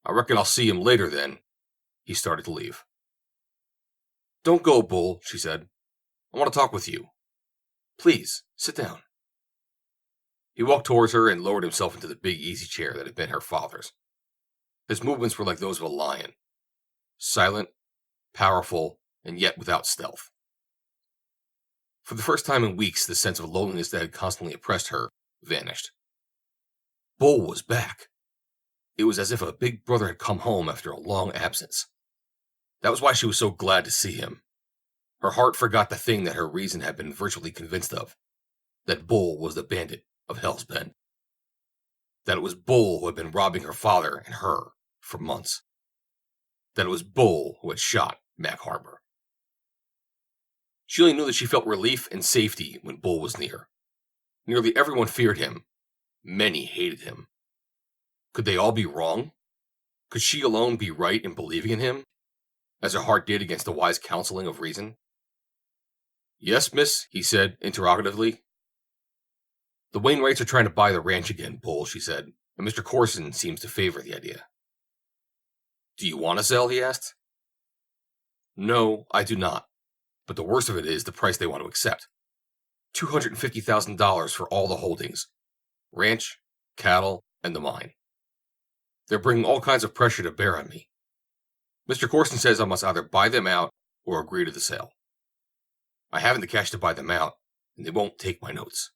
I reckon I'll see him later then. He started to leave. Don't go, Bull, she said. I want to talk with you. Please, sit down. He walked towards her and lowered himself into the big easy chair that had been her father's. His movements were like those of a lion. Silent, powerful, and yet without stealth. For the first time in weeks, the sense of loneliness that had constantly oppressed her vanished. Bull was back. It was as if a big brother had come home after a long absence. That was why she was so glad to see him. Her heart forgot the thing that her reason had been virtually convinced of, that Bull was the bandit of Hell's Bend. That it was Bull who had been robbing her father and her for months. That it was Bull who had shot Mac Harbor. She only knew that she felt relief and safety when Bull was near. Nearly everyone feared him. Many hated him. Could they all be wrong? Could she alone be right in believing in him, as her heart did against the wise counseling of reason? Yes, miss, he said interrogatively. The Wainwrights are trying to buy the ranch again, Bull, she said, and Mr. Corson seems to favor the idea. Do you want to sell? He asked. No, I do not. But the worst of it is the price they want to accept. $250,000 for all the holdings. Ranch, cattle, and the mine. They're bringing all kinds of pressure to bear on me. Mr. Corson says I must either buy them out or agree to the sale. I haven't the cash to buy them out, and they won't take my notes.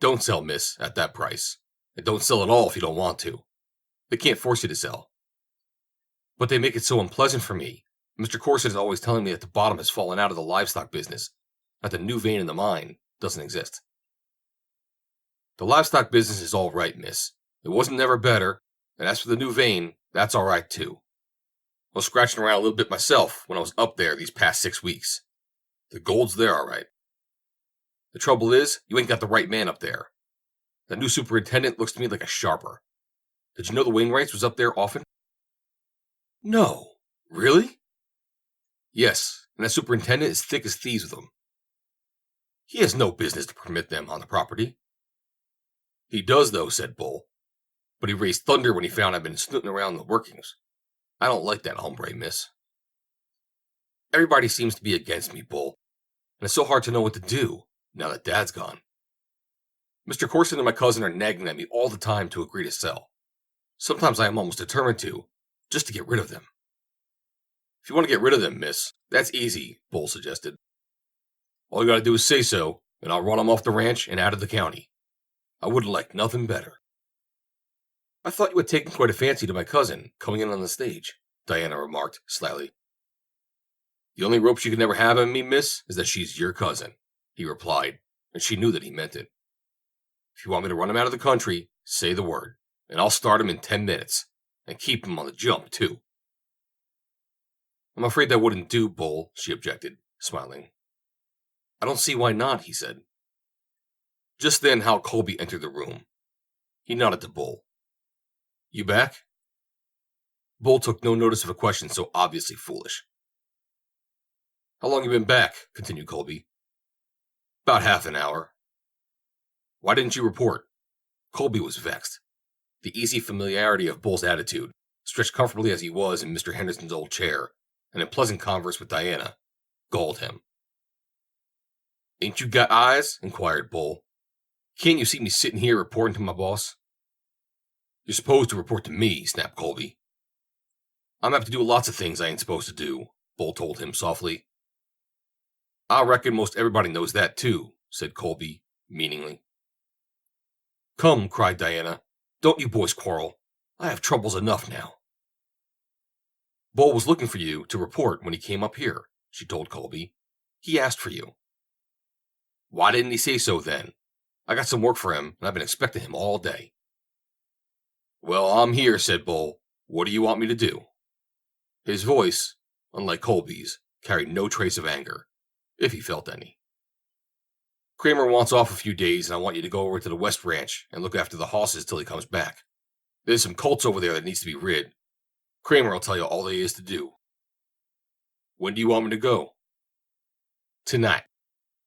Don't sell, miss, at that price. And don't sell at all if you don't want to. They can't force you to sell. But they make it so unpleasant for me. Mr. Corson is always telling me that the bottom has fallen out of the livestock business, that the new vein in the mine doesn't exist. The livestock business is all right, miss. It wasn't never better, and as for the new vein, that's all right too. I was scratching around a little bit myself when I was up there these past 6 weeks. The gold's there all right. The trouble is, you ain't got the right man up there. That new superintendent looks to me like a sharper. Did you know the Wainwrights was up there often? No. Really? Yes, and that superintendent is thick as thieves with them. He has no business to permit them on the property. He does, though, said Bull. But he raised thunder when he found I'd been snooting around the workings. I don't like that hombre, miss. Everybody seems to be against me, Bull, and it's so hard to know what to do now that Dad's gone. Mr. Corson and my cousin are nagging at me all the time to agree to sell. Sometimes I am almost determined to, just to get rid of them. If you want to get rid of them, miss, that's easy, Bull suggested. All you gotta do is say so, and I'll run them off the ranch and out of the county. I wouldn't like nothing better. I thought you had taken quite a fancy to my cousin coming in on the stage, Diana remarked slyly. The only rope she could never have on me, miss, is that she's your cousin, he replied, and she knew that he meant it. If you want me to run him out of the country, say the word, and I'll start him in 10 minutes, and keep him on the jump, too. I'm afraid that wouldn't do, Bull, she objected, smiling. I don't see why not, he said. Just then Hal Colby entered the room. He nodded to Bull. You back? Bull took no notice of a question so obviously foolish. How long you been back? Continued Colby. About half an hour. Why didn't you report? Colby was vexed. The easy familiarity of Bull's attitude, stretched comfortably as he was in Mr. Henderson's old chair, and in pleasant converse with Diana, galled him. Ain't you got eyes? Inquired Bull. Can't you see me sitting here reporting to my boss? You're supposed to report to me, snapped Colby. I'm apt to do lots of things I ain't supposed to do, Bull told him softly. I reckon most everybody knows that too, said Colby, meaningly. Come, cried Diana. Don't you boys quarrel. I have troubles enough now. Bull was looking for you to report when he came up here, she told Colby. He asked for you. Why didn't he say so then? I got some work for him, and I've been expecting him all day. Well, I'm here, said Bull. What do you want me to do? His voice, unlike Colby's, carried no trace of anger, if he felt any. Kramer wants off a few days, and I want you to go over to the West Ranch and look after the hosses till he comes back. There's some colts over there that needs to be rid. Kramer will tell you all there is to do. When do you want me to go? Tonight.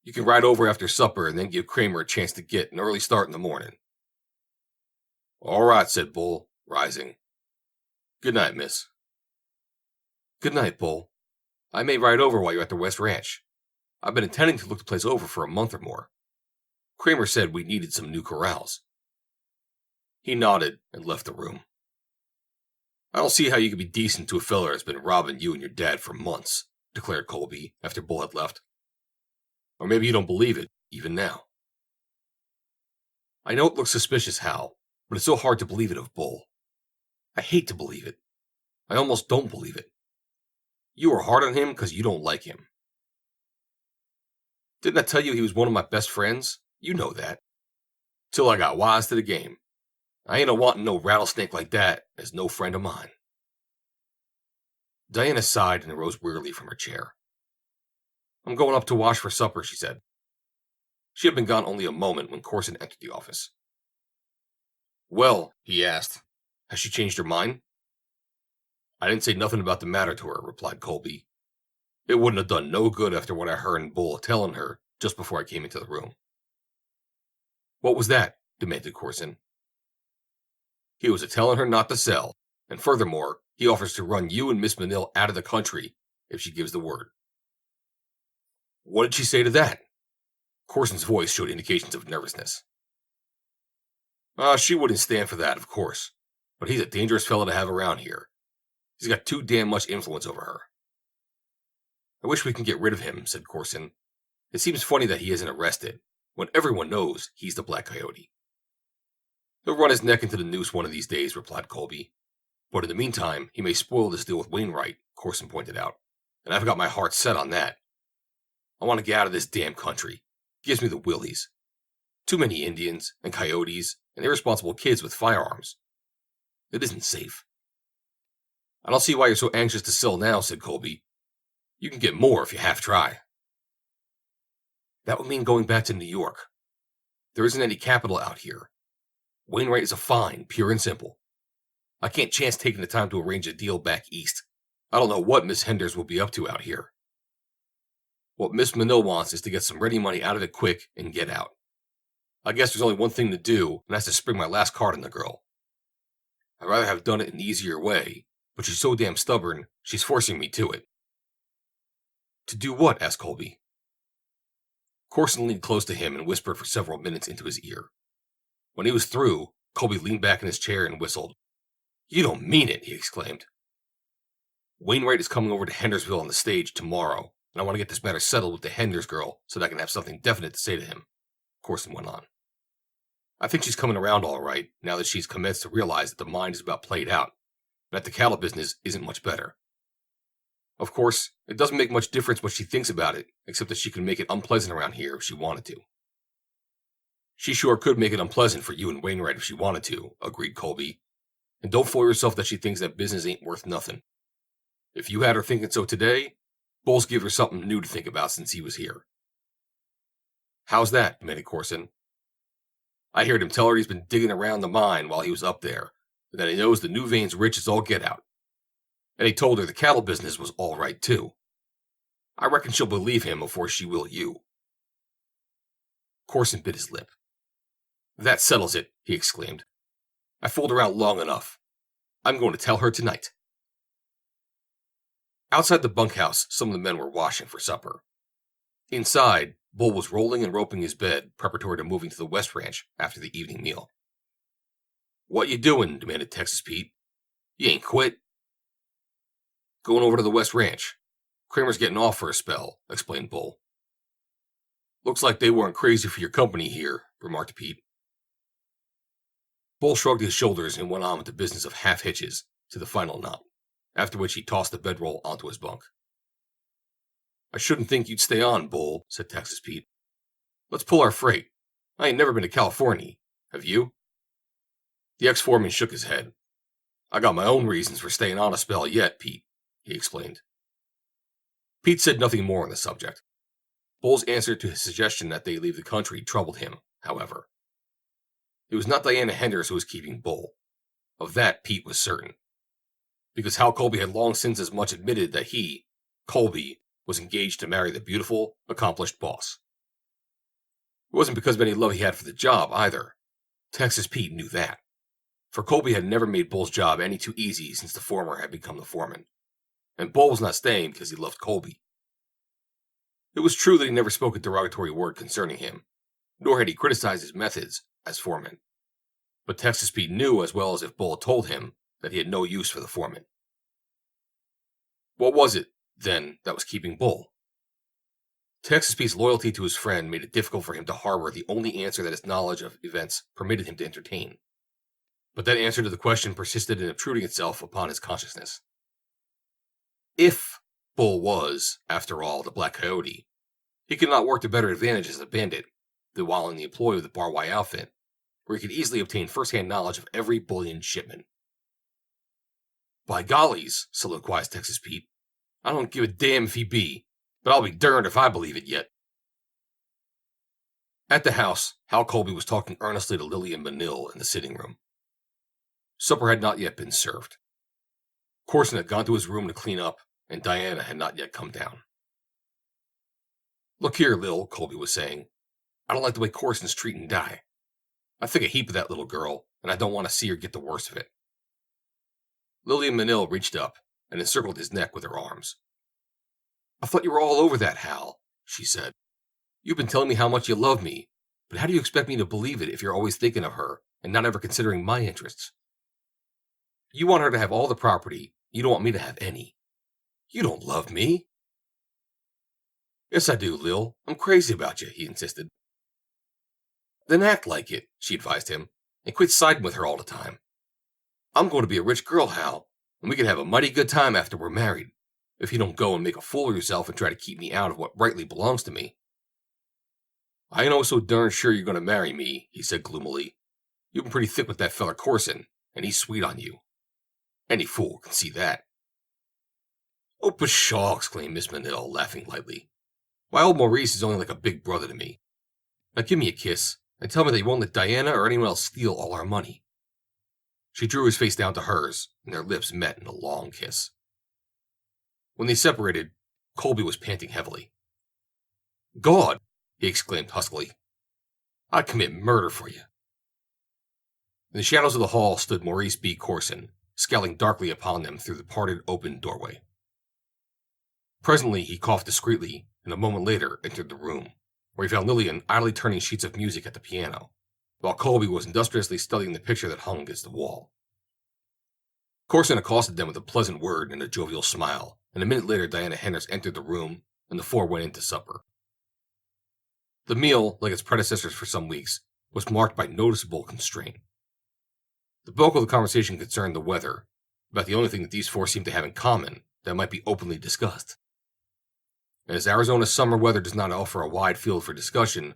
You can ride over after supper and then give Kramer a chance to get an early start in the morning. All right, said Bull, rising. Good night, miss. Good night, Bull. I may ride over while you're at the West Ranch. I've been intending to look the place over for a month or more. Kramer said we needed some new corrals. He nodded and left the room. I don't see how you can be decent to a feller that's been robbing you and your dad for months, declared Colby after Bull had left. Or maybe you don't believe it, even now. I know it looks suspicious, Hal, but it's so hard to believe it of Bull. I hate to believe it. I almost don't believe it. You are hard on him because you don't like him. Didn't I tell you he was one of my best friends? You know that. Till I got wise to the game. I ain't a-wanting no rattlesnake like that as no friend of mine. Diana sighed and rose wearily from her chair. I'm going up to wash for supper, she said. She had been gone only a moment when Corson entered the office. Well, he asked, has she changed her mind? I didn't say nothing about the matter to her, replied Colby. It wouldn't have done no good after what I heard Bull telling her just before I came into the room. What was that? Demanded Corson. He was a-telling her not to sell, and furthermore, he offers to run you and Miss Manil out of the country if she gives the word. What did she say to that? Corson's voice showed indications of nervousness. She wouldn't stand for that, of course, but he's a dangerous fellow to have around here. He's got too damn much influence over her. I wish we can get rid of him, said Corson. It seems funny that he isn't arrested, when everyone knows he's the Black Coyote. He'll run his neck into the noose one of these days, replied Colby. But in the meantime, he may spoil this deal with Wainwright, Corson pointed out. And I've got my heart set on that. I want to get out of this damn country. Gives me the willies. Too many Indians and coyotes and irresponsible kids with firearms. It isn't safe. I don't see why you're so anxious to sell now, said Colby. You can get more if you half-try. That would mean going back to New York. There isn't any capital out here. Wainwright is a fine, pure and simple. I can't chance taking the time to arrange a deal back east. I don't know what Miss Henders will be up to out here. What Miss Minot wants is to get some ready money out of it quick and get out. I guess there's only one thing to do, and that's to spring my last card on the girl. I'd rather have done it an easier way, but she's so damn stubborn, she's forcing me to it. To do what? Asked Colby. Corson leaned close to him and whispered for several minutes into his ear. When he was through, Colby leaned back in his chair and whistled. You don't mean it, he exclaimed. Wainwright is coming over to Hendersville on the stage tomorrow, and I want to get this matter settled with the Henders girl so that I can have something definite to say to him, Corson went on. I think she's coming around all right, now that she's commenced to realize that the mind is about played out, and that the cattle business isn't much better. Of course, it doesn't make much difference what she thinks about it, except that she can make it unpleasant around here if she wanted to. She sure could make it unpleasant for you and Wainwright if she wanted to, agreed Colby. And don't fool yourself that she thinks that business ain't worth nothing. If you had her thinking so today, Bull's give her something new to think about since he was here. How's that? Demanded Corson. I heard him tell her he's been digging around the mine while he was up there, and that he knows the new vein's rich as all get out. And he told her the cattle business was all right too. I reckon she'll believe him before she will you. Corson bit his lip. That settles it, he exclaimed. I fooled around long enough. I'm going to tell her tonight. Outside the bunkhouse, some of the men were washing for supper. Inside, Bull was rolling and roping his bed, preparatory to moving to the West Ranch after the evening meal. What you doing? Demanded Texas Pete. You ain't quit. Going over to the West Ranch. Kramer's getting off for a spell, explained Bull. Looks like they weren't crazy for your company here, remarked Pete. Bull shrugged his shoulders and went on with the business of half hitches to the final knot, after which he tossed the bedroll onto his bunk. I shouldn't think you'd stay on, Bull, said Texas Pete. Let's pull our freight. I ain't never been to California. Have you? The ex-foreman shook his head. I got my own reasons for staying on a spell yet, Pete, he explained. Pete said nothing more on the subject. Bull's answer to his suggestion that they leave the country troubled him, however. It was not Diana Henders who was keeping Bull. Of that, Pete was certain. Because Hal Colby had long since as much admitted that he, Colby, was engaged to marry the beautiful, accomplished boss. It wasn't because of any love he had for the job, either. Texas Pete knew that. For Colby had never made Bull's job any too easy since the former had become the foreman. And Bull was not staying because he loved Colby. It was true that he never spoke a derogatory word concerning him, nor had he criticized his methods as foreman. But Texas Pete knew as well as if Bull had told him that he had no use for the foreman. What was it, then, that was keeping Bull? Texas Pete's loyalty to his friend made it difficult for him to harbor the only answer that his knowledge of events permitted him to entertain. But that answer to the question persisted in obtruding itself upon his consciousness. If Bull was, after all, the Black Coyote, he could not work to better advantage as a bandit than while in the employ of the Bar-Y outfit, where he could easily obtain first-hand knowledge of every bullion shipment. By gollies, soliloquized Texas Pete, I don't give a damn if he be, but I'll be derned if I believe it yet. At the house, Hal Colby was talking earnestly to Lillian Manil in the sitting room. Supper had not yet been served. Corson had gone to his room to clean up, and Diana had not yet come down. Look here, Lil, Colby was saying. I don't like the way Corson's treating Di. I think a heap of that little girl, and I don't want to see her get the worst of it. Lillian Manil reached up and encircled his neck with her arms. I thought you were all over that, Hal, she said. You've been telling me how much you love me, but how do you expect me to believe it if you're always thinking of her and not ever considering my interests? You want her to have all the property, you don't want me to have any. You don't love me. Yes, I do, Lil. I'm crazy about you, he insisted. Then act like it, she advised him, and quit siding with her all the time. I'm going to be a rich girl, Hal, and we can have a mighty good time after we're married, if you don't go and make a fool of yourself and try to keep me out of what rightly belongs to me. I ain't always so darn sure you're going to marry me, he said gloomily. You've been pretty thick with that feller Corson, and he's sweet on you. Any fool can see that. Oh, pshaw, exclaimed Miss Manille, laughing lightly. Why, old Maurice is only like a big brother to me. Now give me a kiss, and tell me that you won't let Diana or anyone else steal all our money. She drew his face down to hers, and their lips met in a long kiss. When they separated, Colby was panting heavily. God, he exclaimed huskily. I'd commit murder for you. In the shadows of the hall stood Maurice B. Corson, scowling darkly upon them through the parted open doorway. Presently he coughed discreetly, and a moment later entered the room, where he found Lillian idly turning sheets of music at the piano, while Colby was industriously studying the picture that hung against the wall. Corson accosted them with a pleasant word and a jovial smile, and a minute later Diana Hendricks entered the room, and the four went in to supper. The meal, like its predecessors for some weeks, was marked by noticeable constraint. The bulk of the conversation concerned the weather, about the only thing that these four seemed to have in common that might be openly discussed. And as Arizona's summer weather does not offer a wide field for discussion,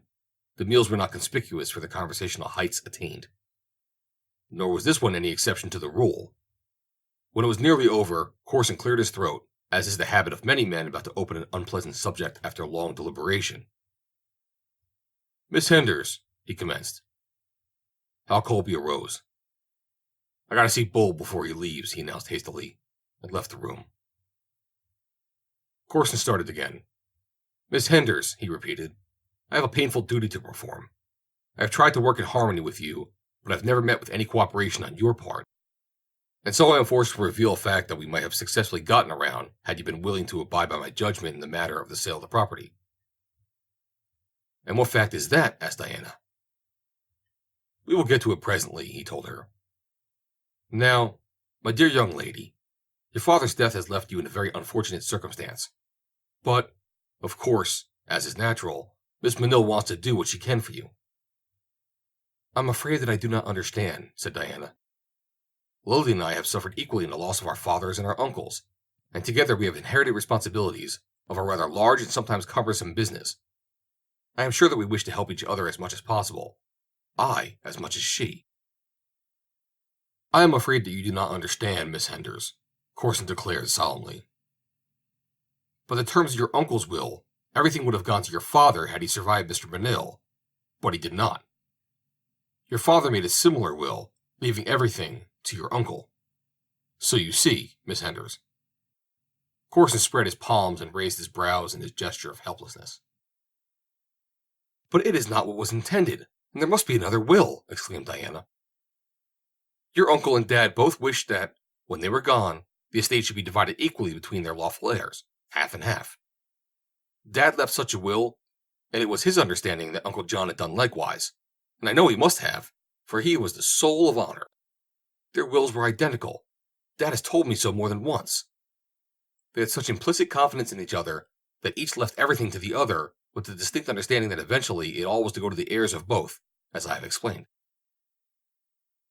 the meals were not conspicuous for the conversational heights attained. Nor was this one any exception to the rule. When it was nearly over, Corson cleared his throat, as is the habit of many men about to open an unpleasant subject after long deliberation. Miss Henders, he commenced. Hal Colby arose. I gotta see Bull before he leaves, he announced hastily, and left the room. Corson started again. Miss Henders, he repeated, I have a painful duty to perform. I have tried to work in harmony with you, but I've never met with any cooperation on your part. And so I am forced to reveal a fact that we might have successfully gotten around had you been willing to abide by my judgment in the matter of the sale of the property. And what fact is that? Asked Diana. We will get to it presently, he told her. Now, my dear young lady, your father's death has left you in a very unfortunate circumstance. But, of course, as is natural, Miss Manille wants to do what she can for you. I'm afraid that I do not understand, said Diana. Lily and I have suffered equally in the loss of our fathers and our uncles, and together we have inherited responsibilities of a rather large and sometimes cumbersome business. I am sure that we wish to help each other as much as possible. I, as much as she. I am afraid that you do not understand, Miss Henders, Corson declared solemnly. By the terms of your uncle's will, everything would have gone to your father had he survived Mr. Manille, but he did not. Your father made a similar will, leaving everything to your uncle. So you see, Miss Henders. Corson spread his palms and raised his brows in his gesture of helplessness. But it is not what was intended, and there must be another will, exclaimed Diana. Your uncle and dad both wished that, when they were gone, the estate should be divided equally between their lawful heirs, half and half. Dad left such a will, and it was his understanding that Uncle John had done likewise, and I know he must have, for he was the soul of honor. Their wills were identical. Dad has told me so more than once. They had such implicit confidence in each other that each left everything to the other, with the distinct understanding that eventually it all was to go to the heirs of both, as I have explained.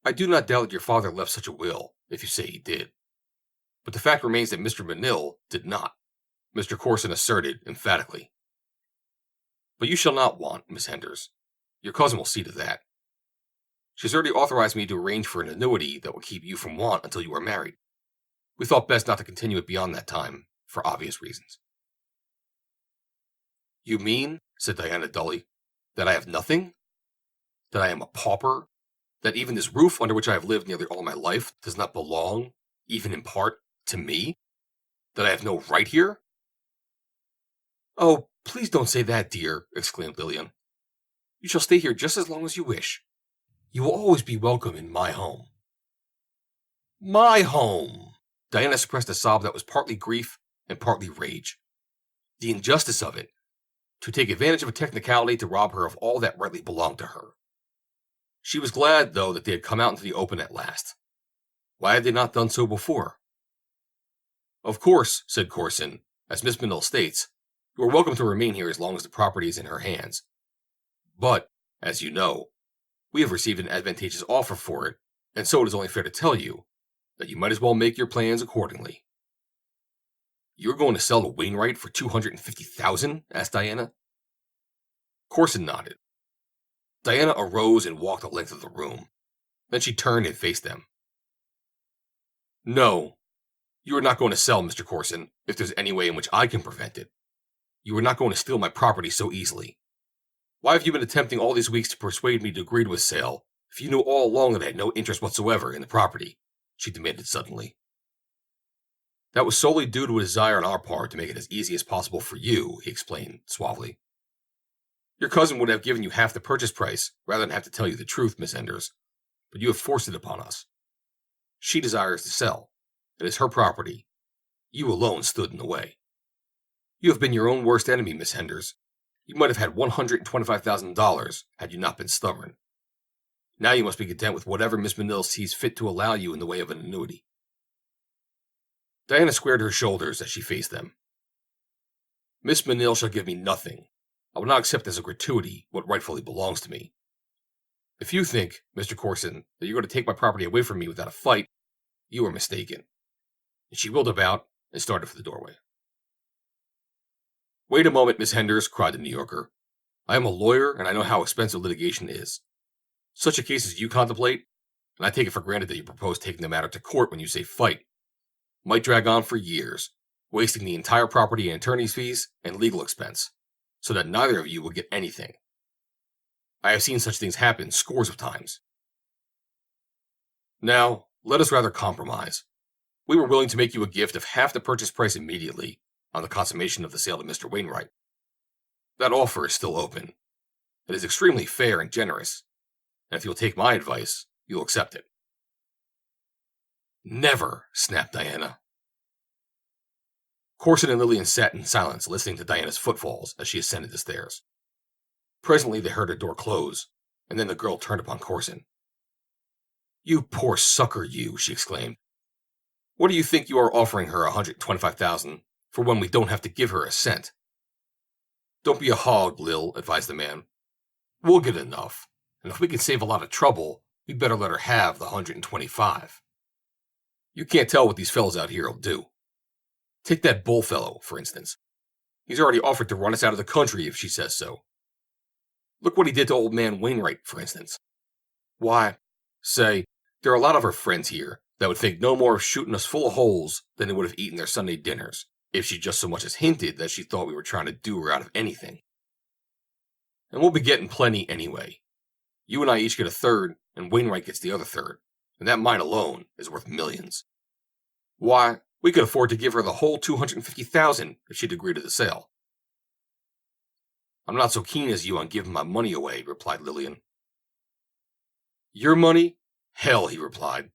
I do not doubt that your father left such a will, if you say he did. But the fact remains that Mr. Manille did not, Mr. Corson asserted emphatically. But you shall not want, Miss Henders. Your cousin will see to that. She has already authorized me to arrange for an annuity that will keep you from want until you are married. We thought best not to continue it beyond that time, for obvious reasons. You mean, said Diana dully, that I have nothing? That I am a pauper? That even this roof under which I have lived nearly all my life does not belong, even in part, to me? That I have no right here? Oh, please don't say that, dear, exclaimed Lillian. You shall stay here just as long as you wish. You will always be welcome in my home. My home! Diana suppressed a sob that was partly grief and partly rage. The injustice of it, to take advantage of a technicality to rob her of all that rightly belonged to her. She was glad, though, that they had come out into the open at last. Why had they not done so before? Of course, said Corson, as Miss Manille states, You are welcome to remain here as long as the property is in her hands. But, as you know, we have received an advantageous offer for it, and so it is only fair to tell you that you might as well make your plans accordingly." "You're going to sell to Wainwright for $250,000?" asked Diana. Corson nodded. Diana arose and walked the length of the room. Then she turned and faced them. "No, you are not going to sell, Mr. Corson, if there's any way in which I can prevent it. You are not going to steal my property so easily. Why have you been attempting all these weeks to persuade me to agree to a sale, if you knew all along that I had no interest whatsoever in the property?" she demanded suddenly. "That was solely due to a desire on our part to make it as easy as possible for you," he explained suavely. "Your cousin would have given you half the purchase price rather than have to tell you the truth, Miss Enders, but you have forced it upon us. She desires to sell. It is her property. You alone stood in the way. You have been your own worst enemy, Miss Henders. You might have had $125,000 had you not been stubborn. Now you must be content with whatever Miss Manil sees fit to allow you in the way of an annuity." Diana squared her shoulders as she faced them. "Miss Manil shall give me nothing. I will not accept as a gratuity what rightfully belongs to me. If you think, Mr. Corson, that you're going to take my property away from me without a fight, you are mistaken." And she wheeled about and started for the doorway. "Wait a moment, Miss Henders," cried the New Yorker. "I am a lawyer, and I know how expensive litigation is. Such a case as you contemplate, and I take it for granted that you propose taking the matter to court when you say fight, might drag on for years, wasting the entire property in attorney's fees and legal expense, so that neither of you will get anything. I have seen such things happen scores of times. Now, let us rather compromise. We were willing to make you a gift of half the purchase price immediately on the consummation of the sale to Mr. Wainwright. That offer is still open. It is extremely fair and generous, and if you'll take my advice, you'll accept it." "Never," snapped Diana. Corson and Lillian sat in silence, listening to Diana's footfalls as she ascended the stairs. Presently they heard a door close, and then the girl turned upon Corson. "You poor sucker, you," she exclaimed. "What do you think you are offering her $125,000 for when we don't have to give her a cent?" "Don't be a hog, Lil," advised the man. "We'll get enough, and if we can save a lot of trouble, we'd better let her have the 125. You can't tell what these fellows out here will do. Take that Bull fellow, for instance. He's already offered to run us out of the country if she says so. Look what he did to old man Wainwright, for instance. Why, say, there are a lot of our friends here that would think no more of shooting us full of holes than they would have eaten their Sunday dinners, if she just so much as hinted that she thought we were trying to do her out of anything. And we'll be getting plenty anyway. You and I each get a third, and Wainwright gets the other third, and that mine alone is worth millions. Why, we could afford to give her the whole $250,000 if she'd agree to the sale." "I'm not so keen as you on giving my money away," replied Lillian. "Your money? Hell," he replied.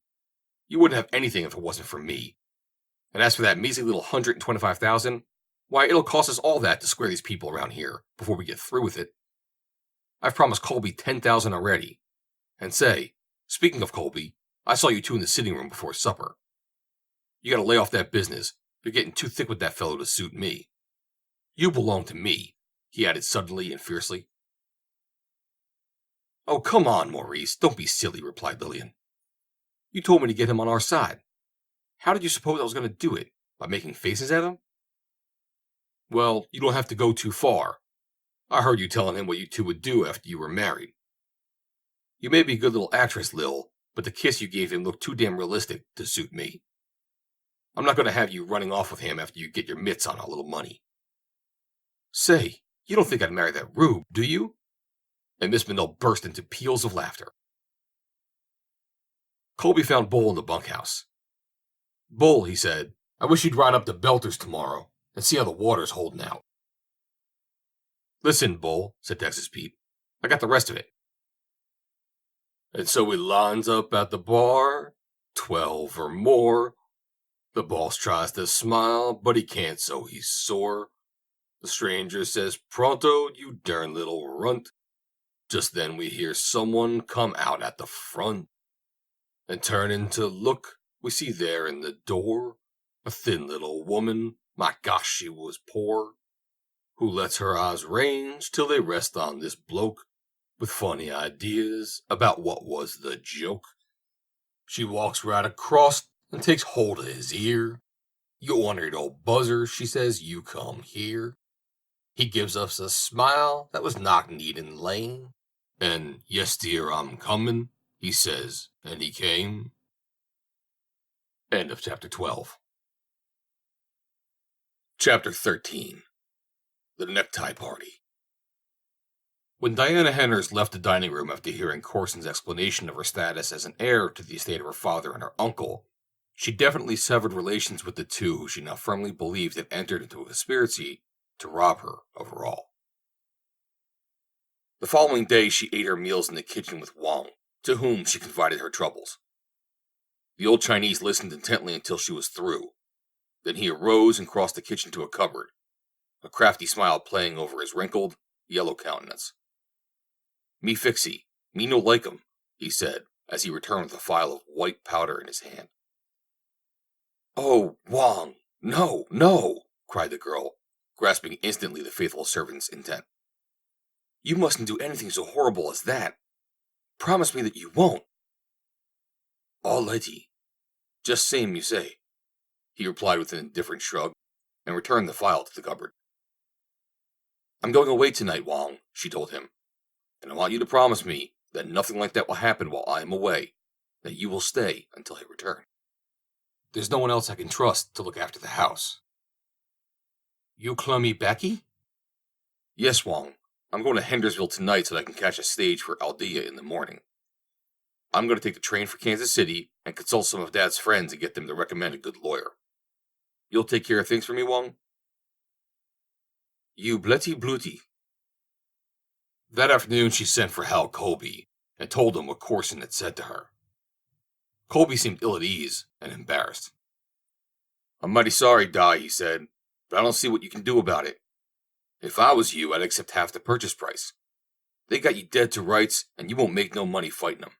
"You wouldn't have anything if it wasn't for me. And as for that measly little $125,000, why, it'll cost us all that to square these people around here before we get through with it. I've promised Colby $10,000 already. And say, speaking of Colby, I saw you two in the sitting room before supper. You gotta lay off that business. You're getting too thick with that fellow to suit me. You belong to me," he added suddenly and fiercely. "Oh, come on, Maurice, don't be silly," replied Lillian. "You told me to get him on our side. How did you suppose I was going to do it? By making faces at him?" "Well, you don't have to go too far. I heard you telling him what you two would do after you were married. You may be a good little actress, Lil, but the kiss you gave him looked too damn realistic to suit me. I'm not going to have you running off with him after you get your mitts on a little money. Say, you don't think I'd marry that rube, do you?" And Miss Minot burst into peals of laughter. Colby found Bull in the bunkhouse. "Bull," he said, "I wish you'd ride up to Belter's tomorrow and see how the water's holding out." "Listen, Bull," said Texas Pete, "I got the rest of it." "And so we lines up at the bar, 12 or more. The boss tries to smile, but he can't, so he's sore. The stranger says, 'Pronto, you darn little runt.' Just then we hear someone come out at the front. And turning to look, we see there in the door a thin little woman, my gosh, she was poor, who lets her eyes range till they rest on this bloke with funny ideas about what was the joke. She walks right across and takes hold of his ear. "You ornery old buzzer," she says, "you come here." He gives us a smile that was knock-kneed in lain. And "Yes, dear, I'm coming," he says, and he came. End of chapter 12. Chapter 13. The Necktie Party. When Diana Henners left the dining room after hearing Corson's explanation of her status as an heir to the estate of her father and her uncle, she definitely severed relations with the two who she now firmly believed had entered into a conspiracy to rob her of her all. The following day, she ate her meals in the kitchen with Wang, to whom she confided her troubles. The old Chinese listened intently until she was through. Then he arose and crossed the kitchen to a cupboard, a crafty smile playing over his wrinkled, yellow countenance. "Me fixie, me no like 'em," he said, as he returned with a phial of white powder in his hand. "Oh, Wang, no, no!" cried the girl, grasping instantly the faithful servant's intent. "You mustn't do anything so horrible as that. Promise me that you won't." "All righty. Just same you say," he replied with an indifferent shrug, and returned the phial to the cupboard. "I'm going away tonight, Wang," she told him, "and I want you to promise me that nothing like that will happen while I am away, that you will stay until I return. There's no one else I can trust to look after the house." "You clummy Becky?" "Yes, Wang. I'm going to Hendersonville tonight so that I can catch a stage for Aldea in the morning. I'm going to take the train for Kansas City and consult some of Dad's friends and get them to recommend a good lawyer. You'll take care of things for me, Wang?" "You bletty bluty." That afternoon, she sent for Hal Colby and told him what Corson had said to her. Colby seemed ill at ease and embarrassed. "I'm mighty sorry, Di," he said, "but I don't see what you can do about it. If I was you, I'd accept half the purchase price. They got you dead to rights, and you won't make no money fighting them."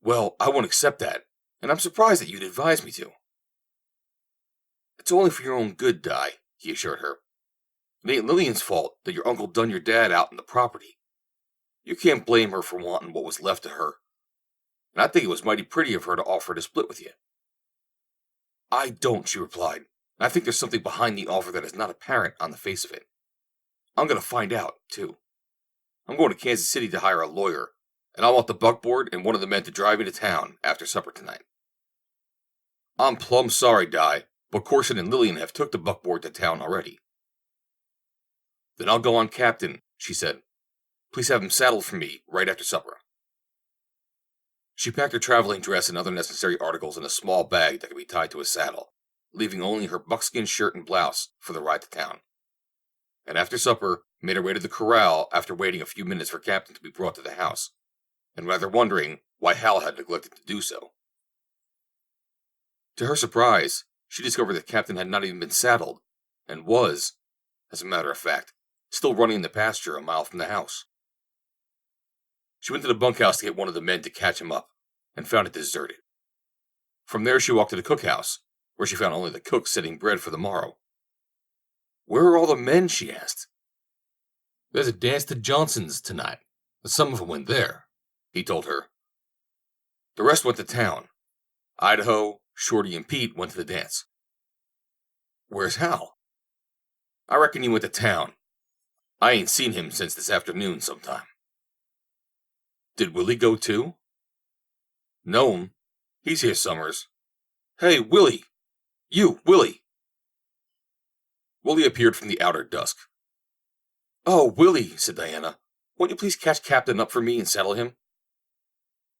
"Well, I won't accept that, and I'm surprised that you'd advise me to." "It's only for your own good, Di," he assured her. "It ain't Lillian's fault that your uncle done your dad out in the property. You can't blame her for wanting what was left to her, and I think it was mighty pretty of her to offer to split with you." "I don't," she replied, "and I think there's something behind the offer that is not apparent on the face of it. I'm going to find out, too. I'm going to Kansas City to hire a lawyer, and I want the buckboard and one of the men to drive me to town after supper tonight. I'm plumb sorry, Di, but Corson and Lillian have took the buckboard to town already." "Then I'll go on Captain," she said. "Please have him saddled for me right after supper." She packed her traveling dress and other necessary articles in a small bag that could be tied to a saddle, leaving only her buckskin shirt and blouse for the ride to town. And after supper, made her way to the corral after waiting a few minutes for Captain to be brought to the house, and rather wondering why Hal had neglected to do so. To her surprise, she discovered that Captain had not even been saddled, and was, as a matter of fact, still running in the pasture a mile from the house. She went to the bunkhouse to get one of the men to catch him up, and found it deserted. From there she walked to the cookhouse, where she found only the cook setting bread for the morrow. "Where are all the men?" she asked. "There's a dance to Johnson's tonight, and some of them went there," he told her. "The rest went to town. Idaho, Shorty, and Pete went to the dance." "Where's Hal?" "I reckon he went to town. I ain't seen him since this afternoon sometime." "Did Willie go too?" "No'm. He's here summers. Hey, Willie! You, Willie!" Willie appeared from the outer dusk. "Oh, Willie," said Diana, "won't you please catch Captain up for me and saddle him?"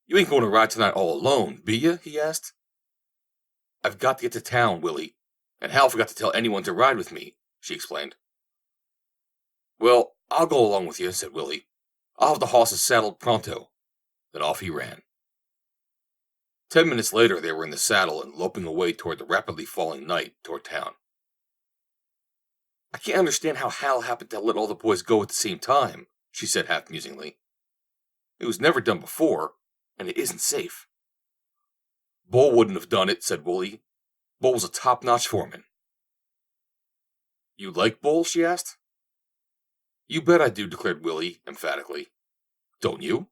"You ain't going to ride tonight all alone, be you?" he asked. "I've got to get to town, Willie, and Hal forgot to tell anyone to ride with me," she explained. "Well, I'll go along with you," said Willie. "I'll have the horses saddled pronto." Then off he ran. 10 minutes later, they were in the saddle and loping away toward the rapidly falling night toward town. "I can't understand how Hal happened to let all the boys go at the same time," she said half musingly. "It was never done before, and it isn't safe." "Bull wouldn't have done it," said Willie. "Bull was a top-notch foreman." You like Bull? She asked. You bet I do, declared Willie emphatically. Don't you?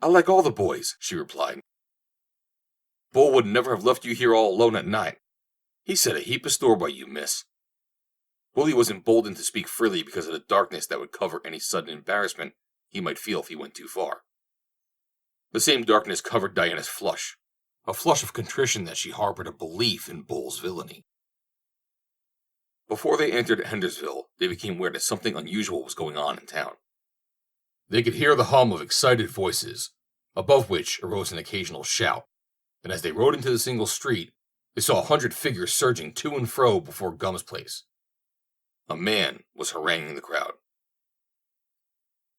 I like all the boys, she replied. Bull would never have left you here all alone at night. He set a heap of store by you, miss. Willie was emboldened to speak freely because of the darkness that would cover any sudden embarrassment he might feel if he went too far. The same darkness covered Diana's flush, a flush of contrition that she harbored a belief in Bull's villainy. Before they entered Hendersville, they became aware that something unusual was going on in town. They could hear the hum of excited voices, above which arose an occasional shout, and as they rode into the single street, they saw 100 figures surging to and fro before Gum's place. A man was haranguing the crowd.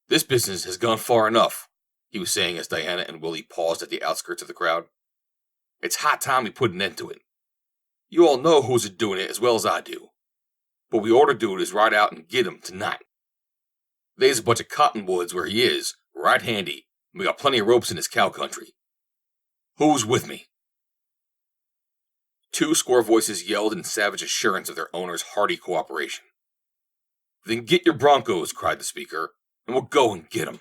This business has gone far enough, he was saying as Diana and Willie paused at the outskirts of the crowd. It's high time we put an end to it. You all know who's doing it as well as I do. What we ought to do is ride out and get him tonight. There's a bunch of cottonwoods where he is, right handy, and we got plenty of ropes in this cow country. Who's with me? 2 score voices yelled in savage assurance of their owner's hearty cooperation. Then get your broncos, cried the speaker, and we'll go and get 'em.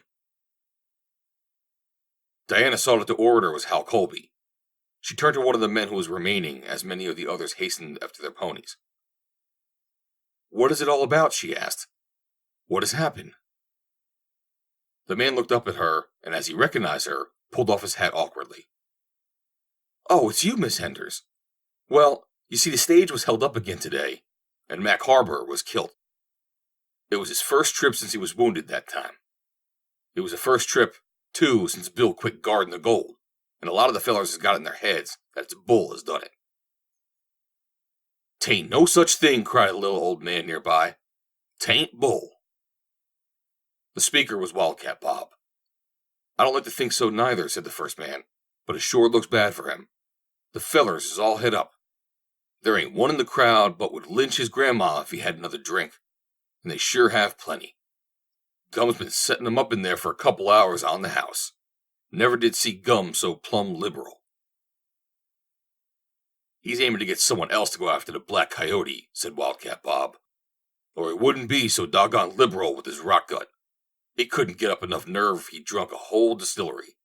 Diana saw that the orator was Hal Colby. She turned to one of the men who was remaining as many of the others hastened after their ponies. What is it all about? She asked. What has happened? The man looked up at her, and as he recognized her, pulled off his hat awkwardly. Oh, it's you, Miss Henders. Well, you see, the stage was held up again today, and Mac Harbor was killed. It was his first trip since he was wounded that time. It was the first trip, too, since Bill quit guarding the gold, and a lot of the fellers has got it in their heads that it's Bull has done it. "'Tain't no such thing," cried a little old man nearby. "'Tain't Bull." The speaker was Wildcat Bob. "I don't like to think so neither," said the first man, "but it sure looks bad for him. The fellers is all het up. There ain't one in the crowd but would lynch his grandma if he had another drink, and they sure have plenty. Gum's been setting 'em up in there for a couple hours on the house. Never did see Gum so plumb liberal." "He's aiming to get someone else to go after the Black Coyote," said Wildcat Bob, "or he wouldn't be so doggone liberal with his rock gut. He couldn't get up enough nerve if he drunk a whole distillery."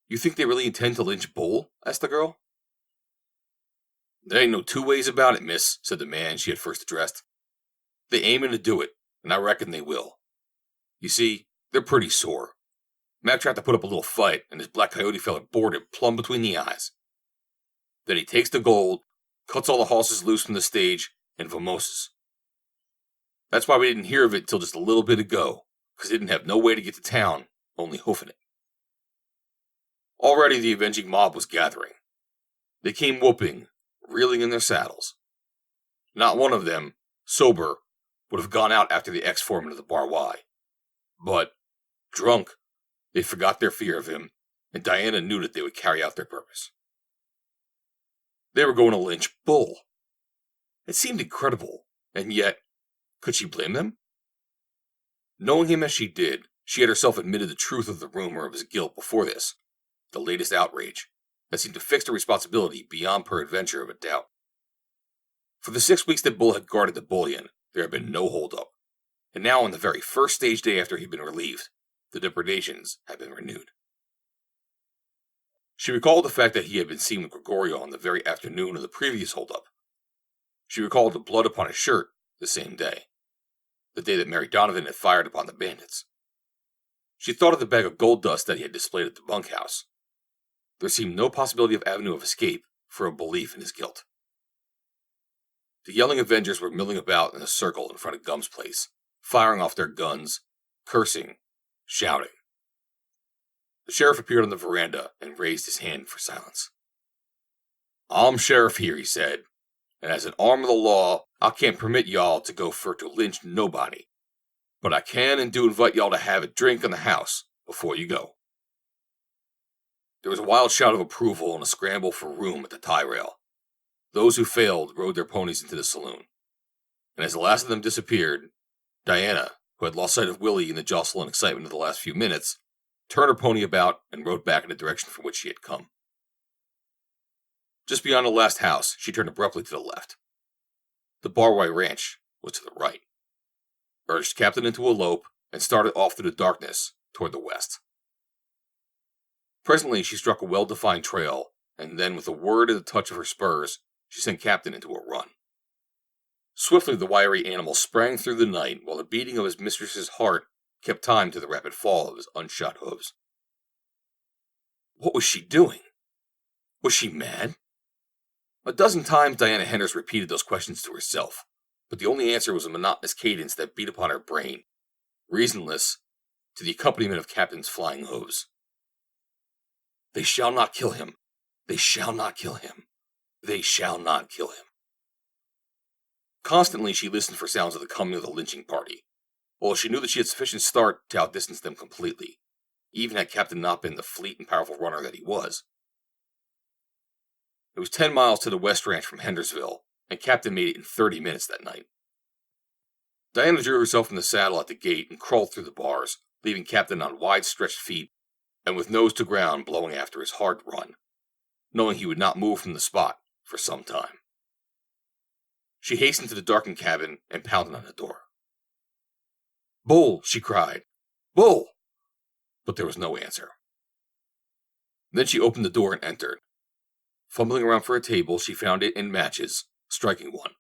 "You think they really intend to lynch Bull?" asked the girl. "There ain't no 2 ways about it, miss," said the man she had first addressed. "They aiming to do it, and I reckon they will. You see, they're pretty sore. Mac tried to put up a little fight, and this Black Coyote fella bored him plumb between the eyes. Then he takes the gold, cuts all the hosses loose from the stage, and vamoses. That's why we didn't hear of it till just a little bit ago, because they didn't have no way to get to town, only hoofing it." Already the avenging mob was gathering. They came whooping, reeling in their saddles. Not one of them, sober, would have gone out after the ex-foreman of the Bar Y. But, drunk, they forgot their fear of him, and Diana knew that they would carry out their purpose. They were going to lynch Bull. It seemed incredible, and yet, could she blame them? Knowing him as she did, she had herself admitted the truth of the rumor of his guilt before this, the latest outrage, that seemed to fix the responsibility beyond peradventure of a doubt. For the 6 weeks that Bull had guarded the bullion, there had been no holdup, and now on the very first stage day after he'd been relieved, the depredations had been renewed. She recalled the fact that he had been seen with Gregorio on the very afternoon of the previous holdup. She recalled the blood upon his shirt the same day, the day that Mary Donovan had fired upon the bandits. She thought of the bag of gold dust that he had displayed at the bunkhouse. There seemed no possibility of avenue of escape for a belief in his guilt. The yelling Avengers were milling about in a circle in front of Gum's place, firing off their guns, cursing, shouting. The sheriff appeared on the veranda and raised his hand for silence. "I'm sheriff here," he said, "and as an arm of the law, I can't permit y'all to go for to lynch nobody. But I can and do invite y'all to have a drink in the house before you go." There was a wild shout of approval and a scramble for room at the tie rail. Those who failed rode their ponies into the saloon. And as the last of them disappeared, Diana, who had lost sight of Willie in the jostle and excitement of the last few minutes, turned her pony about and rode back in the direction from which she had come. Just beyond the last house, she turned abruptly to the left. The Barway Ranch was to the right. Urged Captain into a lope and started off through the darkness toward the west. Presently she struck a well-defined trail, and then with a word and a touch of her spurs, she sent Captain into a run. Swiftly the wiry animal sprang through the night, while the beating of his mistress's heart kept time to the rapid fall of his unshod hooves. What was she doing? Was she mad? A dozen times Diana Henders repeated those questions to herself, but the only answer was a monotonous cadence that beat upon her brain, reasonless, to the accompaniment of Captain's flying hooves. They shall not kill him. They shall not kill him. They shall not kill him. Constantly she listened for sounds of the coming of the lynching party, although she knew that she had sufficient start to outdistance them completely, even had Captain not been the fleet and powerful runner that he was. It was 10 miles to the West Ranch from Hendersville, and Captain made it in 30 minutes that night. Diana drew herself from the saddle at the gate and crawled through the bars, leaving Captain on wide-stretched feet and with nose to ground blowing after his hard run, knowing he would not move from the spot for some time. She hastened to the darkened cabin and pounded on the door. "Bull!" she cried. "Bull!" But there was no answer. Then she opened the door and entered. Fumbling around for a table, she found it and matches, striking one.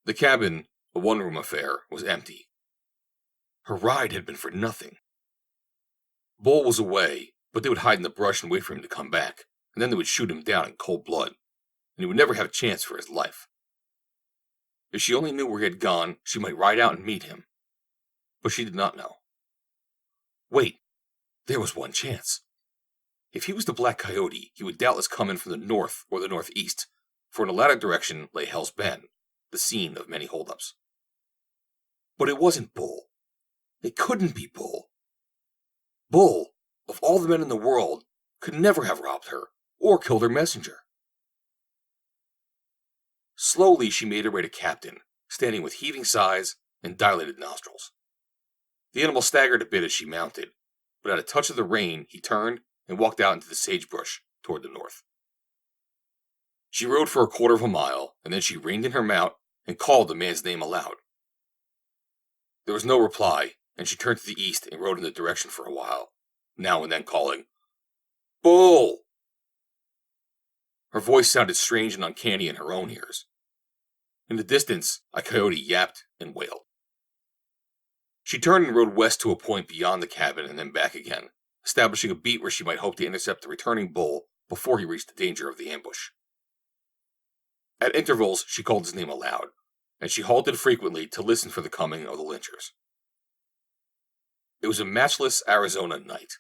The cabin, a one-room affair, was empty. Her ride had been for nothing. Bull was away, but they would hide in the brush and wait for him to come back, and then they would shoot him down in cold blood, and he would never have a chance for his life. If she only knew where he had gone, she might ride out and meet him. But she did not know. Wait, there was one chance. If he was the Black Coyote, he would doubtless come in from the north or the northeast, for in the latter direction lay Hell's Bend, the scene of many holdups. But it wasn't Bull. It couldn't be Bull. Bull, of all the men in the world, could never have robbed her or killed her messenger. Slowly she made her way to Captain, standing with heaving sighs and dilated nostrils. The animal staggered a bit as she mounted, but at a touch of the rein he turned and walked out into the sagebrush toward the north. She rode for a quarter of a mile, and then she reined in her mount and called the man's name aloud. There was no reply, and she turned to the east and rode in the direction for a while, now and then calling, "Bull!" Her voice sounded strange and uncanny in her own ears. In the distance, a coyote yapped and wailed. She turned and rode west to a point beyond the cabin and then back again, establishing a beat where she might hope to intercept the returning bull before he reached the danger of the ambush. At intervals, she called his name aloud, and she halted frequently to listen for the coming of the lynchers. It was a matchless Arizona night.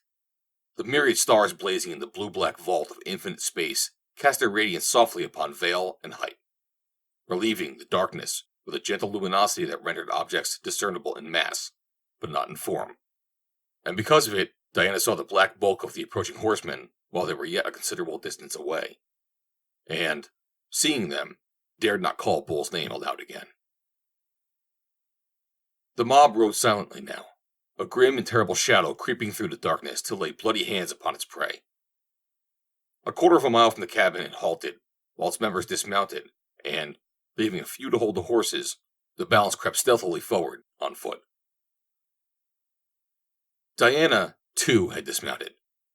The myriad stars blazing in the blue-black vault of infinite space cast their radiance softly upon vale and height, relieving the darkness with a gentle luminosity that rendered objects discernible in mass, but not in form. And because of it, Diana saw the black bulk of the approaching horsemen while they were yet a considerable distance away, and, seeing them, dared not call Bull's name aloud again. The mob rode silently now, a grim and terrible shadow creeping through the darkness to lay bloody hands upon its prey. A quarter of a mile from the cabin it halted, while its members dismounted, and, leaving a few to hold the horses, the balance crept stealthily forward, on foot. Diana, too, had dismounted,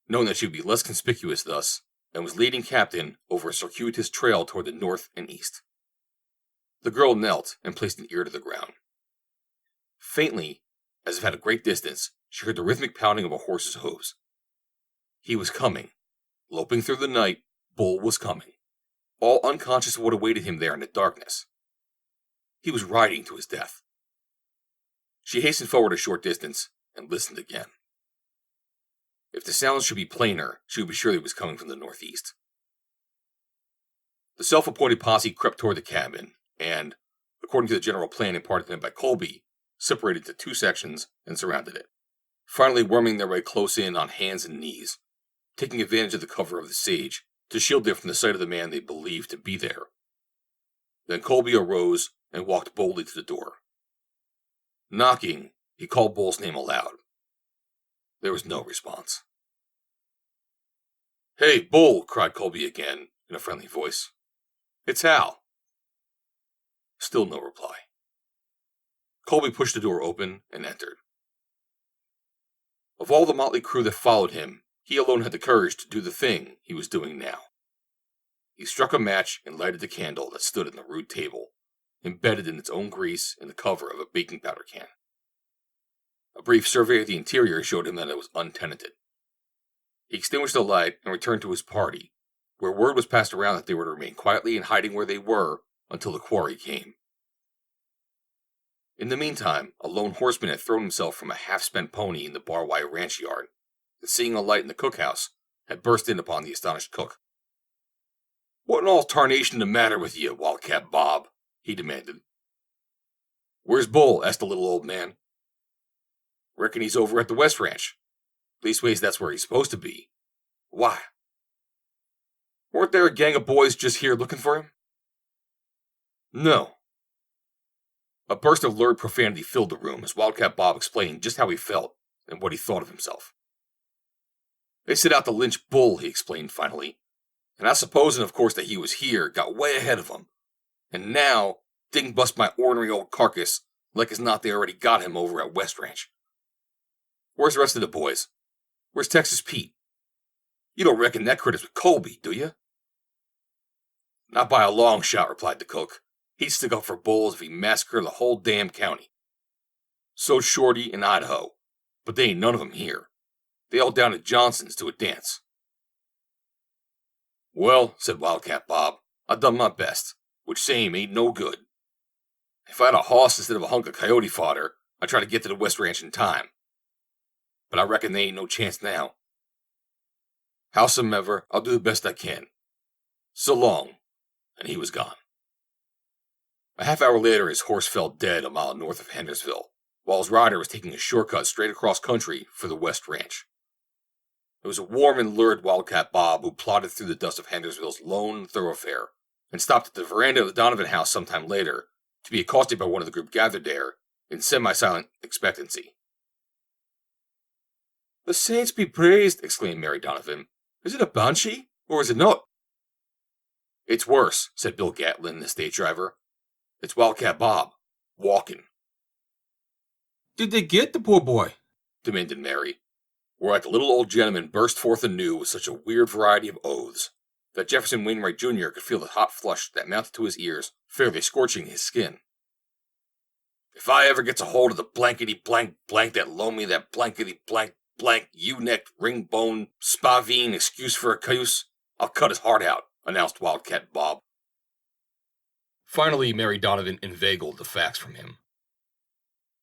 knowing that she would be less conspicuous thus, and was leading Captain over a circuitous trail toward the north and east. The girl knelt and placed an ear to the ground. Faintly, as if at a great distance, she heard the rhythmic pounding of a horse's hooves. He was coming. Loping through the night, Bull was coming, all unconscious of what awaited him there in the darkness. He was riding to his death. She hastened forward a short distance and listened again. If the sounds should be plainer, she would be sure that he was coming from the northeast. The self-appointed posse crept toward the cabin, and, according to the general plan imparted to them by Colby, separated into two sections and surrounded it, finally worming their way close in on hands and knees, taking advantage of the cover of the sage to shield them from the sight of the man they believed to be there. Then Colby arose and walked boldly to the door. Knocking, he called Bull's name aloud. There was no response. "Hey, Bull!" cried Colby again, in a friendly voice. "It's Hal." Still no reply. Colby pushed the door open and entered. Of all the motley crew that followed him, he alone had the courage to do the thing he was doing now. He struck a match and lighted the candle that stood on the rude table, embedded in its own grease in the cover of a baking powder can. A brief survey of the interior showed him that it was untenanted. He extinguished the light and returned to his party, where word was passed around that they were to remain quietly in hiding where they were until the quarry came. In the meantime, a lone horseman had thrown himself from a half-spent pony in the barbed wire ranch yard, and seeing a light in the cookhouse, had burst in upon the astonished cook. "What in all tarnation the matter with you, Wildcat Bob?" he demanded. "Where's Bull?" asked the little old man. "Reckon he's over at the West Ranch. Leastways, that's where he's supposed to be. Why? Weren't there a gang of boys just here looking for him?" "No." A burst of lurid profanity filled the room as Wildcat Bob explained just how he felt and what he thought of himself. "They set out to lynch Bull," he explained finally, "and I supposing, of course, that he was here, got way ahead of him. And now, ding bust my ornery old carcass like as not they already got him over at West Ranch. Where's the rest of the boys? Where's Texas Pete? You don't reckon that critter's with Colby, do you?" "Not by a long shot," replied the cook. "He'd stick up for Bull if he massacred the whole damn county. So's Shorty and Idaho, but they ain't none of 'em here. They all down at Johnson's to a dance." "Well," said Wildcat Bob, "I done my best, which same ain't no good. If I had a hoss instead of a hunk of coyote fodder, I'd try to get to the West Ranch in time. But I reckon they ain't no chance now. Howsomever, I'll do the best I can. So long," and he was gone. A half hour later, his horse fell dead a mile north of Hendersonville, while his rider was taking a shortcut straight across country for the West Ranch. It was a warm and lurid Wildcat Bob who plodded through the dust of Hendersonville's lone thoroughfare and stopped at the veranda of the Donovan house sometime later to be accosted by one of the group gathered there in semi-silent expectancy. "The saints be praised!" exclaimed Mary Donovan. "Is it a banshee, or is it not?" "It's worse," said Bill Gatlin, the stage driver. "It's Wildcat Bob, walking." "Did they get the poor boy?" demanded Mary, whereat the little old gentleman burst forth anew with such a weird variety of oaths that Jefferson Wainwright Jr. could feel the hot flush that mounted to his ears fairly scorching his skin. "If I ever gets a hold of the blankety-blank that loaned me that blankety-blank ewe-necked, ring-bone, spavine excuse for a cayuse, I'll cut his heart out," announced Wildcat Bob. Finally, Mary Donovan inveigled the facts from him.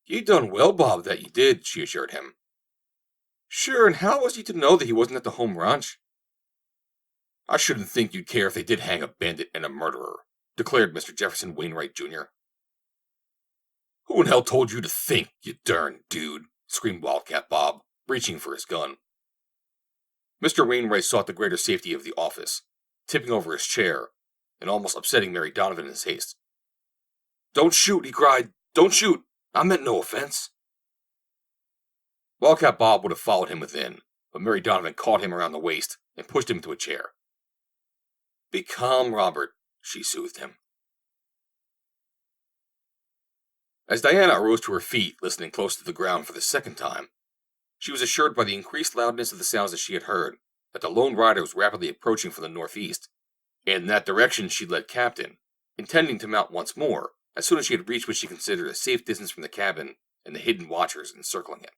"You done well, Bob, that you did," she assured him. "Sure, and how was you to know that he wasn't at the home ranch?" "I shouldn't think you'd care if they did hang a bandit and a murderer," declared Mr. Jefferson Wainwright Jr. "Who in hell told you to think, you darn dude?" screamed Wildcat Bob, reaching for his gun. Mr. Wainwright sought the greater safety of the office, tipping over his chair and almost upsetting Mary Donovan in his haste. "Don't shoot," he cried. "Don't shoot. I meant no offense." Wildcat Bob would have followed him within, but Mary Donovan caught him around the waist and pushed him into a chair. "Be calm, Robert," she soothed him. As Diana arose to her feet, listening close to the ground for the second time, she was assured by the increased loudness of the sounds that she had heard that the lone rider was rapidly approaching from the northeast, and in that direction she led Captain, intending to mount once more as soon as she had reached what she considered a safe distance from the cabin and the hidden watchers encircling it.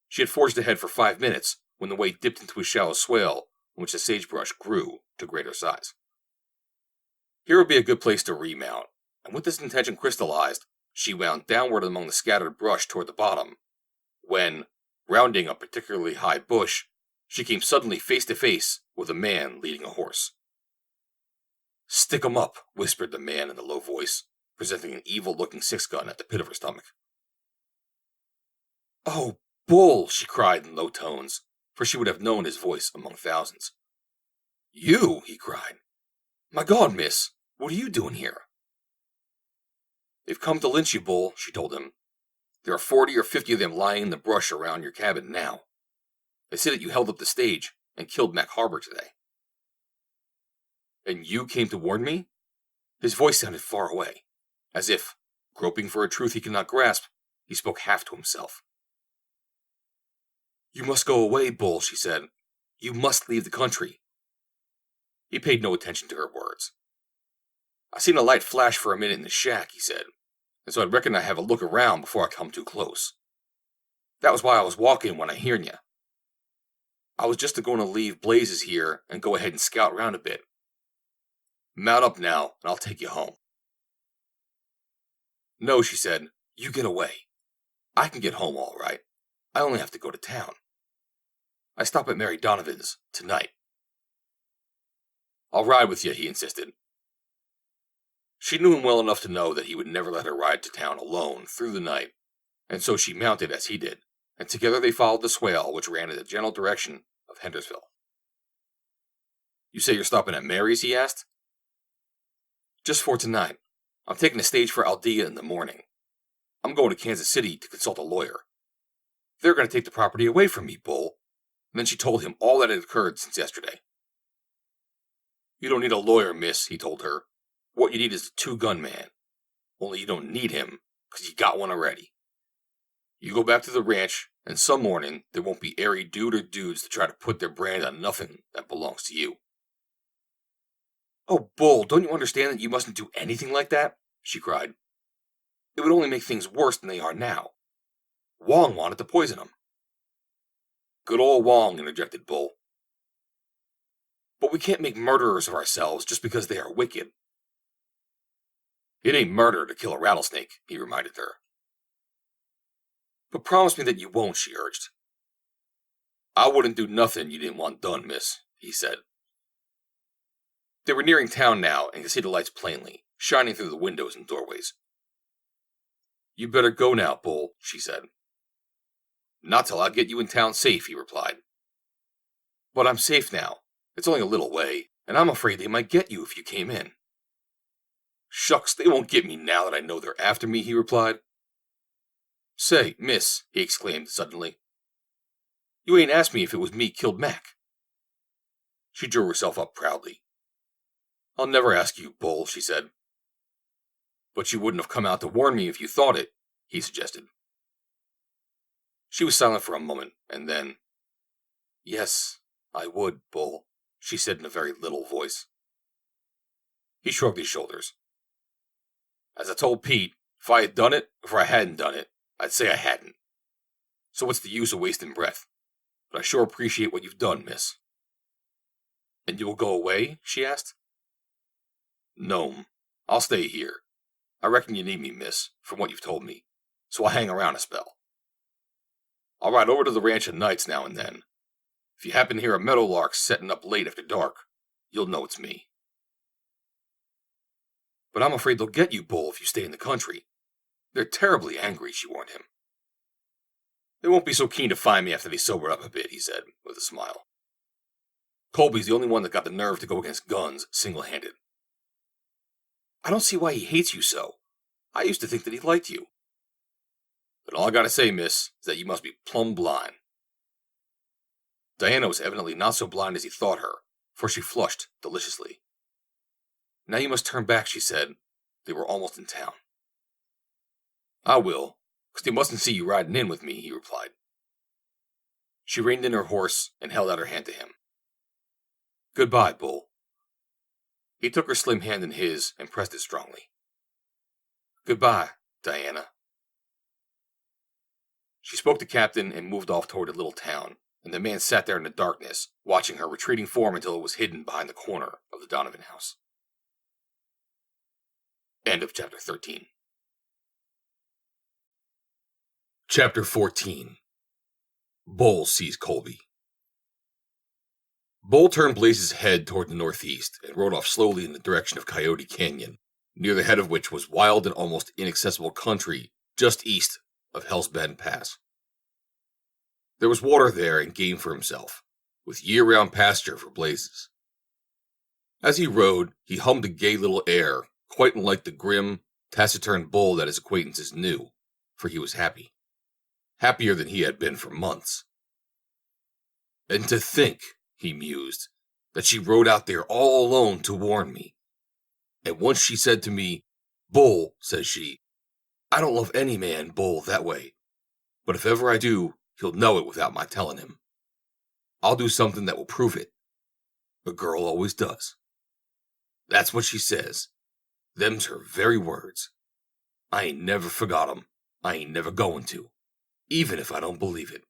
She had forged ahead for 5 minutes when the way dipped into a shallow swale in which the sagebrush grew to greater size. Here would be a good place to remount, and with this intention crystallized, she wound downward among the scattered brush toward the bottom, when, rounding a particularly high bush, she came suddenly face to face with a man leading a horse. "Stick 'em up," whispered the man in a low voice, presenting an evil-looking 6-gun at the pit of her stomach. "Oh, Bull!" she cried in low tones, for she would have known his voice among thousands. "You!" he cried. "My God, miss, what are you doing here?" "They've come to lynch you, Bull," she told him. "There are 40 or 50 of them lying in the brush around your cabin now. They say that you held up the stage and killed Mac Harbor today." "And you came to warn me?" His voice sounded far away. As if, groping for a truth he could not grasp, he spoke half to himself. "You must go away, Bull," she said. "You must leave the country." He paid no attention to her words. "I seen a light flash for a minute in the shack," he said, "and so I reckon I have a look around before I come too close. That was why I was walking when I hearn ya. I was just a-going to leave Blazes here and go ahead and scout round a bit. Mount up now, and I'll take you home." "No," she said, "you get away. I can get home all right. I only have to go to town. I stop at Mary Donovan's tonight." "I'll ride with you," he insisted. She knew him well enough to know that he would never let her ride to town alone through the night, and so she mounted as he did, and together they followed the swale which ran in the general direction of Hendersonville. "You say you're stopping at Mary's?" he asked. "Just for tonight. I'm taking a stage for Aldea in the morning. I'm going to Kansas City to consult a lawyer. They're going to take the property away from me, Bull." And then she told him all that had occurred since yesterday. "You don't need a lawyer, miss," he told her. "What you need is a two-gun man. Only you don't need him, because you got one already. You go back to the ranch, and some morning there won't be airy dude or dudes to try to put their brand on nothing that belongs to you." "Oh, Bull, don't you understand that you mustn't do anything like that?" she cried. "It would only make things worse than they are now. Wong wanted to poison them." "Good old Wong," interjected Bull. "But we can't make murderers of ourselves just because they are wicked." "It ain't murder to kill a rattlesnake," he reminded her. "But promise me that you won't," she urged. "I wouldn't do nothing you didn't want done, miss," he said. They were nearing town now and could see the lights plainly, shining through the windows and doorways. "You better go now, Bull," she said. "Not till I get you in town safe," he replied. "But I'm safe now. It's only a little way, and I'm afraid they might get you if you came in." "Shucks, they won't get me now that I know they're after me," he replied. "Say, miss," he exclaimed suddenly, "you ain't asked me if it was me killed Mac." She drew herself up proudly. "I'll never ask you, Bull," she said. "But you wouldn't have come out to warn me if you thought it," he suggested. She was silent for a moment, and then, "Yes, I would, Bull," she said in a very little voice. He shrugged his shoulders. "As I told Pete, if I had done it, or if I hadn't done it, I'd say I hadn't. So what's the use of wasting breath? But I sure appreciate what you've done, miss." "And you will go away?" she asked. "No'm, I'll stay here. I reckon you need me, miss, from what you've told me, so I'll hang around a spell. I'll ride over to the ranch at nights now and then. If you happen to hear a meadowlark setting up late after dark, you'll know it's me." "But I'm afraid they'll get you, Bull, if you stay in the country. They're terribly angry," she warned him. "They won't be so keen to find me after they sober up a bit," he said, with a smile. "Colby's the only one that got the nerve to go against guns single-handed. I don't see why he hates you so. I used to think that he liked you. But all I gotta say, miss, is that you must be plumb blind." Diana was evidently not so blind as he thought her, for she flushed deliciously. "Now you must turn back," she said. They were almost in town. "I will, 'cause they mustn't see you riding in with me," he replied. She reined in her horse and held out her hand to him. "Goodbye, Bull." He took her slim hand in his and pressed it strongly. "Goodbye, Diana." She spoke to Captain and moved off toward the little town, and the man sat there in the darkness, watching her retreating form until it was hidden behind the corner of the Donovan house. End of chapter 13. Chapter 14. Bull sees Colby. Bull turned Blaze's head toward the northeast and rode off slowly in the direction of Coyote Canyon, near the head of which was wild and almost inaccessible country just east of Hell's Bend Pass. There was water there and game for himself, with year-round pasture for Blazes. As he rode, he hummed a gay little air, quite unlike the grim, taciturn Bull that his acquaintances knew, for he was happy. Happier than he had been for months. "And to think," he mused, "that she rode out there all alone to warn me. And once she said to me, Bull, says she. I don't love any man, Bull, that way. But if ever I do, he'll know it without my telling him. I'll do something that will prove it. A girl always does. That's what she says. Them's her very words. I ain't never forgot 'em. I ain't never going to, even if I don't believe it.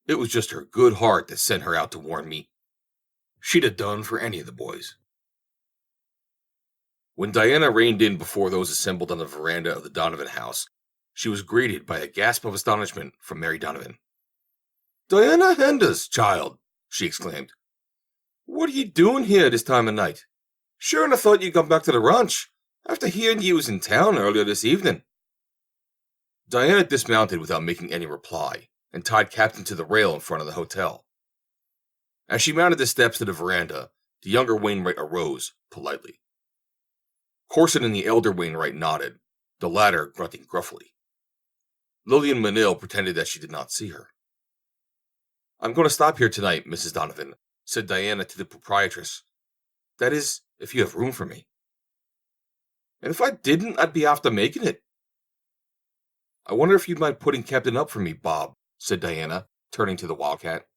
It was just her good heart that sent her out to warn me. She'd have done for any of the boys. When Diana reined in before those assembled on the veranda of the Donovan house, she was greeted by a gasp of astonishment from Mary Donovan. "Diana Henders, child," she exclaimed. "What are you doing here this time of night? Sure, and I thought you'd come back to the ranch, after hearing you was in town earlier this evening." Diana dismounted without making any reply, and tied Captain to the rail in front of the hotel. As she mounted the steps to the veranda, the younger Wainwright arose, politely. Corson and the elder Wainwright nodded, the latter grunting gruffly. Lillian Manil pretended that she did not see her. "I'm going to stop here tonight, Mrs. Donovan," said Diana to the proprietress. "That is, if you have room for me." "And if I didn't, I'd be after making it." "I wonder if you'd mind putting Captain up for me, Bob," said Diana, turning to the Wildcat.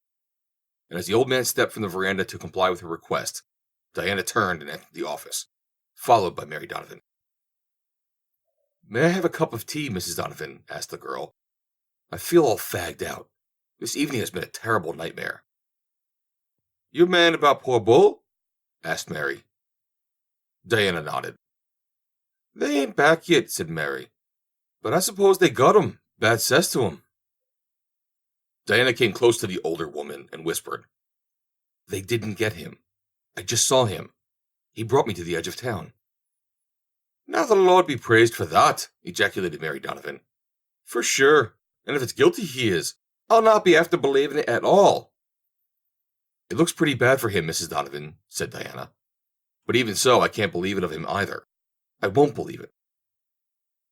And as the old man stepped from the veranda to comply with her request, Diana turned and entered the office, followed by Mary Donovan. "May I have a cup of tea, Mrs. Donovan?" asked the girl. "I feel all fagged out. This evening has been a terrible nightmare." "You man about poor Bull?" asked Mary. Diana nodded. "They ain't back yet," said Mary. "But I suppose they got him. Bad cess to him." Diana came close to the older woman and whispered, "They didn't get him. I just saw him. He brought me to the edge of town." "Now the Lord be praised for that," ejaculated Mary Donovan. "For sure, and if it's guilty he is, I'll not be after believing it at all." "It looks pretty bad for him, Mrs. Donovan," said Diana. "But even so, I can't believe it of him either. I won't believe it."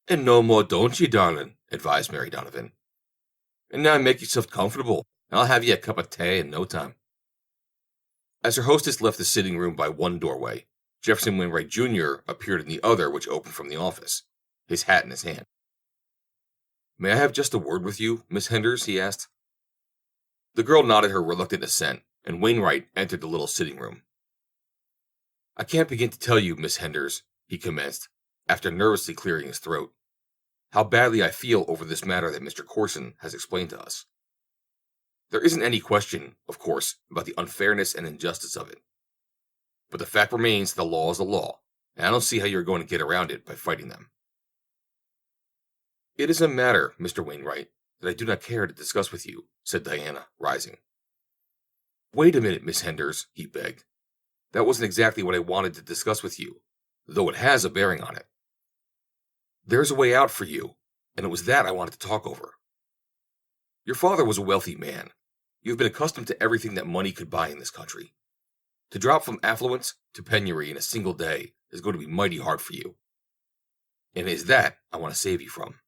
"And no more don't ye, darling," advised Mary Donovan. "And now make yourself comfortable, and I'll have you a cup of tea in no time." As her hostess left the sitting room by one doorway, Jefferson Wainwright Jr. appeared in the other, which opened from the office, his hat in his hand. "May I have just a word with you, Miss Henders?" he asked. The girl nodded her reluctant assent, and Wainwright entered the little sitting room. "I can't begin to tell you, Miss Henders," he commenced, after nervously clearing his throat, "how badly I feel over this matter that Mr. Corson has explained to us. There isn't any question, of course, about the unfairness and injustice of it. But the fact remains that the law is the law, and I don't see how you're going to get around it by fighting them." "It is a matter, Mr. Wainwright, that I do not care to discuss with you," said Diana, rising. "Wait a minute, Miss Henders," he begged. "That wasn't exactly what I wanted to discuss with you, though it has a bearing on it. There's a way out for you, and it was that I wanted to talk over. Your father was a wealthy man. You have been accustomed to everything that money could buy in this country. To drop from affluence to penury in a single day is going to be mighty hard for you. And it is that I want to save you from."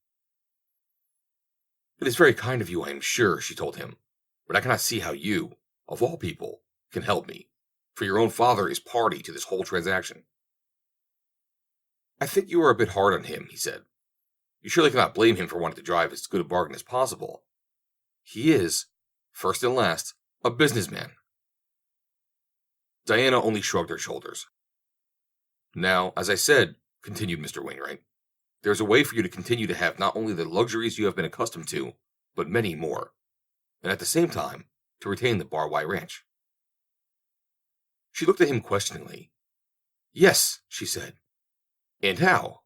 "It is very kind of you, I am sure," she told him, "but I cannot see how you, of all people, can help me, for your own father is party to this whole transaction." "I think you are a bit hard on him," he said. "You surely cannot blame him for wanting to drive as good a bargain as possible. He is, first and last, a businessman." Diana only shrugged her shoulders. "Now, as I said," continued Mr. Wainwright, "there is a way for you to continue to have not only the luxuries you have been accustomed to, but many more, and at the same time, to retain the Barway Ranch." She looked at him questioningly. "Yes," she said. "And how?"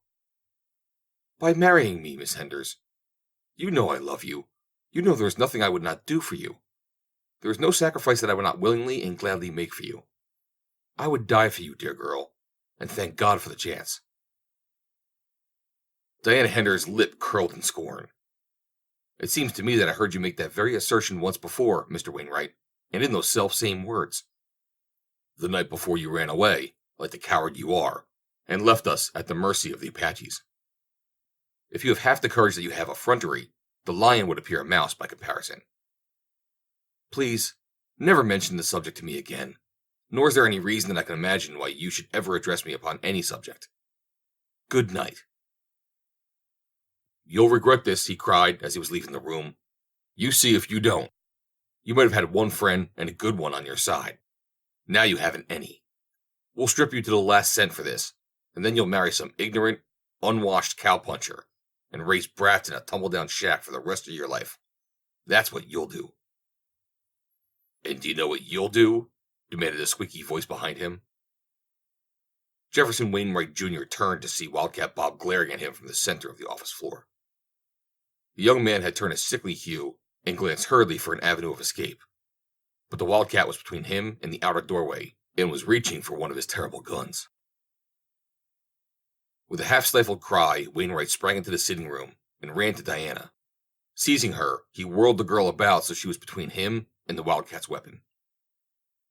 "By marrying me, Miss Henders. You know I love you. You know there is nothing I would not do for you. There is no sacrifice that I would not willingly and gladly make for you. I would die for you, dear girl, and thank God for the chance." Diana Henders' lip curled in scorn. "It seems to me that I heard you make that very assertion once before, Mr. Wainwright, and in those self-same words. The night before you ran away, like the coward you are, and left us at the mercy of the Apaches. If you have half the courage that you have effrontery, the lion would appear a mouse by comparison. Please, never mention the subject to me again, nor is there any reason that I can imagine why you should ever address me upon any subject." Good night." "You'll regret this," he cried as he was leaving the room. "You see if you don't. You might have had one friend, and a good one, on your side. Now you haven't any. We'll strip you to the last cent for this, and then you'll marry some ignorant, unwashed cowpuncher, and raise brats in a tumble-down shack for the rest of your life. That's what you'll do." "And do you know what you'll do?" demanded a squeaky voice behind him. Jefferson Wainwright Jr. turned to see Wildcat Bob glaring at him from the center of the office floor. The young man had turned a sickly hue and glanced hurriedly for an avenue of escape, but the Wildcat was between him and the outer doorway and was reaching for one of his terrible guns. With a half-stifled cry, Wainwright sprang into the sitting room and ran to Diana. Seizing her, he whirled the girl about so she was between him and the Wildcat's weapon.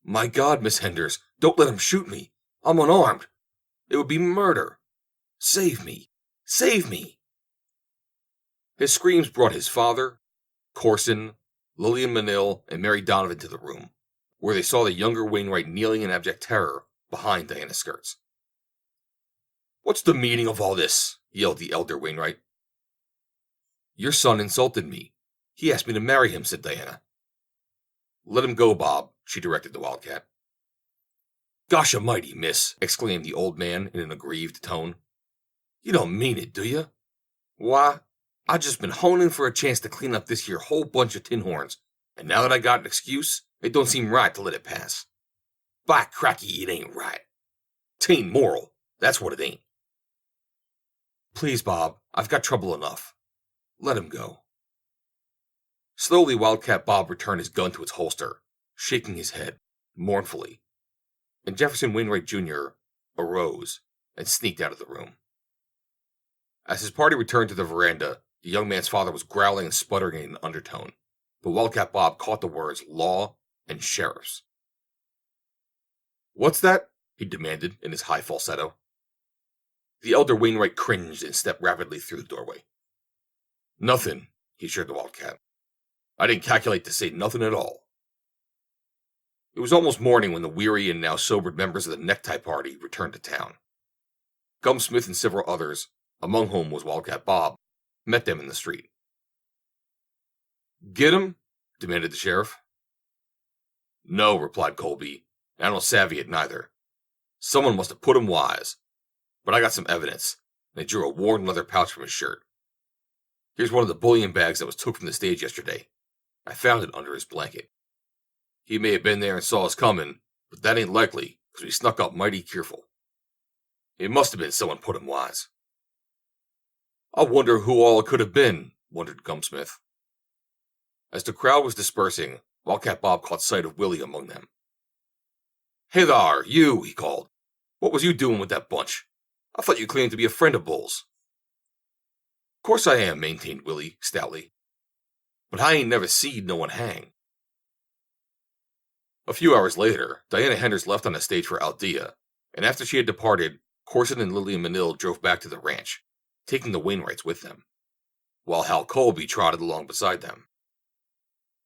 "My God, Miss Henders, don't let him shoot me. I'm unarmed. It would be murder. Save me! Save me!" His screams brought his father, Corson, Lillian Manil, and Mary Donovan to the room, where they saw the younger Wainwright kneeling in abject terror behind Diana's skirts. "What's the meaning of all this?" yelled the elder Wainwright. "Your son insulted me. He asked me to marry him," said Diana. "Let him go, Bob," she directed the Wildcat. "Gosh almighty, miss," exclaimed the old man in an aggrieved tone. "You don't mean it, do you? Why, I just been honing for a chance to clean up this here whole bunch of tin horns, and now that I got an excuse, it don't seem right to let it pass. By cracky, it ain't right. 'Tain't moral, that's what it ain't." "Please, Bob, I've got trouble enough. Let him go." Slowly, Wildcat Bob returned his gun to its holster, shaking his head, mournfully, and Jefferson Wainwright Jr. arose and sneaked out of the room. As his party returned to the veranda, the young man's father was growling and sputtering in an undertone, but Wildcat Bob caught the words law and sheriffs. "What's that?" he demanded in his high falsetto. The elder Wainwright cringed and stepped rapidly through the doorway. "Nothing," he assured the Wildcat. "I didn't calculate to say nothing at all." It was almost morning when the weary and now sobered members of the necktie party returned to town. Gumsmith and several others, among whom was Wildcat Bob, met them in the street. "Get him?" demanded the sheriff. "No," replied Colby, "and I don't savvy it neither. Someone must have put him wise. But I got some evidence," and they drew a worn leather pouch from his shirt. "Here's one of the bullion bags that was took from the stage yesterday. I found it under his blanket. He may have been there and saw us coming, but that ain't likely, because we snuck up mighty careful. It must have been someone put him wise." "I wonder who all it could have been," wondered Gumsmith. As the crowd was dispersing, Wildcat Bob caught sight of Willie among them. "Hey thar, you," he called. "What was you doing with that bunch? I thought you claimed to be a friend of Bull's." "Course I am," maintained Willie stoutly. "But I ain't never seed no one hang." A few hours later, Diana Henders left on the stage for Aldea, and after she had departed, Corson and Lillian Manil drove back to the ranch, taking the Wainwrights with them, while Hal Colby trotted along beside them.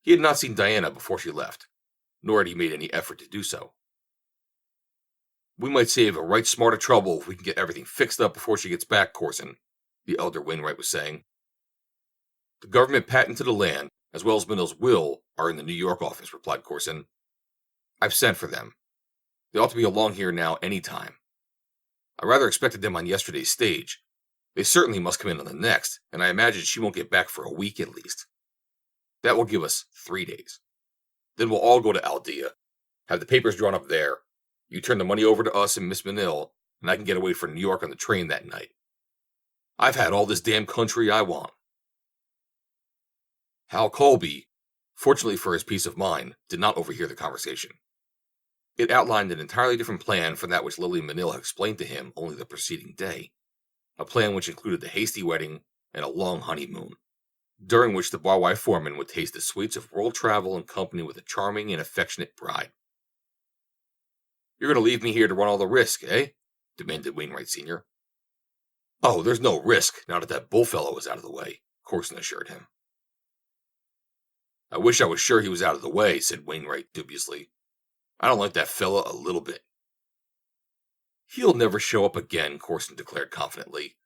He had not seen Diana before she left, nor had he made any effort to do so. "We might save a right smart of trouble if we can get everything fixed up before she gets back, Corson," the elder Wainwright was saying. "The government patent to the land, as well as Manil's will, are in the New York office," replied Corson. "I've sent for them. They ought to be along here now any time. I rather expected them on yesterday's stage. They certainly must come in on the next, and I imagine she won't get back for a week at least. That will give us 3 days. Then we'll all go to Aldea, have the papers drawn up there. You turn the money over to us and Miss Manil, and I can get away for New York on the train that night. I've had all this damn country I want." Hal Colby, fortunately for his peace of mind, did not overhear the conversation. It outlined an entirely different plan from that which Lillian Manil had explained to him only the preceding day, a plan which included the hasty wedding and a long honeymoon, during which the bar wife foreman would taste the sweets of world travel in company with a charming and affectionate bride. "You're going to leave me here to run all the risk, eh?" demanded Wainwright Sr. "Oh, there's no risk, now that that bullfellow is out of the way," Corson assured him. "I wish I was sure he was out of the way," said Wainwright dubiously. "I don't like that fella a little bit." He'll never show up again, Corson declared confidently.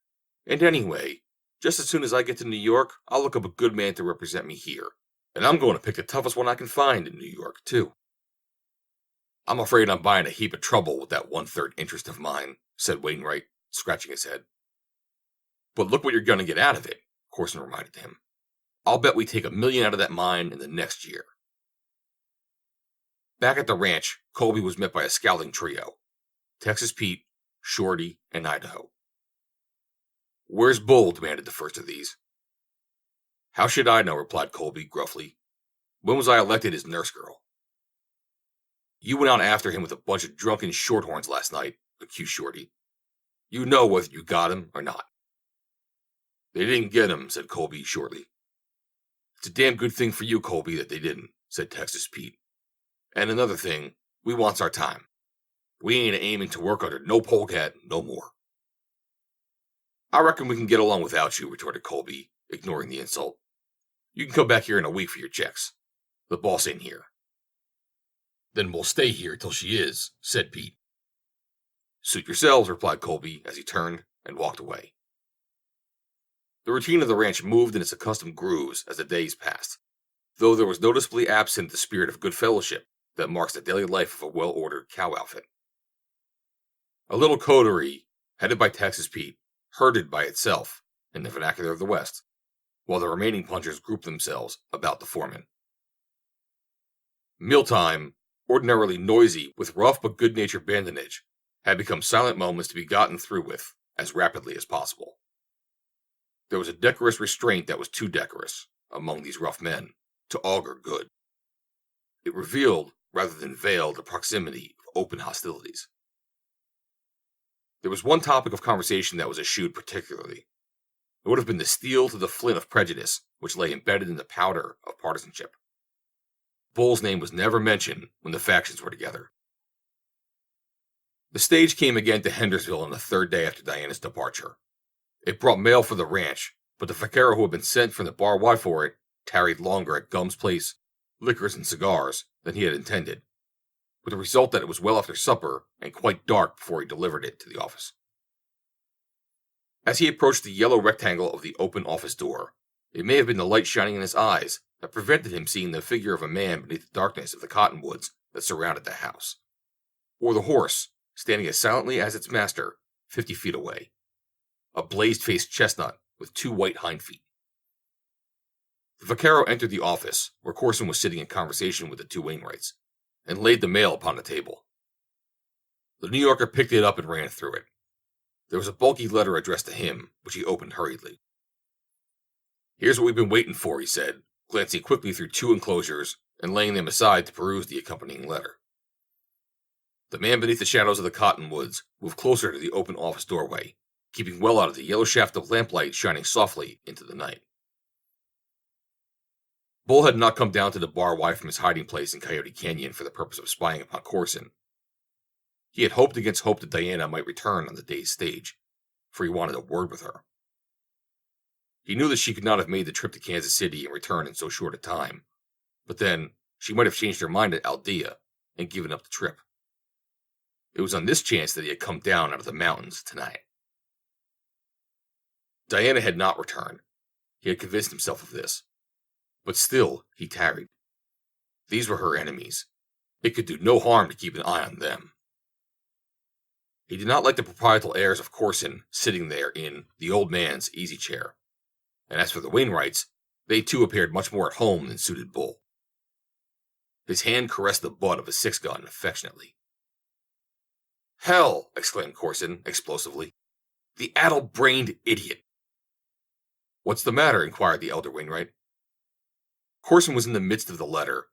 And anyway, just as soon as I get to New York, I'll look up a good man to represent me here. And I'm going to pick the toughest one I can find in New York, too. I'm afraid I'm buying a heap of trouble with that 1/3 interest of mine, said Wainwright, scratching his head. But look what you're going to get out of it, Corson reminded him. I'll bet we take $1 million out of that mine in the next year. Back at the ranch, Colby was met by a scowling trio. Texas Pete, Shorty, and Idaho. Where's Bull? Demanded the first of these. How should I know? Replied Colby gruffly. When was I elected as nurse girl? You went out after him with a bunch of drunken shorthorns last night, accused Shorty. You know whether you got him or not. They didn't get him, said Colby shortly. It's a damn good thing for you, Colby, that they didn't, said Texas Pete. And another thing, we wants our time. We ain't aiming to work under no polecat no more. I reckon we can get along without you, retorted Colby, ignoring the insult. You can come back here in a week for your checks. The boss ain't here. Then we'll stay here till she is, said Pete. Suit yourselves, replied Colby as he turned and walked away. The routine of the ranch moved in its accustomed grooves as the days passed, though there was noticeably absent the spirit of good fellowship that marks the daily life of a well-ordered cow outfit. A little coterie, headed by Texas Pete, herded by itself, in the vernacular of the West, while the remaining punchers grouped themselves about the foreman. Mealtime, ordinarily noisy with rough but good-natured badinage, had become silent moments to be gotten through with as rapidly as possible. There was a decorous restraint that was too decorous, among these rough men, to augur good. It revealed, rather than veiled, the proximity of open hostilities. There was one topic of conversation that was eschewed particularly. It would have been the steel to the flint of prejudice which lay embedded in the powder of partisanship. Bull's name was never mentioned when the factions were together. The stage came again to Hendersonville on the third day after Diana's departure. It brought mail for the ranch, but the vaquero who had been sent from the Bar Y for it tarried longer at Gum's place, liquors and cigars, than he had intended, with the result that it was well after supper and quite dark before he delivered it to the office. As he approached the yellow rectangle of the open office door, it may have been the light shining in his eyes that prevented him seeing the figure of a man beneath the darkness of the cottonwoods that surrounded the house, or the horse standing as silently as its master 50 feet away, a blazed-faced chestnut with 2 white hind feet. The vaquero entered the office, where Corson was sitting in conversation with the 2 Wainwrights, and laid the mail upon the table. The New Yorker picked it up and ran through it. There was a bulky letter addressed to him, which he opened hurriedly. Here's what we've been waiting for, he said, glancing quickly through 2 enclosures and laying them aside to peruse the accompanying letter. The man beneath the shadows of the cottonwoods moved closer to the open office doorway, keeping well out of the yellow shaft of lamplight shining softly into the night. Bull had not come down to the Bar Y from his hiding place in Coyote Canyon for the purpose of spying upon Corson. He had hoped against hope that Diana might return on the day's stage, for he wanted a word with her. He knew that she could not have made the trip to Kansas City and returned in so short a time, but then she might have changed her mind at Aldea and given up the trip. It was on this chance that he had come down out of the mountains tonight. Diana had not returned. He had convinced himself of this. But still, he tarried. These were her enemies. It could do no harm to keep an eye on them. He did not like the proprietal airs of Corson sitting there in the old man's easy chair. And as for the Wainwrights, they too appeared much more at home than suited Bull. His hand caressed the butt of a 6-gun affectionately. Hell! Exclaimed Corson explosively. The addle-brained idiot! What's the matter? Inquired the elder Wainwright. Corson was in the midst of the letter.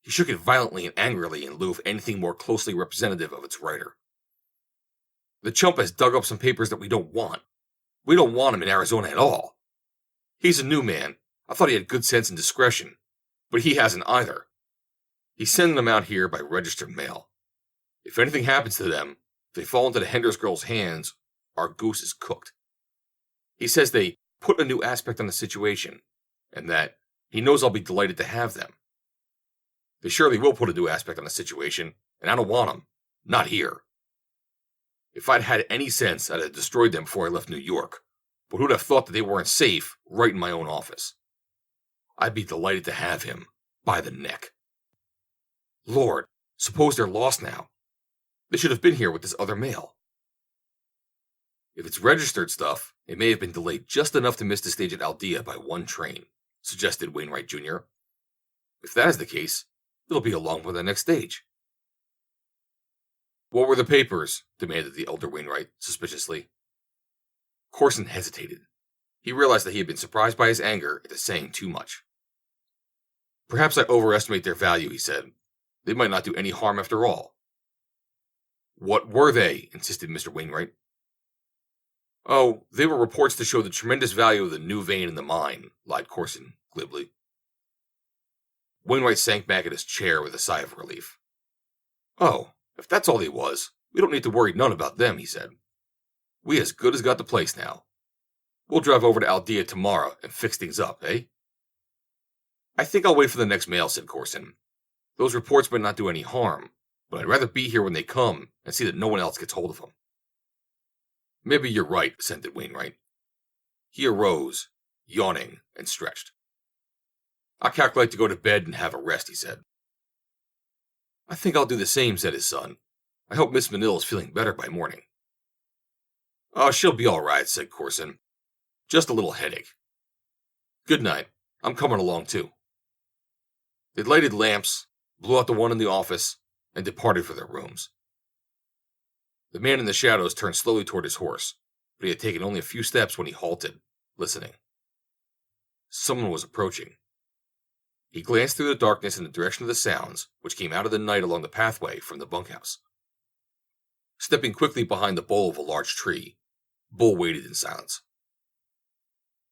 He shook it violently and angrily in lieu of anything more closely representative of its writer. The chump has dug up some papers that we don't want. We don't want him in Arizona at all. He's a new man. I thought he had good sense and discretion, but he hasn't either. He's sending them out here by registered mail. If anything happens to them, if they fall into the Henders girl's hands, our goose is cooked. He says they put a new aspect on the situation, and that he knows I'll be delighted to have them. They surely will put a new aspect on the situation, and I don't want them. Not here. If I'd had any sense, I'd have destroyed them before I left New York. But who'd have thought that they weren't safe right in my own office? I'd be delighted to have him by the neck. Lord, suppose they're lost now. They should have been here with this other mail. If it's registered stuff, it may have been delayed just enough to miss the stage at Aldea by one train, suggested Wainwright Jr. If that is the case, it'll be along for the next stage. What were the papers? Demanded the elder Wainwright, suspiciously. Corson hesitated. He realized that he had been surprised by his anger into saying too much. Perhaps I overestimate their value, he said. They might not do any harm after all. What were they? Insisted Mr. Wainwright. Oh, they were reports to show the tremendous value of the new vein in the mine, lied Corson glibly. Wainwright sank back in his chair with a sigh of relief. Oh, if that's all they was, we don't need to worry none about them, he said. We as good as got the place now. We'll drive over to Aldea tomorrow and fix things up, eh? I think I'll wait for the next mail, said Corson. Those reports might not do any harm, but I'd rather be here when they come and see that no one else gets hold of them. Maybe you're right, assented Wainwright. He arose, yawning, and stretched. I calculate to go to bed and have a rest, he said. I think I'll do the same, said his son. I hope Miss Manille is feeling better by morning. Oh, she'll be all right, said Corson. Just a little headache. Good night. I'm coming along, too. They lighted lamps, blew out the one in the office, and departed for their rooms. The man in the shadows turned slowly toward his horse, but he had taken only a few steps when he halted, listening. Someone was approaching. He glanced through the darkness in the direction of the sounds, which came out of the night along the pathway from the bunkhouse. Stepping quickly behind the bole of a large tree, Bull waited in silence.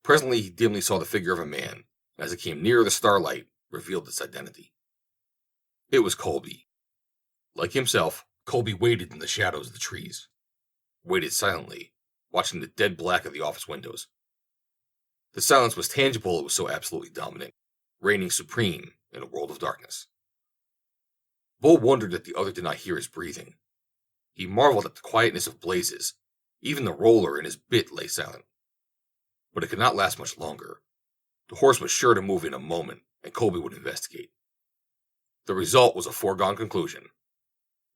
Presently he dimly saw the figure of a man, and as it came nearer the starlight, revealed its identity. It was Colby. Like himself, Colby waited in the shadows of the trees. Waited silently, watching the dead black of the office windows. The silence was tangible, it was so absolutely dominant, reigning supreme in a world of darkness. Bull wondered that the other did not hear his breathing. He marveled at the quietness of Blazes. Even the roller in his bit lay silent. But it could not last much longer. The horse was sure to move in a moment, and Colby would investigate. The result was a foregone conclusion.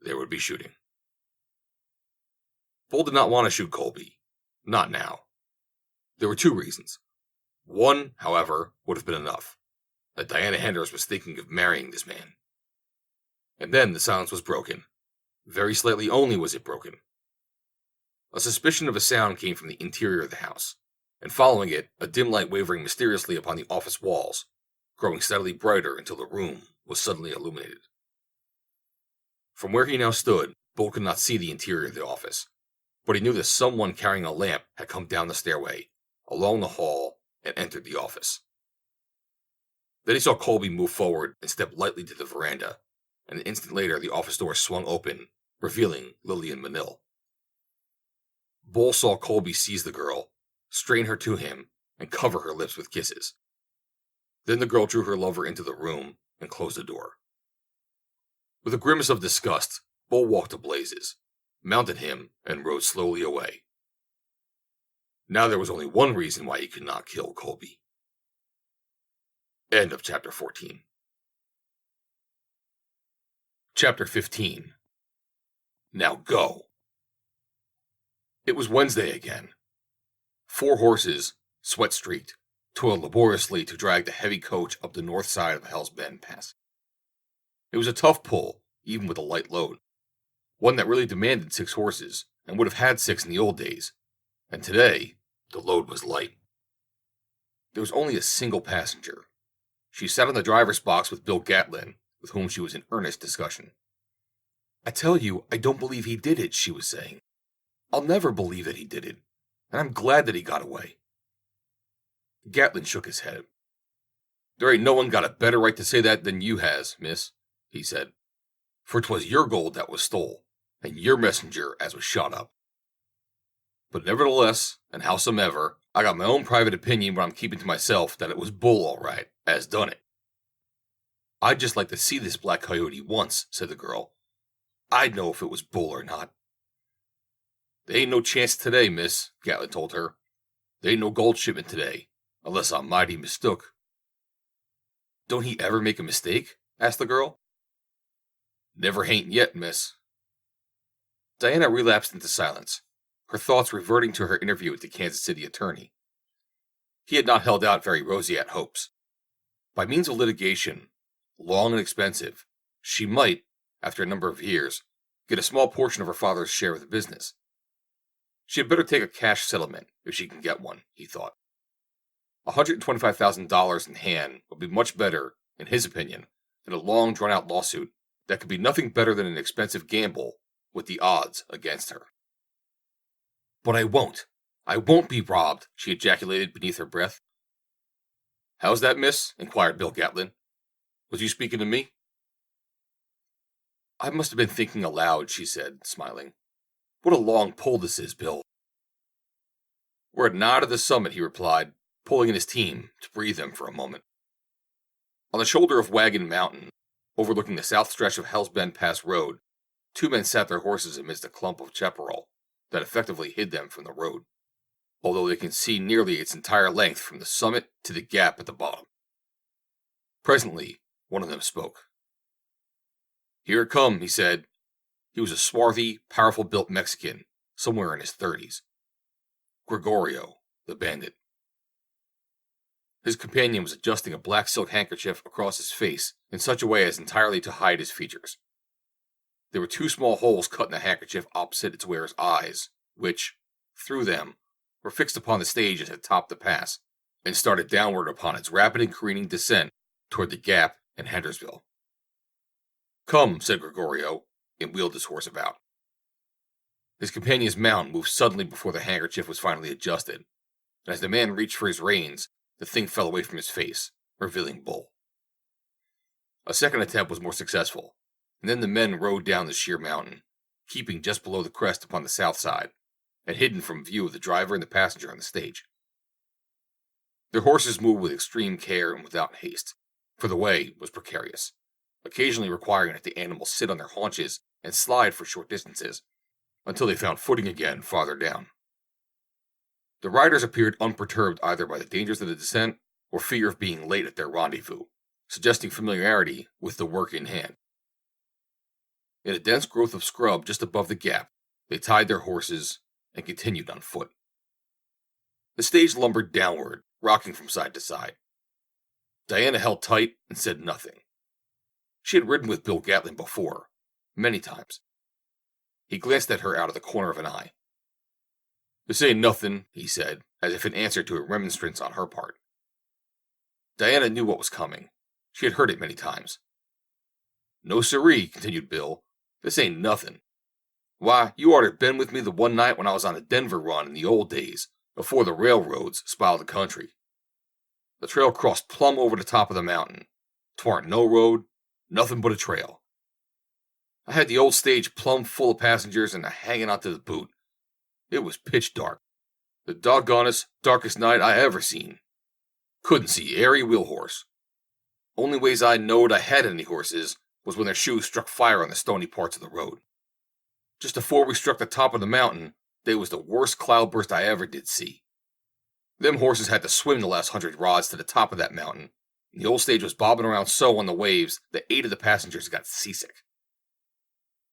There would be shooting. Bull did not want to shoot Colby. Not now. There were two reasons. One, however, would have been enough. That Diana Henders was thinking of marrying this man. And then the silence was broken. Very slightly only was it broken. A suspicion of a sound came from the interior of the house, and following it, a dim light wavering mysteriously upon the office walls, growing steadily brighter until the room was suddenly illuminated. From where he now stood, Bull could not see the interior of the office, but he knew that someone carrying a lamp had come down the stairway, along the hall, and entered the office. Then he saw Colby move forward and step lightly to the veranda, and an instant later the office door swung open, revealing Lillian Manille. Bull saw Colby seize the girl, strain her to him, and cover her lips with kisses. Then the girl drew her lover into the room and closed the door. With a grimace of disgust, Bull walked to Blazes, mounted him, and rode slowly away. Now there was only one reason why he could not kill Colby. End of Chapter 14. Chapter 15. Now go. It was Wednesday again. 4 horses, sweat-streaked, toiled laboriously to drag the heavy coach up the north side of Hell's Bend Pass. It was a tough pull, even with a light load. One that really demanded 6 horses, and would have had 6 in the old days. And today, the load was light. There was only a single passenger. She sat on the driver's box with Bill Gatlin, with whom she was in earnest discussion. I tell you, I don't believe he did it, she was saying. I'll never believe that he did it, and I'm glad that he got away. Gatlin shook his head. There ain't no one got a better right to say that than you has, miss, he said. For 'twas your gold that was stole, and your messenger as was shot up. But nevertheless, and howsomever, I got my own private opinion, but I'm keeping to myself that it was Bull all right, as done it. I'd just like to see this Black Coyote once, said the girl. I'd know if it was Bull or not. There ain't no chance today, miss, Gatlin told her. There ain't no gold shipment today, unless I'm mighty mistook. Don't he ever make a mistake? Asked the girl. Never hain't yet, miss. Diana relapsed into silence, her thoughts reverting to her interview with the Kansas City attorney. He had not held out very roseate hopes. By means of litigation, long and expensive, she might, after a number of years, get a small portion of her father's share of the business. She had better take a cash settlement if she can get one, he thought. $125,000 in hand would be much better, in his opinion, than a long drawn-out lawsuit that could be nothing better than an expensive gamble with the odds against her. But I won't be robbed, she ejaculated beneath her breath. How's that, miss? Inquired Bill Gatlin. Was you speaking to me? I must have been thinking aloud, she said, smiling. What a long pull this is, Bill. We're at nigh to the summit, he replied, pulling in his team to breathe them for a moment. On the shoulder of Wagon Mountain, overlooking the south stretch of Hell's Bend Pass Road, two men sat their horses amidst a clump of chaparral that effectively hid them from the road, although they can see nearly its entire length from the summit to the gap at the bottom. Presently, one of them spoke. Here it come, he said. He was a swarthy, powerful-built Mexican, somewhere in his 30s. Gregorio, the bandit. His companion was adjusting a black silk handkerchief across his face in such a way as entirely to hide his features. There were two small holes cut in the handkerchief opposite its wearer's eyes, which, through them, were fixed upon the stage as it topped the pass, and started downward upon its rapid and careening descent toward the Gap and Hendersville. Come, said Gregorio, and wheeled his horse about. His companion's mount moved suddenly before the handkerchief was finally adjusted, and as the man reached for his reins, the thing fell away from his face, revealing Bull. A second attempt was more successful, and then the men rode down the sheer mountain, keeping just below the crest upon the south side, and hidden from view of the driver and the passenger on the stage. Their horses moved with extreme care and without haste, for the way was precarious, occasionally requiring that the animals sit on their haunches and slide for short distances, until they found footing again farther down. The riders appeared unperturbed either by the dangers of the descent or fear of being late at their rendezvous, suggesting familiarity with the work in hand. In a dense growth of scrub just above the gap, they tied their horses and continued on foot. The stage lumbered downward, rocking from side to side. Diana held tight and said nothing. She had ridden with Bill Gatlin before, many times. He glanced at her out of the corner of an eye. This ain't nothing, he said, as if in answer to a remonstrance on her part. Diana knew what was coming. She had heard it many times. No siree, continued Bill. This ain't nothing. Why, you oughter been with me the one night when I was on a Denver run in the old days, before the railroads spiled the country. The trail crossed plumb over the top of the mountain. 'Twarn't no road, nothing but a trail. I had the old stage plumb full of passengers and a hanging onto the boot. It was pitch dark. The doggonest, darkest night I ever seen. Couldn't see airy wheel horse. Only ways I knowed I had any horses was when their shoes struck fire on the stony parts of the road. Just afore we struck the top of the mountain, they was the worst cloudburst I ever did see. Them horses had to swim the last 100 rods to the top of that mountain, and the old stage was bobbing around so on the waves that 8 of the passengers got seasick.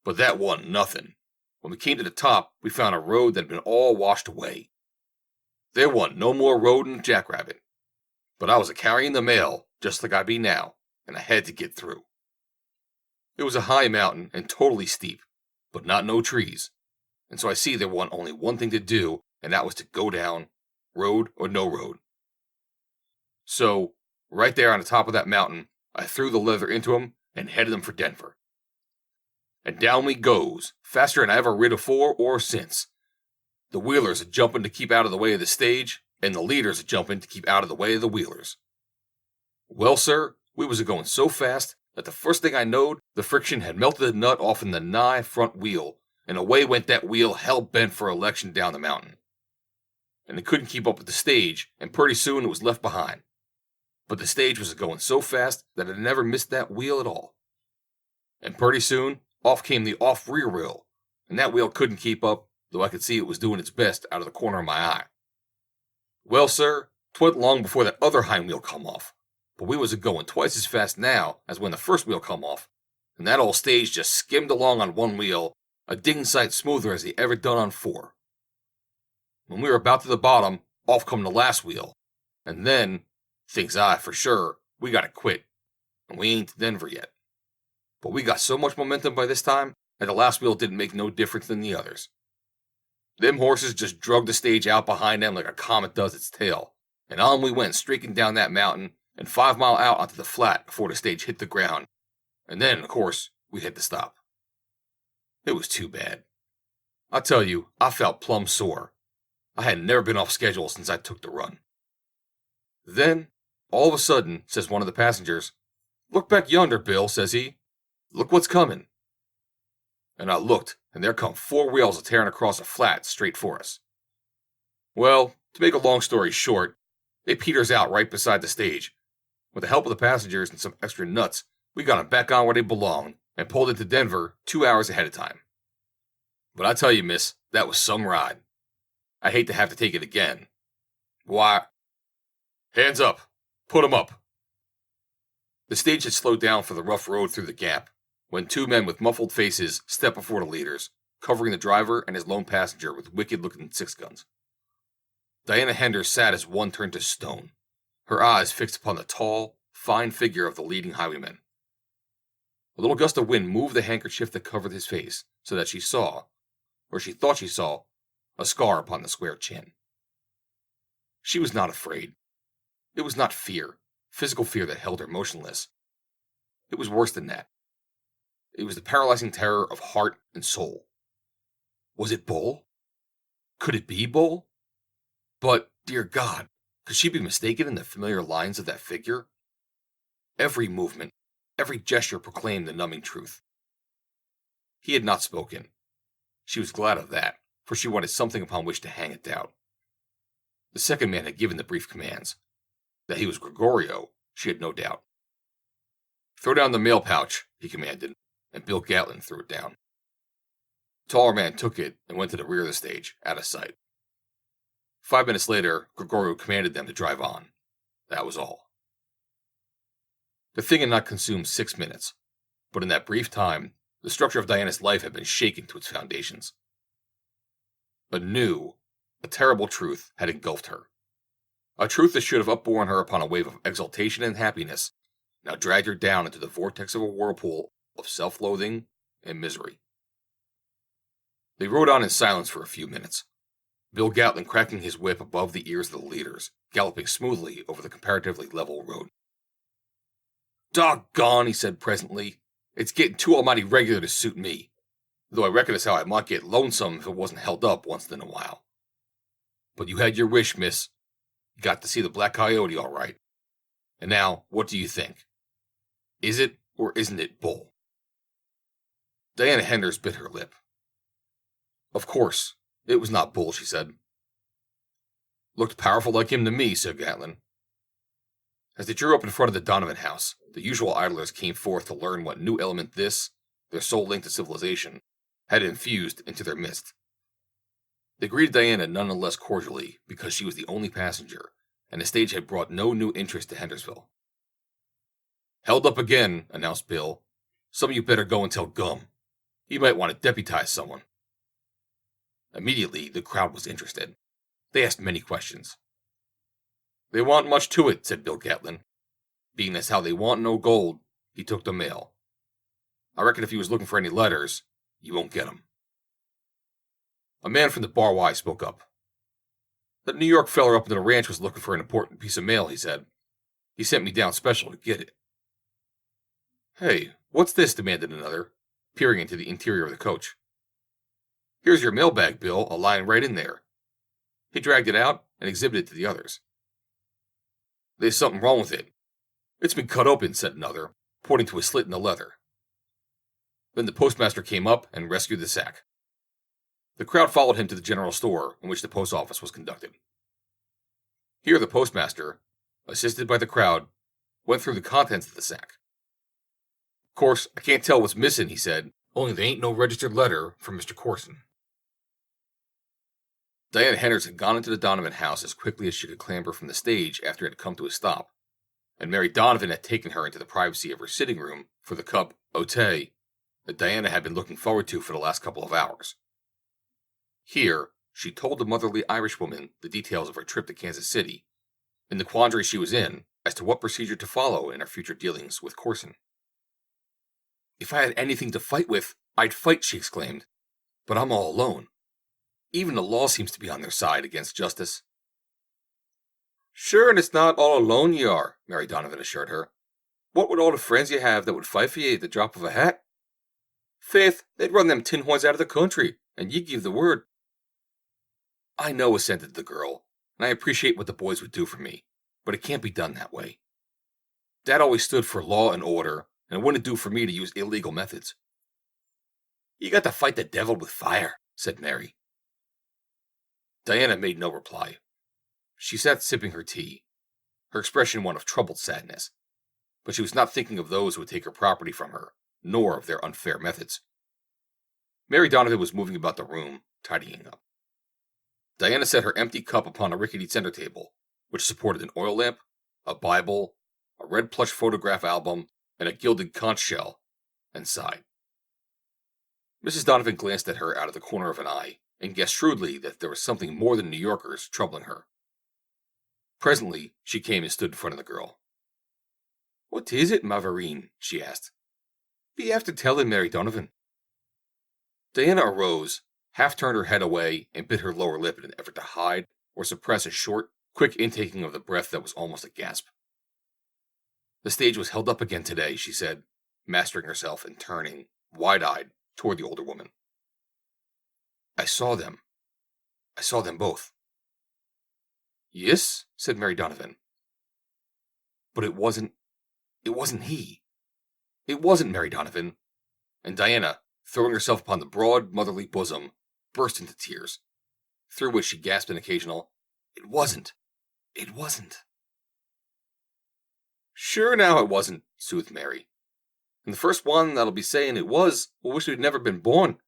But that wasn't nothing. When we came to the top, we found a road that had been all washed away. There wasn't no more road than a jackrabbit. But I was a-carrying the mail, just like I be now, and I had to get through. It was a high mountain and totally steep, but not no trees, and so I see there wasn't only one thing to do, and that was to go down, road or no road. So, right there on the top of that mountain, I threw the leather into 'em and headed 'em for Denver. And down we goes, faster than I ever rid afore or since. The wheelers a-jumping to keep out of the way of the stage, and the leaders a-jumping to keep out of the way of the wheelers. Well, sir, we was a-going so fast that the first thing I knowed, the friction had melted the nut off in the nigh front wheel, and away went that wheel hell-bent for election down the mountain. And it couldn't keep up with the stage, and pretty soon it was left behind. But the stage was a-going so fast that it never missed that wheel at all. And pretty soon, off came the off-rear wheel, and that wheel couldn't keep up, though I could see it was doing its best out of the corner of my eye. Well, sir, 'twa'n't long before that other hind wheel come off, but we was a-going twice as fast now as when the first wheel come off, and that old stage just skimmed along on one wheel a ding sight smoother as he ever done on four. When we were about to the bottom, off come the last wheel, and then, thinks I, for sure, we gotta quit, and we ain't to Denver yet. But we got so much momentum by this time that the last wheel didn't make no difference than the others. Them horses just drug the stage out behind them like a comet does its tail, and on we went streaking down that mountain and 5 mile out onto the flat before the stage hit the ground, and then, of course, we had to stop. It was too bad. I tell you, I felt plumb sore. I had never been off schedule since I took the run. Then, all of a sudden, says one of the passengers, "Look back yonder, Bill," says he. "Look what's coming." And I looked, and there come 4 wheels a-tearing across a flat straight for us. Well, to make a long story short, they peters out right beside the stage. With the help of the passengers and some extra nuts, we got them back on where they belonged and pulled into Denver 2 hours ahead of time. But I tell you, miss, that was some ride. I hate to have to take it again. Why? Hands up. Put 'em up. The stage had slowed down for the rough road through the gap, when 2 men with muffled faces stepped before the leaders, covering the driver and his lone passenger with wicked-looking 6-guns. Diana Henders sat as one turned to stone, her eyes fixed upon the tall, fine figure of the leading highwayman. A little gust of wind moved the handkerchief that covered his face, so that she saw, or she thought she saw, a scar upon the square chin. She was not afraid. It was not fear, physical fear that held her motionless. It was worse than that. It was the paralyzing terror of heart and soul. Was it Bull? Could it be Bull? But, dear God, could she be mistaken in the familiar lines of that figure? Every movement, every gesture proclaimed the numbing truth. He had not spoken. She was glad of that, for she wanted something upon which to hang a doubt. The second man had given the brief commands. That he was Gregorio, she had no doubt. "Throw down the mail pouch," he commanded, and Bill Gatlin threw it down. The taller man took it and went to the rear of the stage, out of sight. 5 minutes later, Gregorio commanded them to drive on. That was all. The thing had not consumed 6 minutes, but in that brief time, the structure of Diana's life had been shaken to its foundations. A new, a terrible truth had engulfed her. A truth that should have upborne her upon a wave of exultation and happiness, now dragged her down into the vortex of a whirlpool of self-loathing and misery. They rode on in silence for a few minutes, Bill Gatlin cracking his whip above the ears of the leaders, galloping smoothly over the comparatively level road. "Doggone," he said presently, "it's getting too almighty regular to suit me, though I reckon as how I might get lonesome if it wasn't held up once in a while. But you had your wish, miss. You got to see the Black Coyote all right. And now, what do you think? Is it or isn't it Bull?" Diana Henders bit her lip. "Of course, it was not Bull," she said. "Looked powerful like him to me," said Gatlin. As they drew up in front of the Donovan house, the usual idlers came forth to learn what new element this, their sole link to civilization, had infused into their midst. They greeted Diana none the less cordially because she was the only passenger, and the stage had brought no new interest to Hendersville. "Held up again," announced Bill. "Some of you better go and tell Gum. He might want to deputize someone." Immediately, the crowd was interested. They asked many questions. "They want much to it," said Bill Gatlin. "Being as how they want no gold, he took the mail. I reckon if he was looking for any letters, you won't get 'em." A man from the Bar Y spoke up. "That New York feller up in the ranch was looking for an important piece of mail," he said. "He sent me down special to get it." "Hey, what's this?" demanded another, peering into the interior of the coach. "Here's your mailbag, Bill, lying right in there." He dragged it out and exhibited it to the others. "There's something wrong with it. It's been cut open," said another, pointing to a slit in the leather. Then the postmaster came up and rescued the sack. The crowd followed him to the general store in which the post office was conducted. Here the postmaster, assisted by the crowd, went through the contents of the sack. "Of course, I can't tell what's missing," he said, "only there ain't no registered letter from Mr. Corson." Diana Henders had gone into the Donovan house as quickly as she could clamber from the stage after it had come to a stop, and Mary Donovan had taken her into the privacy of her sitting room for the cup of tea that Diana had been looking forward to for the last couple of hours. Here, she told the motherly Irishwoman the details of her trip to Kansas City, and the quandary she was in as to what procedure to follow in her future dealings with Corson. "If I had anything to fight with, I'd fight," she exclaimed. "But I'm all alone. Even the law seems to be on their side against justice." "Sure, and it's not all alone you are," Mary Donovan assured her. "What would all the friends you have that would fight for you at the drop of a hat? Faith, they'd run them tin horns out of the country, and you give the word." "I know," assented the girl, "and I appreciate what the boys would do for me, but it can't be done that way. Dad always stood for law and order, and it wouldn't do for me to use illegal methods." "You got to fight the devil with fire," said Mary. Diana made no reply. She sat sipping her tea, her expression one of troubled sadness, but she was not thinking of those who would take her property from her, nor of their unfair methods. Mary Donovan was moving about the room, tidying up. Diana set her empty cup upon a rickety center table, which supported an oil lamp, a Bible, a red plush photograph album, and a gilded conch shell, and sighed. Mrs. Donovan glanced at her out of the corner of an eye, and guessed shrewdly that there was something more than New Yorkers troubling her. Presently, she came and stood in front of the girl. "What is it, Mavarine?" she asked. "Be after telling Mary Donovan." Diana arose, half turned her head away, and bit her lower lip in an effort to hide or suppress a short, quick intaking of the breath that was almost a gasp. "The stage was held up again today," she said, mastering herself and turning, wide-eyed, toward the older woman. I saw them both." "Yes," said Mary Donovan. "But it wasn't he. It wasn't Mary Donovan." And Diana, throwing herself upon the broad, motherly bosom, burst into tears, through which she gasped an occasional, It wasn't. "Sure now it wasn't," soothed Mary. "And the first one that'll be saying it was will wish we'd never been born.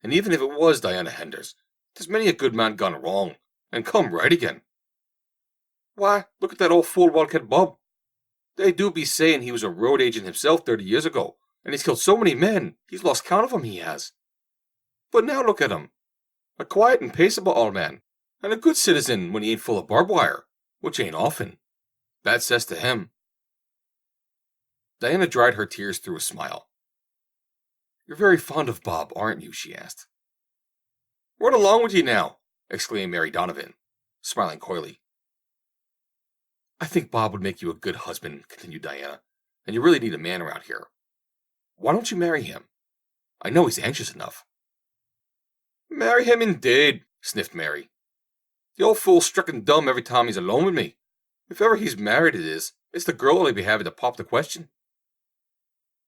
And even if it was Diana Henders, there's many a good man gone wrong, and come right again. Why, look at that old fool Wildcat Bob. They do be saying he was a road agent himself 30 years ago, and he's killed so many men, he's lost count of 'em, he has. But now look at him. A quiet and paceable old man, and a good citizen when he ain't full of barbed wire, which ain't often. Bad cess to him." Diana dried her tears through a smile. "You're very fond of Bob, aren't you?" she asked. "Run along with you now," exclaimed Mary Donovan, smiling coyly. "I think Bob would make you a good husband," continued Diana, "and you really need a man around here. Why don't you marry him? I know he's anxious enough." "Marry him indeed," sniffed Mary. "The old fool's stricken dumb every time he's alone with me. If ever he's married it's the girl he'll be having to pop the question."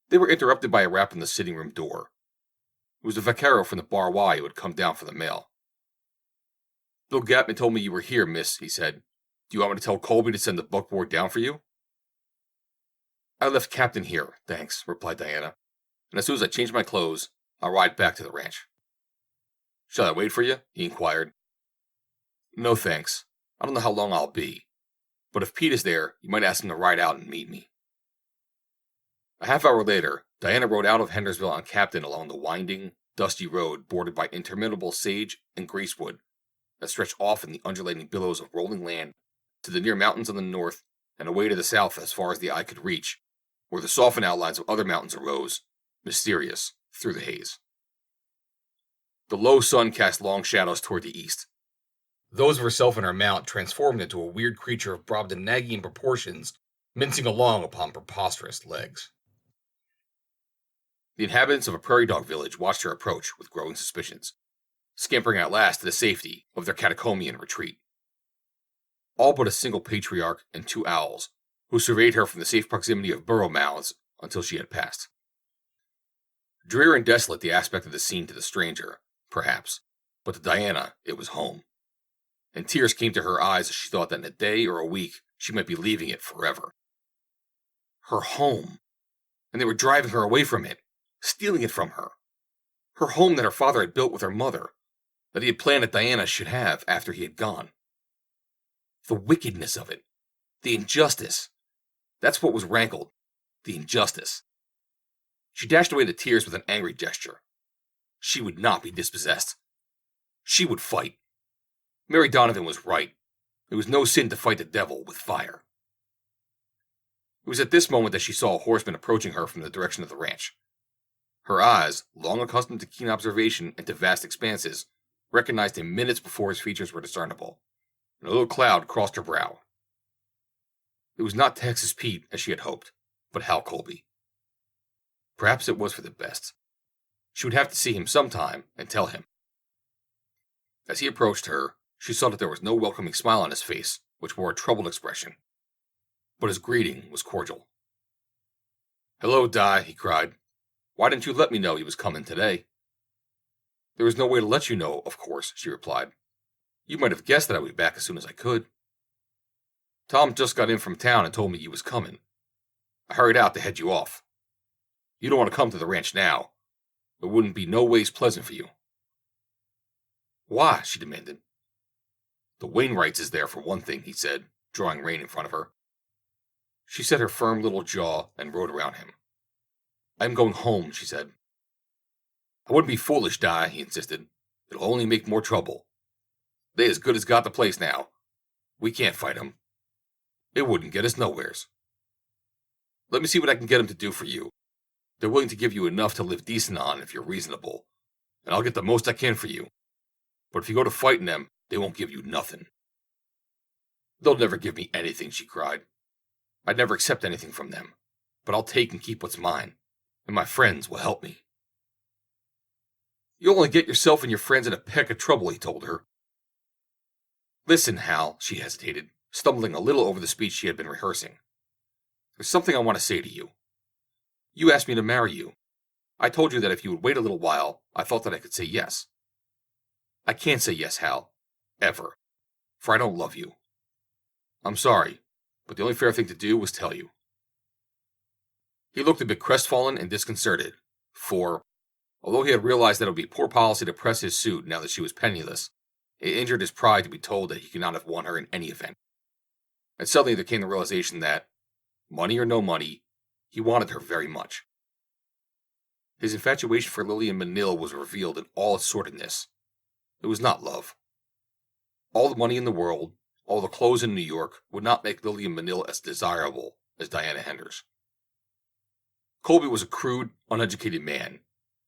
They were interrupted by a rap on the sitting room door. It was the vaquero from the Bar Y who had come down for the mail. "Bill Gapman told me you were here, miss," he said. "Do you want me to tell Colby to send the buckboard down for you?" "I left Captain here, thanks," replied Diana. "And as soon as I change my clothes, I'll ride back to the ranch." "Shall I wait for you?" he inquired. "No, thanks. I don't know how long I'll be. But if Pete is there, you might ask him to ride out and meet me." A half hour later, Diana rode out of Hendersville on Captain along the winding, dusty road bordered by interminable sage and greasewood that stretched off in the undulating billows of rolling land to the near mountains on the north and away to the south as far as the eye could reach, where the softened outlines of other mountains arose, mysterious, through the haze. The low sun cast long shadows toward the east. Those of herself and her mount transformed into a weird creature of Brobdingnagian proportions, mincing along upon preposterous legs. The inhabitants of a prairie dog village watched her approach with growing suspicions, scampering at last to the safety of their catacombs retreat. All but a single patriarch and 2 owls, who surveyed her from the safe proximity of burrow mouths until she had passed. Drear and desolate the aspect of the scene to the stranger, perhaps, but to Diana it was home. And tears came to her eyes as she thought that in a day or a week she might be leaving it forever. Her home! And they were driving her away from it, stealing it from her. Her home that her father had built with her mother, that he had planned that Diana should have after he had gone. The wickedness of it. The injustice. That's what was rankled. The injustice. She dashed away the tears with an angry gesture. She would not be dispossessed. She would fight. Mary Donovan was right. It was no sin to fight the devil with fire. It was at this moment that she saw a horseman approaching her from the direction of the ranch. Her eyes, long accustomed to keen observation and to vast expanses, recognized him minutes before his features were discernible, and a little cloud crossed her brow. It was not Texas Pete, as she had hoped, but Hal Colby. Perhaps it was for the best. She would have to see him sometime and tell him. As he approached her, she saw that there was no welcoming smile on his face, which wore a troubled expression. But his greeting was cordial. "Hello, Di," he cried. "Why didn't you let me know he was coming today?" "There was no way to let you know, of course," she replied. "You might have guessed that I would be back as soon as I could. Tom just got in from town and told me you was coming. I hurried out to head you off. You don't want to come to the ranch now. It wouldn't be no ways pleasant for you." "Why?" she demanded. "The Wainwrights is there for one thing," he said, drawing rein in front of her. She set her firm little jaw and rode around him. "I am going home," she said. "I wouldn't be foolish, Di," he insisted. "It'll only make more trouble. They as good as got the place now. We can't fight 'em. It wouldn't get us nowheres. Let me see what I can get 'em to do for you. They're willing to give you enough to live decent on if you're reasonable, and I'll get the most I can for you. But if you go to fighting them, they won't give you nothing." "They'll never give me anything," she cried. "I'd never accept anything from them, but I'll take and keep what's mine, and my friends will help me." "You'll only get yourself and your friends in a peck of trouble," he told her. "Listen, Hal," she hesitated, stumbling a little over the speech she had been rehearsing. "There's something I want to say to you. You asked me to marry you. I told you that if you would wait a little while, I thought that I could say yes. I can't say yes, Hal. Ever. For I don't love you. I'm sorry, but the only fair thing to do was tell you." He looked a bit crestfallen and disconcerted, for, although he had realized that it would be poor policy to press his suit now that she was penniless, it injured his pride to be told that he could not have won her in any event. And suddenly there came the realization that, money or no money, he wanted her very much. His infatuation for Lillian Manil was revealed in all its sordidness. It was not love. All the money in the world, all the clothes in New York, would not make Lillian Manil as desirable as Diana Henders. Colby was a crude, uneducated man,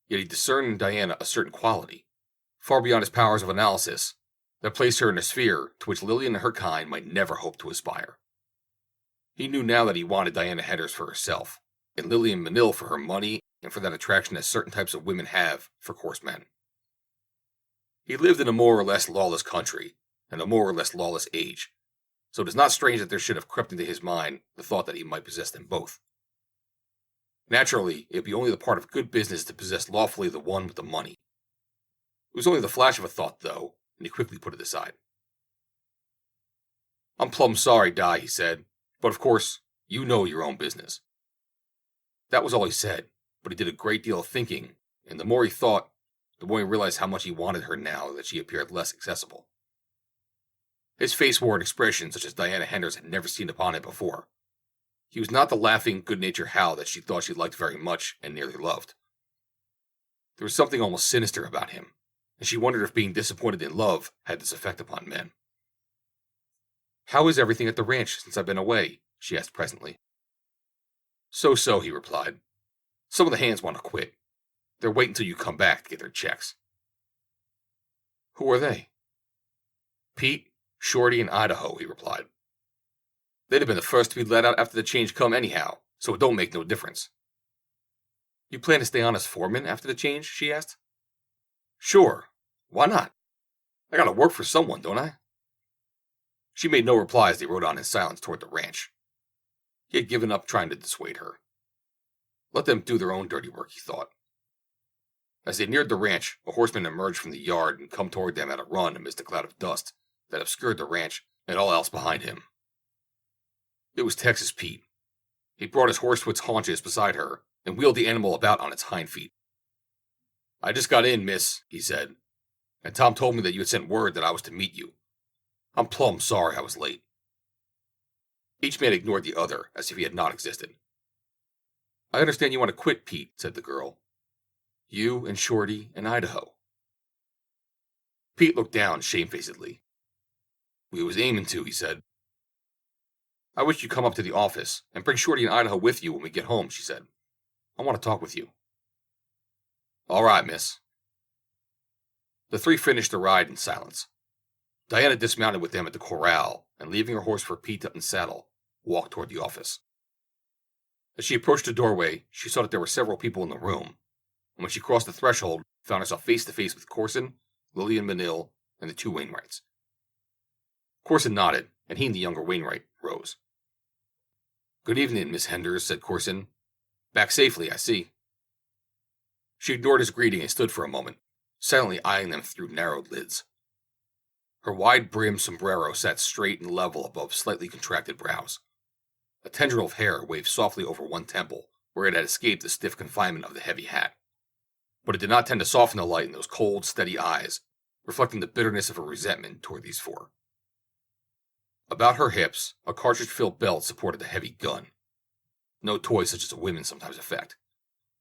yet he discerned in Diana a certain quality, far beyond his powers of analysis, that placed her in a sphere to which Lillian and her kind might never hope to aspire. He knew now that he wanted Diana Henders for herself, and Lillian Manil for her money and for that attraction that certain types of women have for coarse men. He lived in a more or less lawless country, and a more or less lawless age, so it is not strange that there should have crept into his mind the thought that he might possess them both. Naturally, it would be only the part of good business to possess lawfully the one with the money. It was only the flash of a thought, though, and he quickly put it aside. "I'm plumb sorry, Di," he said, "but of course, you know your own business." That was all he said, but he did a great deal of thinking, and the more he thought, the more he realized how much he wanted her now that she appeared less accessible. His face wore an expression such as Diana Henders had never seen upon it before. He was not the laughing, good-natured Hal that she thought she liked very much and nearly loved. There was something almost sinister about him, and she wondered if being disappointed in love had this effect upon men. "How is everything at the ranch since I've been away?" she asked presently. "So-so," he replied. "Some of the hands want to quit. They're waiting until you come back to get their checks." "Who are they?" "Pete, Shorty, and Idaho," he replied. "They'd have been the first to be let out after the change come anyhow, so it don't make no difference." "You plan to stay on as foreman after the change?" she asked. "Sure. Why not? I gotta work for someone, don't I?" She made no reply as they rode on in silence toward the ranch. He had given up trying to dissuade her. Let them do their own dirty work, he thought. As they neared the ranch, a horseman emerged from the yard and come toward them at a run amidst a cloud of dust that obscured the ranch and all else behind him. It was Texas Pete. He brought his horse to its haunches beside her and wheeled the animal about on its hind feet. "I just got in, miss," he said. And Tom told me that you had sent word that I was to meet you. I'm plumb sorry I was late." Each man ignored the other as if he had not existed. "I understand you want to quit, Pete," said the girl. "You and Shorty and Idaho." Pete looked down shamefacedly. "We was aiming to," he said. "I wish you'd come up to the office and bring Shorty and Idaho with you when we get home," she said. "I want to talk with you." "All right, miss." The three finished the ride in silence. Diana dismounted with them at the corral and, leaving her horse for Pete to unsaddle, walked toward the office. As she approached the doorway, she saw that there were several people in the room, and when she crossed the threshold, found herself face to face with Corson, Lillian Manil, and the two Wainwrights. Corson nodded, and he and the younger Wainwright rose. "Good evening, Miss Henders," said Corson. "Back safely, I see." She ignored his greeting and stood for a moment, silently eyeing them through narrowed lids. Her wide-brimmed sombrero sat straight and level above slightly contracted brows. A tendril of hair waved softly over one temple, where it had escaped the stiff confinement of the heavy hat. But it did not tend to soften the light in those cold, steady eyes, reflecting the bitterness of her resentment toward these four. About her hips, a cartridge-filled belt supported a heavy gun. No toy such as women sometimes affect,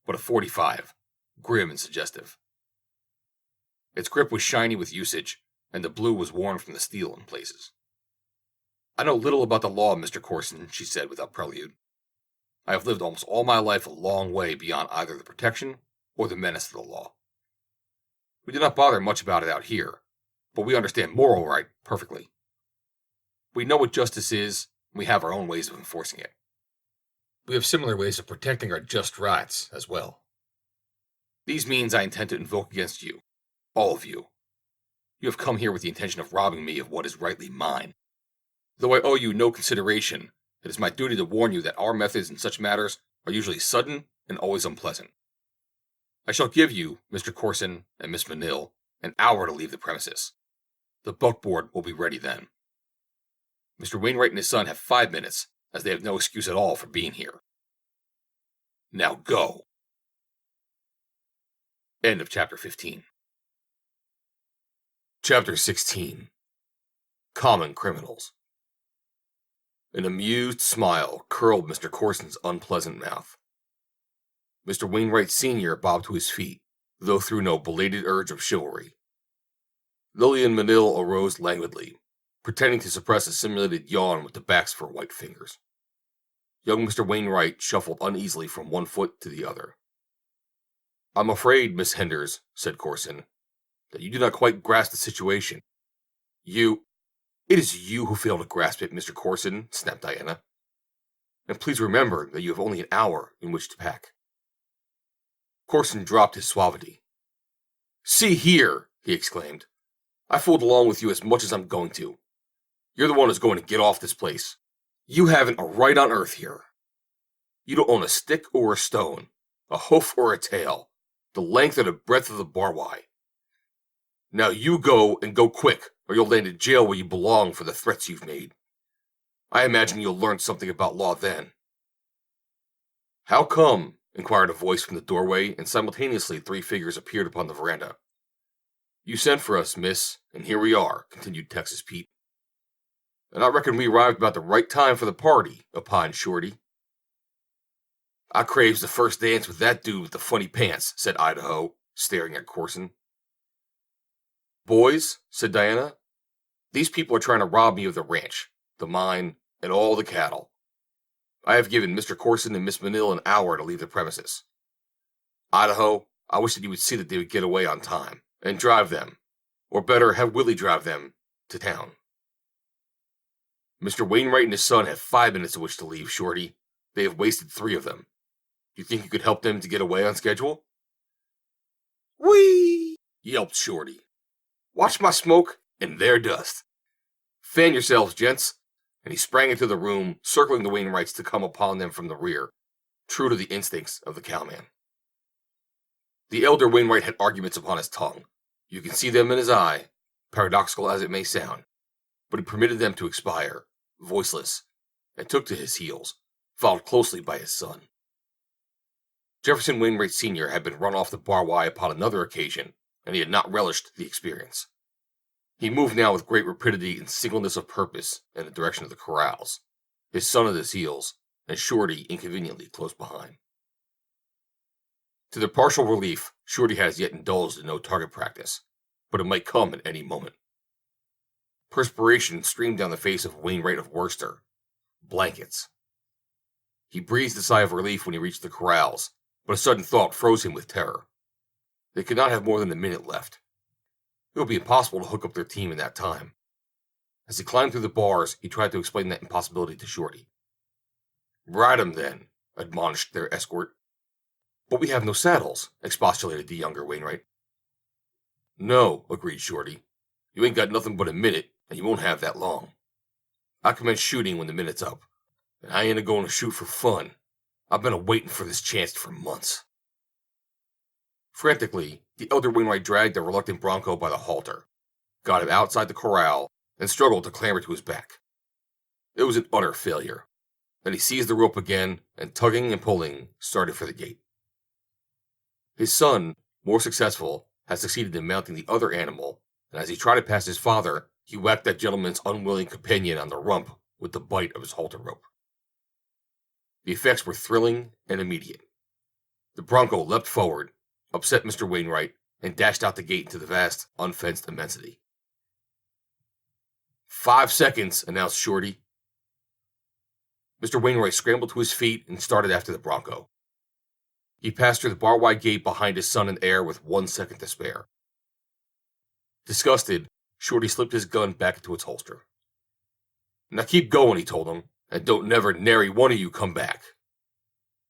but a .45, grim and suggestive. Its grip was shiny with usage, and the blue was worn from the steel in places. "I know little about the law, Mr. Corson," she said without prelude. "I have lived almost all my life a long way beyond either the protection or the menace of the law. We do not bother much about it out here, but we understand moral right perfectly. We know what justice is, and we have our own ways of enforcing it. We have similar ways of protecting our just rights as well. These means I intend to invoke against you, all of you. You have come here with the intention of robbing me of what is rightly mine. Though I owe you no consideration, it is my duty to warn you that our methods in such matters are usually sudden and always unpleasant. I shall give you, Mr. Corson and Miss Manil, an hour to leave the premises. The buckboard will be ready then. Mr. Wainwright and his son have 5 minutes, as they have no excuse at all for being here. Now go." End of Chapter 15. Chapter 16. Common Criminals. An amused smile curled Mr. Corson's unpleasant mouth. Mr. Wainwright Sr. bobbed to his feet, though through no belated urge of chivalry. Lillian Manil arose languidly, pretending to suppress a simulated yawn with the backs of her white fingers. Young Mr. Wainwright shuffled uneasily from one foot to the other. "I'm afraid, Miss Henders," said Corson, "that you do not quite grasp the situation. It is you who fail to grasp it, Mr. Corson," snapped Diana. "And please remember that you have only an hour in which to pack." Corson dropped his suavity. "See here," he exclaimed. "I fooled along with you as much as I'm going to. You're the one who's going to get off this place. You haven't a right on earth here. You don't own a stick or a stone, a hoof or a tail, the length or the breadth of the barway. Now you go, and go quick, or you'll land in jail where you belong for the threats you've made. I imagine you'll learn something about law then." "How come?" inquired a voice from the doorway, and simultaneously 3 figures appeared upon the veranda. "You sent for us, miss, and here we are," continued Texas Pete. "And I reckon we arrived about the right time for the party," opined Shorty. "I craves the first dance with that dude with the funny pants," said Idaho, staring at Corson. "Boys," said Diana, "these people are trying to rob me of the ranch, the mine, and all the cattle. I have given Mr. Corson and Miss Manil an hour to leave the premises. Idaho, I wish that you would see that they would get away on time, and drive them, or better, have Willie drive them, to town." "Mr. Wainwright and his son have 5 minutes in which to leave, Shorty. They have wasted 3 of them. Do you think you could help them to get away on schedule?" "Whee!" yelped Shorty. "Watch my smoke, and their dust. Fan yourselves, gents." And he sprang into the room, circling the Wainwrights to come upon them from the rear, true to the instincts of the cowman. The elder Wainwright had arguments upon his tongue. You can see them in his eye, paradoxical as it may sound, but he permitted them to expire, voiceless, and took to his heels, followed closely by his son. Jefferson Wainwright Sr. had been run off the barway upon another occasion, and he had not relished the experience. He moved now with great rapidity and singleness of purpose in the direction of the corrals, his son at his heels, and Shorty inconveniently close behind. To their partial relief, Shorty had as yet indulged in no target practice, but it might come at any moment. Perspiration streamed down the face of Wainwright of Worcester. Blankets. He breathed a sigh of relief when he reached the corrals, but a sudden thought froze him with terror. They could not have more than a minute left. It would be impossible to hook up their team in that time. As he climbed through the bars, he tried to explain that impossibility to Shorty. "Ride 'em then," admonished their escort. "But we have no saddles," expostulated the younger Wainwright. "No," agreed Shorty. "You ain't got nothing but a minute, and you won't have that long. I commence shooting when the minute's up, and I ain't a-going to shoot for fun. I've been a-waiting for this chance for months." Frantically, the elder Wainwright dragged the reluctant bronco by the halter, got him outside the corral, and struggled to clamber to his back. It was an utter failure. Then he seized the rope again, and tugging and pulling, started for the gate. His son, more successful, had succeeded in mounting the other animal, and as he trotted past his father, he whacked that gentleman's unwilling companion on the rump with the bight of his halter rope. The effects were thrilling and immediate. The bronco leapt forward, upset Mr. Wainwright, and dashed out the gate into the vast, unfenced immensity. 5 seconds, announced Shorty. Mr. Wainwright scrambled to his feet and started after the bronco. He passed through the bar-wide gate behind his son and heir with 1 second to spare. Disgusted, Shorty slipped his gun back into its holster. "Now keep going," he told him, "and don't never nary one of you come back."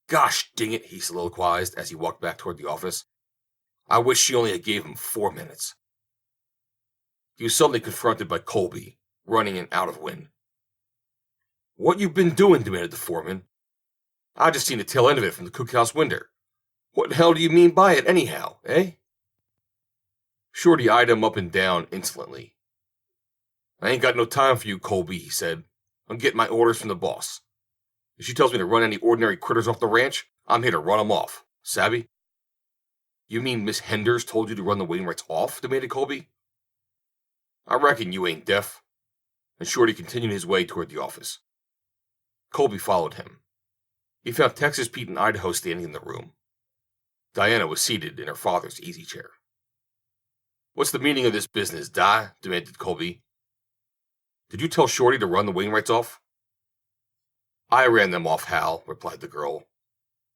"Gosh dang it," he soliloquized as he walked back toward the office. "I wish she only had gave him 4 minutes." He was suddenly confronted by Colby, running and out of wind. "What you been doing?" demanded the foreman. "I just seen the tail end of it from the cookhouse window. What the hell do you mean by it, anyhow, eh?" Shorty eyed him up and down insolently. "I ain't got no time for you, Colby," he said. "I'm getting my orders from the boss. If she tells me to run any ordinary critters off the ranch, I'm here to run 'em off. Savvy?" "You mean Miss Henders told you to run the Wainwrights off?" demanded Colby. "I reckon you ain't deaf." And Shorty continued his way toward the office. Colby followed him. He found Texas Pete and Idaho standing in the room. Diana was seated in her father's easy chair. "What's the meaning of this business, Di?" demanded Colby. "Did you tell Shorty to run the Wainwrights off?" "I ran them off, Hal," replied the girl.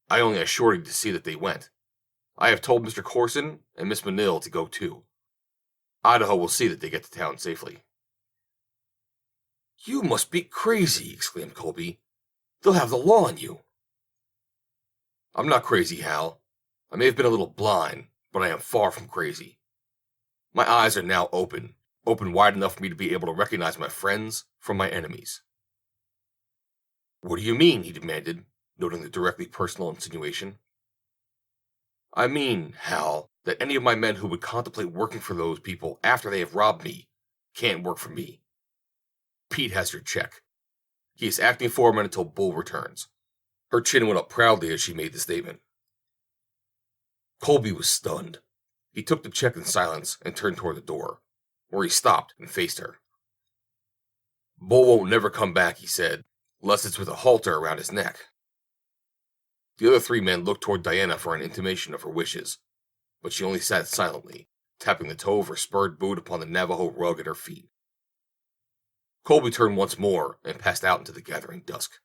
"I only asked Shorty to see that they went. I have told Mr. Corson and Miss Manil to go too. Idaho will see that they get to town safely." "You must be crazy," exclaimed Colby. "They'll have the law on you." "I'm not crazy, Hal. I may have been a little blind, but I am far from crazy. My eyes are now open wide enough for me to be able to recognize my friends from my enemies." "What do you mean?" he demanded, noting the directly personal insinuation. "I mean, Hal, that any of my men who would contemplate working for those people after they have robbed me can't work for me. Pete has your check. He is acting foreman until Bull returns." Her chin went up proudly as she made the statement. Colby was stunned. He took the check in silence and turned toward the door, where he stopped and faced her. "Bull won't never come back," he said, "unless it's with a halter around his neck." The other 3 men looked toward Diana for an intimation of her wishes, but she only sat silently, tapping the toe of her spurred boot upon the Navajo rug at her feet. Colby turned once more and passed out into the gathering dusk.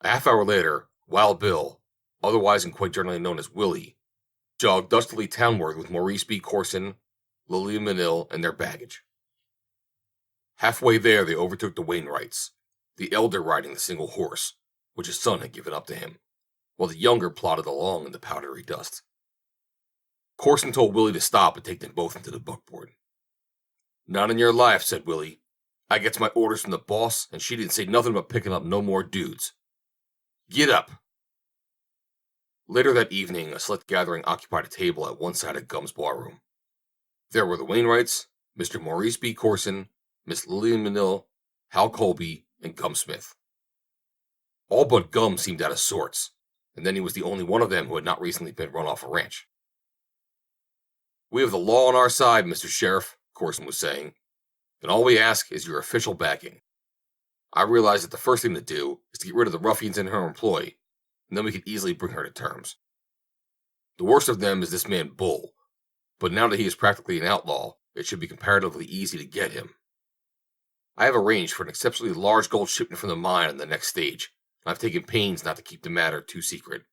A half hour later, Wild Bill, otherwise and quite generally known as Willie, jogged dustily townward with Maurice B. Corson, Lily Manil, and their baggage. Halfway there, they overtook the Wainwrights, the elder riding the single horse, which his son had given up to him, while the younger plodded along in the powdery dust. Corson told Willie to stop and take them both into the buckboard. "Not in your life," said Willie. "I gets my orders from the boss, and she didn't say nothing about picking up no more dudes. Get up." Later that evening, a select gathering occupied a table at one side of Gum's barroom. There were the Wainwrights, Mr. Maurice B. Corson, Miss Lillian Manil, Hal Colby, and Gum Smith. All but Gum seemed out of sorts, and then he was the only one of them who had not recently been run off a ranch. We have the law on our side, Mr. Sheriff, Corson was saying, and all we ask is your official backing. I realize that the first thing to do is to get rid of the ruffians in her employ, and then we can easily bring her to terms. The worst of them is this man Bull, but now that he is practically an outlaw, it should be comparatively easy to get him. I have arranged for an exceptionally large gold shipment from the mine on the next stage, and I've taken pains not to keep the matter too secret.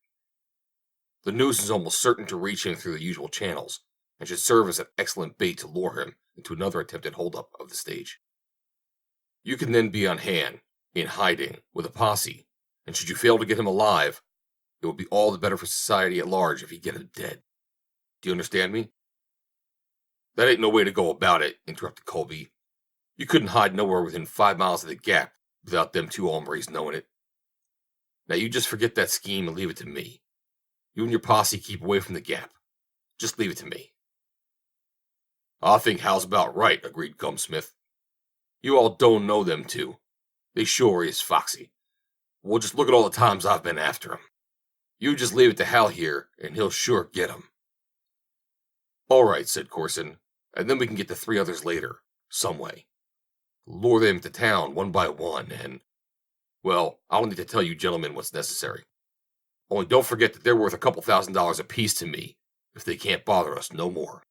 The news is almost certain to reach him through the usual channels, and should serve as an excellent bait to lure him into another attempted holdup of the stage. You can then be on hand, in hiding, with a posse, and should you fail to get him alive, it will be all the better for society at large if you get him dead. Do you understand me? That ain't no way to go about it, interrupted Colby. You couldn't hide nowhere within 5 miles of the Gap without them two hombres knowing it. Now you just forget that scheme and leave it to me. You and your posse keep away from the Gap. Just leave it to me. I think Hal's about right, agreed Gumsmith. You all don't know them two. They sure is foxy. Well, just look at all the times I've been after 'em. You just leave it to Hal here, and he'll sure get 'em. All right, said Corson, and then we can get the 3 others later, some way. Lure them into town one by one, and, well, I don't need to tell you gentlemen what's necessary. Only don't forget that they're worth a couple $1,000s apiece to me, if they can't bother us no more.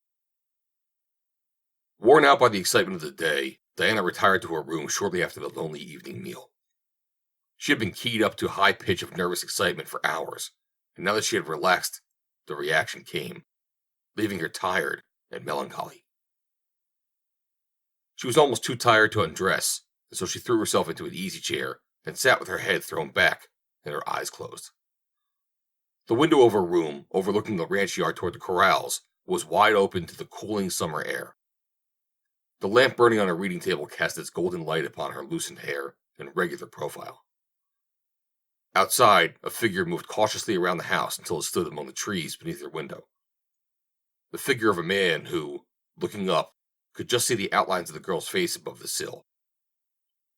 Worn out by the excitement of the day, Diana retired to her room shortly after the lonely evening meal. She had been keyed up to a high pitch of nervous excitement for hours, and now that she had relaxed, the reaction came, leaving her tired and melancholy. She was almost too tired to undress, and so she threw herself into an easy chair and sat with her head thrown back and her eyes closed. The window of her room, overlooking the ranch yard toward the corrals, was wide open to the cooling summer air. The lamp burning on her reading table cast its golden light upon her loosened hair and regular profile. Outside, a figure moved cautiously around the house until it stood among the trees beneath her window. The figure of a man who, looking up, could just see the outlines of the girl's face above the sill.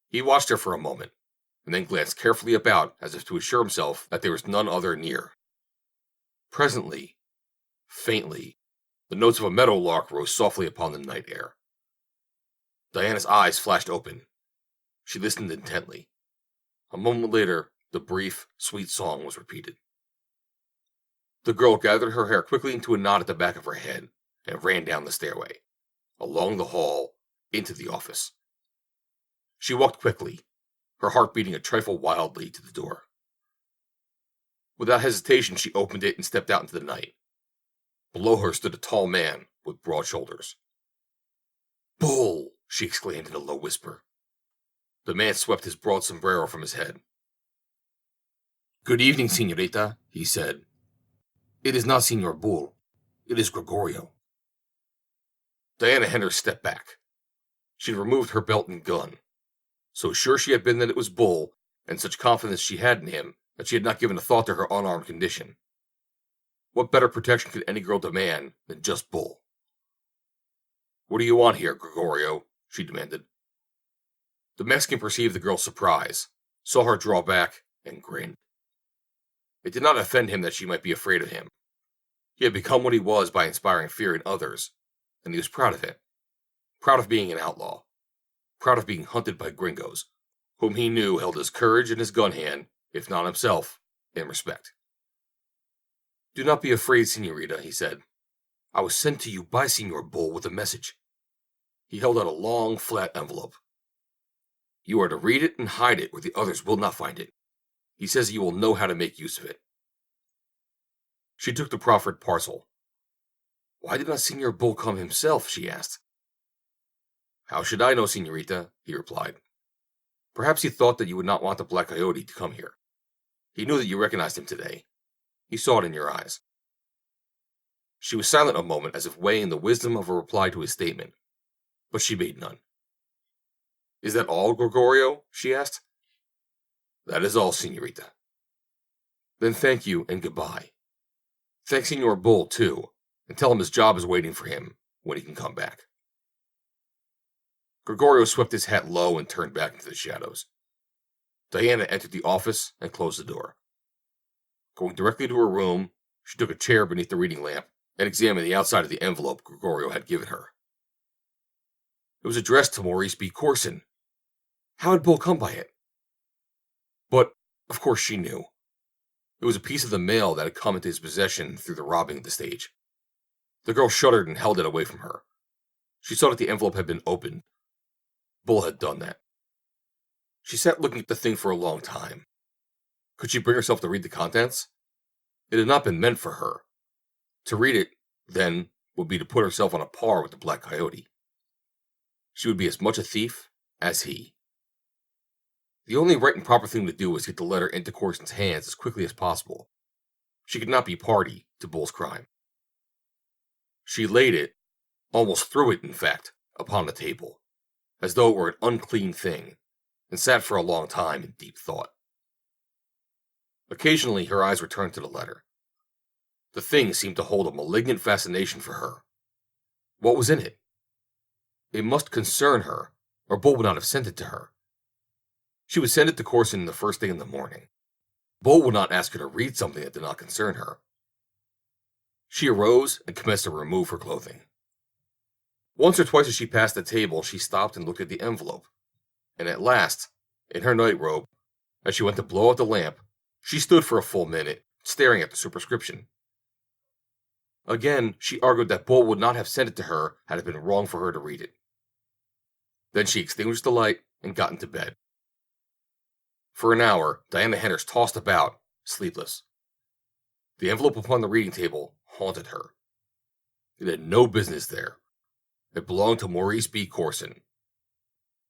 He watched her for a moment, and then glanced carefully about as if to assure himself that there was none other near. Presently, faintly, the notes of a meadowlark rose softly upon the night air. Diana's eyes flashed open. She listened intently. A moment later, the brief, sweet song was repeated. The girl gathered her hair quickly into a knot at the back of her head and ran down the stairway, along the hall, into the office. She walked quickly, her heart beating a trifle wildly, to the door. Without hesitation, she opened it and stepped out into the night. Below her stood a tall man with broad shoulders. "Bull!" she exclaimed in a low whisper. The man swept his broad sombrero from his head. "Good evening, señorita," he said. "It is not Señor Bull. It is Gregorio." Diana Henner stepped back. She had removed her belt and gun. So sure she had been that it was Bull, and such confidence she had in him, that she had not given a thought to her unarmed condition. What better protection could any girl demand than just Bull? "What do you want here, Gregorio?" she demanded. The Mexican perceived the girl's surprise, saw her draw back, and grinned. It did not offend him that she might be afraid of him. He had become what he was by inspiring fear in others, and he was proud of it. Proud of being an outlaw. Proud of being hunted by gringos, whom he knew held his courage and his gun hand, if not himself, in respect. "Do not be afraid, señorita," he said. "I was sent to you by Señor Bull with a message." He held out a long, flat envelope. "You are to read it and hide it where the others will not find it. He says you will know how to make use of it." She took the proffered parcel. "Why did not Señor Bull come himself?" she asked. "How should I know, señorita?" he replied. "Perhaps he thought that you would not want the Black Coyote to come here. He knew that you recognized him today. He saw it in your eyes." She was silent a moment as if weighing the wisdom of a reply to his statement, but she made none. "Is that all, Gregorio?" she asked. "That is all, señorita." "Then thank you and goodbye. Thank Señor Bull, too, and tell him his job is waiting for him when he can come back." Gregorio swept his hat low and turned back into the shadows. Diana entered the office and closed the door. Going directly to her room, she took a chair beneath the reading lamp and examined the outside of the envelope Gregorio had given her. It was addressed to Maurice B. Corson. How had Bull come by it? But, of course, she knew. It was a piece of the mail that had come into his possession through the robbing of the stage. The girl shuddered and held it away from her. She saw that the envelope had been opened. Bull had done that. She sat looking at the thing for a long time. Could she bring herself to read the contents? It had not been meant for her. To read it, then, would be to put herself on a par with the Black Coyote. She would be as much a thief as he. The only right and proper thing to do was get the letter into Corson's hands as quickly as possible. She could not be party to Bull's crime. She laid it, almost threw it, in fact, upon the table, as though it were an unclean thing, and sat for a long time in deep thought. Occasionally her eyes returned to the letter. The thing seemed to hold a malignant fascination for her. What was in it? It must concern her, or Bull would not have sent it to her. She would send it to Corson the first thing in the morning. Bull would not ask her to read something that did not concern her. She arose and commenced to remove her clothing. Once or twice as she passed the table, she stopped and looked at the envelope. And at last, in her nightrobe, as she went to blow out the lamp, she stood for a full minute, staring at the superscription. Again, she argued that Bull would not have sent it to her had it been wrong for her to read it. Then she extinguished the light and got into bed. For an hour, Diana Henders tossed about, sleepless. The envelope upon the reading table haunted her. It had no business there. It belonged to Maurice B. Corson.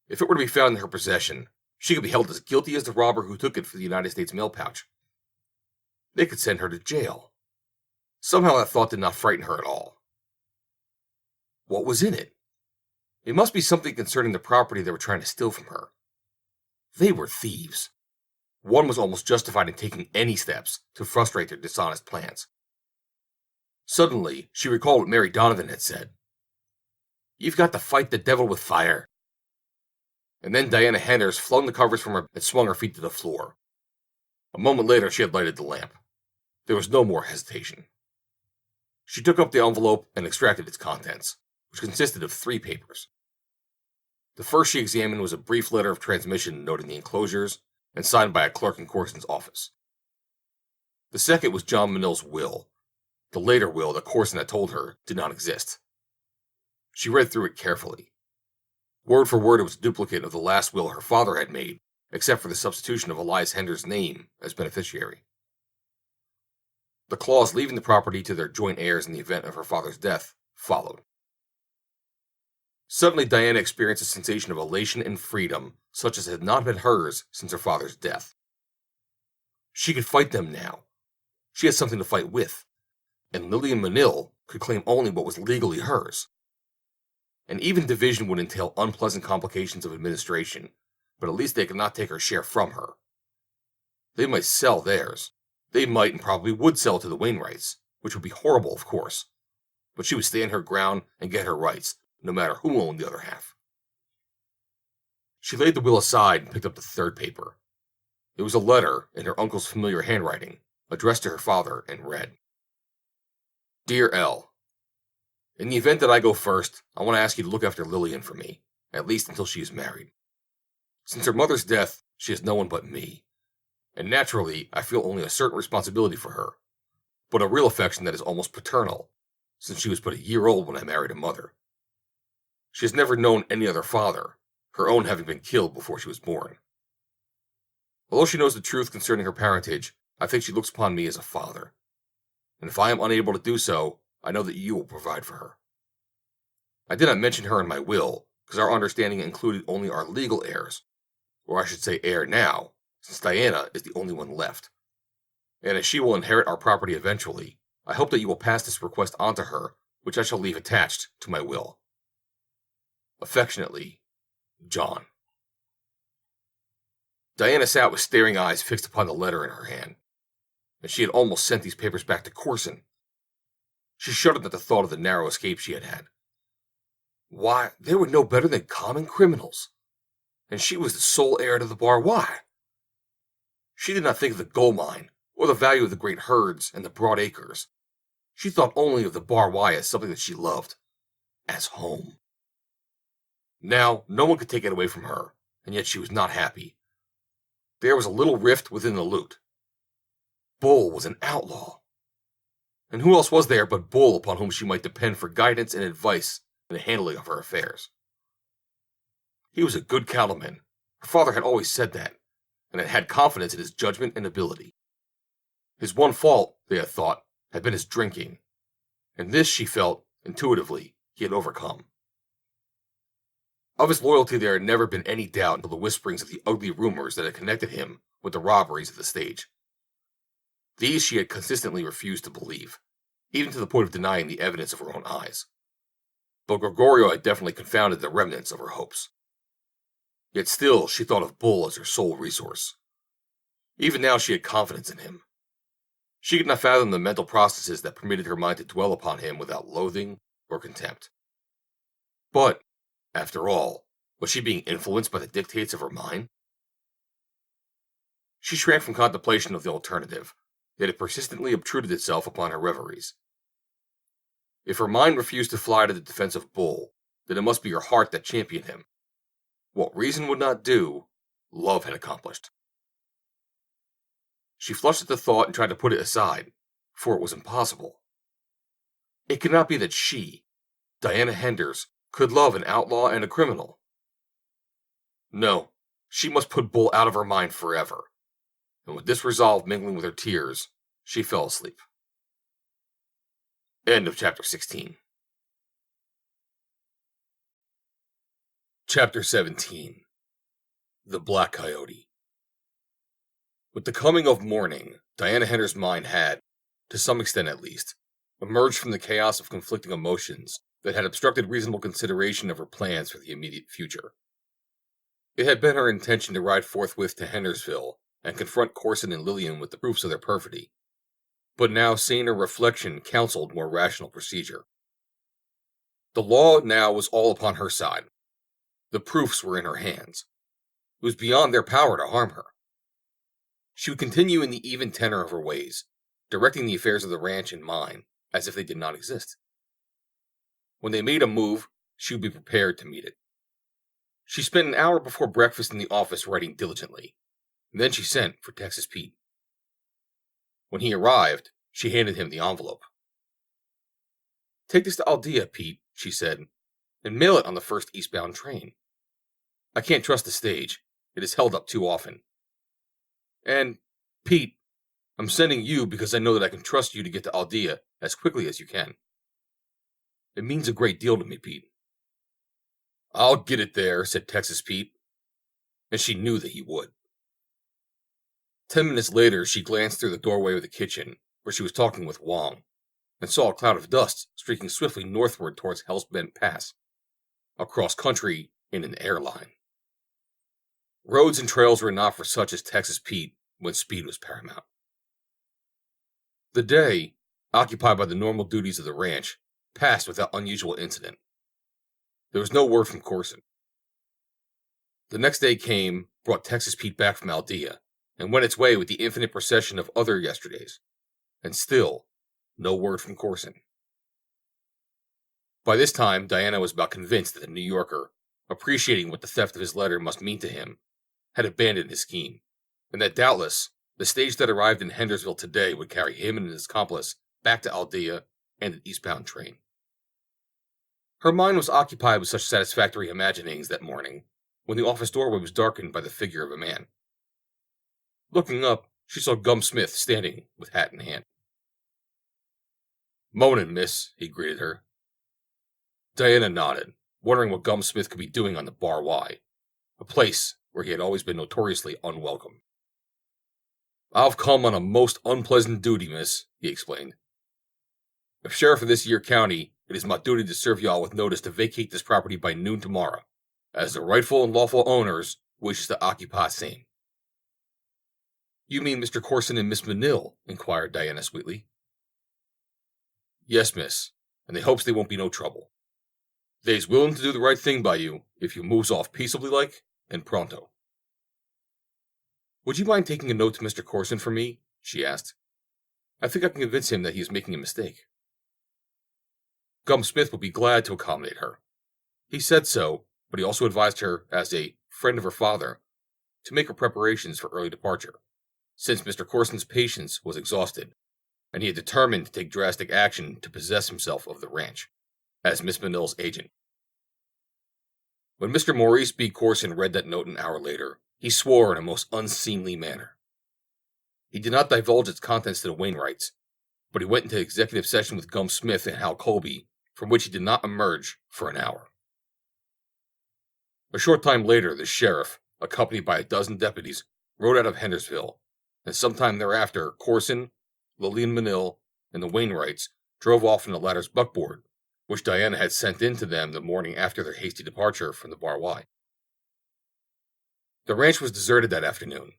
If it were to be found in her possession, she could be held as guilty as the robber who took it for the United States mail pouch. They could send her to jail. Somehow that thought did not frighten her at all. What was in it? It must be something concerning the property they were trying to steal from her. They were thieves. One was almost justified in taking any steps to frustrate their dishonest plans. Suddenly, she recalled what Mary Donovan had said. You've got to fight the devil with fire. And then Diana Henders flung the covers from her and swung her feet to the floor. A moment later, she had lighted the lamp. There was no more hesitation. She took up the envelope and extracted its contents, which consisted of 3 papers. The first she examined was a brief letter of transmission noting the enclosures and signed by a clerk in Corson's office. The second was John Manill's will, the later will that Corson had told her did not exist. She read through it carefully. Word for word, it was a duplicate of the last will her father had made, except for the substitution of Elias Henders' name as beneficiary. The clause leaving the property to their joint heirs in the event of her father's death followed. Suddenly, Diana experienced a sensation of elation and freedom, such as had not been hers since her father's death. She could fight them now. She had something to fight with, and Lillian Manill could claim only what was legally hers. An even division would entail unpleasant complications of administration, but at least they could not take her share from her. They might sell theirs. They might and probably would sell to the Wainwrights, which would be horrible, of course, but she would stand her ground and get her rights, no matter who owned the other half. She laid the will aside and picked up the third paper. It was a letter in her uncle's familiar handwriting, addressed to her father, and read, Dear L, in the event that I go first, I want to ask you to look after Lillian for me, at least until she is married. Since her mother's death, she has no one but me, and naturally, I feel only a certain responsibility for her, but a real affection that is almost paternal, since she was but a year old when I married a mother. She has never known any other father, her own having been killed before she was born. Although she knows the truth concerning her parentage, I think she looks upon me as a father, and if I am unable to do so, I know that you will provide for her. I did not mention her in my will, because our understanding included only our legal heirs, or I should say heir now, since Diana is the only one left. And as she will inherit our property eventually, I hope that you will pass this request on to her, which I shall leave attached to my will. Affectionately, John. Diana sat with staring eyes fixed upon the letter in her hand, and she had almost sent these papers back to Corson. She shuddered at the thought of the narrow escape she had had. Why, they were no better than common criminals, and she was the sole heir to the bar. Why? She did not think of the gold mine, or the value of the great herds and the broad acres. She thought only of the Bar Y as something that she loved, as home. Now, no one could take it away from her, and yet she was not happy. There was a little rift within the loot. Bull was an outlaw. And who else was there but Bull upon whom she might depend for guidance and advice in the handling of her affairs? He was a good cattleman. Her father had always said that, and had had confidence in his judgment and ability. His one fault, they had thought, had been his drinking, and this, she felt, intuitively, he had overcome. Of his loyalty there had never been any doubt until the whisperings of the ugly rumors that had connected him with the robberies of the stage. These she had consistently refused to believe, even to the point of denying the evidence of her own eyes. But Gregorio had definitely confounded the remnants of her hopes. Yet still she thought of Bull as her sole resource. Even now she had confidence in him. She could not fathom the mental processes that permitted her mind to dwell upon him without loathing or contempt. But, after all, was she being influenced by the dictates of her mind? She shrank from contemplation of the alternative, yet it persistently obtruded itself upon her reveries. If her mind refused to fly to the defense of Bull, then it must be her heart that championed him. What reason would not do, love had accomplished. She flushed at the thought and tried to put it aside, for it was impossible. It could not be that she, Diana Henders, could love an outlaw and a criminal. No, she must put Bull out of her mind forever. And with this resolve mingling with her tears, she fell asleep. End of chapter 16. Chapter 17. The Black Coyote. With the coming of morning, Diana Hender's mind had, to some extent at least, emerged from the chaos of conflicting emotions that had obstructed reasonable consideration of her plans for the immediate future. It had been her intention to ride forthwith to Hendersville and confront Corson and Lillian with the proofs of their perfidy, but now saner reflection counseled more rational procedure. The law now was all upon her side. The proofs were in her hands. It was beyond their power to harm her. She would continue in the even tenor of her ways, directing the affairs of the ranch and mine as if they did not exist. When they made a move, she would be prepared to meet it. She spent an hour before breakfast in the office writing diligently, and then she sent for Texas Pete. When he arrived, she handed him the envelope. "Take this to Aldea, Pete," she said, "and mail it on the first eastbound train. I can't trust the stage. It is held up too often. And, Pete, I'm sending you because I know that I can trust you to get to Aldea as quickly as you can. It means a great deal to me, Pete." "I'll get it there," said Texas Pete, and she knew that he would. 10 minutes later, she glanced through the doorway of the kitchen, where she was talking with Wong, and saw a cloud of dust streaking swiftly northward towards Hell's Bend Pass, across country in an airline. Roads and trails were not for such as Texas Pete when speed was paramount. The day, occupied by the normal duties of the ranch, passed without unusual incident. There was no word from Corson. The next day came, brought Texas Pete back from Aldea, and went its way with the infinite procession of other yesterdays. And still, no word from Corson. By this time, Diana was about convinced that the New Yorker, appreciating what the theft of his letter must mean to him, had abandoned his scheme, and that doubtless the stage that arrived in Hendersville today would carry him and his accomplice back to Aldea and an eastbound train. Her mind was occupied with such satisfactory imaginings that morning, when the office doorway was darkened by the figure of a man. Looking up, she saw Gum Smith standing with hat in hand. "Moanin', miss," he greeted her. Diana nodded, wondering what Gum Smith could be doing on the Bar Y, a place where he had always been notoriously unwelcome. "I've come on a most unpleasant duty, miss," he explained. "If sheriff of this year county, it is my duty to serve y'all with notice to vacate this property by noon tomorrow, as the rightful and lawful owners wishes to occupy same." "You mean Mr. Corson and Miss Manil?" inquired Diana sweetly. "Yes, miss, and they hopes they won't be no trouble. They's willin' to do the right thing by you, if you moves off peaceably like, and pronto." "Would you mind taking a note to Mr. Corson for me?" she asked. "I think I can convince him that he is making a mistake." Gum Smith would be glad to accommodate her. He said so, but he also advised her, as a friend of her father, to make her preparations for early departure, since Mr. Corson's patience was exhausted, and he had determined to take drastic action to possess himself of the ranch, as Miss Manil's agent. When Mr. Maurice B. Corson read that note an hour later, he swore in a most unseemly manner. He did not divulge its contents to the Wainwrights, but he went into executive session with Gum Smith and Hal Colby, from which he did not emerge for an hour. A short time later, the sheriff, accompanied by a dozen deputies, rode out of Hendersonville, and sometime thereafter, Corson, Lillian Manil, and the Wainwrights drove off in the latter's buckboard, which Diana had sent in to them the morning after their hasty departure from the Bar Y. The ranch was deserted that afternoon,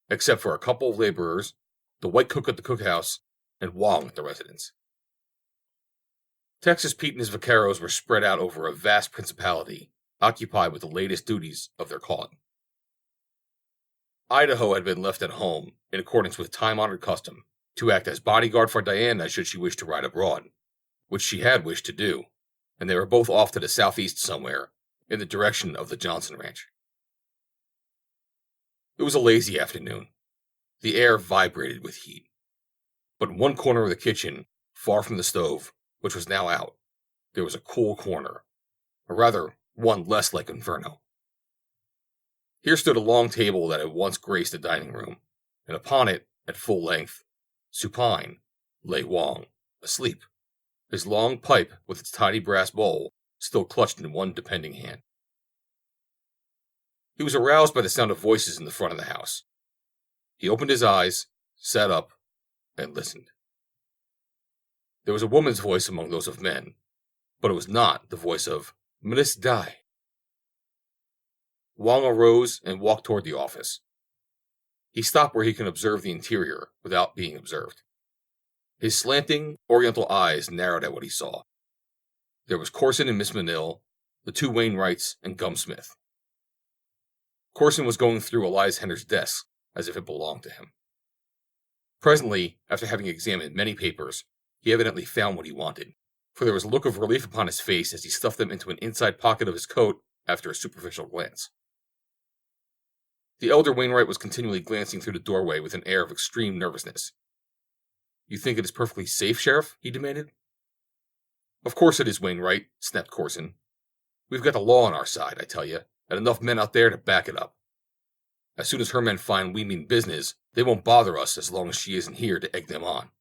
except for a couple of laborers, the white cook at the cookhouse, and Wong at the residence. Texas Pete and his vaqueros were spread out over a vast principality, occupied with the latest duties of their calling. Idaho had been left at home, in accordance with time-honored custom, to act as bodyguard for Diana should she wish to ride abroad, which she had wished to do, and they were both off to the southeast somewhere, in the direction of the Johnson Ranch. It was a lazy afternoon. The air vibrated with heat. But in one corner of the kitchen, far from the stove, which was now out, there was a cool corner, or rather, one less like Inferno. Here stood a long table that had once graced the dining room, and upon it, at full length, supine, lay Wong, asleep, his long pipe with its tiny brass bowl still clutched in one depending hand. He was aroused by the sound of voices in the front of the house. He opened his eyes, sat up, and listened. There was a woman's voice among those of men, but it was not the voice of Miss Di. Wong arose and walked toward the office. He stopped where he could observe the interior without being observed. His slanting, oriental eyes narrowed at what he saw. There was Corson and Miss Manil, the two Wainwrights, and Gum Smith. Corson was going through Elias Hender's desk as if it belonged to him. Presently, after having examined many papers, he evidently found what he wanted, for there was a look of relief upon his face as he stuffed them into an inside pocket of his coat after a superficial glance. The elder Wainwright was continually glancing through the doorway with an air of extreme nervousness. "You think it is perfectly safe, Sheriff?" he demanded. "Of course it is, Wainwright," snapped Corson. "We've got the law on our side, I tell you, and enough men out there to back it up. As soon as her men find we mean business, they won't bother us as long as she isn't here to egg them on.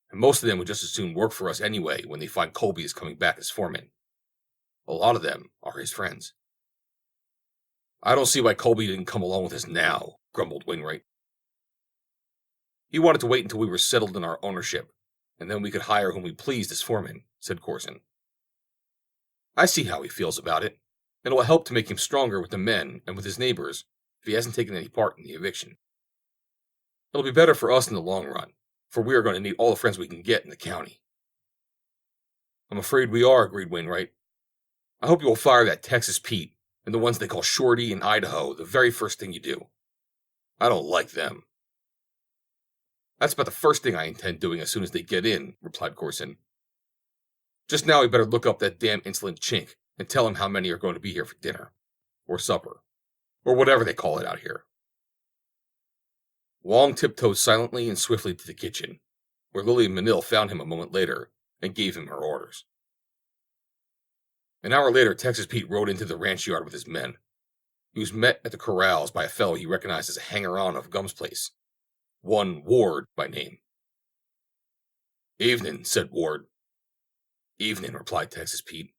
And most of them would just as soon work for us anyway when they find Colby is coming back as foreman. A lot of them are his friends." "I don't see why Colby didn't come along with us now," grumbled Wainwright. "He wanted to wait until we were settled in our ownership, and then we could hire whom we pleased as foreman," said Corson. "I see how he feels about it, and it will help to make him stronger with the men and with his neighbors if he hasn't taken any part in the eviction. It'll be better for us in the long run, for we are going to need all the friends we can get in the county." "I'm afraid we are," agreed Wainwright. "I hope you will fire that Texas Pete and the ones they call Shorty and Idaho the very first thing you do. I don't like them." "That's about the first thing I intend doing as soon as they get in," replied Corson. "Just now we better look up that damn insolent chink and tell him how many are going to be here for dinner, or supper, or whatever they call it out here." Wong tiptoed silently and swiftly to the kitchen, where Lillian Manil found him a moment later and gave him her orders. An hour later, Texas Pete rode into the ranch yard with his men. He was met at the corrals by a fellow he recognized as a hanger-on of Gum's place, one Ward by name. "Evening," said Ward. "Evening," replied Texas Pete.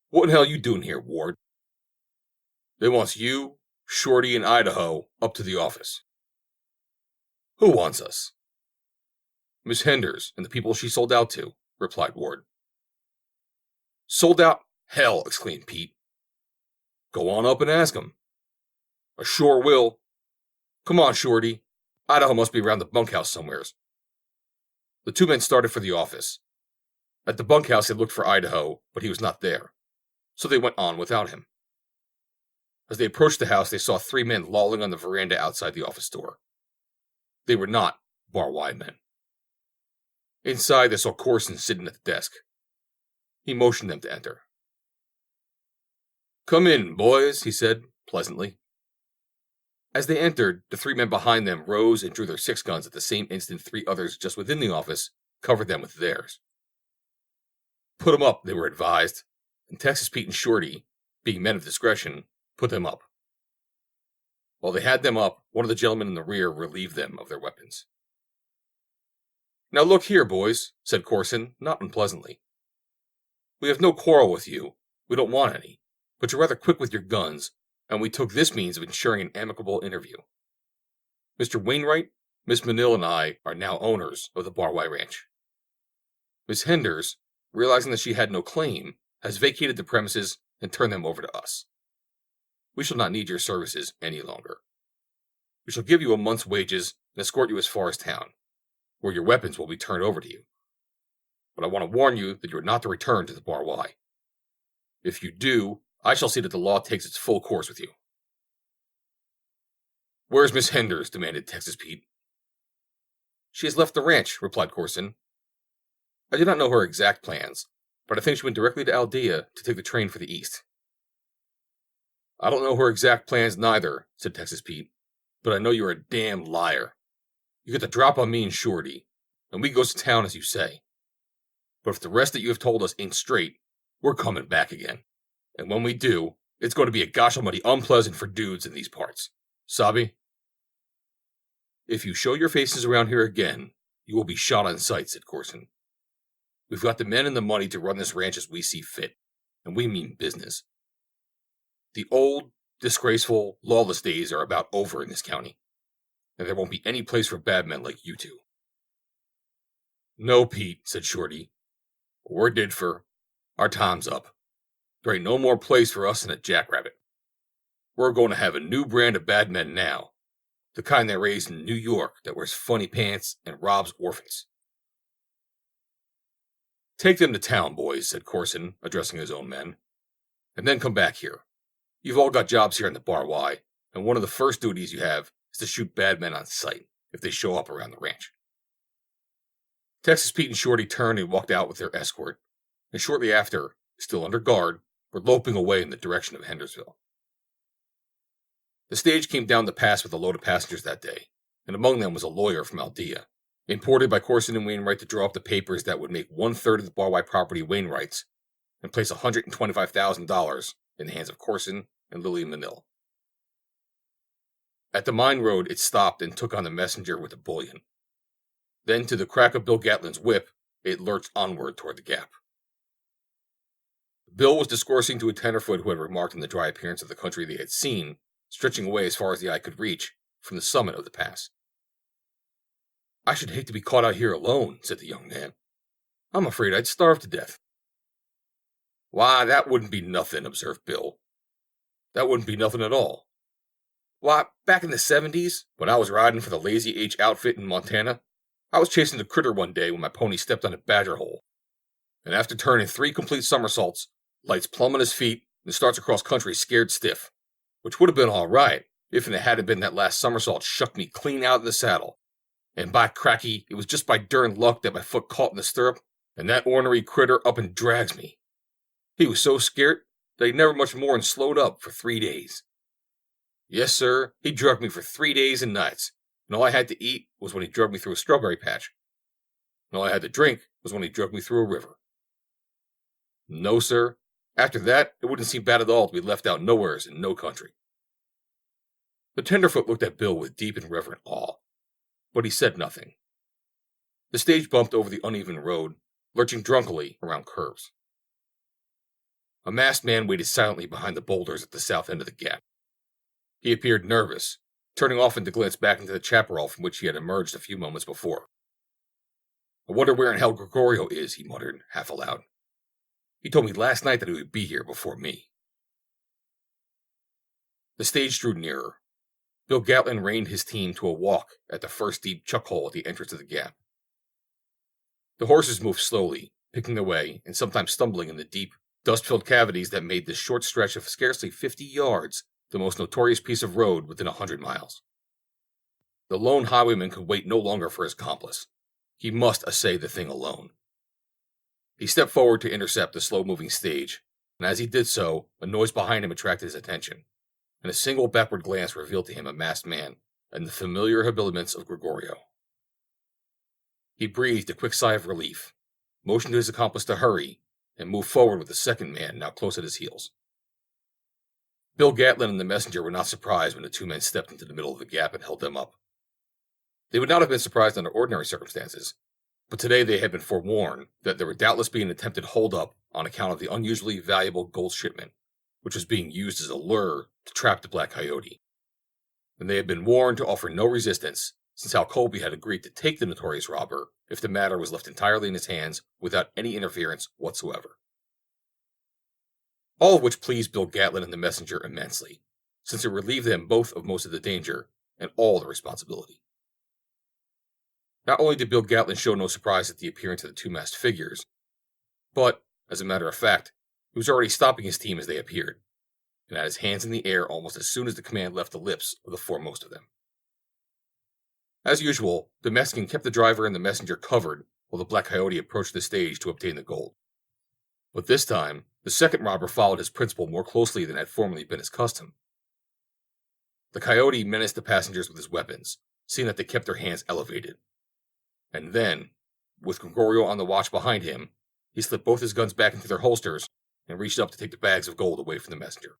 "What in hell you doing here, Ward?" "They wants you, Shorty, and Idaho up to the office." "Who wants us?" "Miss Henders and the people she sold out to," replied Ward. "Sold out? Hell!" exclaimed Pete. "Go on up and ask 'em." "I sure will. Come on, Shorty. Idaho must be around the bunkhouse somewheres." The two men started for the office. At the bunkhouse they looked for Idaho, but he was not there, so they went on without him. As they approached the house, they saw three men lolling on the veranda outside the office door. They were not Bar Y men. Inside, they saw Corson sitting at the desk. He motioned them to enter. "Come in, boys," he said, pleasantly. As they entered, the 3 men behind them rose and drew their 6 guns at the same instant 3 others just within the office covered them with theirs. "Put 'em up," they were advised, and Texas Pete and Shorty, being men of discretion, put them up. While they had them up, one of the gentlemen in the rear relieved them of their weapons. "Now look here, boys," said Corson, not unpleasantly. "We have no quarrel with you. We don't want any. But you're rather quick with your guns, and we took this means of ensuring an amicable interview. Mr. Wainwright, Miss Manil, and I are now owners of the Barway Ranch. Miss Henders, realizing that she had no claim, has vacated the premises and turned them over to us. We shall not need your services any longer. We shall give you a month's wages and escort you as far as town, where your weapons will be turned over to you. But I want to warn you that you are not to return to the Bar Y. If you do, I shall see that the law takes its full course with you." "Where's Miss Henders?" demanded Texas Pete. "She has left the ranch," replied Corson. "I do not know her exact plans, but I think she went directly to Aldea to take the train for the east." "I don't know her exact plans neither," said Texas Pete, "but I know you're a damn liar. You get the drop on me and Shorty, and we goes to town as you say. But if the rest that you have told us ain't straight, we're coming back again. And when we do, it's going to be a gosh almighty unpleasant for dudes in these parts. Sabi? If you show your faces around here again, you will be shot on sight," said Corson. "We've got the men and the money to run this ranch as we see fit, and we mean business. The old, disgraceful, lawless days are about over in this county, and there won't be any place for bad men like you two." "No, Pete," said Shorty. "We're did for. Our time's up. There ain't no more place for us in a jackrabbit. We're going to have a new brand of bad men now, the kind they raised in New York that wears funny pants and robs orphans." "Take them to town, boys," said Corson, addressing his own men, "and then come back here. You've all got jobs here in the Bar Y, and one of the first duties you have is to shoot bad men on sight if they show up around the ranch." Texas Pete and Shorty turned and walked out with their escort, and shortly after, still under guard, were loping away in the direction of Hendersville. The stage came down the pass with a load of passengers that day, and among them was a lawyer from Aldea, imported by Corson and Wainwright to draw up the papers that would make 1/3 of the Bar Y property Wainwright's and place $125,000 in the hands of Corson and Lily Manil. At the mine road, it stopped and took on the messenger with the bullion. Then, to the crack of Bill Gatlin's whip, it lurched onward toward the gap. Bill was discoursing to a tenderfoot who had remarked on the dry appearance of the country they had seen, stretching away as far as the eye could reach, from the summit of the pass. "I should hate to be caught out here alone," said the young man. "I'm afraid I'd starve to death." "Why, that wouldn't be nothing," observed Bill. "That wouldn't be nothing at all. Why, back in the 70s, when I was riding for the Lazy H outfit in Montana, I was chasing a critter one day when my pony stepped on a badger hole. And after turning 3 complete somersaults, lights plumb on his feet and starts across country scared stiff, which would have been all right if it hadn't been that last somersault shucked me clean out in the saddle. And by cracky, it was just by dern luck that my foot caught in the stirrup, and that ornery critter up and drags me. He was so scared that he never much more'n slowed up for 3 days. Yes, sir, he drugged me for 3 days and nights, and all I had to eat was when he drugged me through a strawberry patch. And all I had to drink was when he drugged me through a river. No, sir, after that, it wouldn't seem bad at all to be left out nowheres in no country." The tenderfoot looked at Bill with deep and reverent awe, but he said nothing. The stage bumped over the uneven road, lurching drunkenly around curves. A masked man waited silently behind the boulders at the south end of the gap. He appeared nervous, turning often to glance back into the chaparral from which he had emerged a few moments before. "I wonder where in hell Gregorio is," he muttered, half aloud. "He told me last night that he would be here before me." The stage drew nearer. Bill Gatlin reined his team to a walk at the first deep chuck hole at the entrance of the gap. The horses moved slowly, picking their way and sometimes stumbling in the deep, dust-filled cavities that made this short stretch of scarcely 50 yards the most notorious piece of road within 100 miles. The lone highwayman could wait no longer for his accomplice. He must essay the thing alone. He stepped forward to intercept the slow-moving stage, and as he did so, a noise behind him attracted his attention, and a single backward glance revealed to him a masked man and the familiar habiliments of Gregorio. He breathed a quick sigh of relief, motioned to his accomplice to hurry, and moved forward with the second man now close at his heels. Bill Gatlin and the messenger were not surprised when the two men stepped into the middle of the gap and held them up. They would not have been surprised under ordinary circumstances, but today they had been forewarned that there would doubtless be an attempted holdup on account of the unusually valuable gold shipment, which was being used as a lure to trap the Black Coyote. And they had been warned to offer no resistance, since Hal Colby had agreed to take the notorious robber if the matter was left entirely in his hands without any interference whatsoever. All of which pleased Bill Gatlin and the messenger immensely, since it relieved them both of most of the danger and all the responsibility. Not only did Bill Gatlin show no surprise at the appearance of the two masked figures, but, as a matter of fact, he was already stopping his team as they appeared, and had his hands in the air almost as soon as the command left the lips of the foremost of them. As usual, the Mexican kept the driver and the messenger covered while the Black Coyote approached the stage to obtain the gold. But this time, the second robber followed his principal more closely than had formerly been his custom. The Coyote menaced the passengers with his weapons, seeing that they kept their hands elevated. And then, with Gregorio on the watch behind him, he slipped both his guns back into their holsters and reached up to take the bags of gold away from the messenger.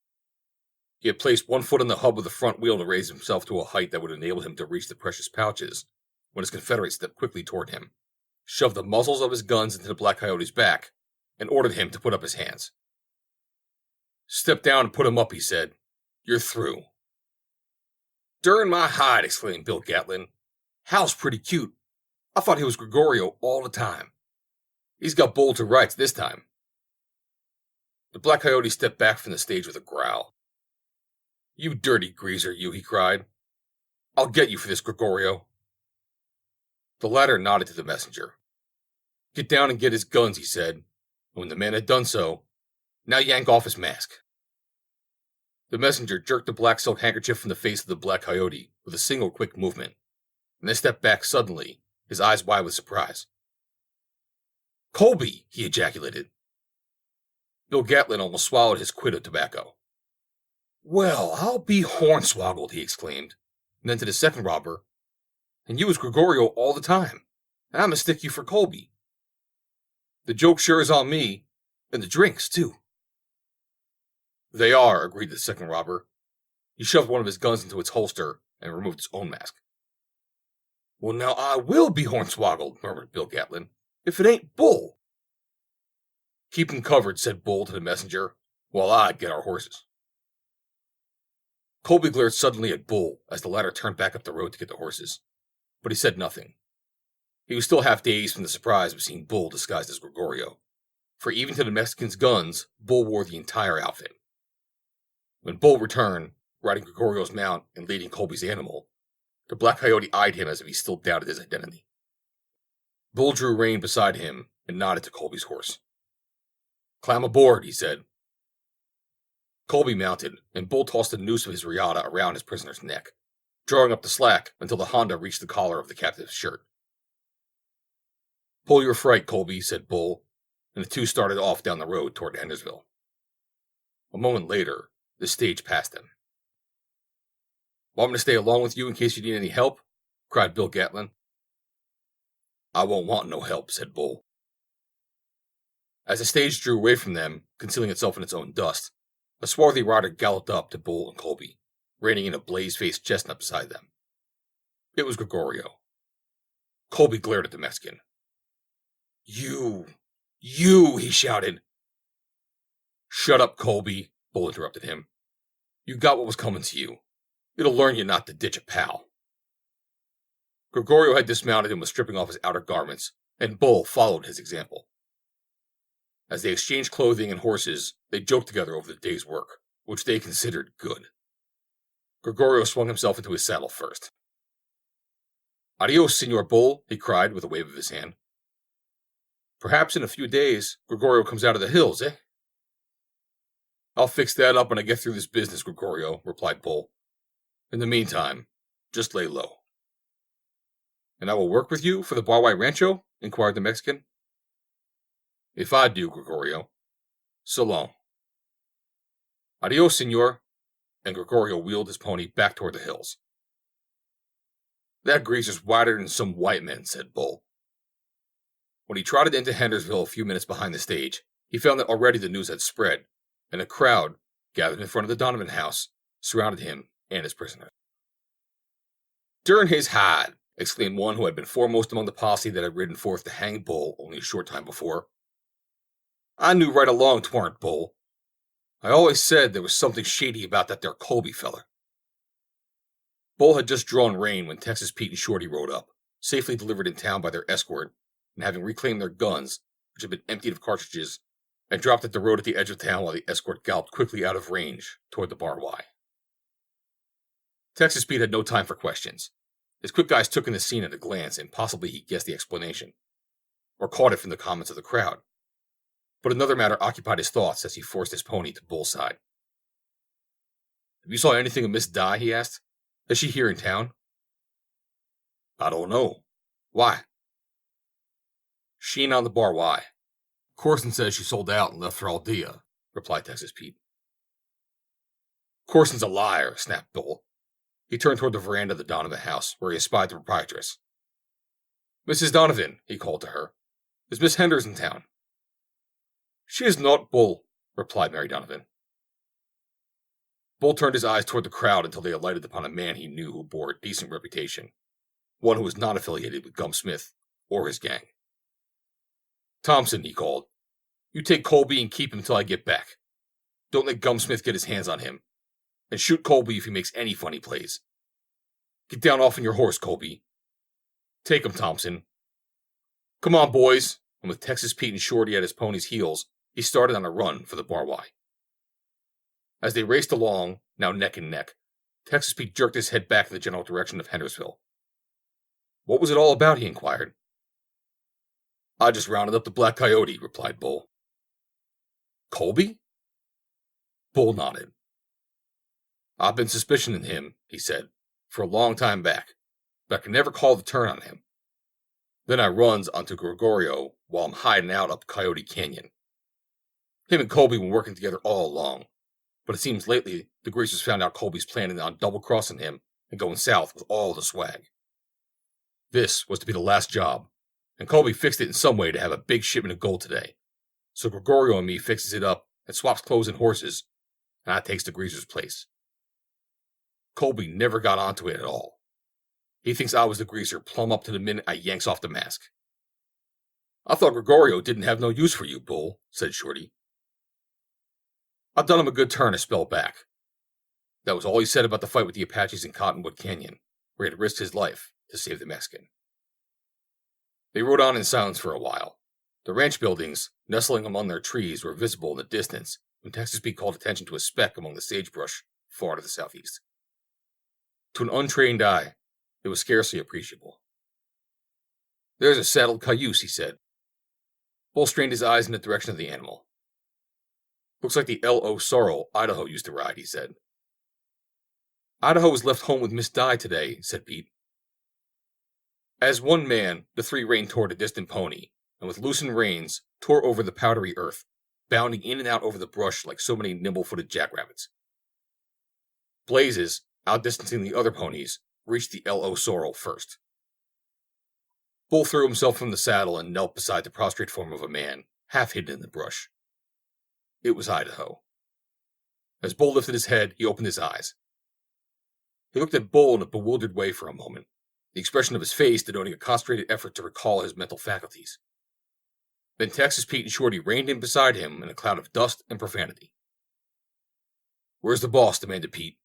He had placed one foot on the hub of the front wheel to raise himself to a height that would enable him to reach the precious pouches, when his confederate stepped quickly toward him, shoved the muzzles of his guns into the Black Coyote's back, and ordered him to put up his hands. "Step down and put him up," he said. "You're through." "Darn my hide," exclaimed Bill Gatlin. "Hal's pretty cute. I thought he was Gregorio all the time. He's got Bull to rights this time." The Black Coyote stepped back from the stage with a growl. "You dirty greaser, you," he cried. "I'll get you for this, Gregorio." The latter nodded to the messenger. "Get down and get his guns," he said, and when the man had done so, "Now yank off his mask." The messenger jerked the black silk handkerchief from the face of the Black Coyote with a single quick movement, and then stepped back suddenly, his eyes wide with surprise. "Colby!" he ejaculated. Bill Gatlin almost swallowed his quid of tobacco. "Well, I'll be hornswoggled," he exclaimed, and then to the second robber, "And you was Gregorio all the time, and I'm stick you for Colby. The joke sure is on me, and the drinks, too." "They are," agreed the second robber. He shoved one of his guns into its holster and removed his own mask. "Well, now I will be hornswoggled," murmured Bill Gatlin, "if it ain't Bull." "Keep him covered," said Bull to the messenger, "while I get our horses." Colby glared suddenly at Bull as the latter turned back up the road to get the horses, but he said nothing. He was still half dazed from the surprise of seeing Bull disguised as Gregorio, for even to the Mexican's guns, Bull wore the entire outfit. When Bull returned, riding Gregorio's mount and leading Colby's animal, the Black Coyote eyed him as if he still doubted his identity. Bull drew rein beside him and nodded to Colby's horse. "Climb aboard," he said. Colby mounted, and Bull tossed the noose of his riata around his prisoner's neck, drawing up the slack until the Honda reached the collar of the captive's shirt. "Pull your freight, Colby," said Bull, and the two started off down the road toward Hendersville. A moment later, the stage passed them. "Want me to stay along with you in case you need any help?" cried Bill Gatlin. "I won't want no help," said Bull. As the stage drew away from them, concealing itself in its own dust, a swarthy rider galloped up to Bull and Colby, reining in a blaze-faced chestnut beside them. It was Gregorio. Colby glared at the Mexican. You, he shouted. "Shut up, Colby," Bull interrupted him. "You got what was coming to you. It'll learn you not to ditch a pal." Gregorio had dismounted and was stripping off his outer garments, and Bull followed his example. As they exchanged clothing and horses, they joked together over the day's work, which they considered good. Gregorio swung himself into his saddle first. "Adios, Senor Bull," he cried with a wave of his hand. "Perhaps in a few days, Gregorio comes out of the hills, eh?" "I'll fix that up when I get through this business, Gregorio," replied Bull. "In the meantime, just lay low." "And I will work with you for the Barway Rancho?" inquired the Mexican. If I do, Gregorio. So long. Adios, senor. And Gregorio wheeled his pony back toward the hills. That greaser's whiter than some white men, said Bull. When he trotted into Hendersonville a few minutes behind the stage, he found that already the news had spread, and a crowd, gathered in front of the Donovan house, surrounded him and his prisoner. "Durn his hide!" exclaimed one who had been foremost among the posse that had ridden forth to hang Bull only a short time before. "I knew right along 'twarn't Bull. I always said there was something shady about that there Colby feller." Bull had just drawn rein when Texas Pete and Shorty rode up, safely delivered in town by their escort, and having reclaimed their guns, which had been emptied of cartridges, and dropped at the road at the edge of town while the escort galloped quickly out of range toward the Bar Y. Texas Pete had no time for questions. His quick eyes took in the scene at a glance, and possibly he guessed the explanation, or caught it from the comments of the crowd. But another matter occupied his thoughts as he forced his pony to Bull's side. "Have you saw anything of Miss Di?" he asked. "Is she here in town?" "I don't know. Why?" "She ain't on the Bar Y. Corson says she sold out and left for Aldea," replied Texas Pete. "Corson's a liar," snapped Bull. He turned toward the veranda of the Donovan house, where he espied the proprietress. "Mrs. Donovan," he called to her, "is Miss Henders in town?" "She is not, Bull," replied Mary Donovan. Bull turned his eyes toward the crowd until they alighted upon a man he knew who bore a decent reputation, one who was not affiliated with Gum Smith or his gang. "Thompson," he called, "you take Colby and keep him until I get back. Don't let Gum Smith get his hands on him. And shoot Colby if he makes any funny plays. Get down off on your horse, Colby. Take him, Thompson. Come on, boys." And with Texas Pete and Shorty at his pony's heels, he started on a run for the Bar Y. As they raced along, now neck and neck, Texas Pete jerked his head back in the general direction of Hendersonville. "What was it all about?" he inquired. "I just rounded up the Black Coyote," replied Bull. "Colby?" Bull nodded. "I've been suspicioning him," he said, "for a long time back, but I could never call the turn on him. Then I runs onto Gregorio while I'm hiding out up Coyote Canyon. Him and Colby been working together all along, but it seems lately the greasers found out Colby's planning on double-crossing him and going south with all the swag. This was to be the last job, and Colby fixed it in some way to have a big shipment of gold today. So Gregorio and me fixes it up and swaps clothes and horses, and I takes the greaser's place. Colby never got onto it at all. He thinks I was the greaser plumb up to the minute I yanks off the mask." "I thought Gregorio didn't have no use for you, Bull," said Shorty. "I've done him a good turn a spell back." That was all he said about the fight with the Apaches in Cottonwood Canyon, where he had risked his life to save the Mexican. They rode on in silence for a while. The ranch buildings, nestling among their trees, were visible in the distance when Texas Pete called attention to a speck among the sagebrush far to the southeast. To an untrained eye, it was scarcely appreciable. "There's a saddled cayuse," he said. Bull strained his eyes in the direction of the animal. "Looks like the L.O. sorrel Idaho used to ride," he said. "Idaho was left home with Miss Di today," said Pete. As one man, the three reined toward a distant pony, and with loosened reins, tore over the powdery earth, bounding in and out over the brush like so many nimble-footed jackrabbits. Blazes, outdistancing the other ponies, reached the L.O. sorrel first. Bull threw himself from the saddle and knelt beside the prostrate form of a man, half hidden in the brush. It was Idaho. As Bull lifted his head, he opened his eyes. He looked at Bull in a bewildered way for a moment, the expression of his face denoting a concentrated effort to recall his mental faculties. Then Texas Pete and Shorty reined in beside him in a cloud of dust and profanity. "Where's the boss?" demanded Pete.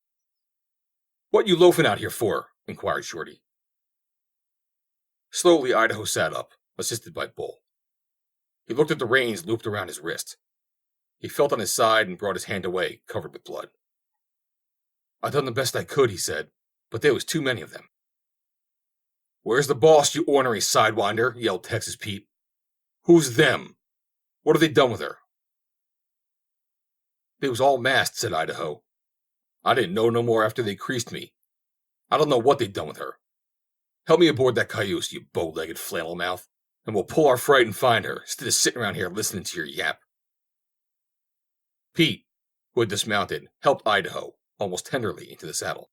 "What you loafing out here for?" inquired Shorty. Slowly, Idaho sat up, assisted by Bull. He looked at the reins looped around his wrist. He felt on his side and brought his hand away, covered with blood. "I done the best I could," he said, "but there was too many of them." "Where's the boss, you ornery sidewinder?" yelled Texas Pete. "Who's them? What have they done with her?" "They was all masked," said Idaho. "I didn't know no more after they creased me. I don't know what they done with her. Help me aboard that cayuse, you bow-legged flannel mouth, and we'll pull our freight and find her, instead of sitting around here listening to your yap. Pete, who had dismounted, helped Idaho, almost tenderly, into the saddle.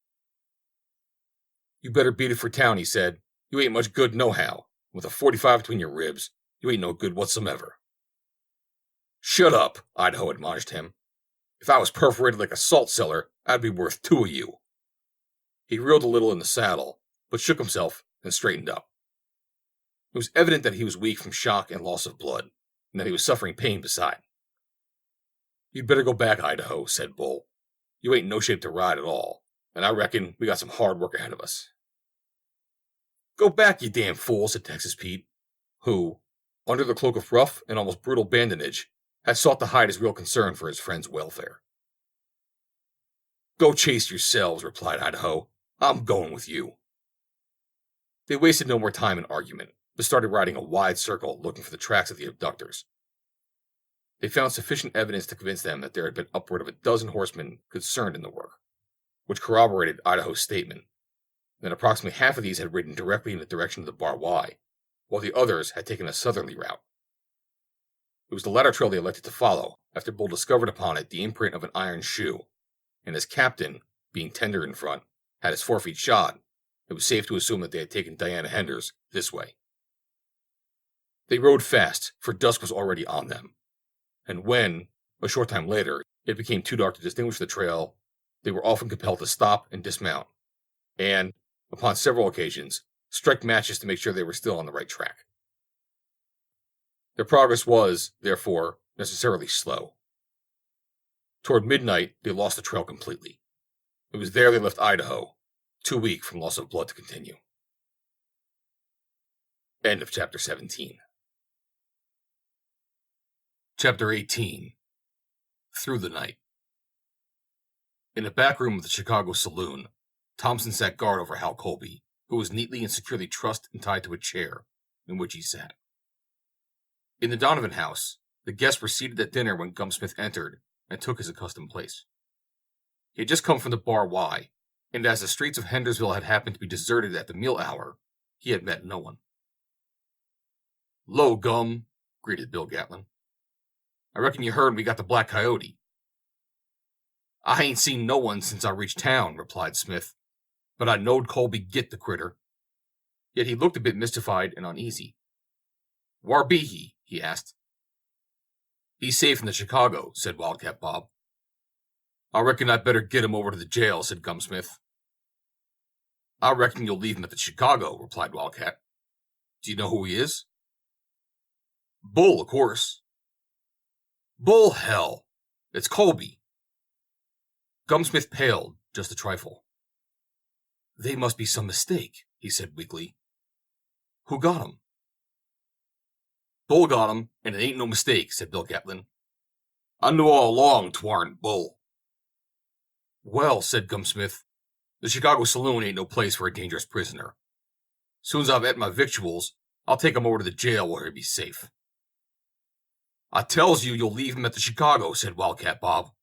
You better beat it for town, he said. You ain't much good nohow. With a 45 between your ribs, you ain't no good whatsoever. Shut up, Idaho admonished him. If I was perforated like a salt cellar, I'd be worth 2 of you. He reeled a little in the saddle, but shook himself and straightened up. It was evident that he was weak from shock and loss of blood, and that he was suffering pain beside. You'd better go back, Idaho, said Bull. You ain't in no shape to ride at all, and I reckon we got some hard work ahead of us. Go back, you damn fool, said Texas Pete, who, under the cloak of rough and almost brutal badinage, had sought to hide his real concern for his friend's welfare. Go chase yourselves, replied Idaho. I'm going with you. They wasted no more time in argument, but started riding a wide circle looking for the tracks of the abductors. They found sufficient evidence to convince them that there had been upward of a dozen horsemen concerned in the work, which corroborated Idaho's statement. Then approximately half of these had ridden directly in the direction of the Bar Y, while the others had taken a southerly route. It was the latter trail they elected to follow, after Bull discovered upon it the imprint of an iron shoe, and as captain, being tender in front, had his forefeet shod, it was safe to assume that they had taken Diana Henders this way. They rode fast, for dusk was already on them, and when, a short time later, it became too dark to distinguish the trail, they were often compelled to stop and dismount, and, upon several occasions, strike matches to make sure they were still on the right track. Their progress was, therefore, necessarily slow. Toward midnight, they lost the trail completely. It was there they left Idaho, too weak from loss of blood to continue. End of Chapter 17. Chapter 18. Through the Night. In the back room of the Chicago saloon, Thompson sat guard over Hal Colby, who was neatly and securely trussed and tied to a chair, in which he sat. In the Donovan house, the guests were seated at dinner when Gumsmith entered and took his accustomed place. He had just come from the Bar Y, and as the streets of Hendersville had happened to be deserted at the meal hour, he had met no one. "'Lo, Gum," greeted Bill Gatlin. "I reckon you heard we got the Black Coyote." "I ain't seen no one since I reached town," replied Smith, "but I knowed Colby git the critter." Yet he looked a bit mystified and uneasy. "Whar be he?" he asked. "He's safe in the Chicago," said Wildcat Bob. "I reckon I'd better get him over to the jail," said Gumsmith. "I reckon you'll leave him at the Chicago," replied Wildcat. "Do you know who he is?" "Bull, of course." "Bull, hell! It's Colby." Gumsmith paled just a trifle. "They must be some mistake," he said weakly. "Who got him?" "Bull got him, and it ain't no mistake," said Bill Gatlin. "I knew all along 'twarn't Bull." "Well," said Gumsmith, "the Chicago saloon ain't no place for a dangerous prisoner. Soon's I've et my victuals, I'll take him over to the jail where he'll be safe." "I tells you'll leave him at the Chicago," said Wildcat Bob.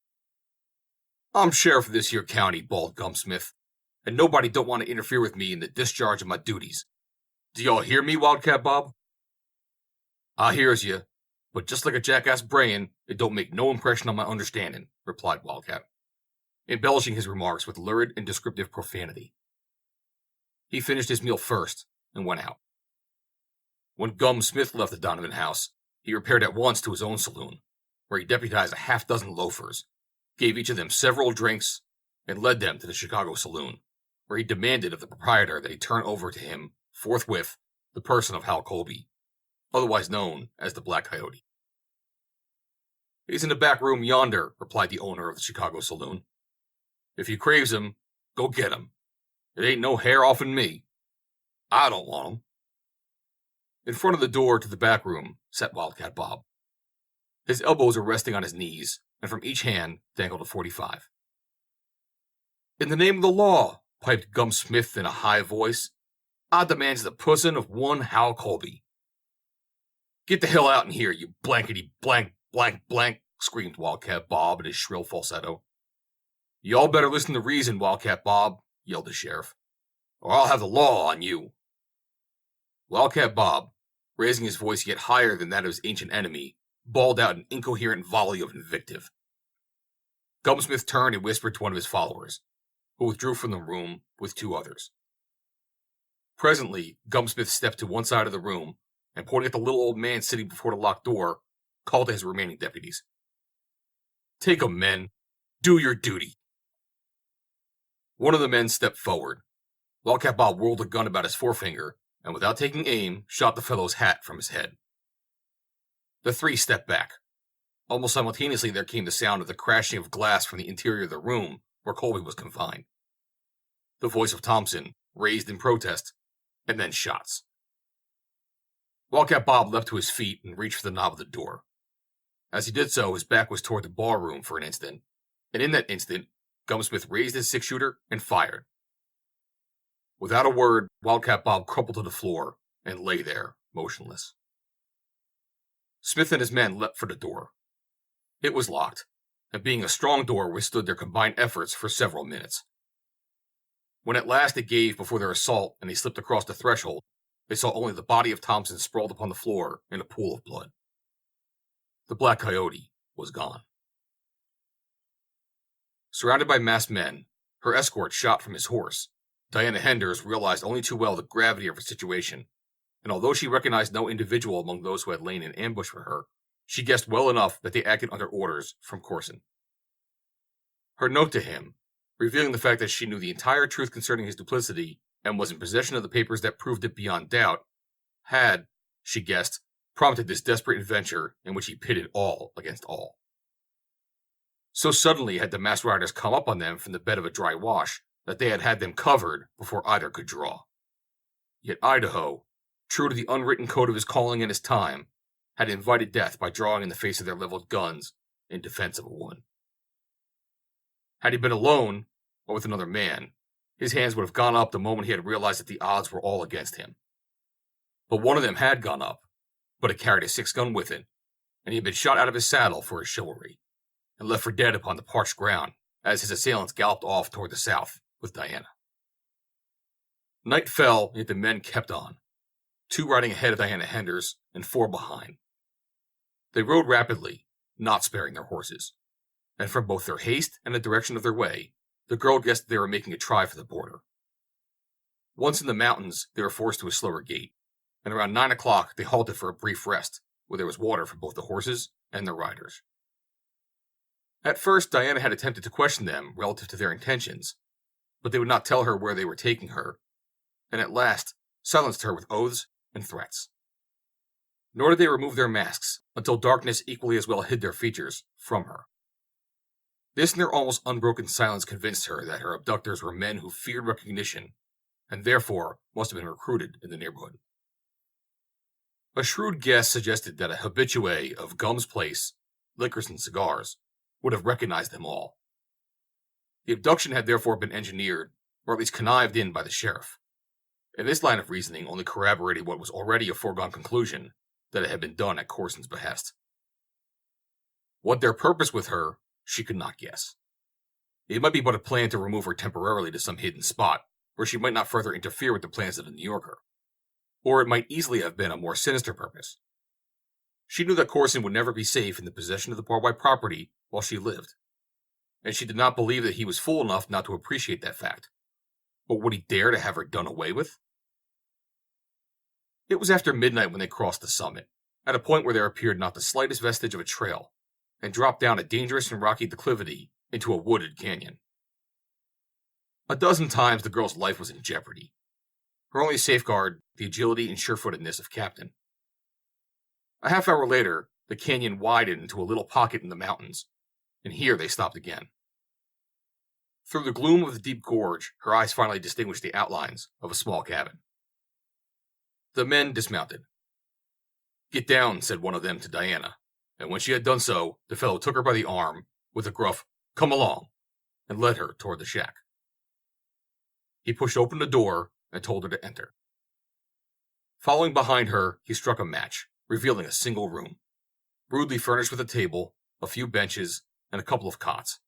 "I'm sheriff of this here county," bawled Gumsmith, "and nobody don't want to interfere with me in the discharge of my duties. Do y'all hear me, Wildcat Bob?" "I hears you, but just like a jackass braying, it don't make no impression on my understanding," replied Wildcat, embellishing his remarks with lurid and descriptive profanity. He finished his meal first and went out. When Gumsmith left the Donovan house, he repaired at once to his own saloon, where he deputized a half-dozen loafers, gave each of them several drinks, and led them to the Chicago saloon, where he demanded of the proprietor that he turn over to him, forthwith, the person of Hal Colby, otherwise known as the Black Coyote. "He's in the back room yonder," replied the owner of the Chicago saloon. "If you craves him, go get him. It ain't no hair off'n me. I don't want him." In front of the door to the back room sat Wildcat Bob. His elbows were resting on his knees, and from each hand dangled a .45. "In the name of the law," piped Gumsmith in a high voice, "I demands the pussin' of one Hal Colby." "Get the hell out in here, you blankety blank blank blank," screamed Wildcat Bob in his shrill falsetto. "Y'all better listen to reason, Wildcat Bob," yelled the sheriff, "or I'll have the law on you." Wildcat Bob, raising his voice yet higher than that of his ancient enemy, bawled out an incoherent volley of invective. Gumsmith turned and whispered to one of his followers, who withdrew from the room with 2 others. Presently, Gumsmith stepped to one side of the room and, pointing at the little old man sitting before the locked door, called to his remaining deputies. "Take 'em, men. Do your duty." One of the men stepped forward. Wildcat Bob whirled a gun about his forefinger and, without taking aim, shot the fellow's hat from his head. The 3 stepped back. Almost simultaneously there came the sound of the crashing of glass from the interior of the room where Colby was confined. The voice of Thompson, raised in protest, and then shots. Wildcat Bob leapt to his feet and reached for the knob of the door. As he did so, his back was toward the barroom for an instant, and in that instant, Gumsmith raised his 6-shooter and fired. Without a word, Wildcat Bob crumpled to the floor and lay there, motionless. Smith and his men leapt for the door. It was locked, and being a strong door, withstood their combined efforts for several minutes. When at last it gave before their assault and they slipped across the threshold, they saw only the body of Thompson sprawled upon the floor in a pool of blood. The Black Coyote was gone. Surrounded by masked men, her escort shot from his horse, Diana Henders realized only too well the gravity of her situation, and although she recognized no individual among those who had lain in ambush for her, she guessed well enough that they acted under orders from Corson. Her note to him, revealing the fact that she knew the entire truth concerning his duplicity and was in possession of the papers that proved it beyond doubt, had, she guessed, prompted this desperate adventure in which he pitted all against all. So suddenly had the masked riders come up on them from the bed of a dry wash that they had them covered before either could draw. Yet Idaho, true to the unwritten code of his calling and his time, had invited death by drawing in the face of their leveled guns in defense of a woman. Had he been alone, or with another man, his hands would have gone up the moment he had realized that the odds were all against him. But one of them had gone up, but it carried a 6-gun with it, and he had been shot out of his saddle for his chivalry, and left for dead upon the parched ground as his assailants galloped off toward the south with Diana. Night fell, yet the men kept on, 2 riding ahead of Diana Henders and 4 behind. They rode rapidly, not sparing their horses, and from both their haste and the direction of their way, the girl guessed they were making a try for the border. Once in the mountains, they were forced to a slower gait, and around 9 o'clock they halted for a brief rest, where there was water for both the horses and their riders. At first, Diana had attempted to question them relative to their intentions, but they would not tell her where they were taking her, and at last silenced her with oaths and threats. Nor did they remove their masks, until darkness equally as well hid their features from her. This and their almost unbroken silence convinced her that her abductors were men who feared recognition, and therefore must have been recruited in the neighborhood. A shrewd guess suggested that a habitué of Gum's Place, liquors and cigars, would have recognized them all. The abduction had therefore been engineered, or at least connived in by the sheriff, and this line of reasoning only corroborated what was already a foregone conclusion, that it had been done at Corson's behest. What their purpose with her, she could not guess. It might be but a plan to remove her temporarily to some hidden spot, where she might not further interfere with the plans of the New Yorker. Or it might easily have been a more sinister purpose. She knew that Corson would never be safe in the possession of the Barwhite property while she lived, and she did not believe that he was fool enough not to appreciate that fact. But would he dare to have her done away with? It was after midnight when they crossed the summit, at a point where there appeared not the slightest vestige of a trail, and dropped down a dangerous and rocky declivity into a wooded canyon. A dozen times the girl's life was in jeopardy. Her only safeguard, the agility and surefootedness of Captain. A half hour later, the canyon widened into a little pocket in the mountains, and here they stopped again. Through the gloom of the deep gorge, her eyes finally distinguished the outlines of a small cabin. The men dismounted. "Get down," said one of them to Diana, and when she had done so, the fellow took her by the arm, with a gruff, "Come along," and led her toward the shack. He pushed open the door and told her to enter. Following behind her, he struck a match, revealing a single room, rudely furnished with a table, a few benches, and a couple of cots,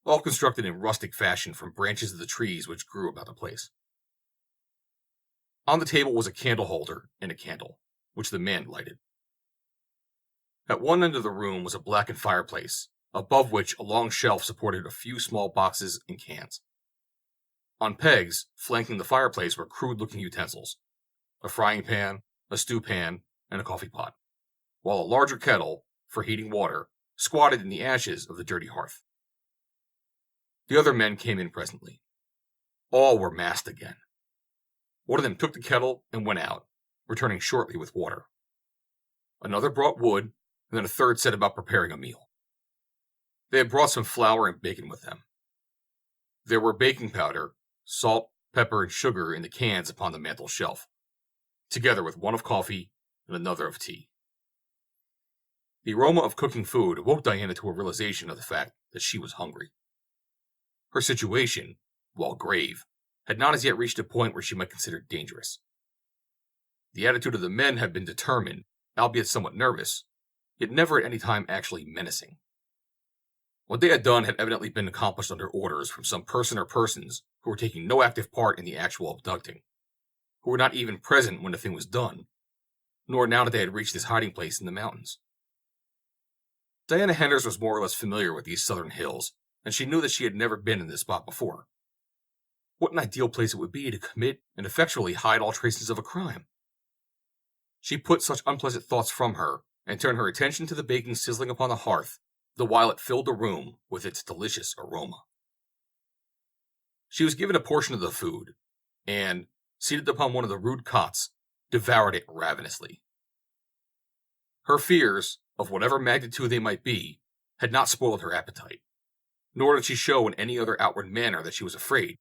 all constructed in rustic fashion from branches of the trees which grew about the place. On the table was a candle holder and a candle, which the man lighted. At one end of the room was a blackened fireplace, above which a long shelf supported a few small boxes and cans. On pegs, flanking the fireplace, were crude-looking utensils: a frying pan, a stew pan, and a coffee pot, while a larger kettle, for heating water, squatted in the ashes of the dirty hearth. The other men came in presently. All were masked again. One of them took the kettle and went out, returning shortly with water. Another brought wood, and then a third set about preparing a meal. They had brought some flour and bacon with them. There were baking powder, salt, pepper, and sugar in the cans upon the mantel shelf, together with one of coffee and another of tea. The aroma of cooking food awoke Diana to a realization of the fact that she was hungry. Her situation, while grave, had not as yet reached a point where she might consider it dangerous. The attitude of the men had been determined, albeit somewhat nervous, yet never at any time actually menacing. What they had done had evidently been accomplished under orders from some person or persons who were taking no active part in the actual abducting, who were not even present when the thing was done, nor now that they had reached this hiding place in the mountains. Diana Henders was more or less familiar with these southern hills, and she knew that she had never been in this spot before. What an ideal place it would be to commit and effectually hide all traces of a crime. She put such unpleasant thoughts from her, and turned her attention to the baking sizzling upon the hearth, the while it filled the room with its delicious aroma. She was given a portion of the food, and, seated upon one of the rude cots, devoured it ravenously. Her fears, of whatever magnitude they might be, had not spoiled her appetite, nor did she show in any other outward manner that she was afraid,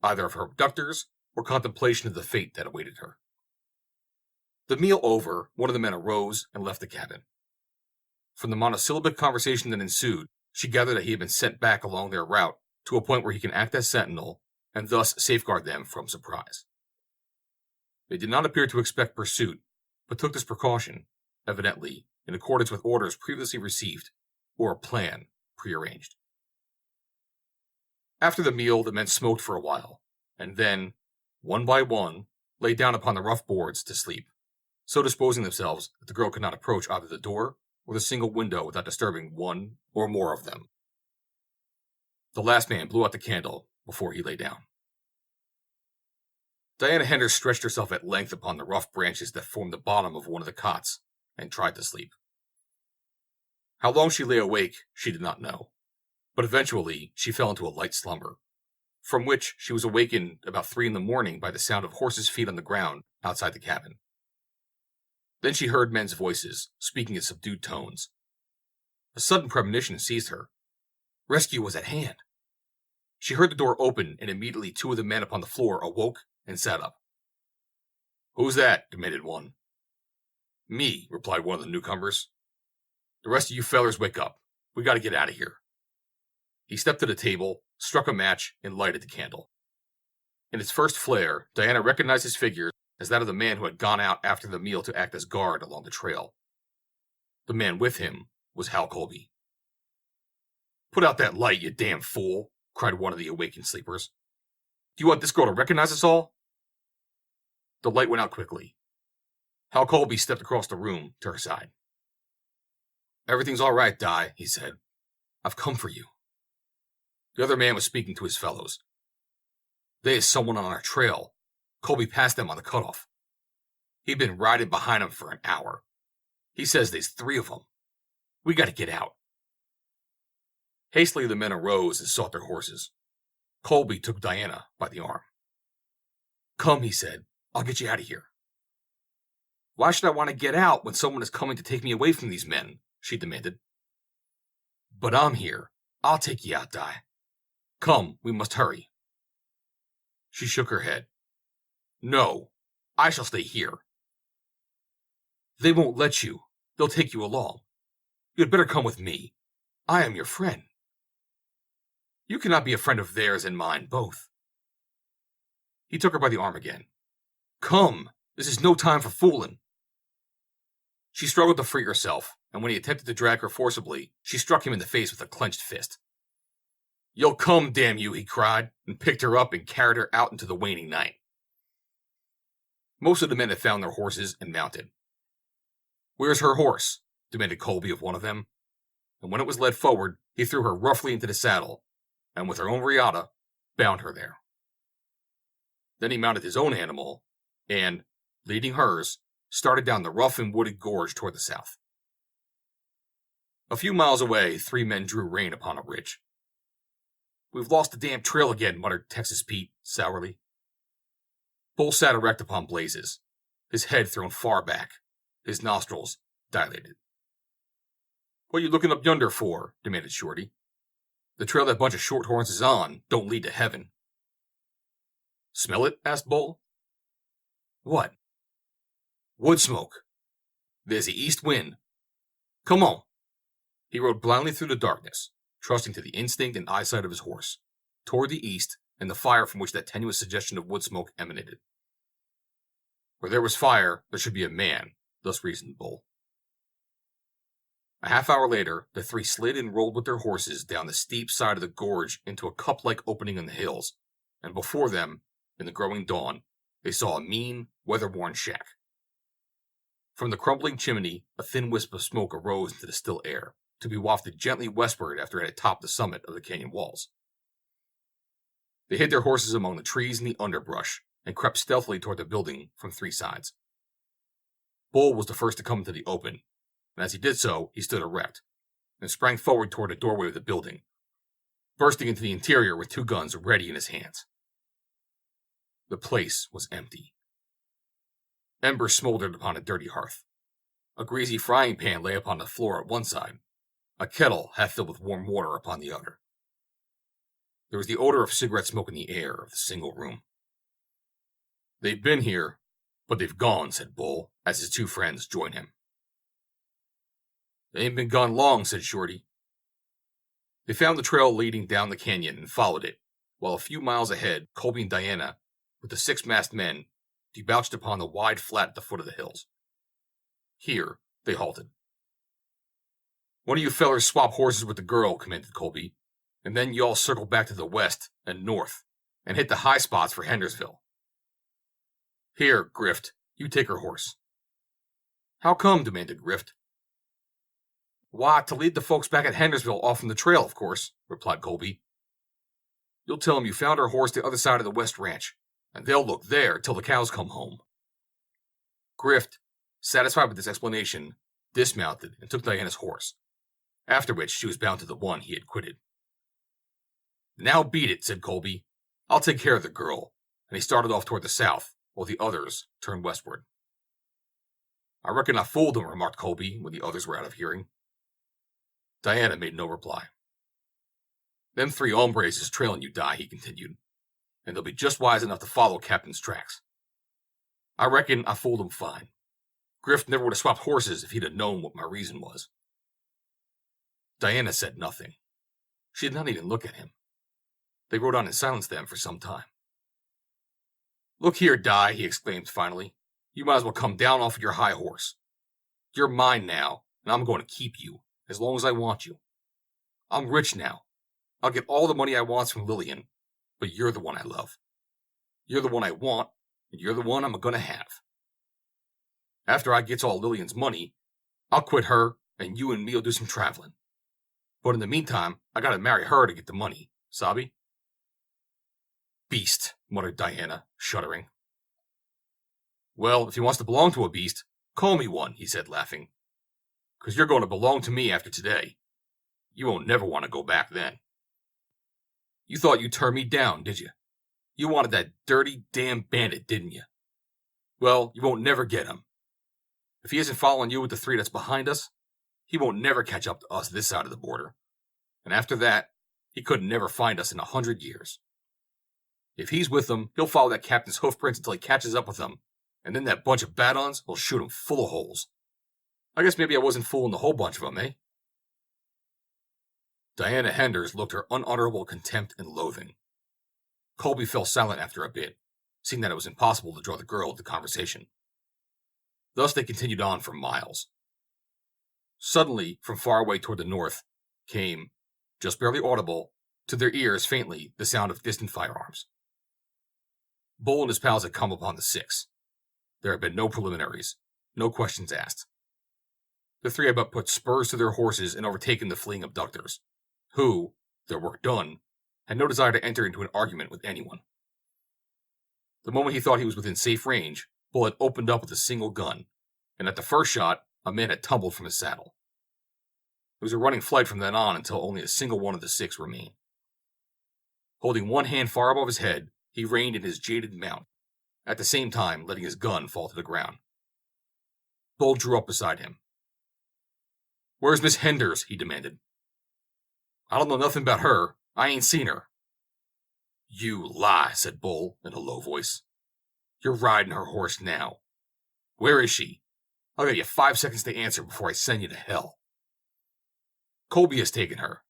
either of her abductors or contemplation of the fate that awaited her. The meal over, one of the men arose and left the cabin. From the monosyllabic conversation that ensued, she gathered that he had been sent back along their route to a point where he can act as sentinel and thus safeguard them from surprise. They did not appear to expect pursuit, but took this precaution, evidently in accordance with orders previously received, or a plan prearranged. After the meal, the men smoked for a while, and then, one by one, lay down upon the rough boards to sleep, so disposing themselves that the girl could not approach either the door or the single window without disturbing one or more of them. The last man blew out the candle before he lay down. Diana Henders stretched herself at length upon the rough branches that formed the bottom of one of the cots, and tried to sleep. How long she lay awake, she did not know, but eventually she fell into a light slumber, from which she was awakened about 3 a.m. by the sound of horses' feet on the ground outside the cabin. Then she heard men's voices, speaking in subdued tones. A sudden premonition seized her. Rescue was at hand. She heard the door open, and immediately 2 of the men upon the floor awoke and sat up. "Who's that?" demanded one. "Me," replied one of the newcomers. "The rest of you fellers wake up. We gotta get out of here." He stepped to the table, struck a match, and lighted the candle. In its first flare, Diana recognized his figure as that of the man who had gone out after the meal to act as guard along the trail. The man with him was Hal Colby. "Put out that light, you damn fool," cried one of the awakened sleepers. "Do you want this girl to recognize us all?" The light went out quickly. Hal Colby stepped across the room to her side. "Everything's all right, Di," he said. "I've come for you." The other man was speaking to his fellows. "There is someone on our trail. Colby passed them on the cutoff. He'd been riding behind them for an hour. He says there's 3 of them. We gotta get out." Hastily the men arose and sought their horses. Colby took Diana by the arm. "Come," he said. "I'll get you out of here." "Why should I want to get out when someone is coming to take me away from these men?" she demanded. "But I'm here. I'll take you out, Di. Come, we must hurry." She shook her head. "No, I shall stay here." "They won't let you. They'll take you along. You had better come with me. I am your friend." "You cannot be a friend of theirs and mine both." He took her by the arm again. "Come, this is no time for fooling." She struggled to free herself, and when he attempted to drag her forcibly, she struck him in the face with a clenched fist. "You'll come, damn you," he cried, and picked her up and carried her out into the waning night. Most of the men had found their horses and mounted. "Where's her horse?" demanded Colby of one of them, and when it was led forward, he threw her roughly into the saddle, and with her own riata, bound her there. Then he mounted his own animal, and, leading hers, started down the rough and wooded gorge toward the south. A few miles away, 3 men drew rein upon a ridge. "We've lost the damn trail again," muttered Texas Pete, sourly. Bull sat erect upon Blazes, his head thrown far back, his nostrils dilated. "What you looking up yonder for?" demanded Shorty. "The trail that bunch of shorthorns is on don't lead to heaven." "Smell it?" asked Bull. "What?" "Wood smoke. There's the east wind. Come on." He rode blindly through the darkness, trusting to the instinct and eyesight of his horse, toward the east and the fire from which that tenuous suggestion of wood smoke emanated. Where there was fire, there should be a man, thus reasoned Bull. A half hour later, the 3 slid and rolled with their horses down the steep side of the gorge into a cup-like opening in the hills, and before them, in the growing dawn, they saw a mean, weather-worn shack. From the crumbling chimney, a thin wisp of smoke arose into the still air, to be wafted gently westward after it had topped the summit of the canyon walls. They hid their horses among the trees and the underbrush, and crept stealthily toward the building from 3 sides. Bull was the first to come into the open, and as he did so, he stood erect, and sprang forward toward the doorway of the building, bursting into the interior with 2 guns ready in his hands. The place was empty. Embers smoldered upon a dirty hearth. A greasy frying pan lay upon the floor at one side, a kettle half filled with warm water upon the other. There was the odor of cigarette smoke in the air of the single room. "They've been here, but they've gone," said Bull, as his 2 friends joined him. "They ain't been gone long," said Shorty. They found the trail leading down the canyon and followed it, while a few miles ahead, Colby and Diana, with the 6-masked men, debouched upon the wide flat at the foot of the hills. Here they halted. "One of you fellers swap horses with the girl," commanded Colby, "and then you all circle back to the west and north, and hit the high spots for Hendersville. Here, Grift, you take her horse." "How come?" demanded Grift. "Why, to lead the folks back at Hendersville off from the trail, of course," replied Colby. "You'll tell them you found her horse the other side of the west ranch, and they'll look there till the cows come home." Grift, satisfied with this explanation, dismounted and took Diana's horse, after which she was bound to the one he had quitted. "Now beat it," said Colby. "I'll take care of the girl," and he started off toward the south, while the others turned westward. "I reckon I fooled them," remarked Colby when the others were out of hearing. Diana made no reply. "Them 3 hombres is trailing you, Di," he continued, "and they'll be just wise enough to follow Captain's tracks. I reckon I fooled them fine. Griff never would have swapped horses if he'd have known what my reason was." Diana said nothing. She did not even look at him. They rode on in silence then for some time. "Look here, Di," he exclaimed finally. "You might as well come down off of your high horse. You're mine now, and I'm going to keep you, as long as I want you. I'm rich now. I'll get all the money I want from Lillian, but you're the one I love. You're the one I want, and you're the one I'm going to have. After I gets all Lillian's money, I'll quit her, and you and me'll do some traveling. But in the meantime, I gotta marry her to get the money, sabe?" "Beast," muttered Diana, shuddering. "Well, if he wants to belong to a beast, call me one," he said, laughing. "'Cause you're going to belong to me after today. You won't never want to go back then. You thought you'd turn me down, did you? You wanted that dirty, damn bandit, didn't you? Well, you won't never get him. If he isn't following you with the 3 that's behind us, he won't never catch up to us this side of the border. And after that, he couldn't never find us in 100 years. If he's with them, he'll follow that captain's hoofprints until he catches up with them, and then that bunch of bad-ons will shoot him full of holes. I guess maybe I wasn't fooling the whole bunch of them, eh?" Diana Henders looked her unutterable contempt and loathing. Colby fell silent after a bit, seeing that it was impossible to draw the girl into conversation. Thus they continued on for miles. Suddenly, from far away toward the north, came, just barely audible, to their ears faintly the sound of distant firearms. Bull and his pals had come upon the 6. There had been no preliminaries, no questions asked. The three had but put spurs to their horses and overtaken the fleeing abductors, who, their work done, had no desire to enter into an argument with anyone. The moment he thought he was within safe range, Bull had opened up with a single gun, and at the first shot, a man had tumbled from his saddle. It was a running flight from then on until only a single one of the six remained. Holding one hand far above his head, he reined in his jaded mount, at the same time letting his gun fall to the ground. Bull drew up beside him. "Where's Miss Henders?" he demanded. "I don't know nothing about her. I ain't seen her." "You lie," said Bull in a low voice. "You're riding her horse now. Where is she? I'll give you 5 seconds to answer before I send you to hell." "Colby has taken her.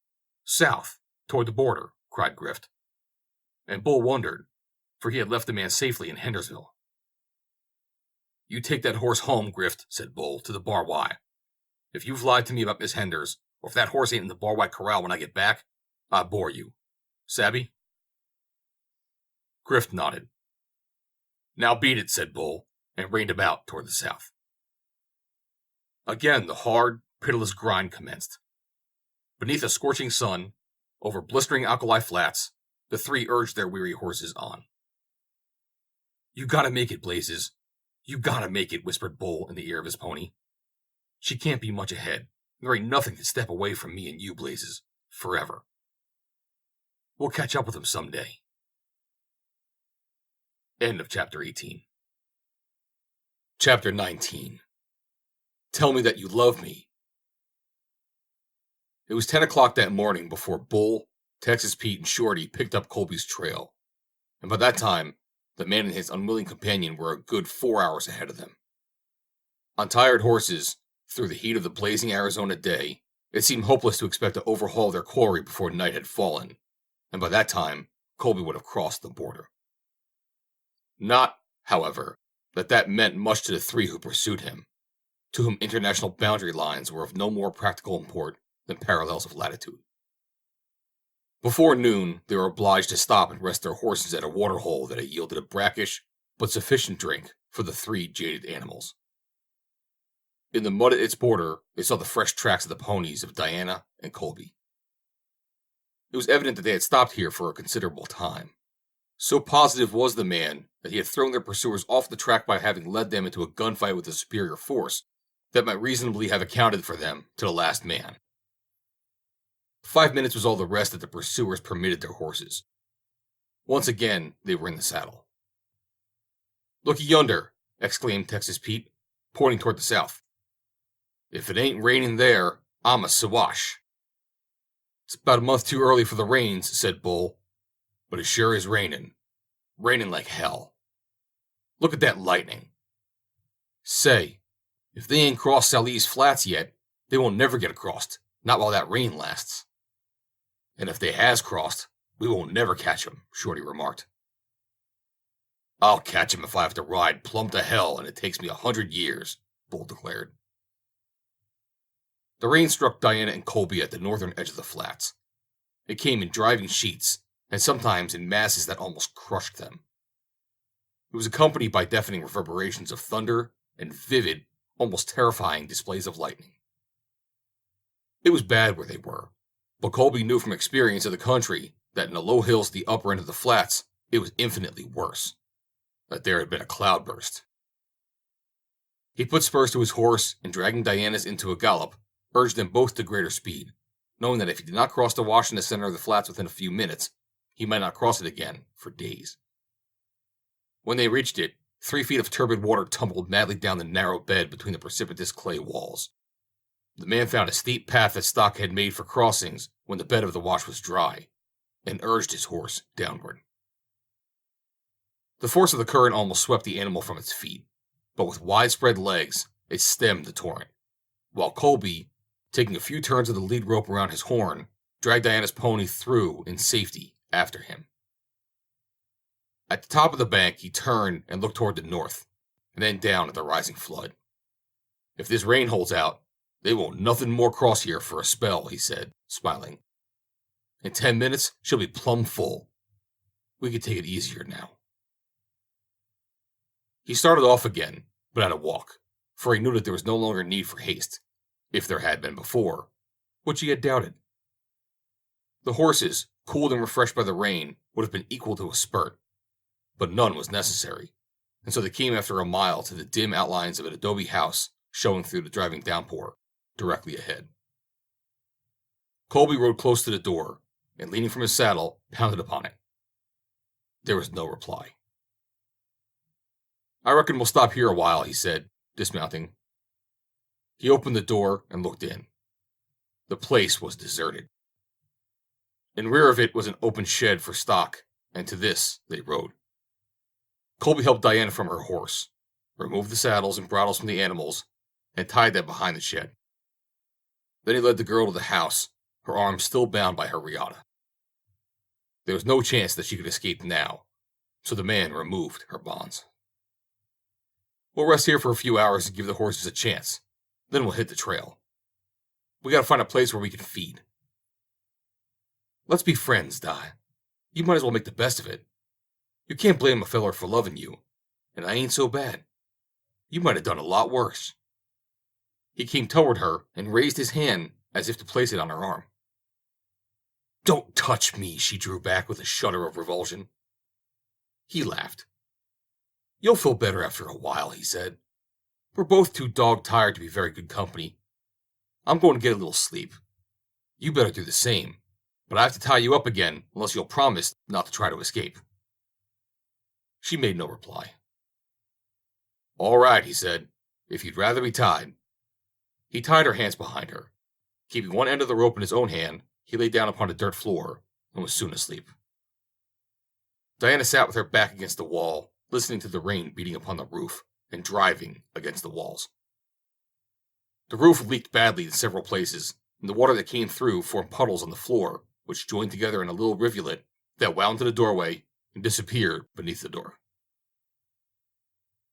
South, toward the border," cried Grift. And Bull wondered, for he had left the man safely in Hendersville. "You take that horse home, Grift," said Bull, "to the Bar Y. If you've lied to me about Miss Henders, or if that horse ain't in the Bar Y corral when I get back, I bore you. Savvy?" Grift nodded. "Now beat it," said Bull, and reined about toward the south. Again the hard, pitiless grind commenced. Beneath a scorching sun, over blistering alkali flats, the three urged their weary horses on. "You gotta make it, Blazes. You gotta make it," whispered Bull in the ear of his pony. "She can't be much ahead. There ain't nothing to step away from me and you, Blazes. Forever. We'll catch up with them someday." End of Chapter 18. Chapter 19. Tell me that you love me. It was 10 o'clock that morning before Bull, Texas Pete, and Shorty picked up Colby's trail, and by that time, the man and his unwilling companion were a good 4 hours ahead of them. On tired horses, through the heat of the blazing Arizona day, it seemed hopeless to expect to overhaul their quarry before night had fallen, and by that time, Colby would have crossed the border. Not, however, that meant much to the three who pursued him, to whom international boundary lines were of no more practical import than parallels of latitude. Before noon, they were obliged to stop and rest their horses at a waterhole that had yielded a brackish but sufficient drink for the three jaded animals. In the mud at its border, they saw the fresh tracks of the ponies of Diana and Colby. It was evident that they had stopped here for a considerable time. So positive was the man that he had thrown their pursuers off the track by having led them into a gunfight with a superior force that might reasonably have accounted for them to the last man. 5 minutes was all the rest that the pursuers permitted their horses. Once again, they were in the saddle. "Looky yonder," exclaimed Texas Pete, pointing toward the south. "If it ain't raining there, I'm a Siwash." "It's about a month too early for the rains," said Bull, "but it sure is raining. Raining like hell. Look at that lightning. Say, if they ain't crossed Salise Flats yet, they won't never get across, not while that rain lasts." "And if they has crossed, we won't never catch 'em," Shorty remarked. "I'll catch 'em if I have to ride plumb to hell and it takes me 100 years, Bull declared. The rain struck Diana and Colby at the northern edge of the flats. It came in driving sheets, and sometimes in masses that almost crushed them. It was accompanied by deafening reverberations of thunder and vivid, almost terrifying displays of lightning. It was bad where they were, but Colby knew from experience of the country that in the low hills at the upper end of the flats, it was infinitely worse. That there had been a cloudburst. He put spurs to his horse and, dragging Diana's into a gallop, urged them both to greater speed, knowing that if he did not cross the wash in the center of the flats within a few minutes, he might not cross it again for days. When they reached it, 3 feet of turbid water tumbled madly down the narrow bed between the precipitous clay walls. The man found a steep path that stock had made for crossings when the bed of the wash was dry, and urged his horse downward. The force of the current almost swept the animal from its feet, but with widespread legs, it stemmed the torrent, while Colby, taking a few turns of the lead rope around his horn, dragged Diana's pony through in safety after him. At the top of the bank, he turned and looked toward the north, and then down at the rising flood. "If this rain holds out, they won't nothing more cross here for a spell," he said, smiling. "In 10 minutes, she'll be plumb full. We can take it easier now." He started off again, but at a walk, for he knew that there was no longer need for haste, if there had been before, which he had doubted. The horses, cooled and refreshed by the rain, would have been equal to a spurt, but none was necessary, and so they came after a mile to the dim outlines of an adobe house showing through the driving downpour, directly ahead. Colby rode close to the door, and leaning from his saddle, pounded upon it. There was no reply. "I reckon we'll stop here a while," he said, dismounting. He opened the door and looked in. The place was deserted. In rear of it was an open shed for stock, and to this they rode. Colby helped Diana from her horse, removed the saddles and bridles from the animals, and tied them behind the shed. Then he led the girl to the house, her arms still bound by her riata. There was no chance that she could escape now, so the man removed her bonds. "We'll rest here for a few hours and give the horses a chance. Then we'll hit the trail. We gotta find a place where we can feed." "Let's be friends, Di. You might as well make the best of it. You can't blame a feller for loving you, and I ain't so bad. You might have done a lot worse." He came toward her and raised his hand as if to place it on her arm. "Don't touch me," she drew back with a shudder of revulsion. He laughed. "You'll feel better after a while," he said. "We're both too dog-tired to be very good company. I'm going to get a little sleep. You better do the same, but I have to tie you up again unless you'll promise not to try to escape." She made no reply. "All right," he said, "if you'd rather be tied." He tied her hands behind her. Keeping one end of the rope in his own hand, he lay down upon the dirt floor and was soon asleep. Diana sat with her back against the wall, listening to the rain beating upon the roof and driving against the walls. The roof leaked badly in several places, and the water that came through formed puddles on the floor, which joined together in a little rivulet that wound to the doorway and disappeared beneath the door.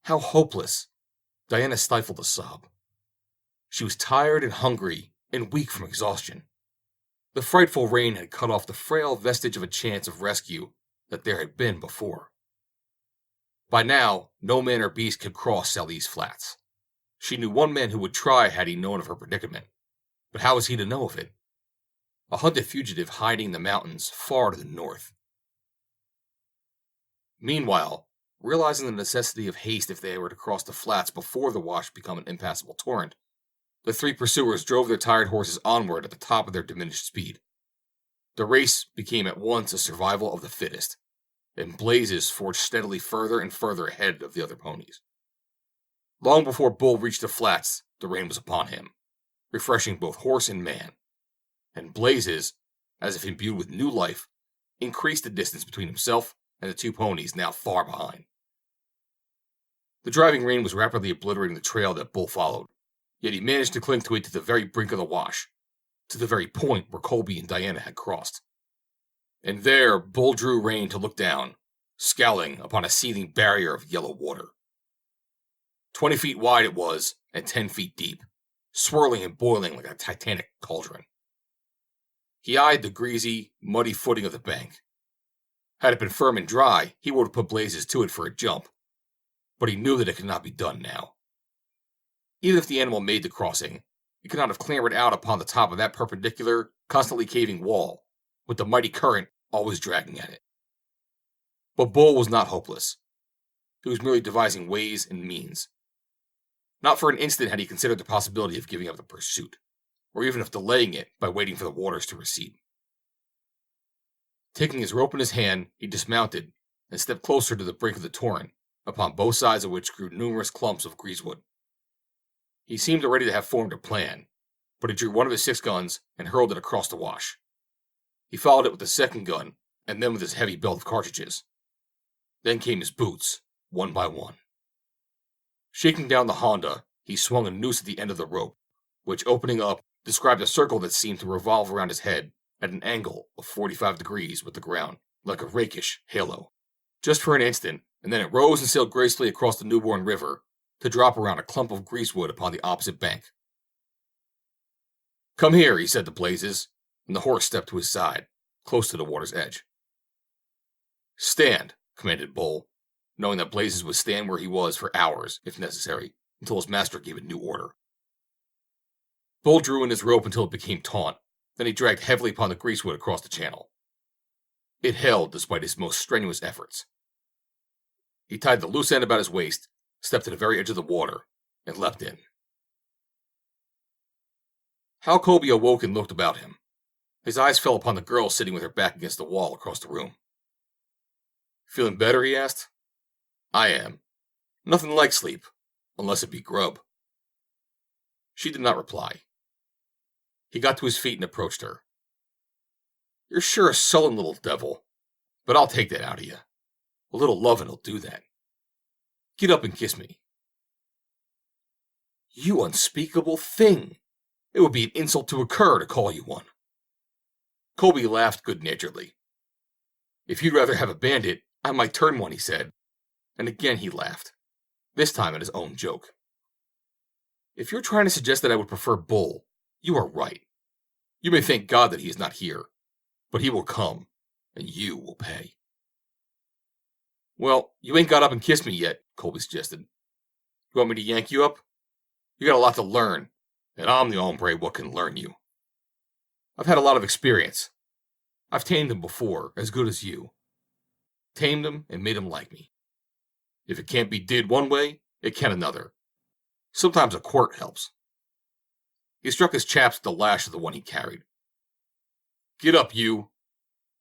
How hopeless! Diana stifled a sob. She was tired and hungry and weak from exhaustion. The frightful rain had cut off the frail vestige of a chance of rescue that there had been before. By now, no man or beast could cross Sally's Flats. She knew one man who would try had he known of her predicament, but how was he to know of it? A hunted fugitive hiding in the mountains far to the north. Meanwhile, realizing the necessity of haste if they were to cross the flats before the wash become an impassable torrent, the three pursuers drove their tired horses onward at the top of their diminished speed. The race became at once a survival of the fittest, and Blazes forged steadily further and further ahead of the other ponies. Long before Bull reached the flats, the rain was upon him, refreshing both horse and man, and Blazes, as if imbued with new life, increased the distance between himself and the two ponies now far behind. The driving rain was rapidly obliterating the trail that Bull followed, yet he managed to cling to it to the very brink of the wash, to the very point where Colby and Diana had crossed. And there Bull drew rein to look down, scowling upon a seething barrier of yellow water. 20 feet wide it was, and 10 feet deep, swirling and boiling like a titanic cauldron. He eyed the greasy, muddy footing of the bank. Had it been firm and dry, he would have put Blazes to it for a jump, but he knew that it could not be done now. Even if the animal made the crossing, it could not have clambered out upon the top of that perpendicular, constantly caving wall, with the mighty current always dragging at it. But Bull was not hopeless. He was merely devising ways and means. Not for an instant had he considered the possibility of giving up the pursuit, or even of delaying it by waiting for the waters to recede. Taking his rope in his hand, he dismounted and stepped closer to the brink of the torrent, upon both sides of which grew numerous clumps of greasewood. He seemed ready to have formed a plan, but he drew one of his 6 guns and hurled it across the wash. He followed it with the second gun, and then with his heavy belt of cartridges. Then came his boots, one by one. Shaking down the Honda, he swung a noose at the end of the rope, which, opening up, described a circle that seemed to revolve around his head at an angle of 45 degrees with the ground, like a rakish halo. Just for an instant, and then it rose and sailed gracefully across the Newborn River, to drop around a clump of greasewood upon the opposite bank. "Come here," he said to Blazes, and the horse stepped to his side, close to the water's edge. "Stand," commanded Bull, knowing that Blazes would stand where he was for hours, if necessary, until his master gave a new order. Bull drew in his rope until it became taut, then he dragged heavily upon the greasewood across the channel. It held despite his most strenuous efforts. He tied the loose end about his waist, stepped to the very edge of the water, and leapt in. Hal Colby awoke and looked about him. His eyes fell upon the girl sitting with her back against the wall across the room. "Feeling better?" he asked. "I am. Nothing like sleep, unless it be grub." She did not reply. He got to his feet and approached her. "You're sure a sullen little devil, but I'll take that out of you. A little lovin' will do that. Get up and kiss me." "You unspeakable thing! It would be an insult to a cur to call you one." Colby laughed good-naturedly. "If you'd rather have a bandit, I might turn one," he said. And again he laughed, this time at his own joke. "If you're trying to suggest that I would prefer Bull, you are right. You may thank God that he is not here, but he will come, and you will pay." "Well, you ain't got up and kissed me yet," Colby suggested. "You want me to yank you up? You got a lot to learn, and I'm the hombre what can learn you. I've had a lot of experience. I've tamed him before, as good as you. Tamed him and made him like me. If it can't be did one way, it can another. Sometimes a quirt helps." He struck his chaps with the lash of the one he carried. "Get up, you!"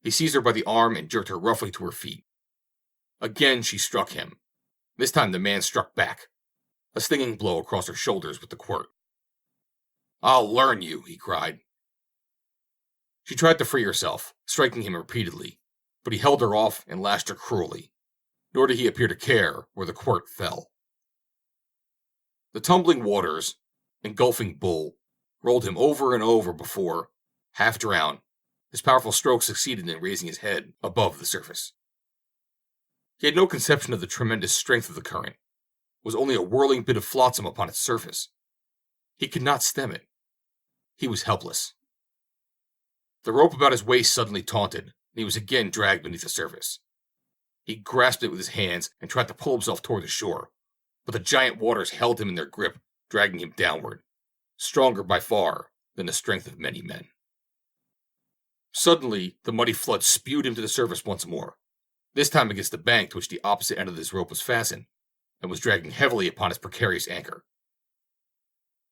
He seized her by the arm and jerked her roughly to her feet. Again she struck him. This time the man struck back, a stinging blow across her shoulders with the quirt. "I'll learn you," he cried. She tried to free herself, striking him repeatedly, but he held her off and lashed her cruelly, nor did he appear to care where the quirt fell. The tumbling waters, engulfing Bull, rolled him over and over before, half drowned, his powerful strokes succeeded in raising his head above the surface. He had no conception of the tremendous strength of the current. It was only a whirling bit of flotsam upon its surface. He could not stem it. He was helpless. The rope about his waist suddenly tautened, and he was again dragged beneath the surface. He grasped it with his hands and tried to pull himself toward the shore, but the giant waters held him in their grip, dragging him downward, stronger by far than the strength of many men. Suddenly, the muddy flood spewed him to the surface once more, this time against the bank to which the opposite end of his rope was fastened, and was dragging heavily upon his precarious anchor.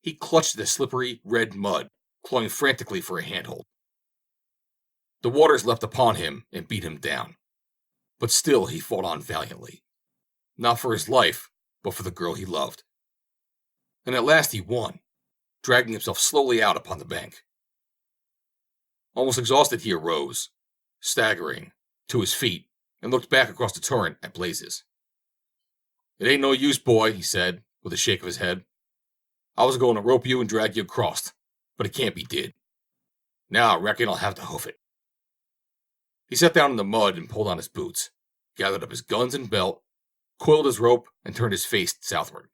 He clutched at the slippery, red mud, clawing frantically for a handhold. The waters leapt upon him and beat him down, but still he fought on valiantly, not for his life, but for the girl he loved. And at last he won, dragging himself slowly out upon the bank. Almost exhausted, he arose, staggering, to his feet, and looked back across the torrent at Blazes. "It ain't no use, boy," he said, with a shake of his head. "I was going to rope you and drag you across, but it can't be did. Now I reckon I'll have to hoof it." He sat down in the mud and pulled on his boots, gathered up his guns and belt, coiled his rope, and turned his face southward.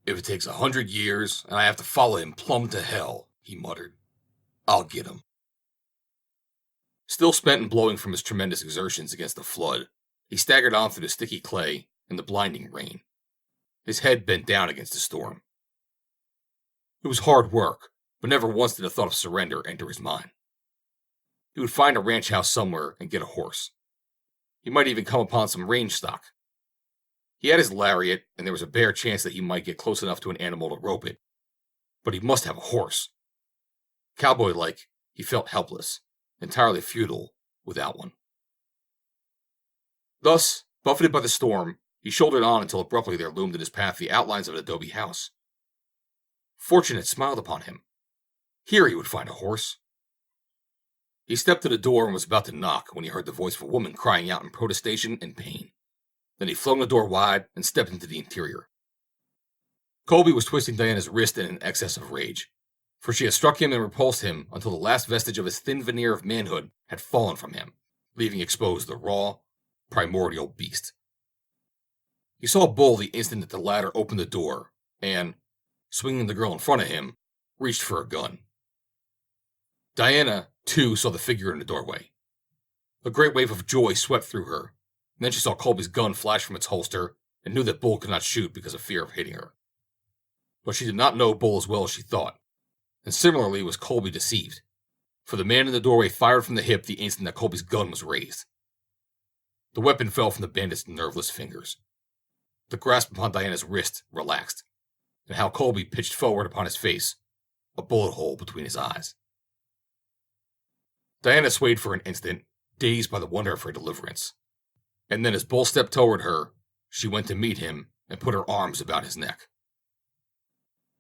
"If it takes 100 years, and I have to follow him plumb to hell," he muttered, "I'll get him." Still spent and blowing from his tremendous exertions against the flood, he staggered on through the sticky clay and the blinding rain, his head bent down against the storm. It was hard work, but never once did a thought of surrender enter his mind. He would find a ranch house somewhere and get a horse. He might even come upon some range stock. He had his lariat, and there was a bare chance that he might get close enough to an animal to rope it. But he must have a horse. Cowboy-like, he felt helpless, entirely futile without one. Thus, buffeted by the storm, he shouldered on until abruptly there loomed in his path the outlines of an adobe house. Fortune had smiled upon him. Here he would find a horse. He stepped to the door and was about to knock when he heard the voice of a woman crying out in protestation and pain. Then he flung the door wide and stepped into the interior. Colby was twisting Diana's wrist in an excess of rage, for she had struck him and repulsed him until the last vestige of his thin veneer of manhood had fallen from him, leaving exposed the raw, primordial beast. He saw Bull the instant that the latter opened the door, and, swinging the girl in front of him, reached for a gun. Diana, too, saw the figure in the doorway. A great wave of joy swept through her, and then she saw Colby's gun flash from its holster and knew that Bull could not shoot because of fear of hitting her. But she did not know Bull as well as she thought, and similarly was Colby deceived, for the man in the doorway fired from the hip the instant that Colby's gun was raised. The weapon fell from the bandit's nerveless fingers. The grasp upon Diana's wrist relaxed, and Hal Colby pitched forward upon his face, a bullet hole between his eyes. Diana swayed for an instant, dazed by the wonder of her deliverance. And then as Bull stepped toward her, she went to meet him and put her arms about his neck.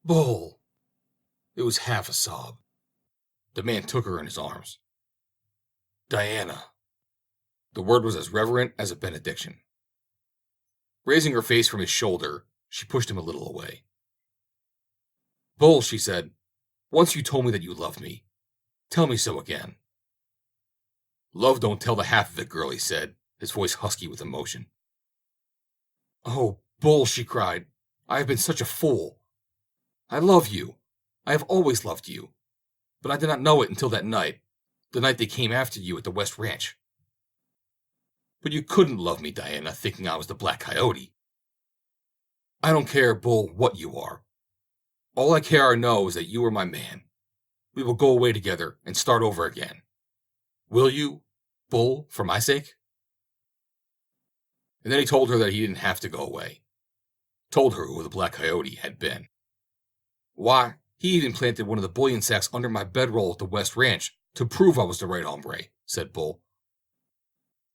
"Bull!" It was half a sob. The man took her in his arms. "Diana." The word was as reverent as a benediction. Raising her face from his shoulder, she pushed him a little away. "Bull," she said, "once you told me that you loved me. Tell me so again." "Love don't tell the half of it, girl," he said, his voice husky with emotion. "Oh, Bull," she cried, "I have been such a fool. I love you. I have always loved you. But I did not know it until that night, the night they came after you at the West Ranch." "But you couldn't love me, Diana, thinking I was the Black Coyote." "I don't care, Bull, what you are. All I care or know is that you are my man. We will go away together and start over again. Will you, Bull, for my sake?" And then he told her that he didn't have to go away. Told her who the Black Coyote had been. "Why, he even planted one of the bullion sacks under my bedroll at the West Ranch to prove I was the right hombre," said Bull.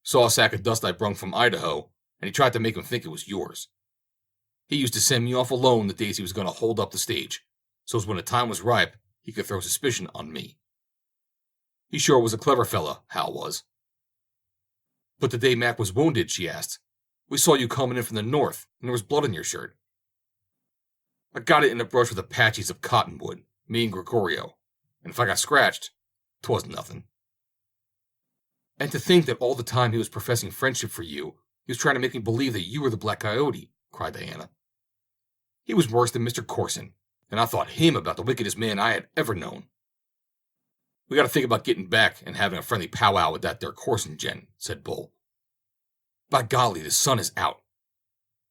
"Saw a sack of dust I brung from Idaho, and he tried to make him think it was yours. He used to send me off alone the days he was going to hold up the stage, so as when the time was ripe, he could throw suspicion on me. He sure was a clever fella, Hal was." "But the day Mac was wounded," she asked, "we saw you coming in from the north, and there was blood on your shirt." "I got it in a brush with Apaches of Cottonwood, me and Gregorio, and if I got scratched, 'twas nothing." "And to think that all the time he was professing friendship for you, he was trying to make me believe that you were the Black Coyote," cried Diana. "He was worse than Mr. Corson, and I thought him about the wickedest man I had ever known." "We got to think about getting back and having a friendly powwow with that there Corson gent," said Bull. "By golly, the sun is out.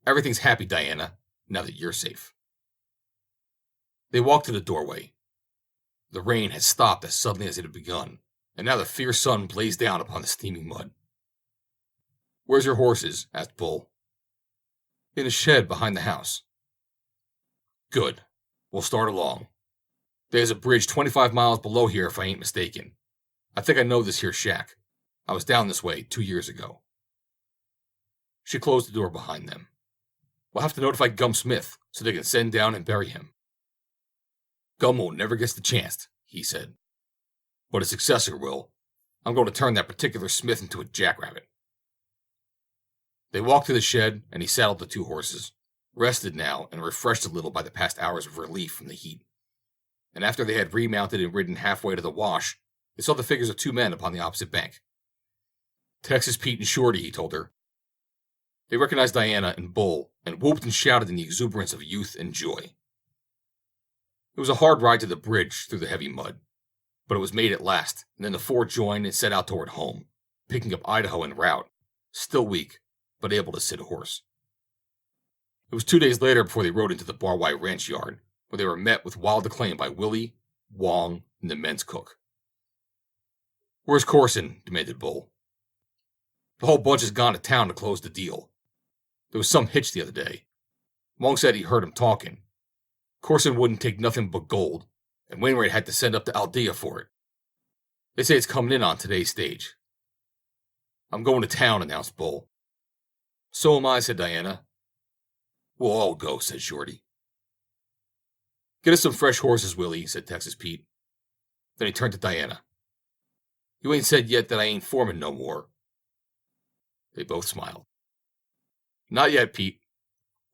Everything's happy, Diana, now that you're safe." They walked to the doorway. The rain had stopped as suddenly as it had begun, and now the fierce sun blazed down upon the steaming mud. "Where's your horses?" asked Bull. "In a shed behind the house." "Good. We'll start along. There's a bridge 25 miles below here if I ain't mistaken. I think I know this here shack. I was down this way 2 years ago." She closed the door behind them. "We'll have to notify Gum Smith so they can send down and bury him." "Gummo never gets the chance," he said. "But his successor will. I'm going to turn that particular Smith into a jackrabbit." They walked to the shed, and he saddled the 2 horses, rested now and refreshed a little by the past hours of relief from the heat. And after they had remounted and ridden halfway to the wash, they saw the figures of 2 men upon the opposite bank. "Texas Pete and Shorty," he told her. They recognized Diana and Bull, and whooped and shouted in the exuberance of youth and joy. It was a hard ride to the bridge through the heavy mud, but it was made at last, and then the 4 joined and set out toward home, picking up Idaho en route, still weak, but able to sit a horse. It was 2 days later before they rode into the Barwhite Ranch yard, where they were met with wild acclaim by Willie, Wong, and the men's cook. "Where's Corson?" demanded Bull. "The whole bunch has gone to town to close the deal. There was some hitch the other day. Wong said he heard him talking. Corson wouldn't take nothing but gold, and Wainwright had to send up to Aldea for it. They say it's coming in on today's stage." "I'm going to town," announced Bull. "So am I," said Diana. "We'll all go," said Shorty. "Get us some fresh horses, Willie," said Texas Pete. Then he turned to Diana. "You ain't said yet that I ain't foreman no more." They both smiled. "Not yet, Pete.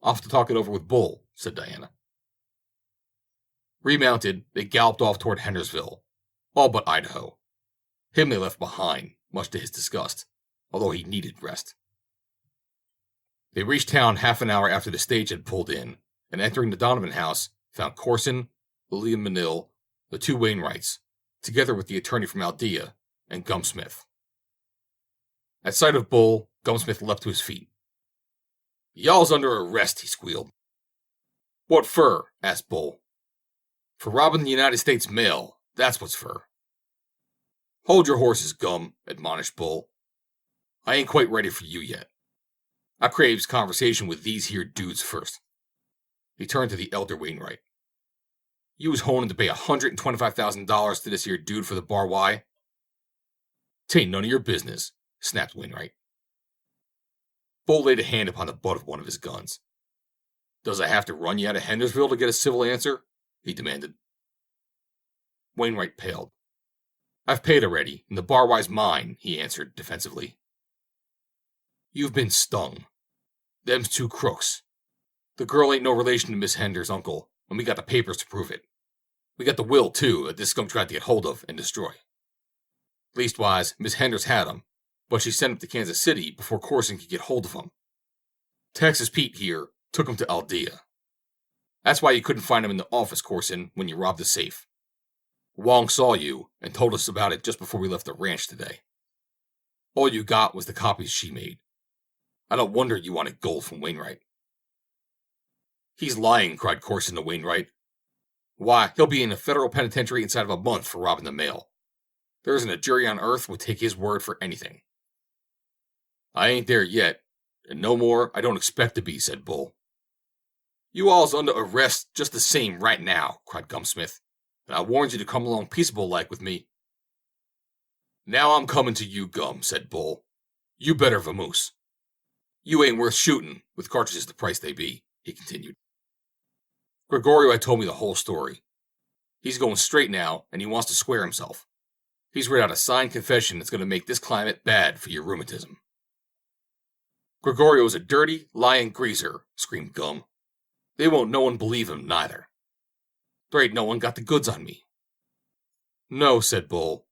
I'll have to talk it over with Bull," said Diana. Remounted, they galloped off toward Hendersville, all but Idaho. Him they left behind, much to his disgust, although he needed rest. They reached town half an hour after the stage had pulled in, and entering the Donovan house, found Corson, Lillian Manil, the 2 Wainwrights, together with the attorney from Aldea, and Gum Smith. At sight of Bull, Gum Smith leapt to his feet. "Y'all's under arrest," he squealed. What for? Asked Bull. For robbing the United States mail, that's what's for. Hold your horses, Gum, admonished Bull. I ain't quite ready for you yet. I craves conversation with these here dudes first. He turned to the elder Wainwright. You was honing to pay $125,000 to this here dude for the bar Y? 'Tain't none of your business, snapped Wainwright. Bull laid a hand upon the butt of one of his guns. Does I have to run you out of Hendersville to get a civil answer? He demanded. Wainwright paled. I've paid already, and the bar Y's mine, he answered defensively. You've been stung. Them's two crooks. The girl ain't no relation to Miss Hender's uncle, and we got the papers to prove it. We got the will, too, that this skunk tried to get hold of and destroy. Leastwise, Miss Hender's had 'em, but she sent him to Kansas City before Corson could get hold of him. Texas Pete here took him to Aldea. That's why you couldn't find him in the office, Corson, when you robbed the safe. Wong saw you and told us about it just before we left the ranch today. All you got was the copies she made. I don't wonder you wanted gold from Wainwright. He's lying, cried Corson to Wainwright. Why, he'll be in a federal penitentiary inside of a month for robbing the mail. There isn't a jury on earth would take his word for anything. I ain't there yet, and no more I don't expect to be, said Bull. You all's under arrest just the same right now, cried Gumsmith, and I warned you to come along peaceable-like with me. Now I'm coming to you, Gum, said Bull. You better vamoose. You ain't worth shooting, with cartridges the price they be, he continued. Gregorio had told me the whole story. He's going straight now, and he wants to square himself. He's read out a signed confession that's going to make this climate bad for your rheumatism. Gregorio's a dirty, lying greaser, screamed Gum. They won't no one believe him, neither. There ain't no one got the goods on me. No, said Bull,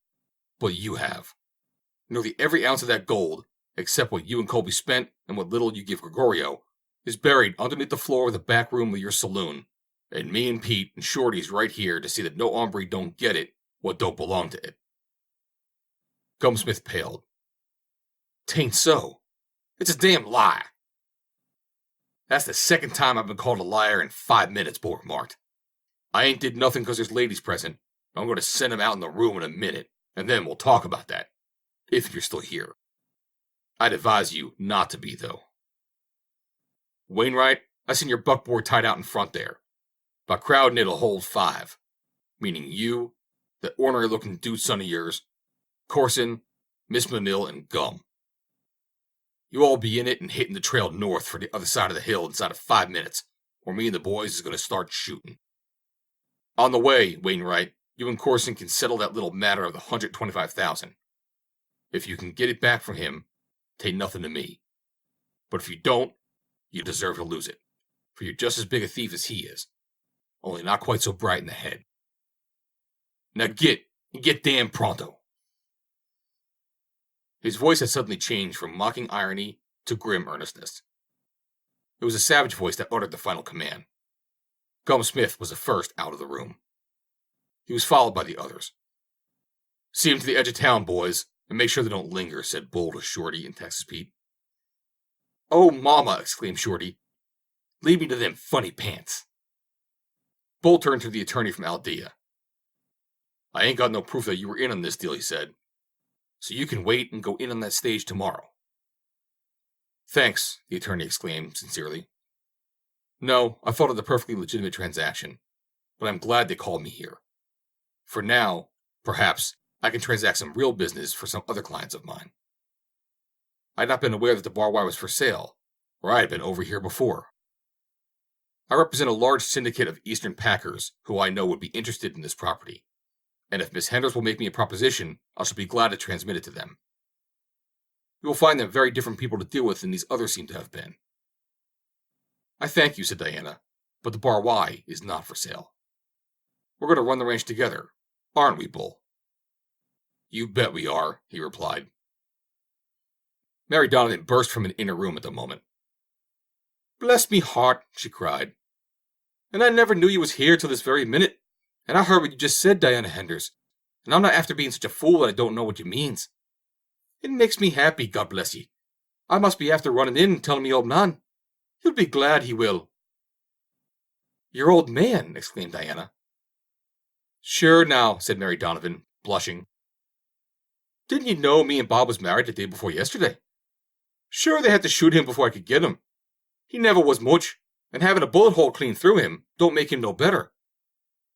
but you have. Nearly every ounce of that gold, except what you and Colby spent and what little you give Gregorio, is buried underneath the floor of the back room of your saloon, and me and Pete and Shorty's right here to see that no hombre don't get it what don't belong to it. Gumsmith paled. 'Tain't so. It's a damn lie. That's the second time I've been called a liar in 5 minutes, Bull remarked. I ain't did nothing because there's ladies present. I'm going to send them out in the room in a minute, and then we'll talk about that. If you're still here. I'd advise you not to be, though. Wainwright, I seen your buckboard tied out in front there. By crowding it'll hold 5. Meaning you, that ornery-looking dude son of yours, Corson, Miss Manil, and Gum. You all be in it and hitting the trail north for the other side of the hill inside of 5 minutes, or me and the boys is going to start shooting. On the way, Wainwright, you and Corson can settle that little matter of the $125,000. If you can get it back from him, 'tain't nothing to me. But if you don't, you deserve to lose it, for you're just as big a thief as he is, only not quite so bright in the head. Now get damn pronto. His voice had suddenly changed from mocking irony to grim earnestness. It was a savage voice that uttered the final command. Gumsmith was the first out of the room. He was followed by the others. See him to the edge of town, boys, and make sure they don't linger, said Bull to Shorty and Texas Pete. Oh, mama, exclaimed Shorty. Lead me to them funny pants. Bull turned to the attorney from Aldea. I ain't got no proof that you were in on this deal, he said. So you can wait and go in on that stage tomorrow. Thanks, the attorney exclaimed sincerely. No, I thought it a perfectly legitimate transaction, but I'm glad they called me here. For now, perhaps, I can transact some real business for some other clients of mine. I had not been aware that the bar Y was for sale, or I had been over here before. I represent a large syndicate of Eastern packers who I know would be interested in this property, and if Miss Henders will make me a proposition, I shall be glad to transmit it to them. You will find them very different people to deal with than these others seem to have been. I thank you, said Diana, but the bar Y is not for sale. We're going to run the ranch together, aren't we, Bull? You bet we are, he replied. Mary Donovan burst from an inner room at the moment. Bless me heart, she cried. And I never knew you was here till this very minute. And I heard what you just said, Diana Henders. And I'm not after being such a fool that I don't know what you means. It makes me happy, God bless ye. I must be after running in and telling me old man. He'll be glad, he will. Your old man, exclaimed Diana. Sure now, said Mary Donovan, blushing. Didn't you know me and Bob was married the day before yesterday? Sure, they had to shoot him before I could get him. He never was much, and having a bullet hole clean through him don't make him no better.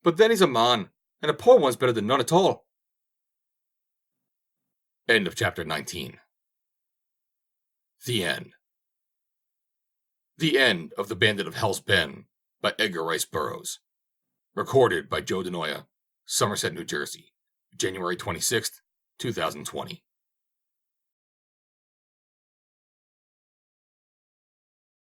But then he's a man, and a poor one's better than none at all. End of chapter 19. The end. The End of The Bandit of Hell's Bend by Edgar Rice Burroughs. Recorded by Joe DeNoia, Somerset, New Jersey, January 26th, 2020.